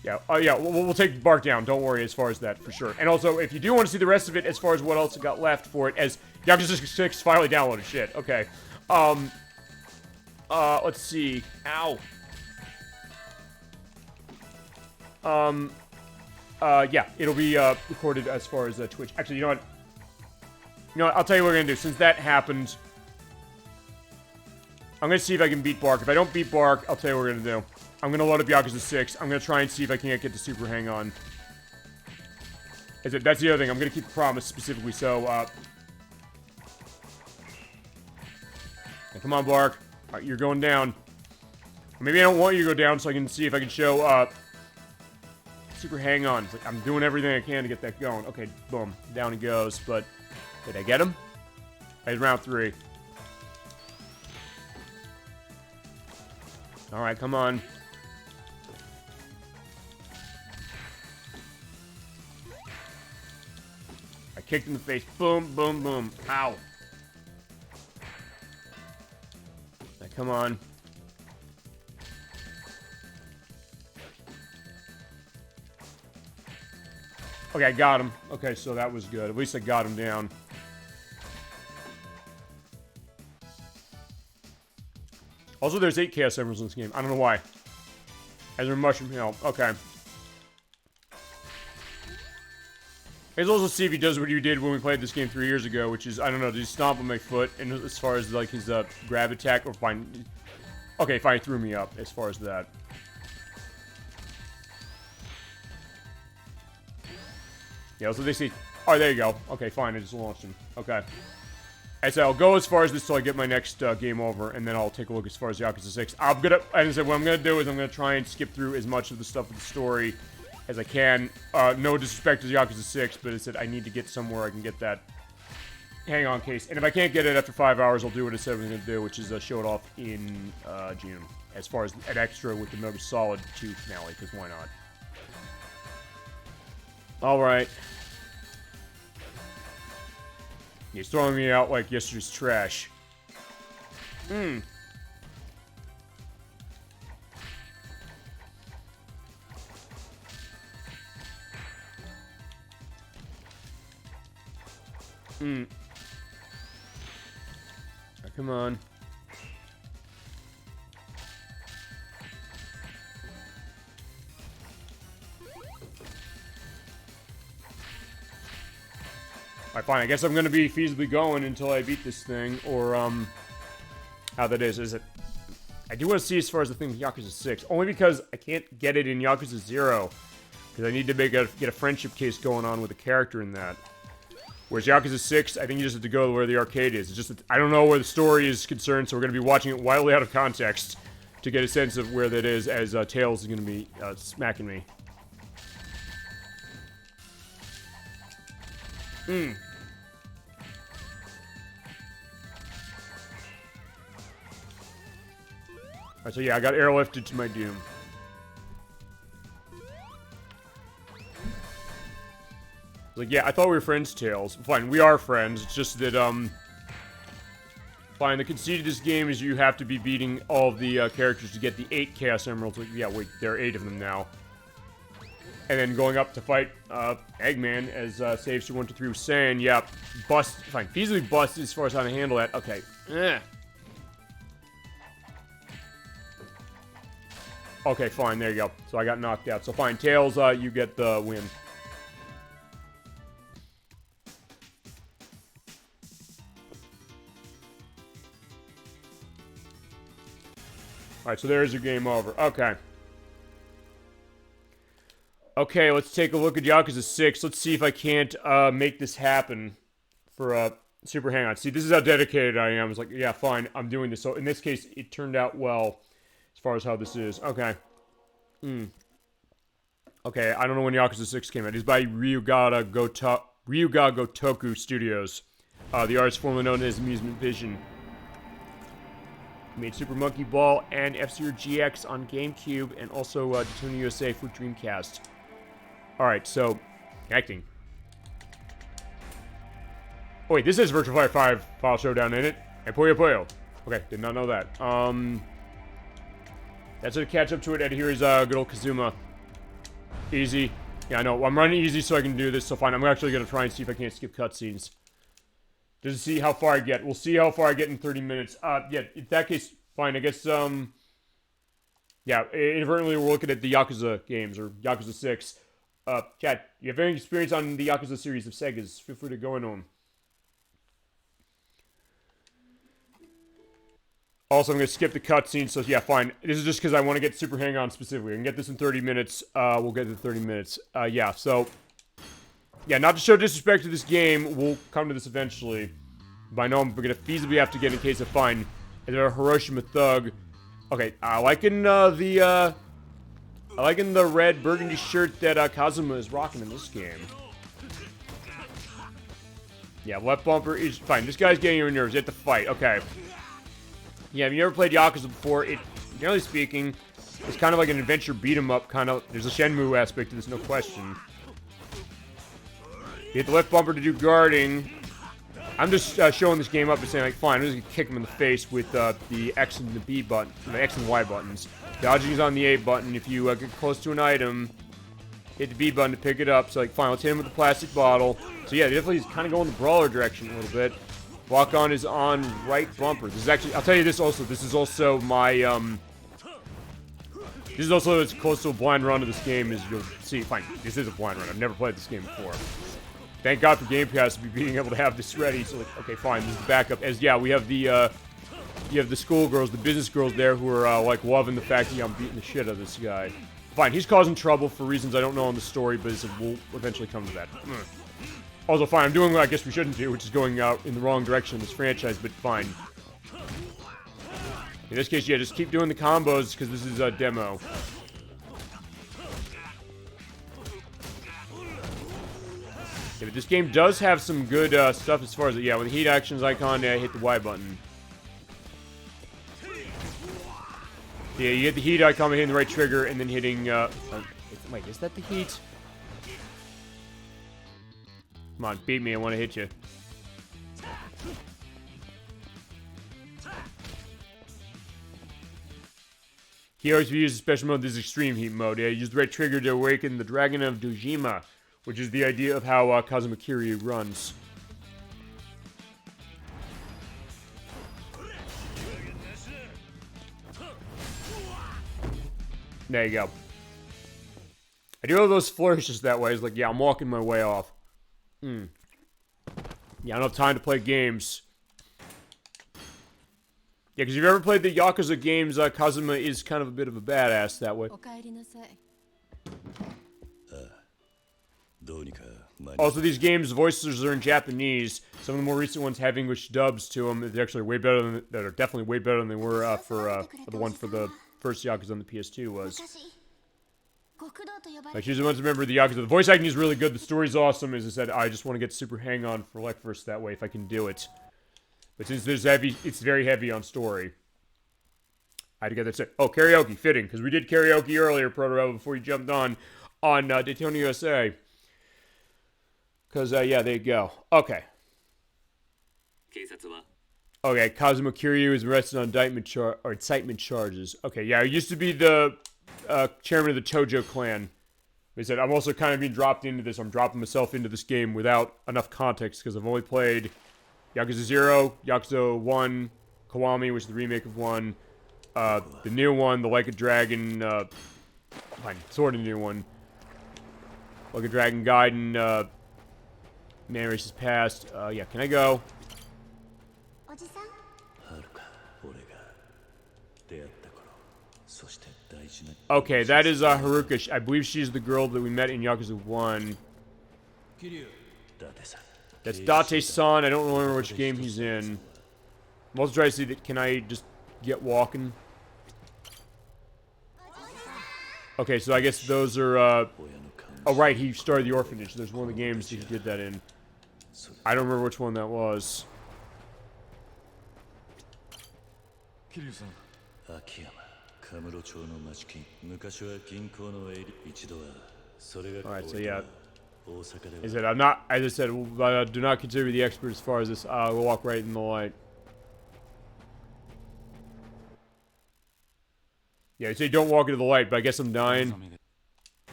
Yeah, we'll take Bark down. Don't worry as far as that, for sure. And also, if you do want to see the rest of it as far as what else it got left for it, as Yakuza 6 finally downloaded shit. Okay. Let's see. Ow. Yeah, it'll be, recorded as far as, Twitch. Actually, you know what? You know what? I'll tell you what we're gonna do. Since that happened, I'm gonna see if I can beat Bark. If I don't beat Bark, I'll tell you what we're gonna do. I'm gonna load up Yakuza 6. I'm gonna try and see if I can't get the Super Hang On. That's the other thing. I'm gonna keep the promise specifically, so, come on, Bark. Alright, you're going down. Or maybe I don't want you to go down so I can see if I can show, Super Hang On. It's like, I'm doing everything I can to get that going. Okay, boom. Down he goes, but... Did I get him? He's round 3. Alright, come on. I kicked in the face. Boom, boom, boom. Ow. Now, come on. Okay, I got him. Okay, so that was good. At least I got him down. Also, there's 8 Chaos Emeralds in this game. I don't know why. As a mushroom hill. Okay. Let's also see if he does what you did when we played this game 3 years ago, which is, I don't know, did he stomp on my foot? And as far as, like, his grab attack, or fine. Okay, fine, he threw me up as far as that. Yeah, so they see. Oh, there you go. Okay, fine, I just launched him. Okay. I said I'll go as far as this till I get my next game over, and then I'll take a look as far as Yakuza 6. I'm gonna, as I said, what I'm gonna do is I'm gonna try and skip through as much of the stuff of the story as I can. No disrespect to Yakuza 6, but I said I need to get somewhere I can get that Hang On case. And if I can't get it after 5 hours, I'll do what I said I was gonna do, which is show it off in June. As far as an extra with the Metal Gear Solid 2 finale, because why not? Alright. He's throwing me out like yesterday's trash. Hmm. Hmm. Oh, come on. Alright, fine. I guess I'm gonna be feasibly going until I beat this thing, or, how that is it... I do want to see as far as the thing with Yakuza 6, only because I can't get it in Yakuza 0, because I need to get a friendship case going on with a character in that. Whereas Yakuza 6, I think you just have to go where the arcade is. It's just that I don't know where the story is concerned, so we're gonna be watching it wildly out of context to get a sense of where that is, as, Tails is gonna be, smacking me. Hmm. Alright, so yeah, I got airlifted to my doom. Like, yeah, I thought we were friends, Tails. Fine, we are friends. It's just that, Fine, the conceit of this game is you have to be beating all of the characters to get the 8 Chaos Emeralds. Yeah, wait, there are 8 of them now. And then going up to fight Eggman, as Save Sir 123 was saying. Yeah, bust. Fine, feasibly busted as far as how to handle that. Okay. Okay, fine, there you go. So I got knocked out. So fine, Tails, you get the win. Alright, so there's your game over. Okay. Okay, let's take a look at Yakuza 6. Let's see if I can't make this happen for Super Hang-On. See, this is how dedicated I am. It's like, yeah, fine, I'm doing this. So in this case, it turned out well as far as how this is. Okay. Okay, I don't know when Yakuza 6 came out. It's by Ryuga Gotoku Studios. The artist formerly known as Amusement Vision. He made Super Monkey Ball and F-Zero GX on GameCube, and also Daytona USA for Dreamcast. Alright, so, acting. Oh wait, this is Virtua Fighter 5 File Showdown, in it? And Puyo Puyo. Okay, did not know that. That's to catch up to it, and here's good old Kazuma. Easy. Yeah, I know. I'm running easy so I can do this, so fine. I'm actually going to try and see if I can't skip cutscenes. Just to see how far I get. We'll see how far I get in 30 minutes. Yeah, in that case, fine. I guess, yeah, inadvertently we're looking at the Yakuza games, or Yakuza 6. Chat, you have any experience on the Yakuza series of Segas? Feel free to go in on. Also, I'm going to skip the cutscene, so yeah, fine. This is just because I want to get Super Hang-On specifically. I can get this in 30 minutes. We'll get it in 30 minutes. Yeah, so... Yeah, not to show disrespect to this game, we'll come to this eventually. But I know I'm going to feasibly have to get in case of fine. Is there a Hiroshima Thug? Okay, I liking the red burgundy shirt that Kazuma is rocking in this game. Yeah, left bumper is fine. This guy's getting your nerves. You have to fight. Okay. Yeah, if you ever played Yakuza before, it, generally speaking, it's kind of like an adventure beat-em-up kind of. There's a Shenmue aspect to this, no question. You hit the left bumper to do guarding. I'm just showing this game up and saying, like, fine, I'm just gonna kick him in the face with the X and the B button, the X and Y buttons. Dodging is on the A button. If you get close to an item, hit the B button to pick it up. So, like, fine, let's hit him with the plastic bottle. So, yeah, definitely he's kind of going the brawler direction a little bit. Walk on is on right bumper. This is actually, I'll tell you this also. This is also my, this is also as close to a blind run of this game as you'll see. Fine, this is a blind run. I've never played this game before. Thank God for Game Pass to be being able to have this ready. So, like, okay, fine, this is the backup. As, yeah, we have the, you have the schoolgirls, the business girls there who are, like, loving the fact that, yeah, I'm beating the shit out of this guy. Fine, he's causing trouble for reasons I don't know in the story, but we'll eventually come to that. Also, fine, I'm doing what I guess we shouldn't do, which is going out in the wrong direction in this franchise, but fine. In this case, yeah, just keep doing the combos, because this is a demo. Yeah, but this game does have some good stuff as far as, yeah, with the heat actions icon, hit the Y button. Yeah, you hit the heat icon by hitting the right trigger, and then hitting, wait, is that the heat? Come on, beat me, I want to hit you. He always uses special mode, this is extreme heat mode. Yeah, use the right trigger to awaken the Dragon of Dojima, which is the idea of how Kazuma Kiryu runs. There you go. I do have those flourishes that way. It's like, yeah, I'm walking my way off. Yeah, I don't have time to play games. Yeah, because if you've ever played the Yakuza games, Kazuma is kind of a bit of a badass that way. Also, these games' voices are in Japanese. Some of the more recent ones have English dubs to them. They're actually way better than, that are definitely way better than they were for the one for the first Yakuza on the PS2 was. Like, she's the ones to remember the Yakuza. The voice acting is really good. The story's awesome. As I said, I just want to get Super Hang-On for Left first that way if I can do it. But since there's heavy, it's very heavy on story. I had to get that set. Oh, karaoke, fitting, because we did karaoke earlier, Proto before you jumped on Daytona USA. Because, yeah, there you go. Okay. Okay, Kazuma Kiryu is arrested on incitement charges. Okay, yeah, he used to be the chairman of the Tojo clan. He said, I'm also kind of being dropped into this. I'm dropping myself into this game without enough context because I've only played Yakuza 0, Yakuza 1, Kiwami, which is the remake of 1, the new one, the Like a Dragon, sort of new one. Like a Dragon Gaiden, Man Races Past. Yeah, can I go? Okay, that is Haruka. I believe she's the girl that we met in Yakuza 1. That's Date-san. I don't remember which game he's in. I'm also trying to see that. Can I just get walking? Okay, so I guess those are, oh, right, he started the orphanage. There's one of the games he did that in. I don't remember which one that was. Alright, so yeah. Is that I'm not, as I said, I do not consider me the expert as far as this. We'll walk right in the light. Yeah, you say don't walk into the light, but I guess I'm dying.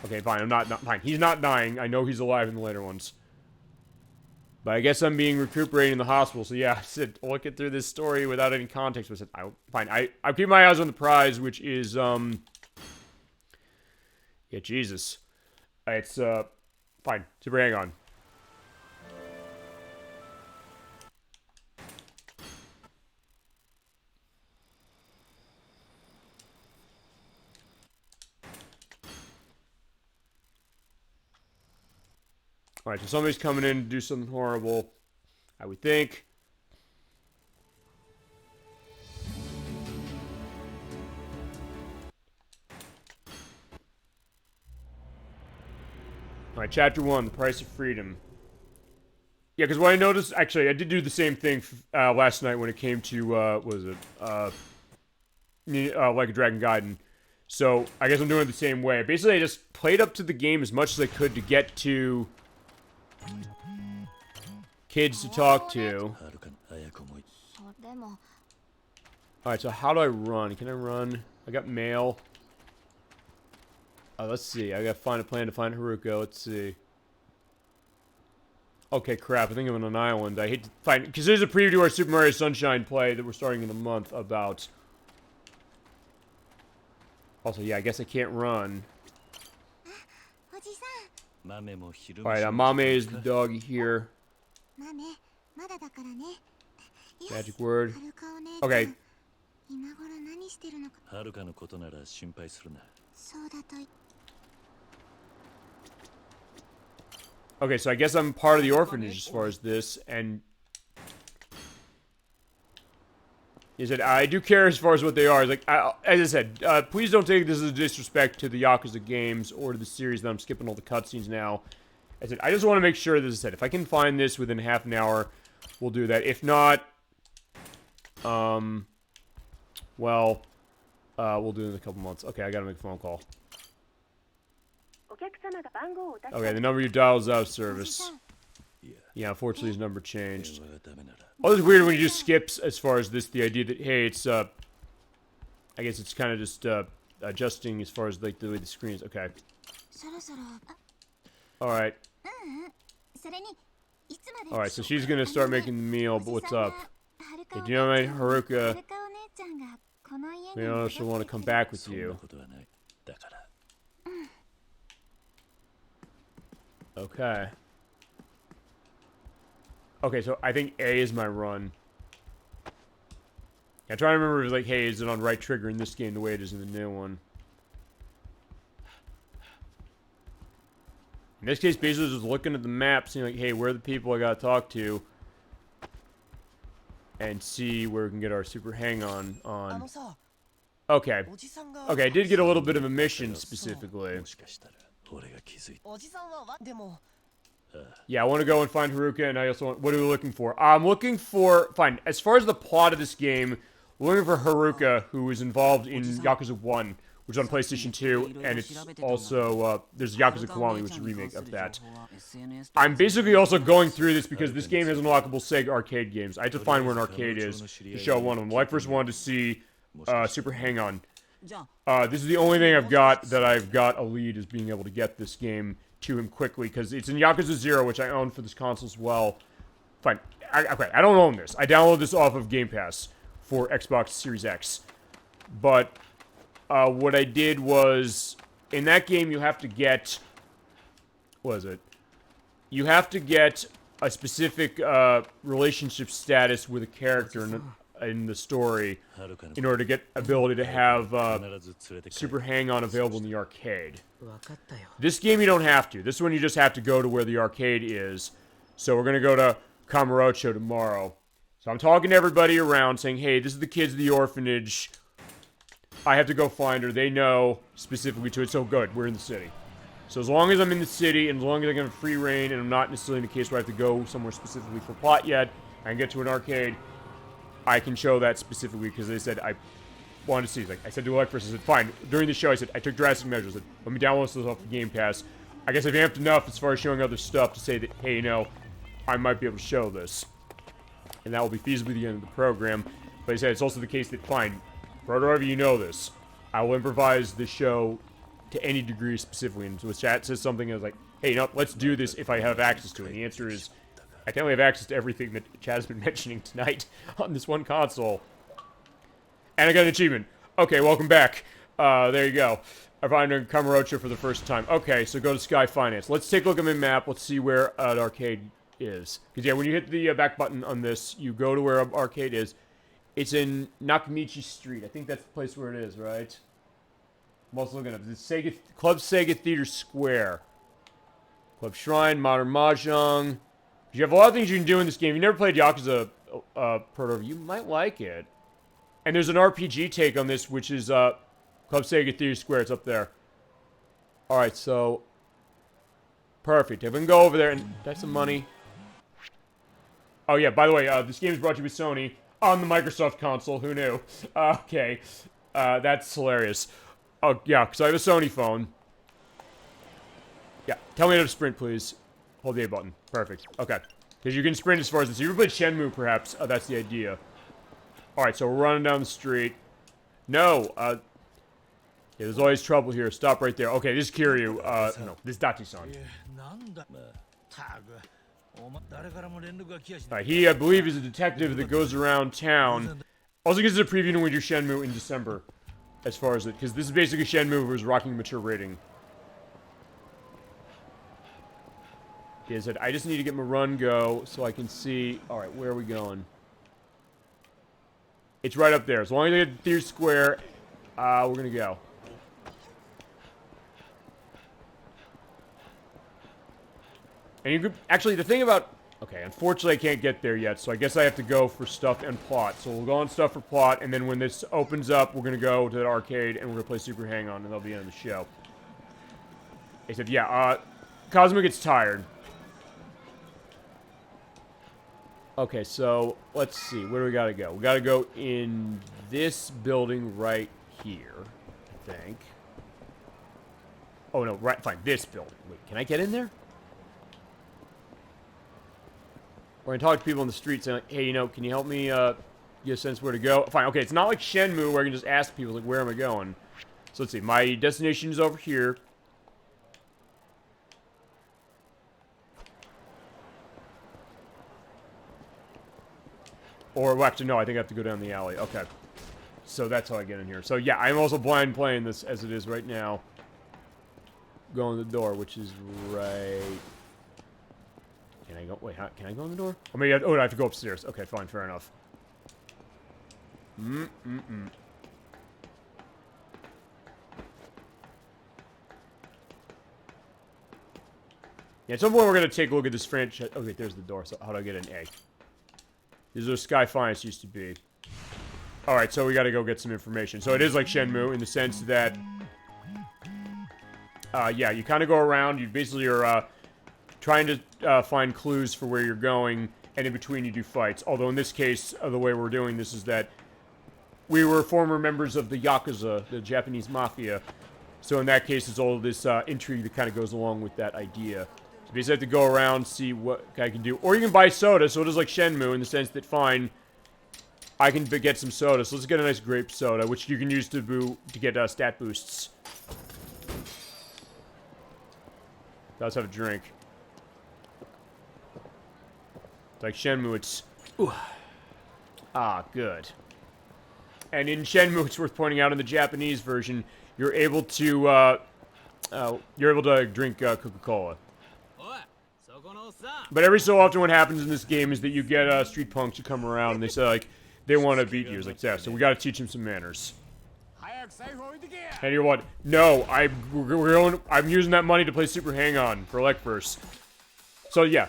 Okay, fine, I'm not fine. He's not dying. I know he's alive in the later ones. But I guess I'm being recuperated in the hospital. So yeah, I said looking through this story without any context. I said, fine. I keep my eyes on the prize, which is yeah, Jesus. It's fine. Super, hang on. Alright, so somebody's coming in to do something horrible, I would think. Alright, Chapter 1, The Price of Freedom. Yeah, because what I noticed, actually, I did do the same thing last night when it came to, what was it? Like a Dragon Gaiden. So, I guess I'm doing it the same way. Basically, I just played up to the game as much as I could to get to kids to talk to. Alright, so how do I run? Can I run? I got mail. Let's see. I gotta find a plan to find Haruka. Let's see. Okay, crap. I think I'm on an island. I hate to find... Because there's a preview to our Super Mario Sunshine play that we're starting in a month about... Also, yeah, I guess I can't run. Alright, Mame is the doggy here. Magic word. Okay. Okay, so I guess I'm part of the orphanage as far as this, and... He said, I do care as far as what they are. It's like, as I said, please don't take this as a disrespect to the Yakuza games or to the series that I'm skipping all the cutscenes now. I said, I just want to make sure, as I said, if I can find this within half an hour, we'll do that. If not, well, we'll do it in a couple months. Okay, I gotta make a phone call. Okay, the number you dial is out of service. Yeah, unfortunately his number changed. Oh, this is weird when you do skips as far as this, the idea that, hey, it's, I guess it's kind of just, adjusting as far as, like, the way the screen is. Okay. Alright. Alright, so she's gonna start making the meal, but what's up? Hey, do you know my Haruka? Maybe I also want to come back with you. Okay. Okay, so I think A is my run. I try to remember if it was like, hey, is it on right trigger in this game the way it is in the new one? In this case, basically just looking at the map, seeing like, hey, where are the people I gotta talk to? And see where we can get our super hang-on on. Okay. Okay, I did get a little bit of a mission, specifically. Yeah, I want to go and find Haruka, and I also want... What are we looking for? I'm looking for... Fine, as far as the plot of this game, we're looking for Haruka, who is involved in Yakuza 1, which is on PlayStation 2, and it's also, there's Yakuza Kiwami, which is a remake of that. I'm basically also going through this because this game has unlockable Sega arcade games. I had to find where an arcade is to show one of them. Well, I first wanted to see Super Hang-On. This is the only thing I've got that I've got a lead, is being able to get this game to him quickly, because it's in Yakuza 0, which I own for this console as well. Fine. Okay, I don't own this. I downloaded this off of Game Pass for Xbox Series X. But what I did was, in that game you have to get, what is it? You have to get a specific relationship status with a character in the story in order to get ability to have Super Hang-On available in the arcade. This game you don't have to. This one you just have to go to where the arcade is. So we're going to go to Kamurocho tomorrow. So I'm talking to everybody around saying, hey, this is the kids of the orphanage. I have to go find her. They know specifically to it. So good, we're in the city. So as long as I'm in the city, and as long as I can have free reign, and I'm not necessarily in a case where I have to go somewhere specifically for plot yet, I can get to an arcade, I can show that specifically, because they said I wanted to see. Like I said to Electris, I said, fine. During the show, I said, I took drastic measures. I said, let me download this off the Game Pass. I guess I've amped enough as far as showing other stuff to say that, hey, you know, I might be able to show this. And that will be feasibly the end of the program. But I said, it's also the case that, fine, Proto, you know this. I will improvise the show to any degree specifically. And so if chat says something as like, hey, you know, let's do this if I have access to it. And the answer is, I can't have access to everything that Chad has been mentioning tonight on this one console. And I got an achievement. Okay, welcome back. There you go. I found Kamurocho for the first time. Okay, so go to Sky Finance. Let's take a look at my map. Let's see where an arcade is. Because, yeah, when you hit the back button on this, you go to where an arcade is. It's in Nakamichi Street. I think that's the place where it is, right? I'm also looking up. It's Club Sega Theater Square. Club Shrine, Modern Mahjong. You have a lot of things you can do in this game. You never played Yakuza Proto. You might like it. And there's an RPG take on this, which is Club Sega Theater Square. It's up there. Alright, so... Perfect. If we can go over there and... That's some money. Oh, yeah, by the way, this game is brought to you by Sony on the Microsoft console. Who knew? Okay. That's hilarious. Oh, yeah, because I have a Sony phone. Yeah, tell me how to sprint, please. Hold the A button. Perfect. Okay. Because you can sprint as far as this. You ever played Shenmue, perhaps? That's the idea. Alright, so we're running down the street. No, yeah, there's always trouble here. Stop right there. Okay, this is Kiryu. No, this is Dati-san. He, I believe, is a detective that goes around town. Also gives us a preview when we do Shenmue in December. As far as it, because this is basically Shenmue who's rocking a mature rating. Is that I just need to get my run go so I can see. Alright, where are we going? It's right up there. As long as I get to Theater Square, we're gonna go. And you could, actually, the thing about... Okay, unfortunately I can't get there yet, so I guess I have to go for stuff and plot. So we'll go on stuff for plot, and then when this opens up, we're gonna go to the arcade, and we're gonna play Super Hang-On, and that'll be the end of the show. He said, yeah, Cosmo gets tired. Okay, so, let's see, where do we gotta go? We gotta go in this building right here, I think. Oh, no, right, fine, this building. Wait, can I get in there? Or I talk to people on the street saying, like, hey, you know, can you help me, get a sense where to go? Fine, okay, it's not like Shenmue where I can just ask people, like, where am I going? So, let's see, my destination is over here. Or, well, actually, no, I think I have to go down the alley. Okay. So that's how I get in here. So, yeah, I'm also blind playing this as it is right now. Going to the door, which is right... Can I go? Wait, how, can I go in the door? Oh, maybe I have to go upstairs. Okay, fine, fair enough. Yeah, at some point we're going to take a look at this franchise. Okay, there's the door. So how do I get an A? This is where Sky Finance used to be. Alright, so we gotta go get some information. So it is like Shenmue in the sense that... yeah, you kind of go around. You basically are trying to find clues for where you're going, and in between you do fights. Although in this case, the way we're doing this is that we were former members of the Yakuza, the Japanese mafia. So in that case, it's all this intrigue that kind of goes along with that idea. So you basically have to go around, see what I can do. Or you can buy soda, so it is like Shenmue in the sense that, fine, I can get some soda. So let's get a nice grape soda, which you can use to get stat boosts. Let's have a drink. It's like Shenmue, it's... Ooh. Ah, good. And in Shenmue, it's worth pointing out, in the Japanese version, you're able to drink Coca-Cola. But every so often what happens in this game is that you get street punks who come around and they say, like, they want to beat you. It's like, yeah, so we gotta teach them some manners. And you're what? No, I'm using that money to play Super Hang-On for Electverse. So, yeah.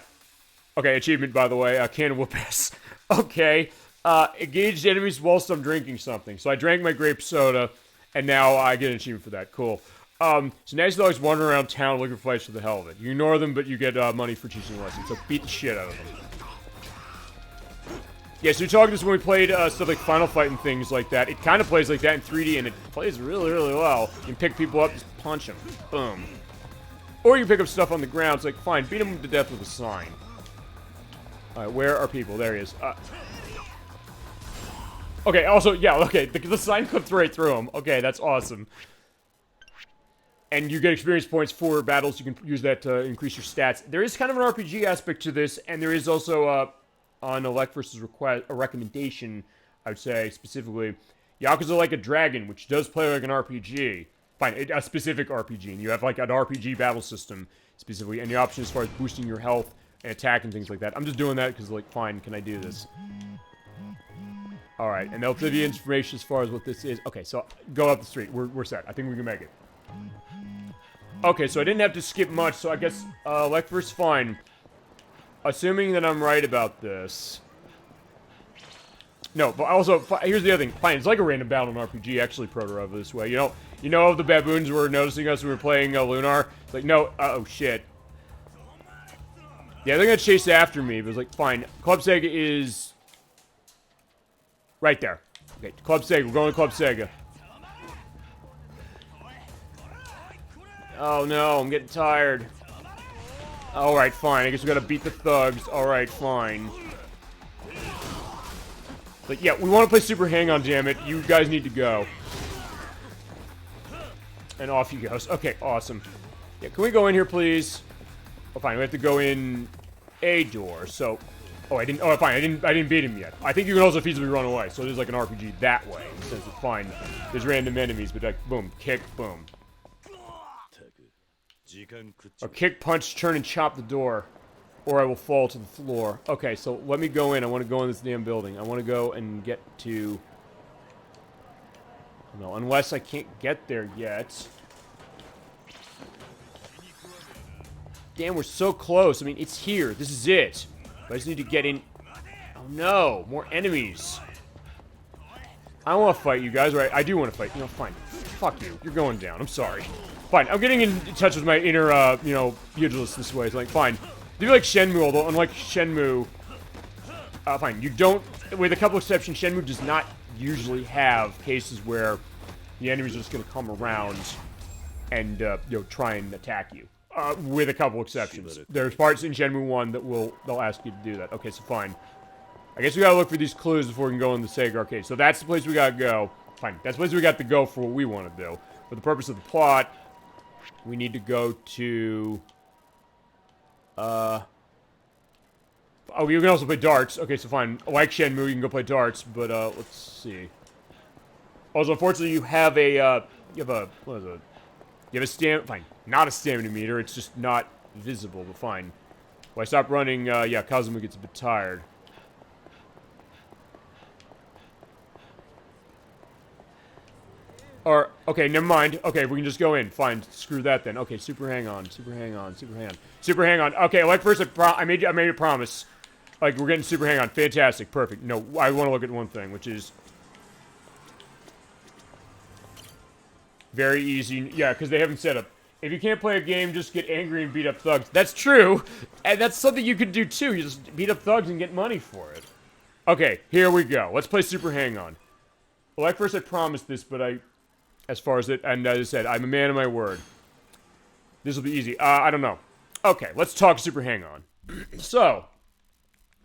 Okay, achievement, by the way, can whoop ass. Okay. Engaged enemies whilst I'm drinking something. So I drank my grape soda, and now I get an achievement for that. Cool. So nice dogs wander around town looking for fights for the hell of it. You ignore them, but you get money for teaching lessons. So beat the shit out of them. Yeah, so you're talking this when we played stuff like Final Fight and things like that. It kind of plays like that in 3D, and it plays really, really well. You can pick people up, just punch them. Boom. Or you pick up stuff on the ground. It's like, fine, beat them to death with a sign. Alright, where are people? There he is. Okay, also, yeah, okay, the sign clipped right through him. Okay, that's awesome. And you get experience points for battles. You can use that to increase your stats. There is kind of an RPG aspect to this, and there is also, on Electverse's request, a recommendation, I would say, specifically, Yakuza Like a Dragon, which does play like an RPG. Fine, a specific RPG, and you have, like, an RPG battle system, specifically, and the option as far as boosting your health and attack and things like that. I'm just doing that because, like, fine, can I do this? Alright, and they'll give you information as far as what this is. Okay, so go up the street. We're set. I think we can make it. Okay, so I didn't have to skip much, so I guess Electverse fine. Assuming that I'm right about this. No, but also, here's the other thing. Fine, it's like a random battle in RPG, actually, Protorov, this way. You know the baboons were noticing us when we were playing Lunar? It's like, no, oh shit. Yeah, they're gonna chase after me, but it's like, fine. Club Sega is... right there. Okay, Club Sega. We're going to Club Sega. Oh no, I'm getting tired. Alright, fine. I guess we gotta beat the thugs. Alright, fine. Like, yeah, we want to play Super Hang-On, damn it. You guys need to go. And off he goes. Okay, awesome. Yeah, can we go in here, please? Oh, fine. We have to go in a door. So, oh, I didn't. Oh, fine. I didn't beat him yet. I think you can also feasibly run away. So it is like an RPG that way. In the sense that, fine, there's random enemies, but like, boom, kick, boom. Or kick, punch, turn, and chop the door. Or I will fall to the floor. Okay, so let me go in. I want to go in this damn building. I want to go and get to... no, unless I can't get there yet. Damn, we're so close. I mean, it's here. This is it. But I just need to get in... oh, no. More enemies. I don't want to fight you guys, right? I do want to fight. You know, fine. Fuck you. You're going down. I'm sorry. Fine. I'm getting in touch with my inner, pugilist this way. It's like, fine. They do like Shenmue, although unlike Shenmue... fine. You don't... with a couple exceptions, Shenmue does not usually have cases where the enemies are just going to come around and, try and attack you. With a couple exceptions. There's parts in Shenmue 1 that they'll ask you to do that. Okay, so fine. I guess we gotta look for these clues before we can go in the Sega arcade. So that's the place we gotta go. Fine, that's the place we got to go for what we want to do. For the purpose of the plot, we need to go to... oh, you can also play darts. Okay, so fine. Like Shenmue, you can go play darts, but, let's see. Also, unfortunately, you have a, what is it? You have a fine, not a stamina meter, it's just not visible, but fine. When I stop running, yeah, Kazuma gets a bit tired. Or, okay, never mind. Okay, we can just go in. Fine, screw that then. Okay, Super Hang-On, Super Hang-On, Super Hang-On. Super Hang-On. Okay, like first, I made a promise. Like, we're getting Super Hang-On. Fantastic, perfect. No, I want to look at one thing, which is... very easy. Yeah, because they haven't set up. If you can't play a game, just get angry and beat up thugs. That's true. And that's something you could do, too. You just beat up thugs and get money for it. Okay, here we go. Let's play Super Hang-On. Well, at first I promised this, but as far as it, and as I said, I'm a man of my word. This will be easy. I don't know. Okay, let's talk Super Hang-On. So,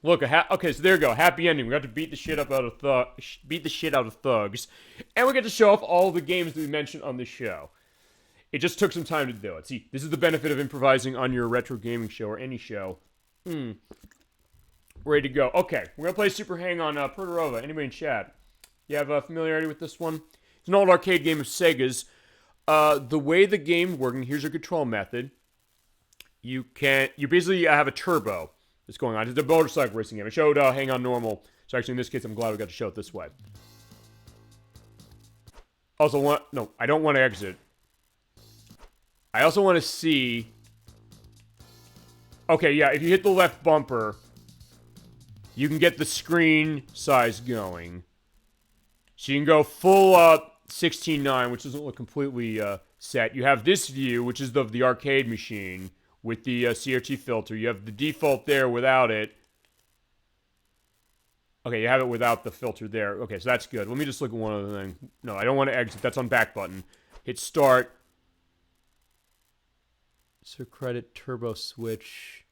look, okay, so there you go. Happy ending. We got to beat the shit out of thugs, and we get to show off all the games that we mentioned on the show. It just took some time to do it. See, this is the benefit of improvising on your retro gaming show or any show. Ready to go. Okay, we're gonna play Super Hang-On Protorova. Anybody in chat? You have familiarity with this one? It's an old arcade game of Sega's. The way the game working, here's your control method. You basically have a turbo that's going on. It's a motorcycle racing game. I showed Hang On Normal. So actually in this case, I'm glad we got to show it this way. Also I don't want to exit. I also want to see... Okay, yeah, if you hit the left bumper, you can get the screen size going. So you can go full 16:9, which doesn't look completely set. You have this view, which is the arcade machine with the CRT filter. You have the default there without it. Okay, you have it without the filter there. Okay, so that's good. Let me just look at one other thing. No, I don't want to exit. That's on back button. Hit start. So credit turbo switch.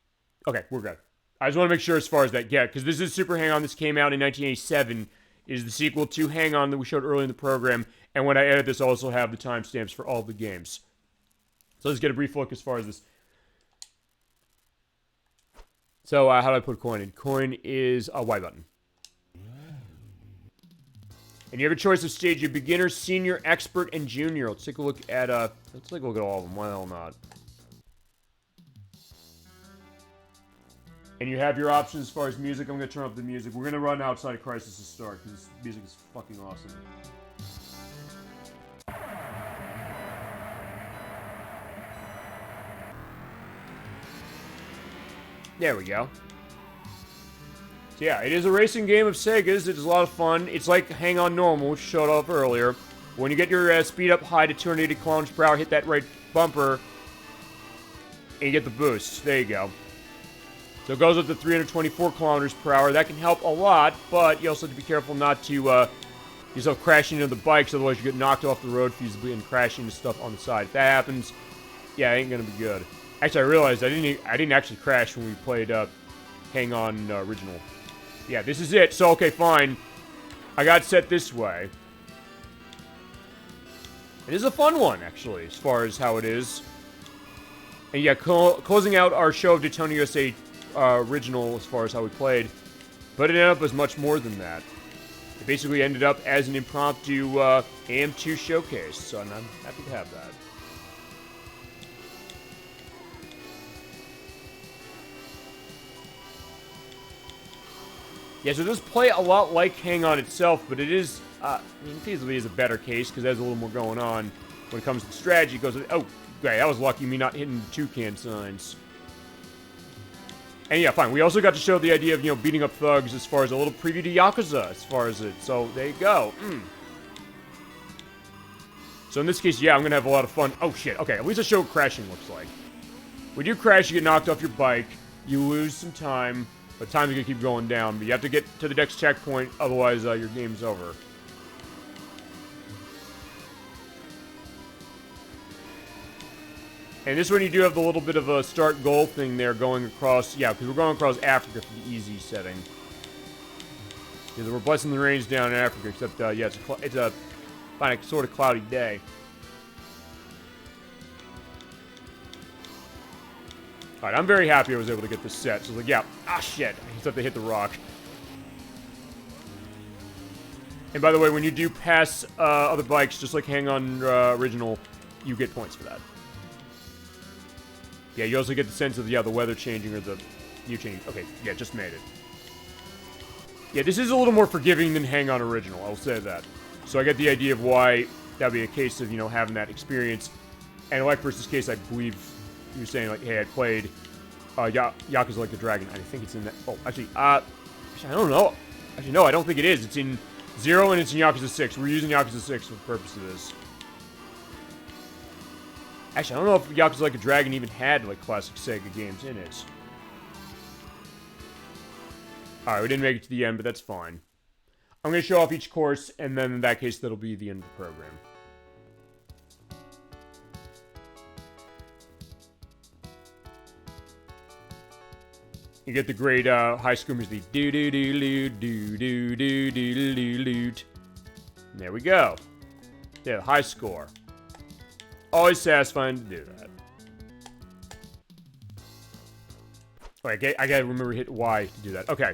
Okay, we're good. I just want to make sure as far as that, yeah, because this is Super Hang-On. This came out in 1987. It is the sequel to Hang-On that we showed earlier in the program. And when I edit this, I also have the timestamps for all the games. So let's get a brief look as far as this. So how do I put coin in? Coin is a Y button. And you have a choice of stage: your beginner, senior, expert, and junior. Let's take a look at all of them. Why the hell not? And you have your options as far as music. I'm going to turn up the music. We're going to run Outside of Crisis to start, because this music is fucking awesome. There we go. So yeah, it is a racing game of Sega's. It is a lot of fun. It's like Hang On Normal, which showed off earlier. When you get your speed up high to 280 kilometers per hour, hit that right bumper, and you get the boost. There you go. So it goes up to 324 kilometers per hour. That can help a lot, but you also have to be careful not to yourself crashing into the bikes, otherwise you get knocked off the road feasibly and crashing into stuff on the side. If that happens, yeah, it ain't gonna be good. Actually, I realized I didn't actually crash when we played Hang On Original. Yeah, this is it. So okay, fine. I got set this way. It is a fun one, actually, as far as how it is. And yeah, closing out our show of Daytona USA original as far as how we played, but it ended up as much more than that. It basically ended up as an impromptu AM2 showcase, so I'm happy to have that. Yeah, so it does play a lot like Hang On itself, but it is, I mean, feasibly is a better case, because there's a little more going on when it comes to the strategy. It goes, oh, great, that was lucky, me not hitting toucan signs. And yeah, fine. We also got to show the idea of, you know, beating up thugs as far as a little preview to Yakuza as far as it. So, there you go. So, in this case, yeah, I'm going to have a lot of fun. Oh, shit. Okay, at least I show what crashing looks like. When you crash, you get knocked off your bike. You lose some time, but time's going to keep going down. But you have to get to the next checkpoint, otherwise your game's over. And this one, you do have the little bit of a start goal thing there going across. Yeah, because we're going across Africa for the easy setting. Because we're blessing the rains down in Africa, except, yeah, it's a sort of cloudy day. Alright, I'm very happy I was able to get this set. So I was like, yeah, shit. I just have to hit the rock. And by the way, when you do pass other bikes, just like Hang On Original, you get points for that. Yeah, you also get the sense of, yeah, the weather changing or the view changing. Okay, yeah, just made it. Yeah, this is a little more forgiving than Hang On Original, I'll say that. So I get the idea of why that'd be a case of, you know, having that experience. And like versus case, I believe you were saying, like, hey, I played Yakuza Like the Dragon. I think it's in that. Oh, actually, I don't know. Actually, no, I don't think it is. It's in 0 and it's in Yakuza 6. We're using Yakuza 6 for the purpose of this. Actually, I don't know if Yakuza Like a Dragon even had, like, classic Sega games in it. Alright, we didn't make it to the end, but that's fine. I'm going to show off each course, and then in that case, that'll be the end of the program. You get the great high school music. Do do do do do do do do do do. There we go. Yeah, high score. Always satisfying to do that. Alright, I gotta remember to hit Y to do that. Okay.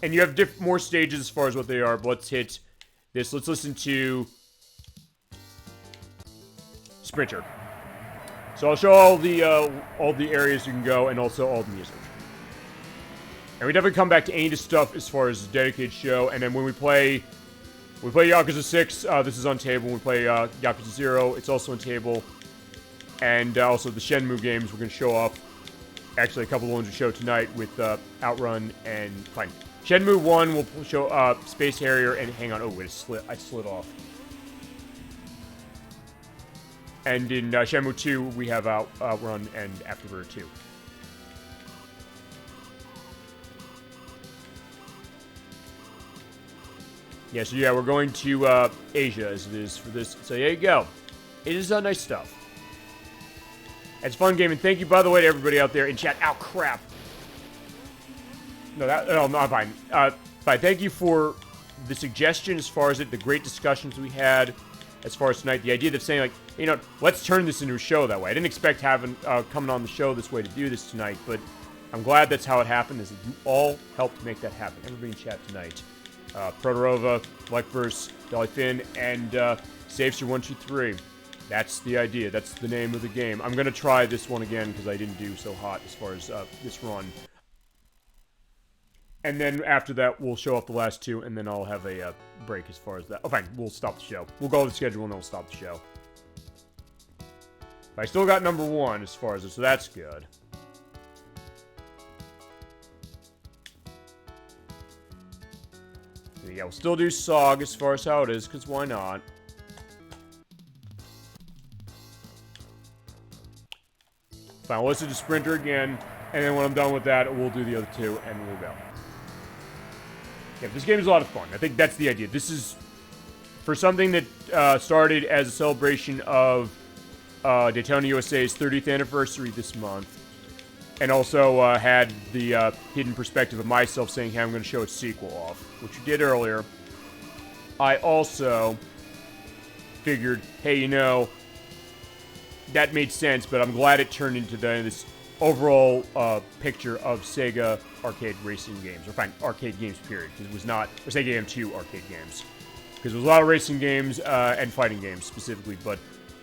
And you have more stages as far as what they are, but let's hit this. Let's listen to Sprinter. So I'll show all the areas you can go and also all the music. And we definitely come back to any of the stuff as far as a dedicated show. And then when we play Yakuza 6, this is on table. When we play Yakuza 0, it's also on table. And also the Shenmue games, we're going to show off. Actually, a couple of ones we show tonight with OutRun and... Fine. Shenmue 1 will show Space Harrier and... Hang on. Oh, wait, I slid off. And in Shenmue 2, we have OutRun and Afterburner 2. Yeah, so yeah, we're going to Asia as it is for this. So there you go. It is nice stuff. It's a fun game, and thank you, by the way, to everybody out there in chat. Ow, crap. No, I'm fine. Fine. Thank you for the suggestion as far as the great discussions we had as far as tonight. The idea of saying, like, you know, let's turn this into a show that way. I didn't expect having coming on the show this way to do this tonight, but I'm glad that's how it happened, is that you all helped make that happen. Everybody in chat tonight. Protorova, Blackverse, Dollyfin, and Savester123. That's the idea. That's the name of the game. I'm going to try this one again because I didn't do so hot as far as this run. And then after that, we'll show off the last two, and then I'll have a break as far as that. Oh, fine. We'll stop the show. We'll go over the schedule, and then we'll stop the show. But I still got number one as far as this, so that's good. Yeah, we'll still do SOG as far as how it is, because why not? Fine, we'll listen to Sprinter again, and then when I'm done with that, we'll do the other two, and we'll go. Yeah, this game is a lot of fun. I think that's the idea. This is, for something that started as a celebration of Daytona USA's 30th anniversary this month, and also had the hidden perspective of myself saying, hey, I'm going to show a sequel off, which you did earlier. I also figured, hey, you know, that made sense, but I'm glad it turned into this overall picture of Sega arcade racing games, or fine, arcade games, period, because it was not, or Sega AM2 arcade games. Because there was a lot of racing games and fighting games specifically, but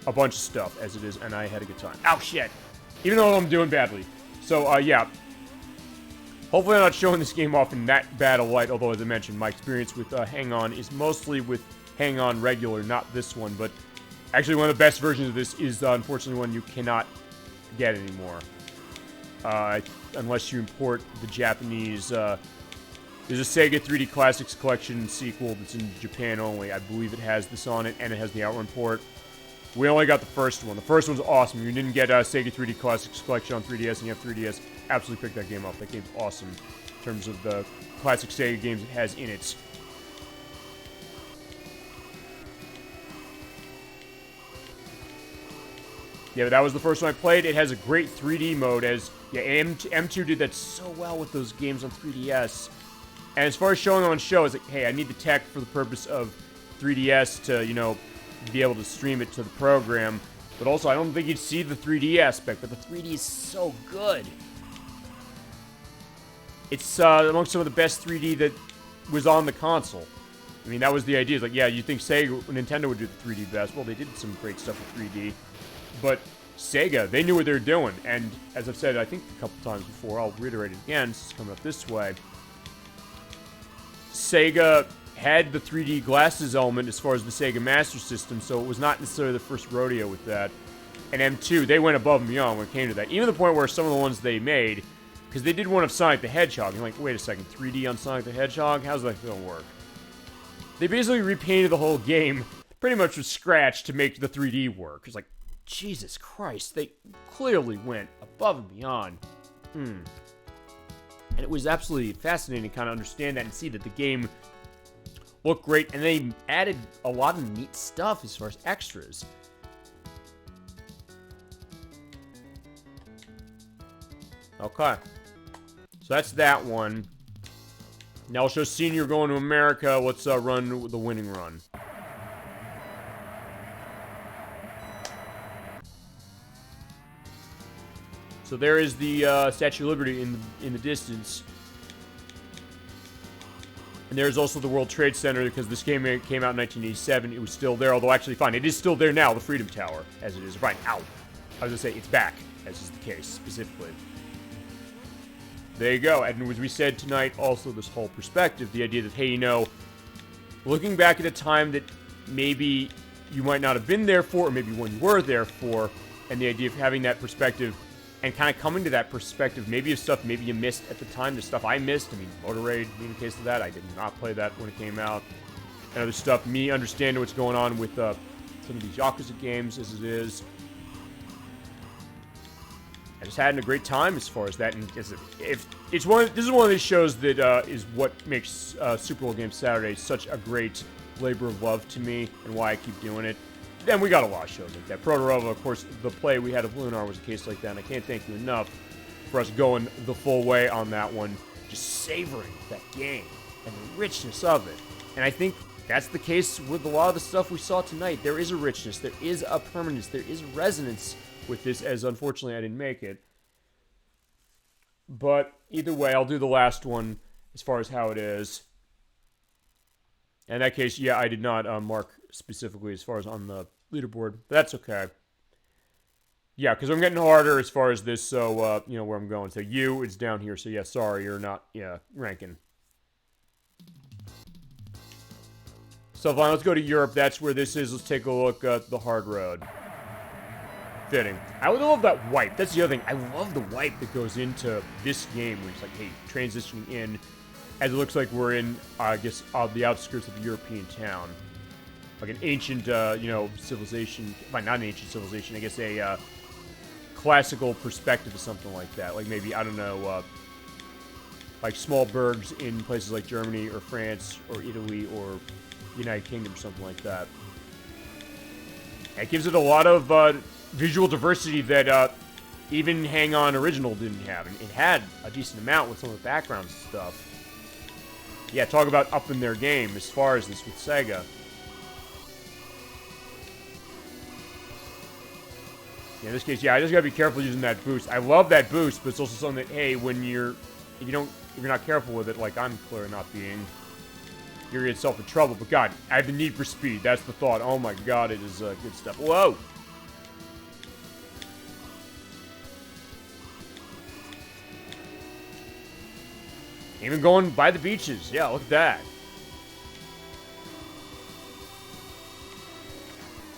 a bunch of stuff as it is, and I had a good time. Ow, shit! Even though I'm doing badly. So, yeah. Hopefully I'm not showing this game off in that bad a light, although, as I mentioned, my experience with Hang On is mostly with Hang On regular, not this one, but actually one of the best versions of this is, unfortunately, one you cannot get anymore. Unless you import the Japanese, there's a Sega 3D Classics Collection sequel that's in Japan only. I believe it has this on it, and it has the OutRun port. We only got the first one. The first one's awesome. If you didn't get Sega 3D Classics Collection on 3DS and you have 3DS, absolutely pick that game up. That game's awesome in terms of the classic Sega games it has in it. Yeah, but that was the first one I played. It has a great 3D mode, as yeah, AM2 did that so well with those games on 3DS. And as far as showing on show, it's like, hey, I need the tech for the purpose of 3DS to, you know, be able to stream it to the program. But also, I don't think you'd see the 3D aspect, but the 3D is so good. It's amongst some of the best 3D that was on the console. I mean, that was the idea. It's like, yeah, you think Sega, Nintendo would do the 3D best. Well, they did some great stuff with 3D. But Sega, they knew what they were doing. And as I've said, I think a couple times before, I'll reiterate it again, since it's coming up this way. Sega had the 3D glasses element as far as the Sega Master System, so it was not necessarily the first rodeo with that. And M2, they went above and beyond when it came to that. Even to the point where some of the ones they made, because they did one of Sonic the Hedgehog, and like, wait a second, 3D on Sonic the Hedgehog? How's that going to work? They basically repainted the whole game pretty much from scratch to make the 3D work. It's like, Jesus Christ, they clearly went above and beyond. And it was absolutely fascinating to kind of understand that and see that the game look great, and they added a lot of neat stuff as far as extras. Okay. So that's that one. Now I'll show Senior going to America. Let's run the winning run. So there is the Statue of Liberty in the distance. And there's also the World Trade Center, because this game came out in 1987. It was still there, although actually, fine, it is still there now, the Freedom Tower, as it is. Fine, ow. I was going to say, it's back, as is the case, specifically. There you go. And as we said tonight, also this whole perspective, the idea that, hey, you know, looking back at a time that maybe you might not have been there for, or maybe one you were there for, and the idea of having that perspective, and kind of coming to that perspective, maybe of stuff maybe you missed at the time, the stuff I missed. I mean, Motor Raid being the case of that. I did not play that when it came out. And other stuff, me understanding what's going on with some of these Yakuza games as it is. I just had a great time as far as that. And this is one of these shows that is what makes Super Bowl Game Saturday such a great labor of love to me, and why I keep doing it. Then we got a lot of shows like that. Protorova, of course, the play we had of Lunar was a case like that, and I can't thank you enough for us going the full way on that one, just savoring that game and the richness of it. And I think that's the case with a lot of the stuff we saw tonight. There is a richness, there is a permanence, there is resonance with this, as unfortunately I didn't make it. But either way, I'll do the last one as far as how it is. In that case, yeah, I did not mark specifically as far as on the leaderboard, but that's okay. Yeah, because I'm getting harder as far as this, so, you know, where I'm going. So you is down here, so yeah, sorry, you're not, ranking. So fine, let's go to Europe. That's where this is. Let's take a look at the hard road. Fitting. I would love that wipe. That's the other thing. I love the wipe that goes into this game, where it's like, hey, transitioning in, as it looks like we're in, I guess, the outskirts of a European town. Like an ancient, civilization. Well, not an ancient civilization. I guess a classical perspective of something like that. Like maybe, I don't know, like small burgs in places like Germany or France or Italy or United Kingdom, something like that. It gives it a lot of visual diversity that even Hang On Original didn't have. And it had a decent amount with some of the background stuff. Yeah, talk about upping their game as far as this with Sega. Yeah, in this case, yeah, I just gotta be careful using that boost. I love that boost, but it's also something that, hey, when if you're not careful with it, like I'm clearly not being, you're gonna get yourself in trouble. But God, I have the need for speed. That's the thought. Oh my God, it is good stuff. Whoa! Even going by the beaches. Yeah, look at that.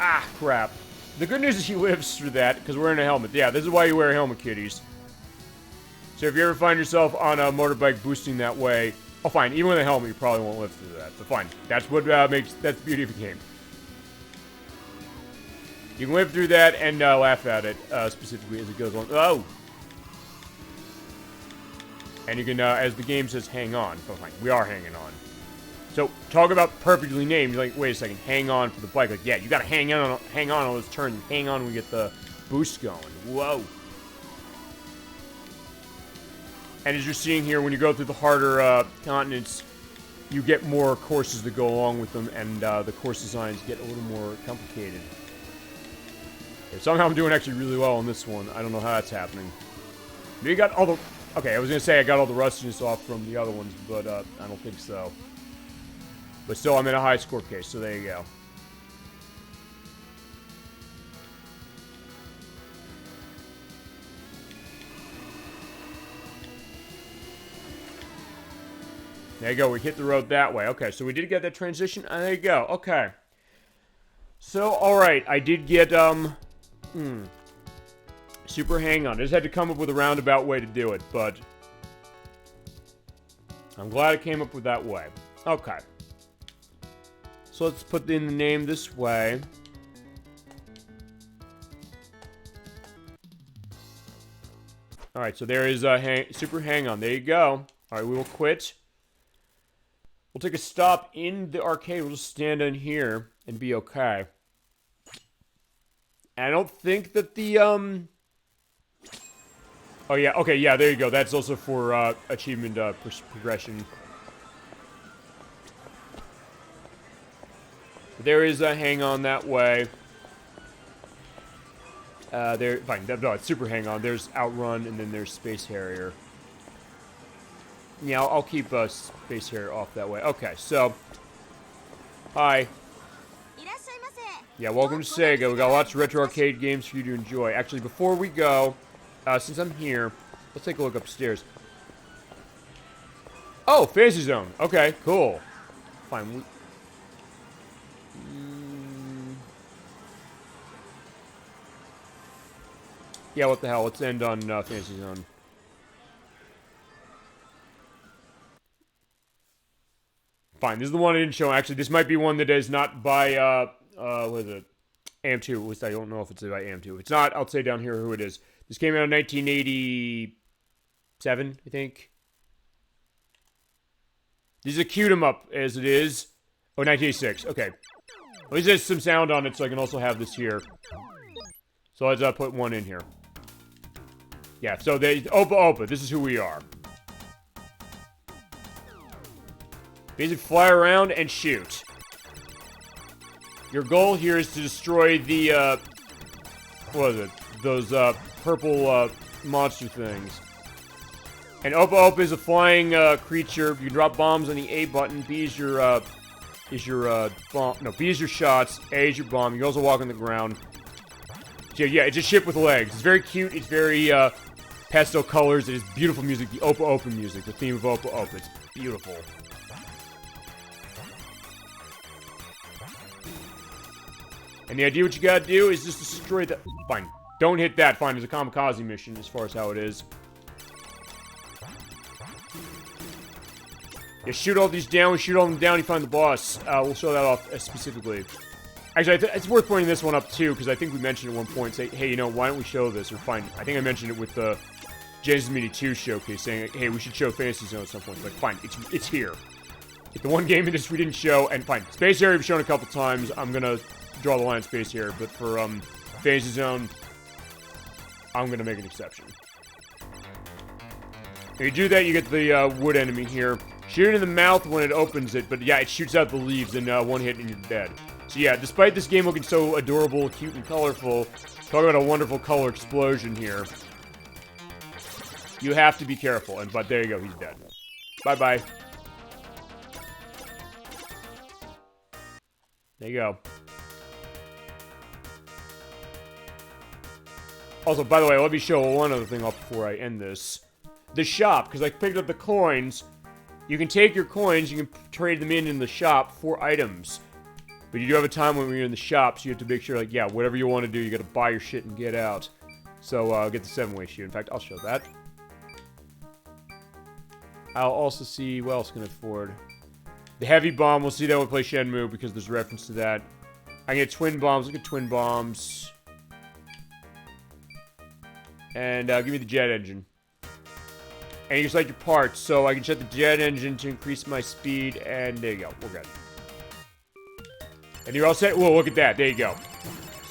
Ah, crap. The good news is he lives through that, because we're in a helmet. Yeah, this is why you wear a helmet, kiddies. So if you ever find yourself on a motorbike boosting that way, oh, fine. Even with a helmet, you probably won't live through that. But fine. That's what that's the beauty of the game. You can live through that and laugh at it, specifically as it goes on. Oh! And you can, as the game says, hang on. Oh, fine. We are hanging on. So, talk about perfectly named. You're like, wait a second, hang on for the bike. Like, yeah, you gotta hang on all those turns. Hang on when we get the boost going. Whoa. And as you're seeing here, when you go through the harder continents, you get more courses that go along with them, and the course designs get a little more complicated. Okay, somehow I'm doing actually really well on this one. I don't know how that's happening. Maybe you got all the... Okay, I was gonna say I got all the rustiness off from the other ones, but I don't think so. But still, I'm in a high score case, so there you go. There you go, we hit the road that way. Okay, so we did get that transition. There you go, okay. So, alright, I did get, super hang on. I just had to come up with a roundabout way to do it, but I'm glad I came up with that way. Okay. So let's put in the name this way. Alright, so there is super hang on. There you go. Alright, we will quit. We'll take a stop in the arcade. We'll just stand in here and be okay. And I don't think that the, Oh, yeah. Okay, yeah, there you go. That's also for, achievement, progression. There is a hang-on that way. Fine. No, it's super hang-on. There's OutRun, and then there's Space Harrier. Yeah, I'll keep, Space Harrier off that way. Okay, so... Hi. Yeah, welcome to Sega. We got lots of retro arcade games for you to enjoy. Actually, before we go, since I'm here, let's take a look upstairs. Oh, Fantasy Zone. Okay, cool. Fine. Yeah, what the hell? Let's end on Fantasy Zone. Fine, this is the one I didn't show. Actually, this might be one that is not by, what is it? AM2. At least I don't know if it's by AM2. If it's not, I'll say down here who it is. This came out in 1987, I think. This is a cute 'em up, as it is. Oh, 1986. Okay. At least there's some sound on it, so I can also have this here. So let's put one in here. Yeah, so they... Opa, this is who we are. Basically fly around and shoot. Your goal here is to destroy the, what is it? Those, purple, monster things. And Opa is a flying, creature. You can drop bombs on the A button. B is your, bomb. No, B is your shots. A is your bomb. You can also walk on the ground. So, yeah, it's a ship with legs. It's very cute. It's very, pastel colors. It is beautiful music. The Opa music. The theme of Opa. It's beautiful. And the idea what you gotta do is just destroy the... Fine. Don't hit that. Fine. It's a kamikaze mission as far as how it is. You shoot all these down. We shoot all them down. You find the boss. We'll show that off specifically. Actually, it's worth pointing this one up, too, because I think we mentioned at one point, say, hey, you know, why don't we show this? Or fine. I think I mentioned it with the Genesis Mini 2 showcase, saying, hey, we should show Fantasy Zone at some point. Like, fine. It's here. It's the one game in this we didn't show. And fine. Space Harrier we've shown a couple times. I'm gonna... draw the line of Space here, but for Fantasy Zone, I'm gonna make an exception. If you do that, you get the wood enemy here. Shoot it in the mouth when it opens it, but yeah, it shoots out the leaves in one hit and you're dead. So yeah, despite this game looking so adorable, cute, and colorful, talk about a wonderful color explosion here. You have to be careful, but there you go, he's dead. Bye-bye. There you go. Also, by the way, let me show one other thing off before I end this. The shop, because I picked up the coins. You can take your coins, you can trade them in the shop for items. But you do have a time when you're in the shop, so you have to make sure, like, yeah, whatever you want to do, you gotta buy your shit and get out. So, get the 7-way shoot. In fact, I'll show that. I'll also see what else can I afford. The heavy bomb, we'll see that when we play Shenmue, because there's a reference to that. I can get twin bombs, look at twin bombs. And give me the jet engine. And you can select your parts, so I can set the jet engine to increase my speed, and there you go, we're good. And you're all set. Whoa, look at that, there you go.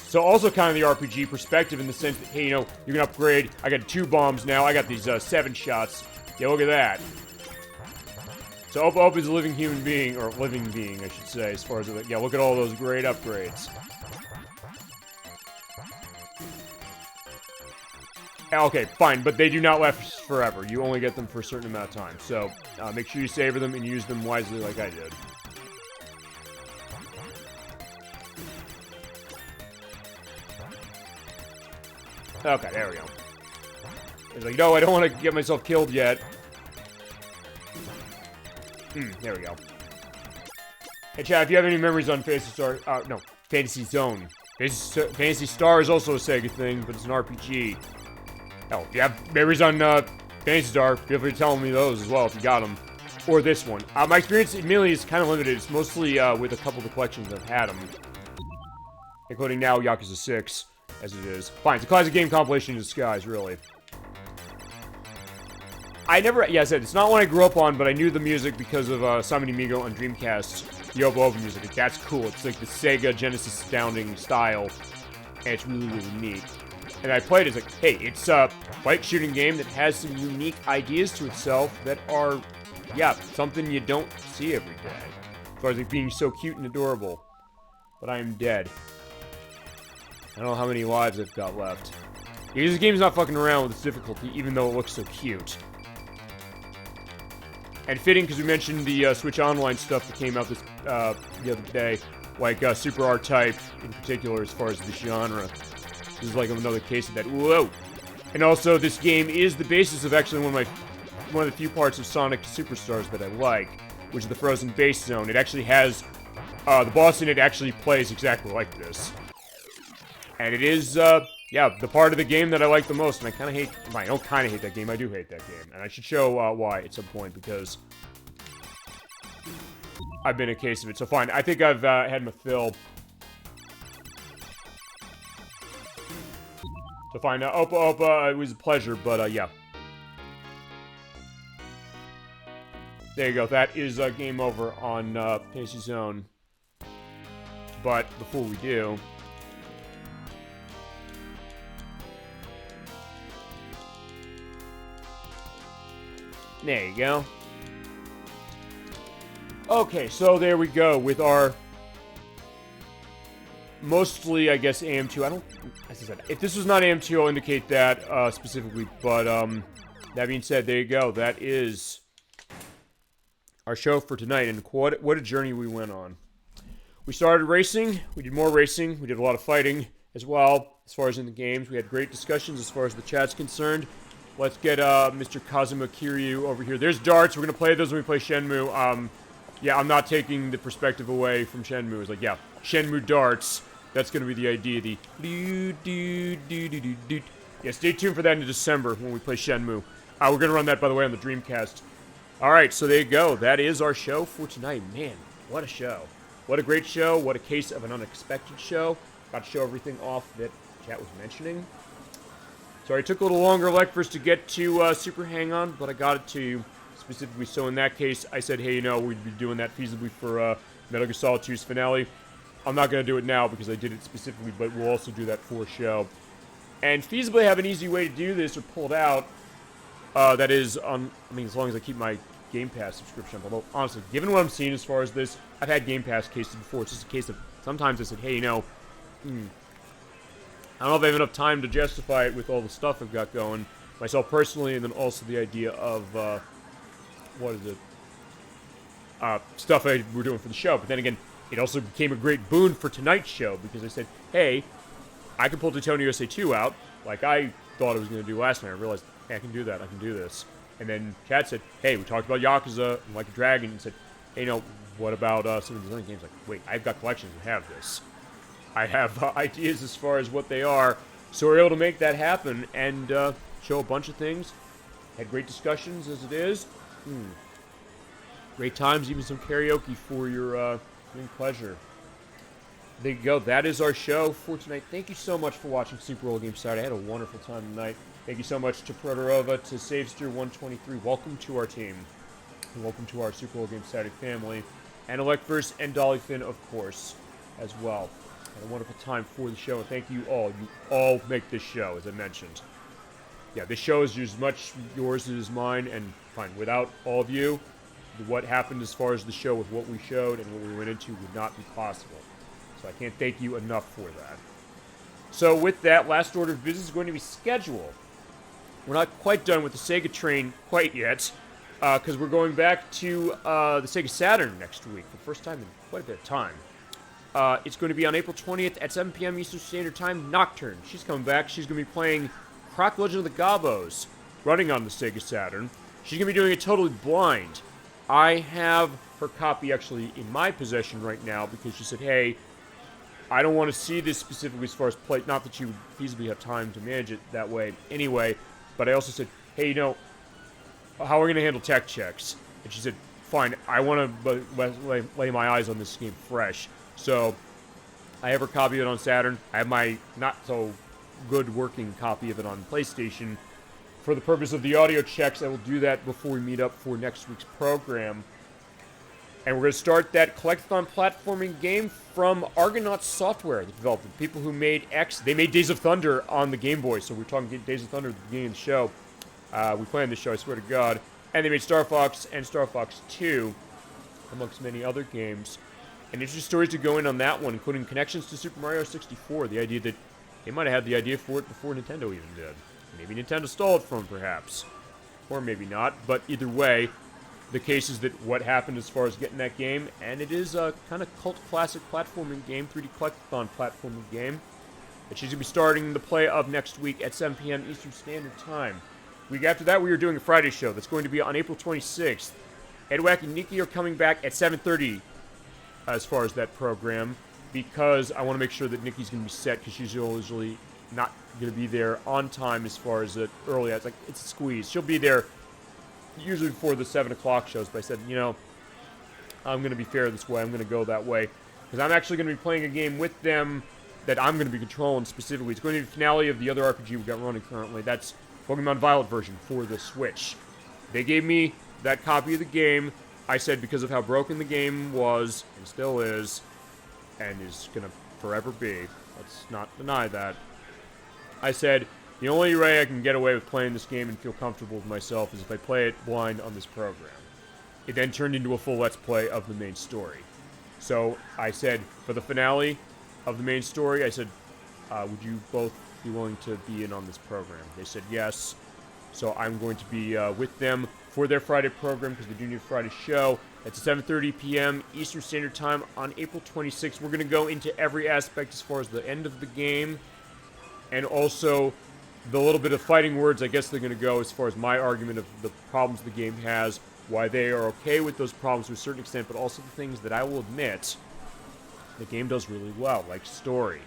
So also kind of the RPG perspective in the sense that, hey, you know, you can upgrade. I got 2 bombs now, I got these 7 shots. Yeah, look at that. So Opa is a living human being, or living being, I should say, as far as, yeah, look at all those great upgrades. Okay, fine, but they do not last forever. You only get them for a certain amount of time. So, make sure you savor them and use them wisely like I did. Okay, there we go. He's like, no, I don't want to get myself killed yet. There we go. Hey, Chad, if you have any memories on Fantasy Star... no, Fantasy Zone. Fantasy Star is also a Sega thing, but it's an RPG. Hell, if you have memories on Fantasy Star, feel free to tell me those as well if you got them. Or this one. My experience admittedly is kind of limited. It's mostly with a couple of the collections I've had them. Including now Yakuza 6, as it is. Fine, it's a classic game compilation in disguise, really. I never, yeah, I said, it's not one I grew up on, but I knew the music because of Simone Amigo on Dreamcast, the Obo Obo music. Like, that's cool. It's like the Sega Genesis sounding style, and it's really, really neat. And I played it, it's like, hey, it's a fight shooting game that has some unique ideas to itself that are, yeah, something you don't see every day. As far as like being so cute and adorable. But I am dead. I don't know how many lives I've got left. Because this game's not fucking around with its difficulty, even though it looks so cute. And fitting, because we mentioned the Switch Online stuff that came out this the other day, like Super R-Type in particular, as far as the genre. This is like another case of that. Whoa! And also, this game is the basis of actually one of the few parts of Sonic Superstars that I like, which is the Frozen Base Zone. It actually has the boss in it actually plays exactly like this, and it is yeah, the part of the game that I like the most. And I kind of hate. I don't kind of hate that game. I do hate that game, and I should show why at some point because I've been a case of it. So fine, I think I've had my fill. So fine, Opa Opa, it was a pleasure, but yeah. There you go, that is game over on Pacey Zone. But before we do... There you go. Okay, so there we go with our... Mostly, I guess, AM2. I don't... As I said, if this was not AM2, I'll indicate that specifically. But, that being said, there you go. That is our show for tonight. And what a journey we went on. We started racing. We did more racing. We did a lot of fighting as well, as far as in the games. We had great discussions as far as the chat's concerned. Let's get Mr. Kazuma Kiryu over here. There's darts. We're going to play those when we play Shenmue. Yeah, I'm not taking the perspective away from Shenmue. It's like, yeah, Shenmue darts. That's going to be the idea, the do-do-do-do-do-do. Yeah, stay tuned for that in December when we play Shenmue. We're going to run that, by the way, on the Dreamcast. Alright, so there you go. That is our show for tonight. Man, what a show. What a great show. What a case of an unexpected show. Got to show everything off that chat was mentioning. Sorry, it took a little longer, for us to get to Super Hang-On, but I got it to you specifically. So in that case, I said, hey, you know, we'd be doing that feasibly for Metal Gear Solid 2's finale. I'm not going to do it now because I did it specifically, but we'll also do that for a show. And feasibly have an easy way to do this or pull it out. That is, on, I mean, as long as I keep my Game Pass subscription. Although, honestly, given what I'm seeing as far as this, I've had Game Pass cases before. It's just a case of, sometimes I said, hey, you know, I don't know if I have enough time to justify it with all the stuff I've got going, myself personally, and then also the idea of, what is it? Stuff we're doing for the show. But then again, it also became a great boon for tonight's show because I said, hey, I can pull Daytona USA 2 out like I thought I was going to do last night. I realized, hey, I can do that. I can do this. And then Chad said, hey, we talked about Yakuza and Like a Dragon, and said, hey, you know, what about some of these other games? Like, wait, I've got collections that have this. I have ideas as far as what they are. So we're able to make that happen and show a bunch of things. Had great discussions as it is. Great times, even some karaoke for your pleasure. There you go. That is our show for tonight. Thank you so much for watching Super Old Game Saturday. I had a wonderful time tonight. Thank you so much to Protorova, to Savester123. Welcome to our team. And welcome to our Super Old Game Saturday family. And Electverse and Dollyfin, of course, as well. Had a wonderful time for the show. And thank you all. You all make this show, as I mentioned. Yeah, this show is as much yours as it is mine. And fine, without all of you, what happened as far as the show with what we showed and what we went into would not be possible. So I can't thank you enough for that. So with that, last order of business is going to be schedule. We're not quite done with the Sega train quite yet, because we're going back to the Sega Saturn next week for the first time in quite a bit of time. It's going to be on April 20th at 7 p.m. Eastern Standard Time, Nocturne. She's coming back. She's going to be playing Croc Legend of the Gobos, running on the Sega Saturn. She's going to be doing it totally blind. I have her copy actually in my possession right now because she said, hey, I don't want to see this specifically as far as play. Not that you would feasibly have time to manage it that way anyway, but I also said, hey, you know, how are we going to handle tech checks? And she said, fine, I want to lay my eyes on this game fresh. So I have her copy of it on Saturn. I have my not so good working copy of it on PlayStation for the purpose of the audio checks, I will do that before we meet up for next week's program. And we're going to start that collectathon platforming game from Argonaut Software, the developer. The people who made they made Days of Thunder on the Game Boy, so we're talking Days of Thunder at the beginning of the show. We planned this show, I swear to God. And they made Star Fox and Star Fox 2, amongst many other games. And interesting stories to go in on that one, including connections to Super Mario 64, the idea that they might have had the idea for it before Nintendo even did. Maybe Nintendo stole it from them, perhaps. Or maybe not, but either way, the case is that what happened as far as getting that game, and it is a kind of cult classic platforming game, 3D collectathon platforming game, that she's going to be starting the play of next week at 7 p.m. Eastern Standard Time. Week after that, we are doing a Friday show that's going to be on April 26th. Edwack and Nikki are coming back at 7:30 as far as that program, because I want to make sure that Nikki's going to be set, because she's usually not going to be there on time as far as early. It's like, it's a squeeze. She'll be there usually before the 7 o'clock shows, but I said, you know, I'm going to be fair this way. I'm going to go that way, because I'm actually going to be playing a game with them that I'm going to be controlling specifically. It's going to be the finale of the other RPG we've got running currently. That's Pokemon Violet version for the Switch. They gave me that copy of the game. I said, because of how broken the game was, and still is, and is going to forever be, let's not deny that, I said, the only way I can get away with playing this game and feel comfortable with myself is if I play it blind on this program. It then turned into a full Let's Play of the main story. So I said, for the finale of the main story, I said, would you both be willing to be in on this program? They said yes. So I'm going to be with them for their Friday program, because they do need a Friday show. That's at 7:30 p.m. Eastern Standard Time on April 26th. We're going to go into every aspect as far as the end of the game, and also the little bit of fighting words, I guess they're going to go as far as my argument of the problems the game has, why they are okay with those problems to a certain extent, but also the things that I will admit the game does really well, like story,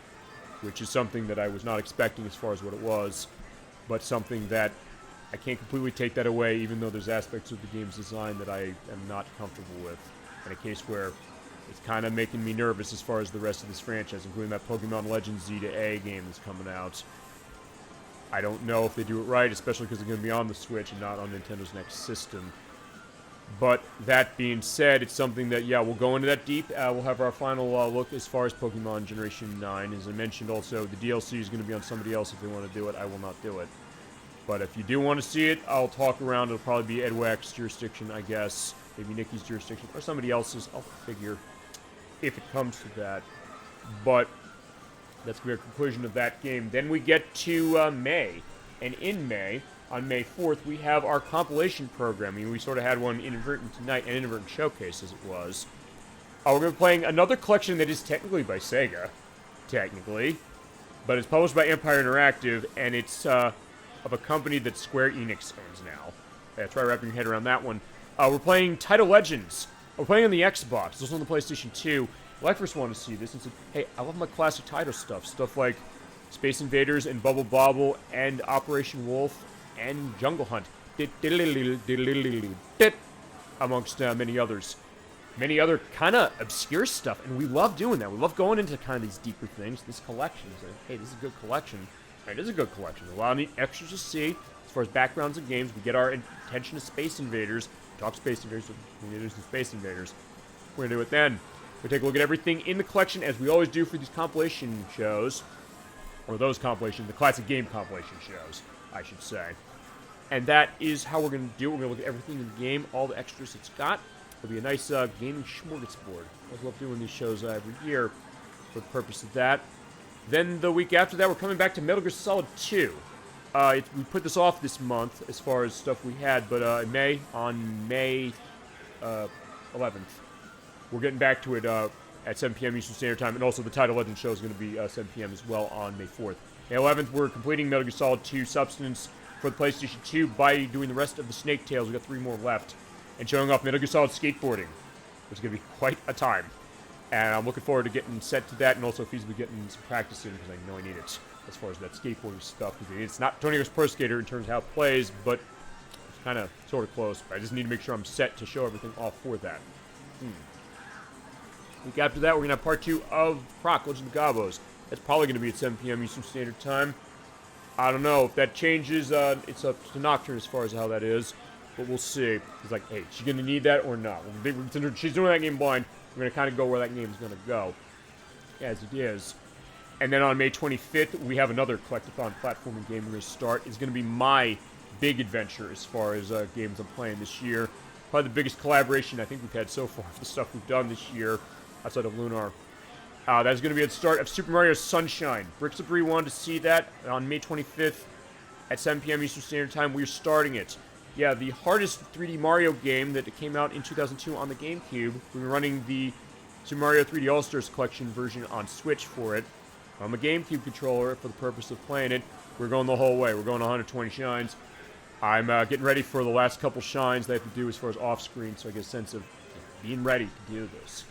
which is something that I was not expecting as far as what it was, but something that I can't completely take that away, even though there's aspects of the game's design that I am not comfortable with, in a case where it's kind of making me nervous as far as the rest of this franchise, including that Pokemon Legends Z to A game that's coming out. I don't know if they do it right, especially because they're going to be on the Switch and not on Nintendo's next system. But that being said, it's something that, yeah, we'll go into that deep. We'll have our final look as far as Pokemon Generation 9. As I mentioned also, the DLC is going to be on somebody else if they want to do it. I will not do it. But if you do want to see it, I'll talk around. It'll probably be Edwack's jurisdiction, I guess. Maybe Nikki's jurisdiction, or somebody else's. I'll figure if it comes to that. But that's the conclusion of that game. Then we get to May. And in May, on May 4th, we have our compilation program. I mean, we sort of had one inadvertent tonight, an inadvertent showcase, as it was. We're going to be playing another collection that is technically by Sega. Technically. But it's published by Empire Interactive, and it's of a company that Square Enix owns now. Try wrapping your head around that one. We're playing Title Legends. We're playing on the Xbox. It's also on the PlayStation 2. Well, I first wanted to see this and said, hey, I love my classic title stuff. Stuff like Space Invaders and Bubble Bobble and Operation Wolf and Jungle Hunt. Amongst many others. Many other kind of obscure stuff. And we love doing that. We love going into kind of these deeper things. This collection is like, hey, this is a good collection. It is a good collection. A lot of neat extras to see. As far as backgrounds of games, we get our attention to Space Invaders. Talk Space Invaders, and Space Invaders. We're going to do it then. We'll take a look at everything in the collection, as we always do for these compilation shows. Or those compilations, the classic game compilation shows, I should say. And that is how we're going to do it. We're going to look at everything in the game, all the extras it's got. It'll be a nice gaming smorgasbord. I love doing these shows every year for the purpose of that. Then the week after that, we're coming back to Metal Gear Solid 2. We put this off this month as far as stuff we had, but on May 11th, we're getting back to it at 7 p.m. Eastern Standard Time, and also the Title Legend show is going to be 7 p.m. as well on May 4th. May 11th, we're completing Metal Gear Solid 2 Substance for the PlayStation 2 by doing the rest of the Snake Tales. We've got 3 more left, and showing off Metal Gear Solid Skateboarding, which is going to be quite a time. And I'm looking forward to getting set to that, and also feasibly getting some practice in, because I know I need it as far as that skateboarding stuff. It's not Tony Hawk's Pro Skater in terms of how it plays, but it's kind of sort of close. But I just need to make sure I'm set to show everything off for that. Week after that, we're going to have part 2 of Proc, Legend of the Gobos. That's probably going to be at 7 p.m. Eastern Standard Time. I don't know if that changes. It's up to Nocturne as far as how that is, but we'll see. He's like, hey, she's gonna need that or not? She's doing that game blind. We're gonna kind of go where that game's gonna go, as it is. And then on May 25th, we have another collectathon platforming game we're gonna start. It's gonna be my big adventure as far as games I'm playing this year. Probably the biggest collaboration I think we've had so far for the stuff we've done this year, outside of Lunar. That's going to be at the start of Super Mario Sunshine. Bricks of Brie wanted to see that on May 25th at 7 p.m. Eastern Standard Time. We're starting it. Yeah, the hardest 3D Mario game that came out in 2002 on the GameCube. We were running the Super Mario 3D All-Stars Collection version on Switch for it. I'm a GameCube controller for the purpose of playing it. We're going the whole way. We're going 120 shines. I'm getting ready for the last couple shines that I have to do as far as off-screen, so I get a sense of being ready to do this.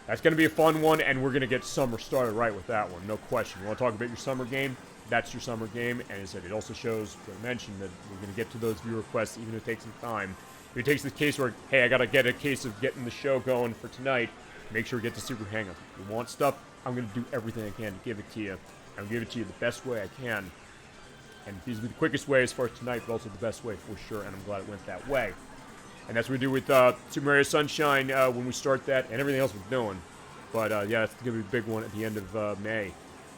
That's going to be a fun one, and we're going to get summer started right with that one, no question. You want to talk about your summer game? That's your summer game, and as I said, it also shows, as I mentioned, that we're going to get to those view requests, even if it takes some time. If it takes the case where, hey, I got to get a case of getting the show going for tonight, make sure we get to Super Hang-Up. If you want stuff, I'm going to do everything I can to give it to you. I'm going to give it to you the best way I can. And these will be the quickest way as far as tonight, but also the best way for sure, and I'm glad it went that way. And that's what we do with Super Mario Sunshine when we start that, and everything else we're doing. But yeah, that's going to be a big one at the end of May.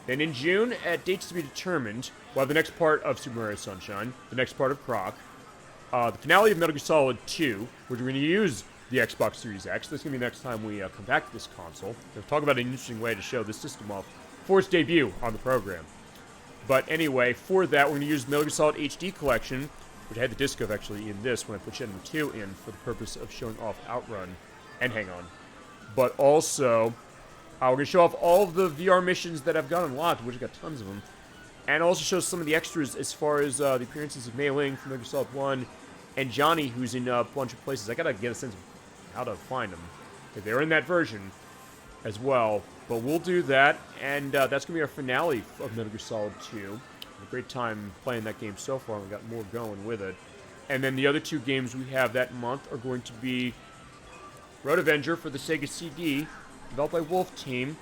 Then in June, at dates to be determined, we'll have the next part of Super Mario Sunshine, the next part of Croc, the finale of Metal Gear Solid 2, which we're going to use the Xbox Series X. This is going to be the next time we come back to this console. We'll talk about an interesting way to show this system off for its debut on the program. But anyway, for that, we're going to use Metal Gear Solid HD Collection, which I had the disc of actually in this when I put Shenmue 2 in for the purpose of showing off OutRun and Hang On. But also, we're going to show off all of the VR missions that I've got unlocked, which I've got tons of them, and also show some of the extras as far as the appearances of Mei Ling from Metal Gear Solid 1 and Johnny, who's in a bunch of places. I got to get a sense of how to find them. They're in that version as well. But we'll do that, and that's going to be our finale of Metal Gear Solid 2. A great time playing that game so far, and we've got more going with it. And then the other two games we have that month are going to be Road Avenger for the Sega CD, developed by Wolf Team,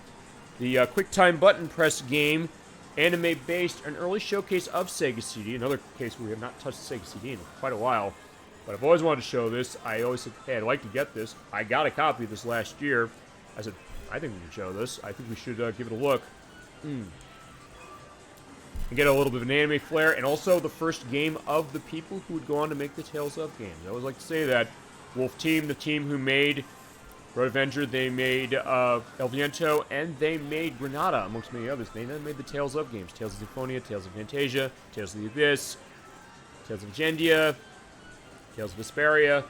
the QuickTime button press game, anime-based, an early showcase of Sega CD, another case where we have not touched the Sega CD in quite a while. But I've always wanted to show this. I always said, hey, I'd like to get this. I got a copy of this last year. I said, I think we can show this. I think we should give it a look. And get a little bit of an anime flair, and also the first game of the people who would go on to make the Tales of games. I always like to say that. Wolf Team, the team who made Road Avenger, they made El Viento, and they made Granada, amongst many others. They then made the Tales of games. Tales of Symphonia, Tales of Fantasia, Tales of the Abyss, Tales of Agendia, Tales of Vesperia,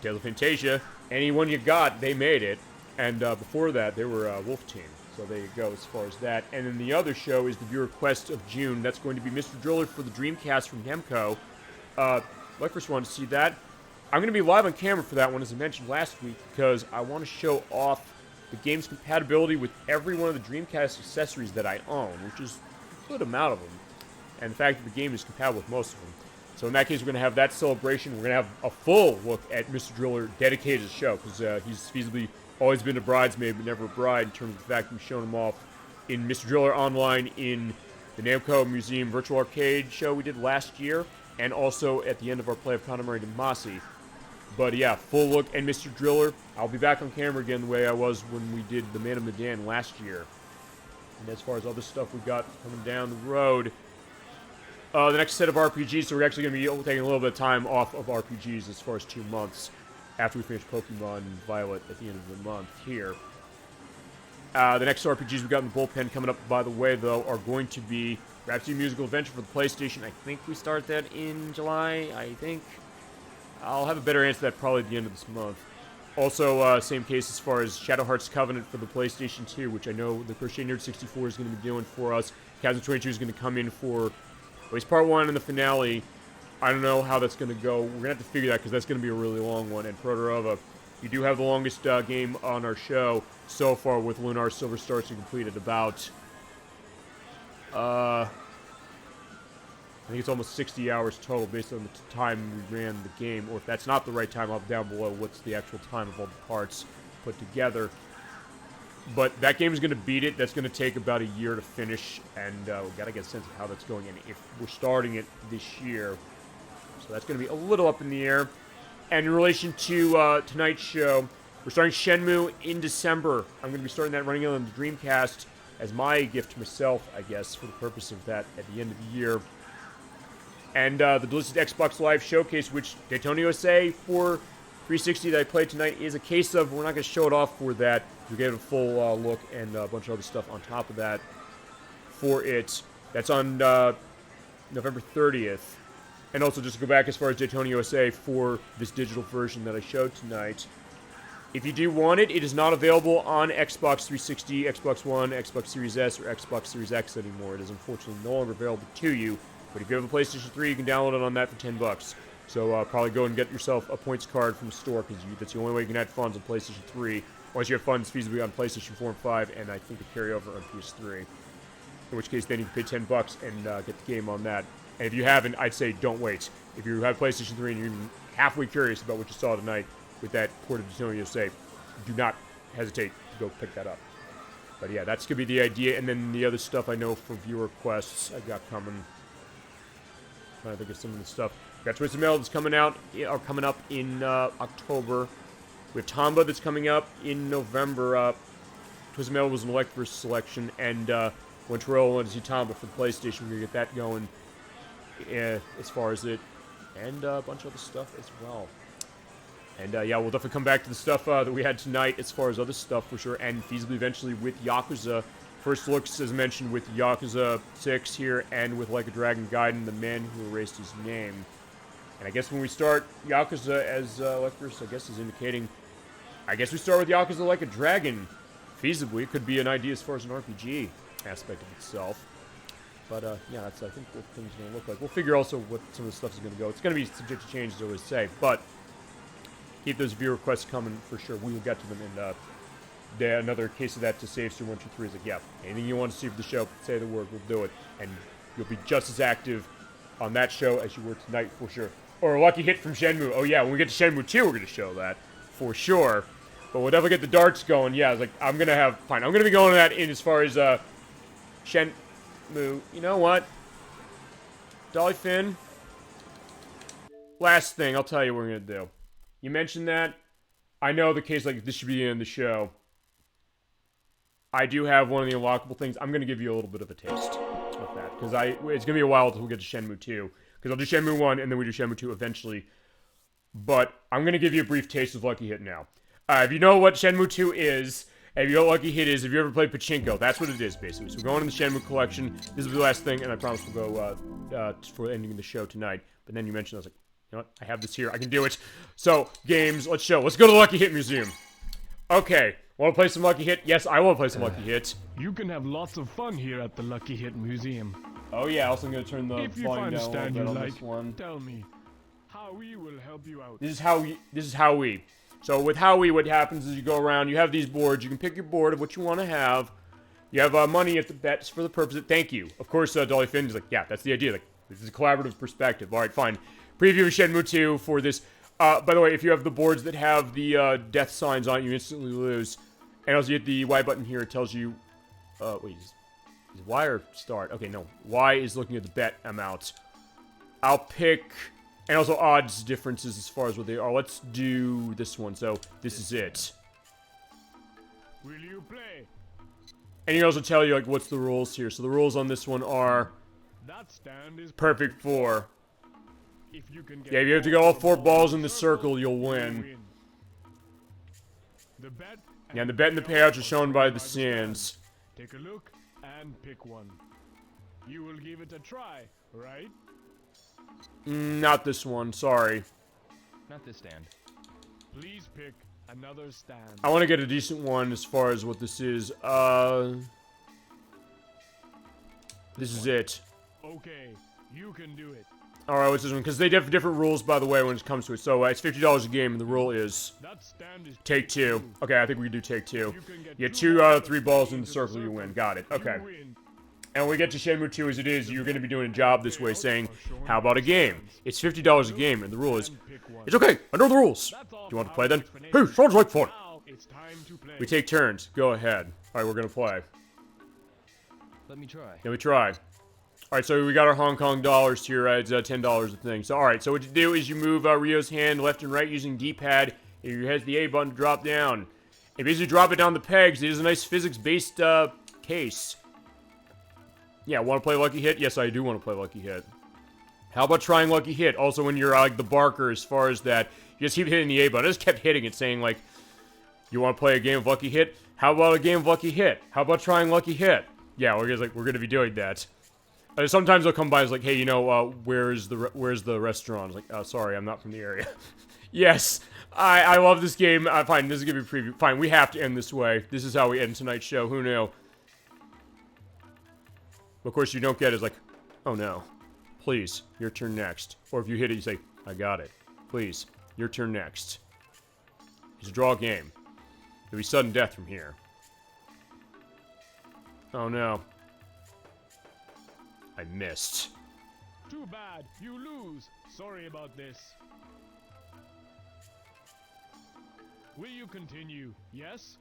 Tales of Fantasia. Any one you got, they made it. And before that, they were Wolf Team. So there you go as far as that. And then the other show is the viewer quest of June. That's going to be Mr. Driller for the Dreamcast from Namco. I first wanted to see that. I'm going to be live on camera for that one, as I mentioned last week, because I want to show off the game's compatibility with every one of the Dreamcast accessories that I own, which is a good amount of them. And the fact that the game is compatible with most of them. So in that case, we're going to have that celebration. We're going to have a full look at Mr. Driller dedicated to the show, because he's feasibly always been a bridesmaid, but never a bride, in terms of the fact we've shown him off in Mr. Driller Online in the Namco Museum Virtual Arcade show we did last year, and also at the end of our play of Connemara Damacy. But yeah, full look and Mr. Driller. I'll be back on camera again the way I was when we did the Man of Medan last year. And as far as other stuff we've got coming down the road, the next set of RPGs, so we're actually going to be taking a little bit of time off of RPGs as far as 2 months after we finish Pokemon Violet at the end of the month here. The next RPGs we got in the bullpen coming up, by the way, though, are going to be Rhapsody Musical Adventure for the PlayStation. I think we start that in July, I think. I'll have a better answer to that probably at the end of this month. Also, same case as far as Shadow Hearts Covenant for the PlayStation 2, which I know the Crochet Nerd 64 is going to be doing for us. Chasm 22 is going to come in for at least part 1 and the finale. I don't know how that's going to go. We're going to have to figure that, because that's going to be a really long one. And Protorova, you do have the longest game on our show so far, with Lunar Silver Stars to complete at about, I think it's almost 60 hours total based on the time we ran the game. Or if that's not the right time, I'll down below what's the actual time of all the parts put together. But that game is going to beat it. That's going to take about a year to finish, and we've got to get a sense of how that's going. And if we're starting it this year, so that's going to be a little up in the air. And in relation to tonight's show, we're starting Shenmue in December. I'm going to be starting that running on the Dreamcast as my gift to myself, I guess, for the purpose of that at the end of the year. And the delicious Xbox Live Showcase, which Daytona USA for 360 that I played tonight is a case of. We're not going to show it off for that. We'll get a full look and a bunch of other stuff on top of that for it. That's on November 30th. And also just to go back as far as Daytona USA for this digital version that I showed tonight. If you do want it, it is not available on Xbox 360, Xbox One, Xbox Series S, or Xbox Series X anymore. It is unfortunately no longer available to you. But if you have a PlayStation 3, you can download it on that for $10. So probably go and get yourself a points card from the store, because that's the only way you can add funds on PlayStation 3. Unless you have funds feasibly on PlayStation 4 and 5, and I think a carryover on PS3. In which case, then you can pay $10 and get the game on that. And if you haven't, I'd say don't wait. If you have PlayStation 3 and you're even halfway curious about what you saw tonight with that port of Daytona USA, do not hesitate to go pick that up. But yeah, that's going to be the idea. And then the other stuff I know for viewer requests I got coming. I'm trying to think of some of the stuff. We got Twisted Metal that's coming up in October. We have Tomba that's coming up in November. Twisted Metal was an Electverse selection, and when Terrell wanted to see Tomba for the PlayStation, we're going to get that going as far as it, and a bunch of other stuff as well. And yeah, we'll definitely come back to the stuff that we had tonight as far as other stuff for sure, and feasibly eventually with Yakuza. First looks, as mentioned, with Yakuza 6 here, and with Like a Dragon Gaiden, the man who erased his name. And I guess when we start Yakuza as Electverse, I guess is indicating, I guess we start with Yakuza Like a Dragon. Feasibly, it could be an idea as far as an RPG aspect of itself. But yeah, that's I think what things are going to look like. We'll figure also what some of the stuff is going to go. It's going to be subject to change, as I always say. But keep those viewer requests coming for sure. We will get to them. And another case of that to save through 1, 2, 3 is like, yeah, anything you want to see for the show, say the word, we'll do it. And you'll be just as active on that show as you were tonight for sure. Or a lucky hit from Shenmue. Oh yeah, when we get to Shenmue 2, we're going to show that for sure. But we'll definitely get the darts going. Yeah, it's like, I'm going to be going to that in as far as Shenmue. You know what? Dolly Finn. Last thing, I'll tell you what we're going to do. You mentioned that. I know the case like this should be in the show. I do have one of the unlockable things. I'm going to give you a little bit of a taste of that. Because it's going to be a while until we get to Shenmue 2. Because I'll do Shenmue 1 and then we do Shenmue 2 eventually. But I'm going to give you a brief taste of Lucky Hit now. If you know what Shenmue 2 is, and if you know what Lucky Hit is, if you ever played Pachinko, that's what it is, basically. So we're going in the Shenmue collection. This will be the last thing, and I promise we'll go for ending the show tonight. But then you mentioned, I was like, you know what? I have this here. I can do it. So, games, let's show. Let's go to the Lucky Hit Museum. Okay. Want to play some Lucky Hit? Yes, I want to play some Lucky Hit. You can have lots of fun here at the Lucky Hit Museum. Oh yeah, also I'm going to turn the volume down a little bit on this one. Tell me, Howie will help you out. This is Howie. So with Howie, what happens is you go around, you have these boards, you can pick your board of what you want to have. You have money at the bets for the purpose of, thank you. Of course, Dolly Finn is like, yeah, that's the idea. Like, this is a collaborative perspective. All right, fine. Preview of Shenmue 2 for this. By the way, if you have the boards that have the death signs on it, you instantly lose. And also you hit the Y button here, it tells you, wait, is Y or start? Okay, no. Y is looking at the bet amounts. I'll pick, and also odds differences as far as what they are. Let's do this one. So this is it. Will you play? And you also tell you like what's the rules here. So the rules on this one are that stand is perfect 4. If you can get yeah, if you have to get all 4 balls in the circle, you'll win. The bet yeah, and the bet and the payouts are shown by the sands. Take a look and pick one. You will give it a try, right? Not this one, sorry. Not this stand. Please pick another stand. I want to get a decent one as far as what this is. This is it. Okay, you can do it. Alright, what's this one? Because they have different rules, by the way, when it comes to it. So it's $50 a game, and the rule is that stand is take 2. Okay, I think we can do take 2. You get 2 out of 3 balls in the circle, you win. Got it. Okay. And when we get to Shenmue 2 as it is, you're going to be doing a job this way saying, how about a game? It's $50 a game, and the rule is, it's okay, I know the rules. Do you want to play then? Hey, sounds like fun. It's time to play. We take turns. Go ahead. All right, we're gonna play. Let me try. Let me try. All right, so we got our Hong Kong dollars here. It's $10 a thing. So, all right, so what you do is you move Rio's hand left and right using D-pad. And you hit the A button to drop down. And basically drop it down the pegs. It is a nice physics-based case. Yeah, want to play Lucky Hit? Yes, I do want to play Lucky Hit. How about trying Lucky Hit? Also, when you're like the barker, as far as that, you just keep hitting the A button. I just kept hitting it, saying like, "You want to play a game of Lucky Hit? How about a game of Lucky Hit? How about trying Lucky Hit?" Yeah, we're gonna be doing that. Sometimes they'll come by and it's like, "Hey, you know, where's the restaurant?" I was like, "Oh, sorry, I'm not from the area." Yes, I love this game. Fine, this is gonna be a preview. Fine, we have to end this way. This is how we end tonight's show. Who knew? Of course, you don't get it. It's like, "Oh no, please, your turn next." Or if you hit it, you say, "I got it. Please, your turn next." It's a draw game. There'll be sudden death from here. Oh no. I missed. Too bad. You lose. Sorry about this. Will you continue? Yes?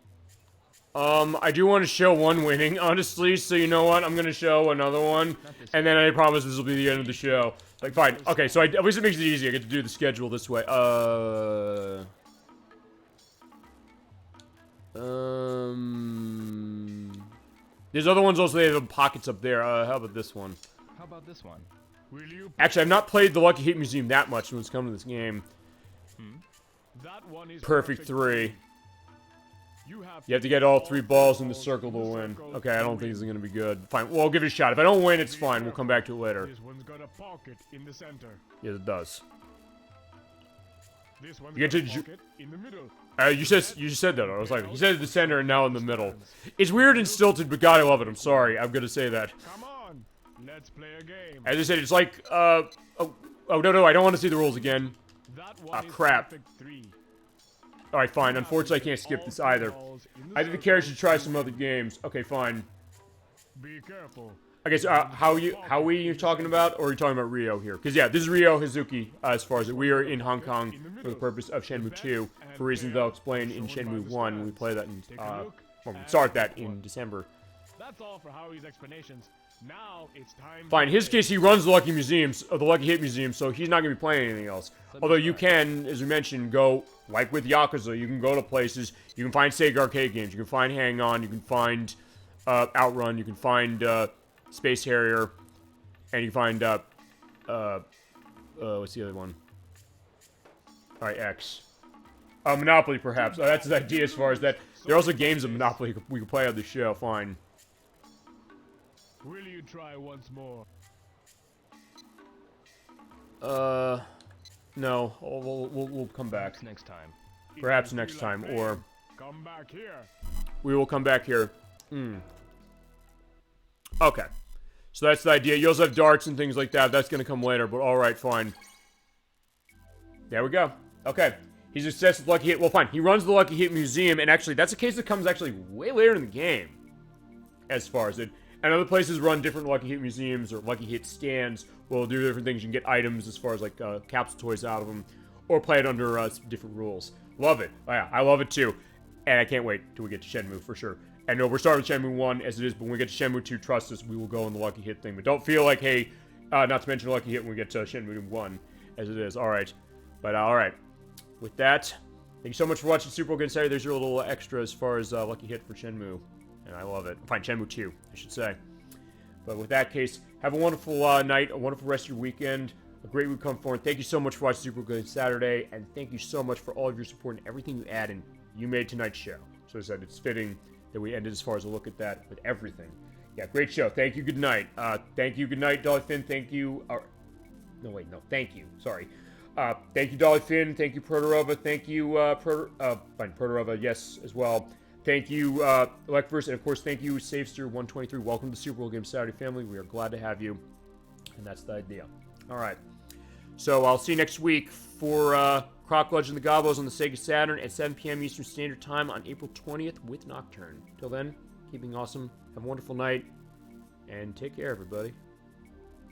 I do want to show one winning, honestly, so you know what? I'm gonna show another one, and then I promise this will be the end of the show. Like, fine. Okay, so at least it makes it easy. I get to do the schedule this way. There's other ones also, they have pockets up there. How about this one? How about this one? Will you Actually, I've not played the Lucky Hit Museum that much when it's come to this game. That one is Perfect 3. You You have to get all 3 balls in the circle to win. Okay, I don't think this is gonna be good. Fine, well, I'll give it a shot. If I don't win, it's fine. We'll come back to it later. This one's got a pocket in the center. Yes, it does. This one's You got get a to pocket in the middle. You said that. I was like, he said the center and now in the middle. It's weird and stilted, but God, I love it. I'm sorry. I'm gonna say that. Come on, let's play a game. As I said, it's like, oh no, I don't want to see the rules again. That one is Crap. perfect 3. Alright, fine. Unfortunately, I can't skip this either. I think the character should try some other games. Okay, fine. Be careful. Okay, so how are you talking about, or are you talking about Rio here? Because yeah, this is Rio Hazuki, as far as we are in Hong Kong for the purpose of Shenmue 2, for reasons I'll explain in Shenmue 1. We play that in, well, we start that in December. That's all for Howie's explanations. Now it's time. Fine, in his case, he runs the Lucky Museums, or the Lucky Hit Museum, so he's not going to be playing anything else. Although you can, as we mentioned, go, like with Yakuza, you can go to places, you can find Sega arcade games, you can find Hang On, you can find OutRun, you can find Space Harrier, and you can find, what's the other one? Alright, X. Monopoly, perhaps. That's his idea as far as that. There are also games of Monopoly we can play on the show, fine. Will you try once more? No. We'll come back. Next time. Perhaps next time, or Come back here. we will come back here. Okay. So that's the idea. You also have darts and things like that. That's going to come later, but alright, fine. There we go. Okay. He's obsessed with Lucky Hit. Well, fine. He runs the Lucky Hit Museum, and actually, that's a case that comes actually way later in the game. As far as it. And other places run different Lucky Hit Museums or Lucky Hit stands. Will do different things. You can get items as far as, like, capsule toys out of them. Or play it under different rules. Love it. Oh, yeah, I love it, too. And I can't wait till we get to Shenmue, for sure. And no, we're starting with Shenmue 1 as it is, but when we get to Shenmue 2, trust us, we will go on the Lucky Hit thing. But don't feel like, hey, not to mention Lucky Hit when we get to Shenmue 1 as it is. Alright. But, alright. With that, thank you so much for watching Super Bowl Game Saturday. There's your little extra as far as Lucky Hit for Shenmue. And I love it. Fine, Shenmue 2, I should say. But with that case, have a wonderful night, a wonderful rest of your weekend, a great week come forward. Thank you so much for watching Super Bowl Game Saturday, and thank you so much for all of your support and everything you add and you made tonight's show. So as I said, it's fitting that we ended as far as a look at that with everything. Yeah, great show. Thank you. Good night. Thank you. Good night, Dolly Finn. Thank you. No, wait. No. Thank you. Sorry. Thank you, Dolly Finn. Thank you, Protorova. Thank you, Protorova. Yes, as well. Thank you, Electverse. And, of course, thank you, Savester123. Welcome to Super Bowl Game Saturday family. We are glad to have you. And that's the idea. All right. So I'll see you next week for Croc Legend of the Gobos on the Sega Saturn at 7 p.m. Eastern Standard Time on April 20th with Nocturne. Till then, keeping awesome. Have a wonderful night. And take care, everybody.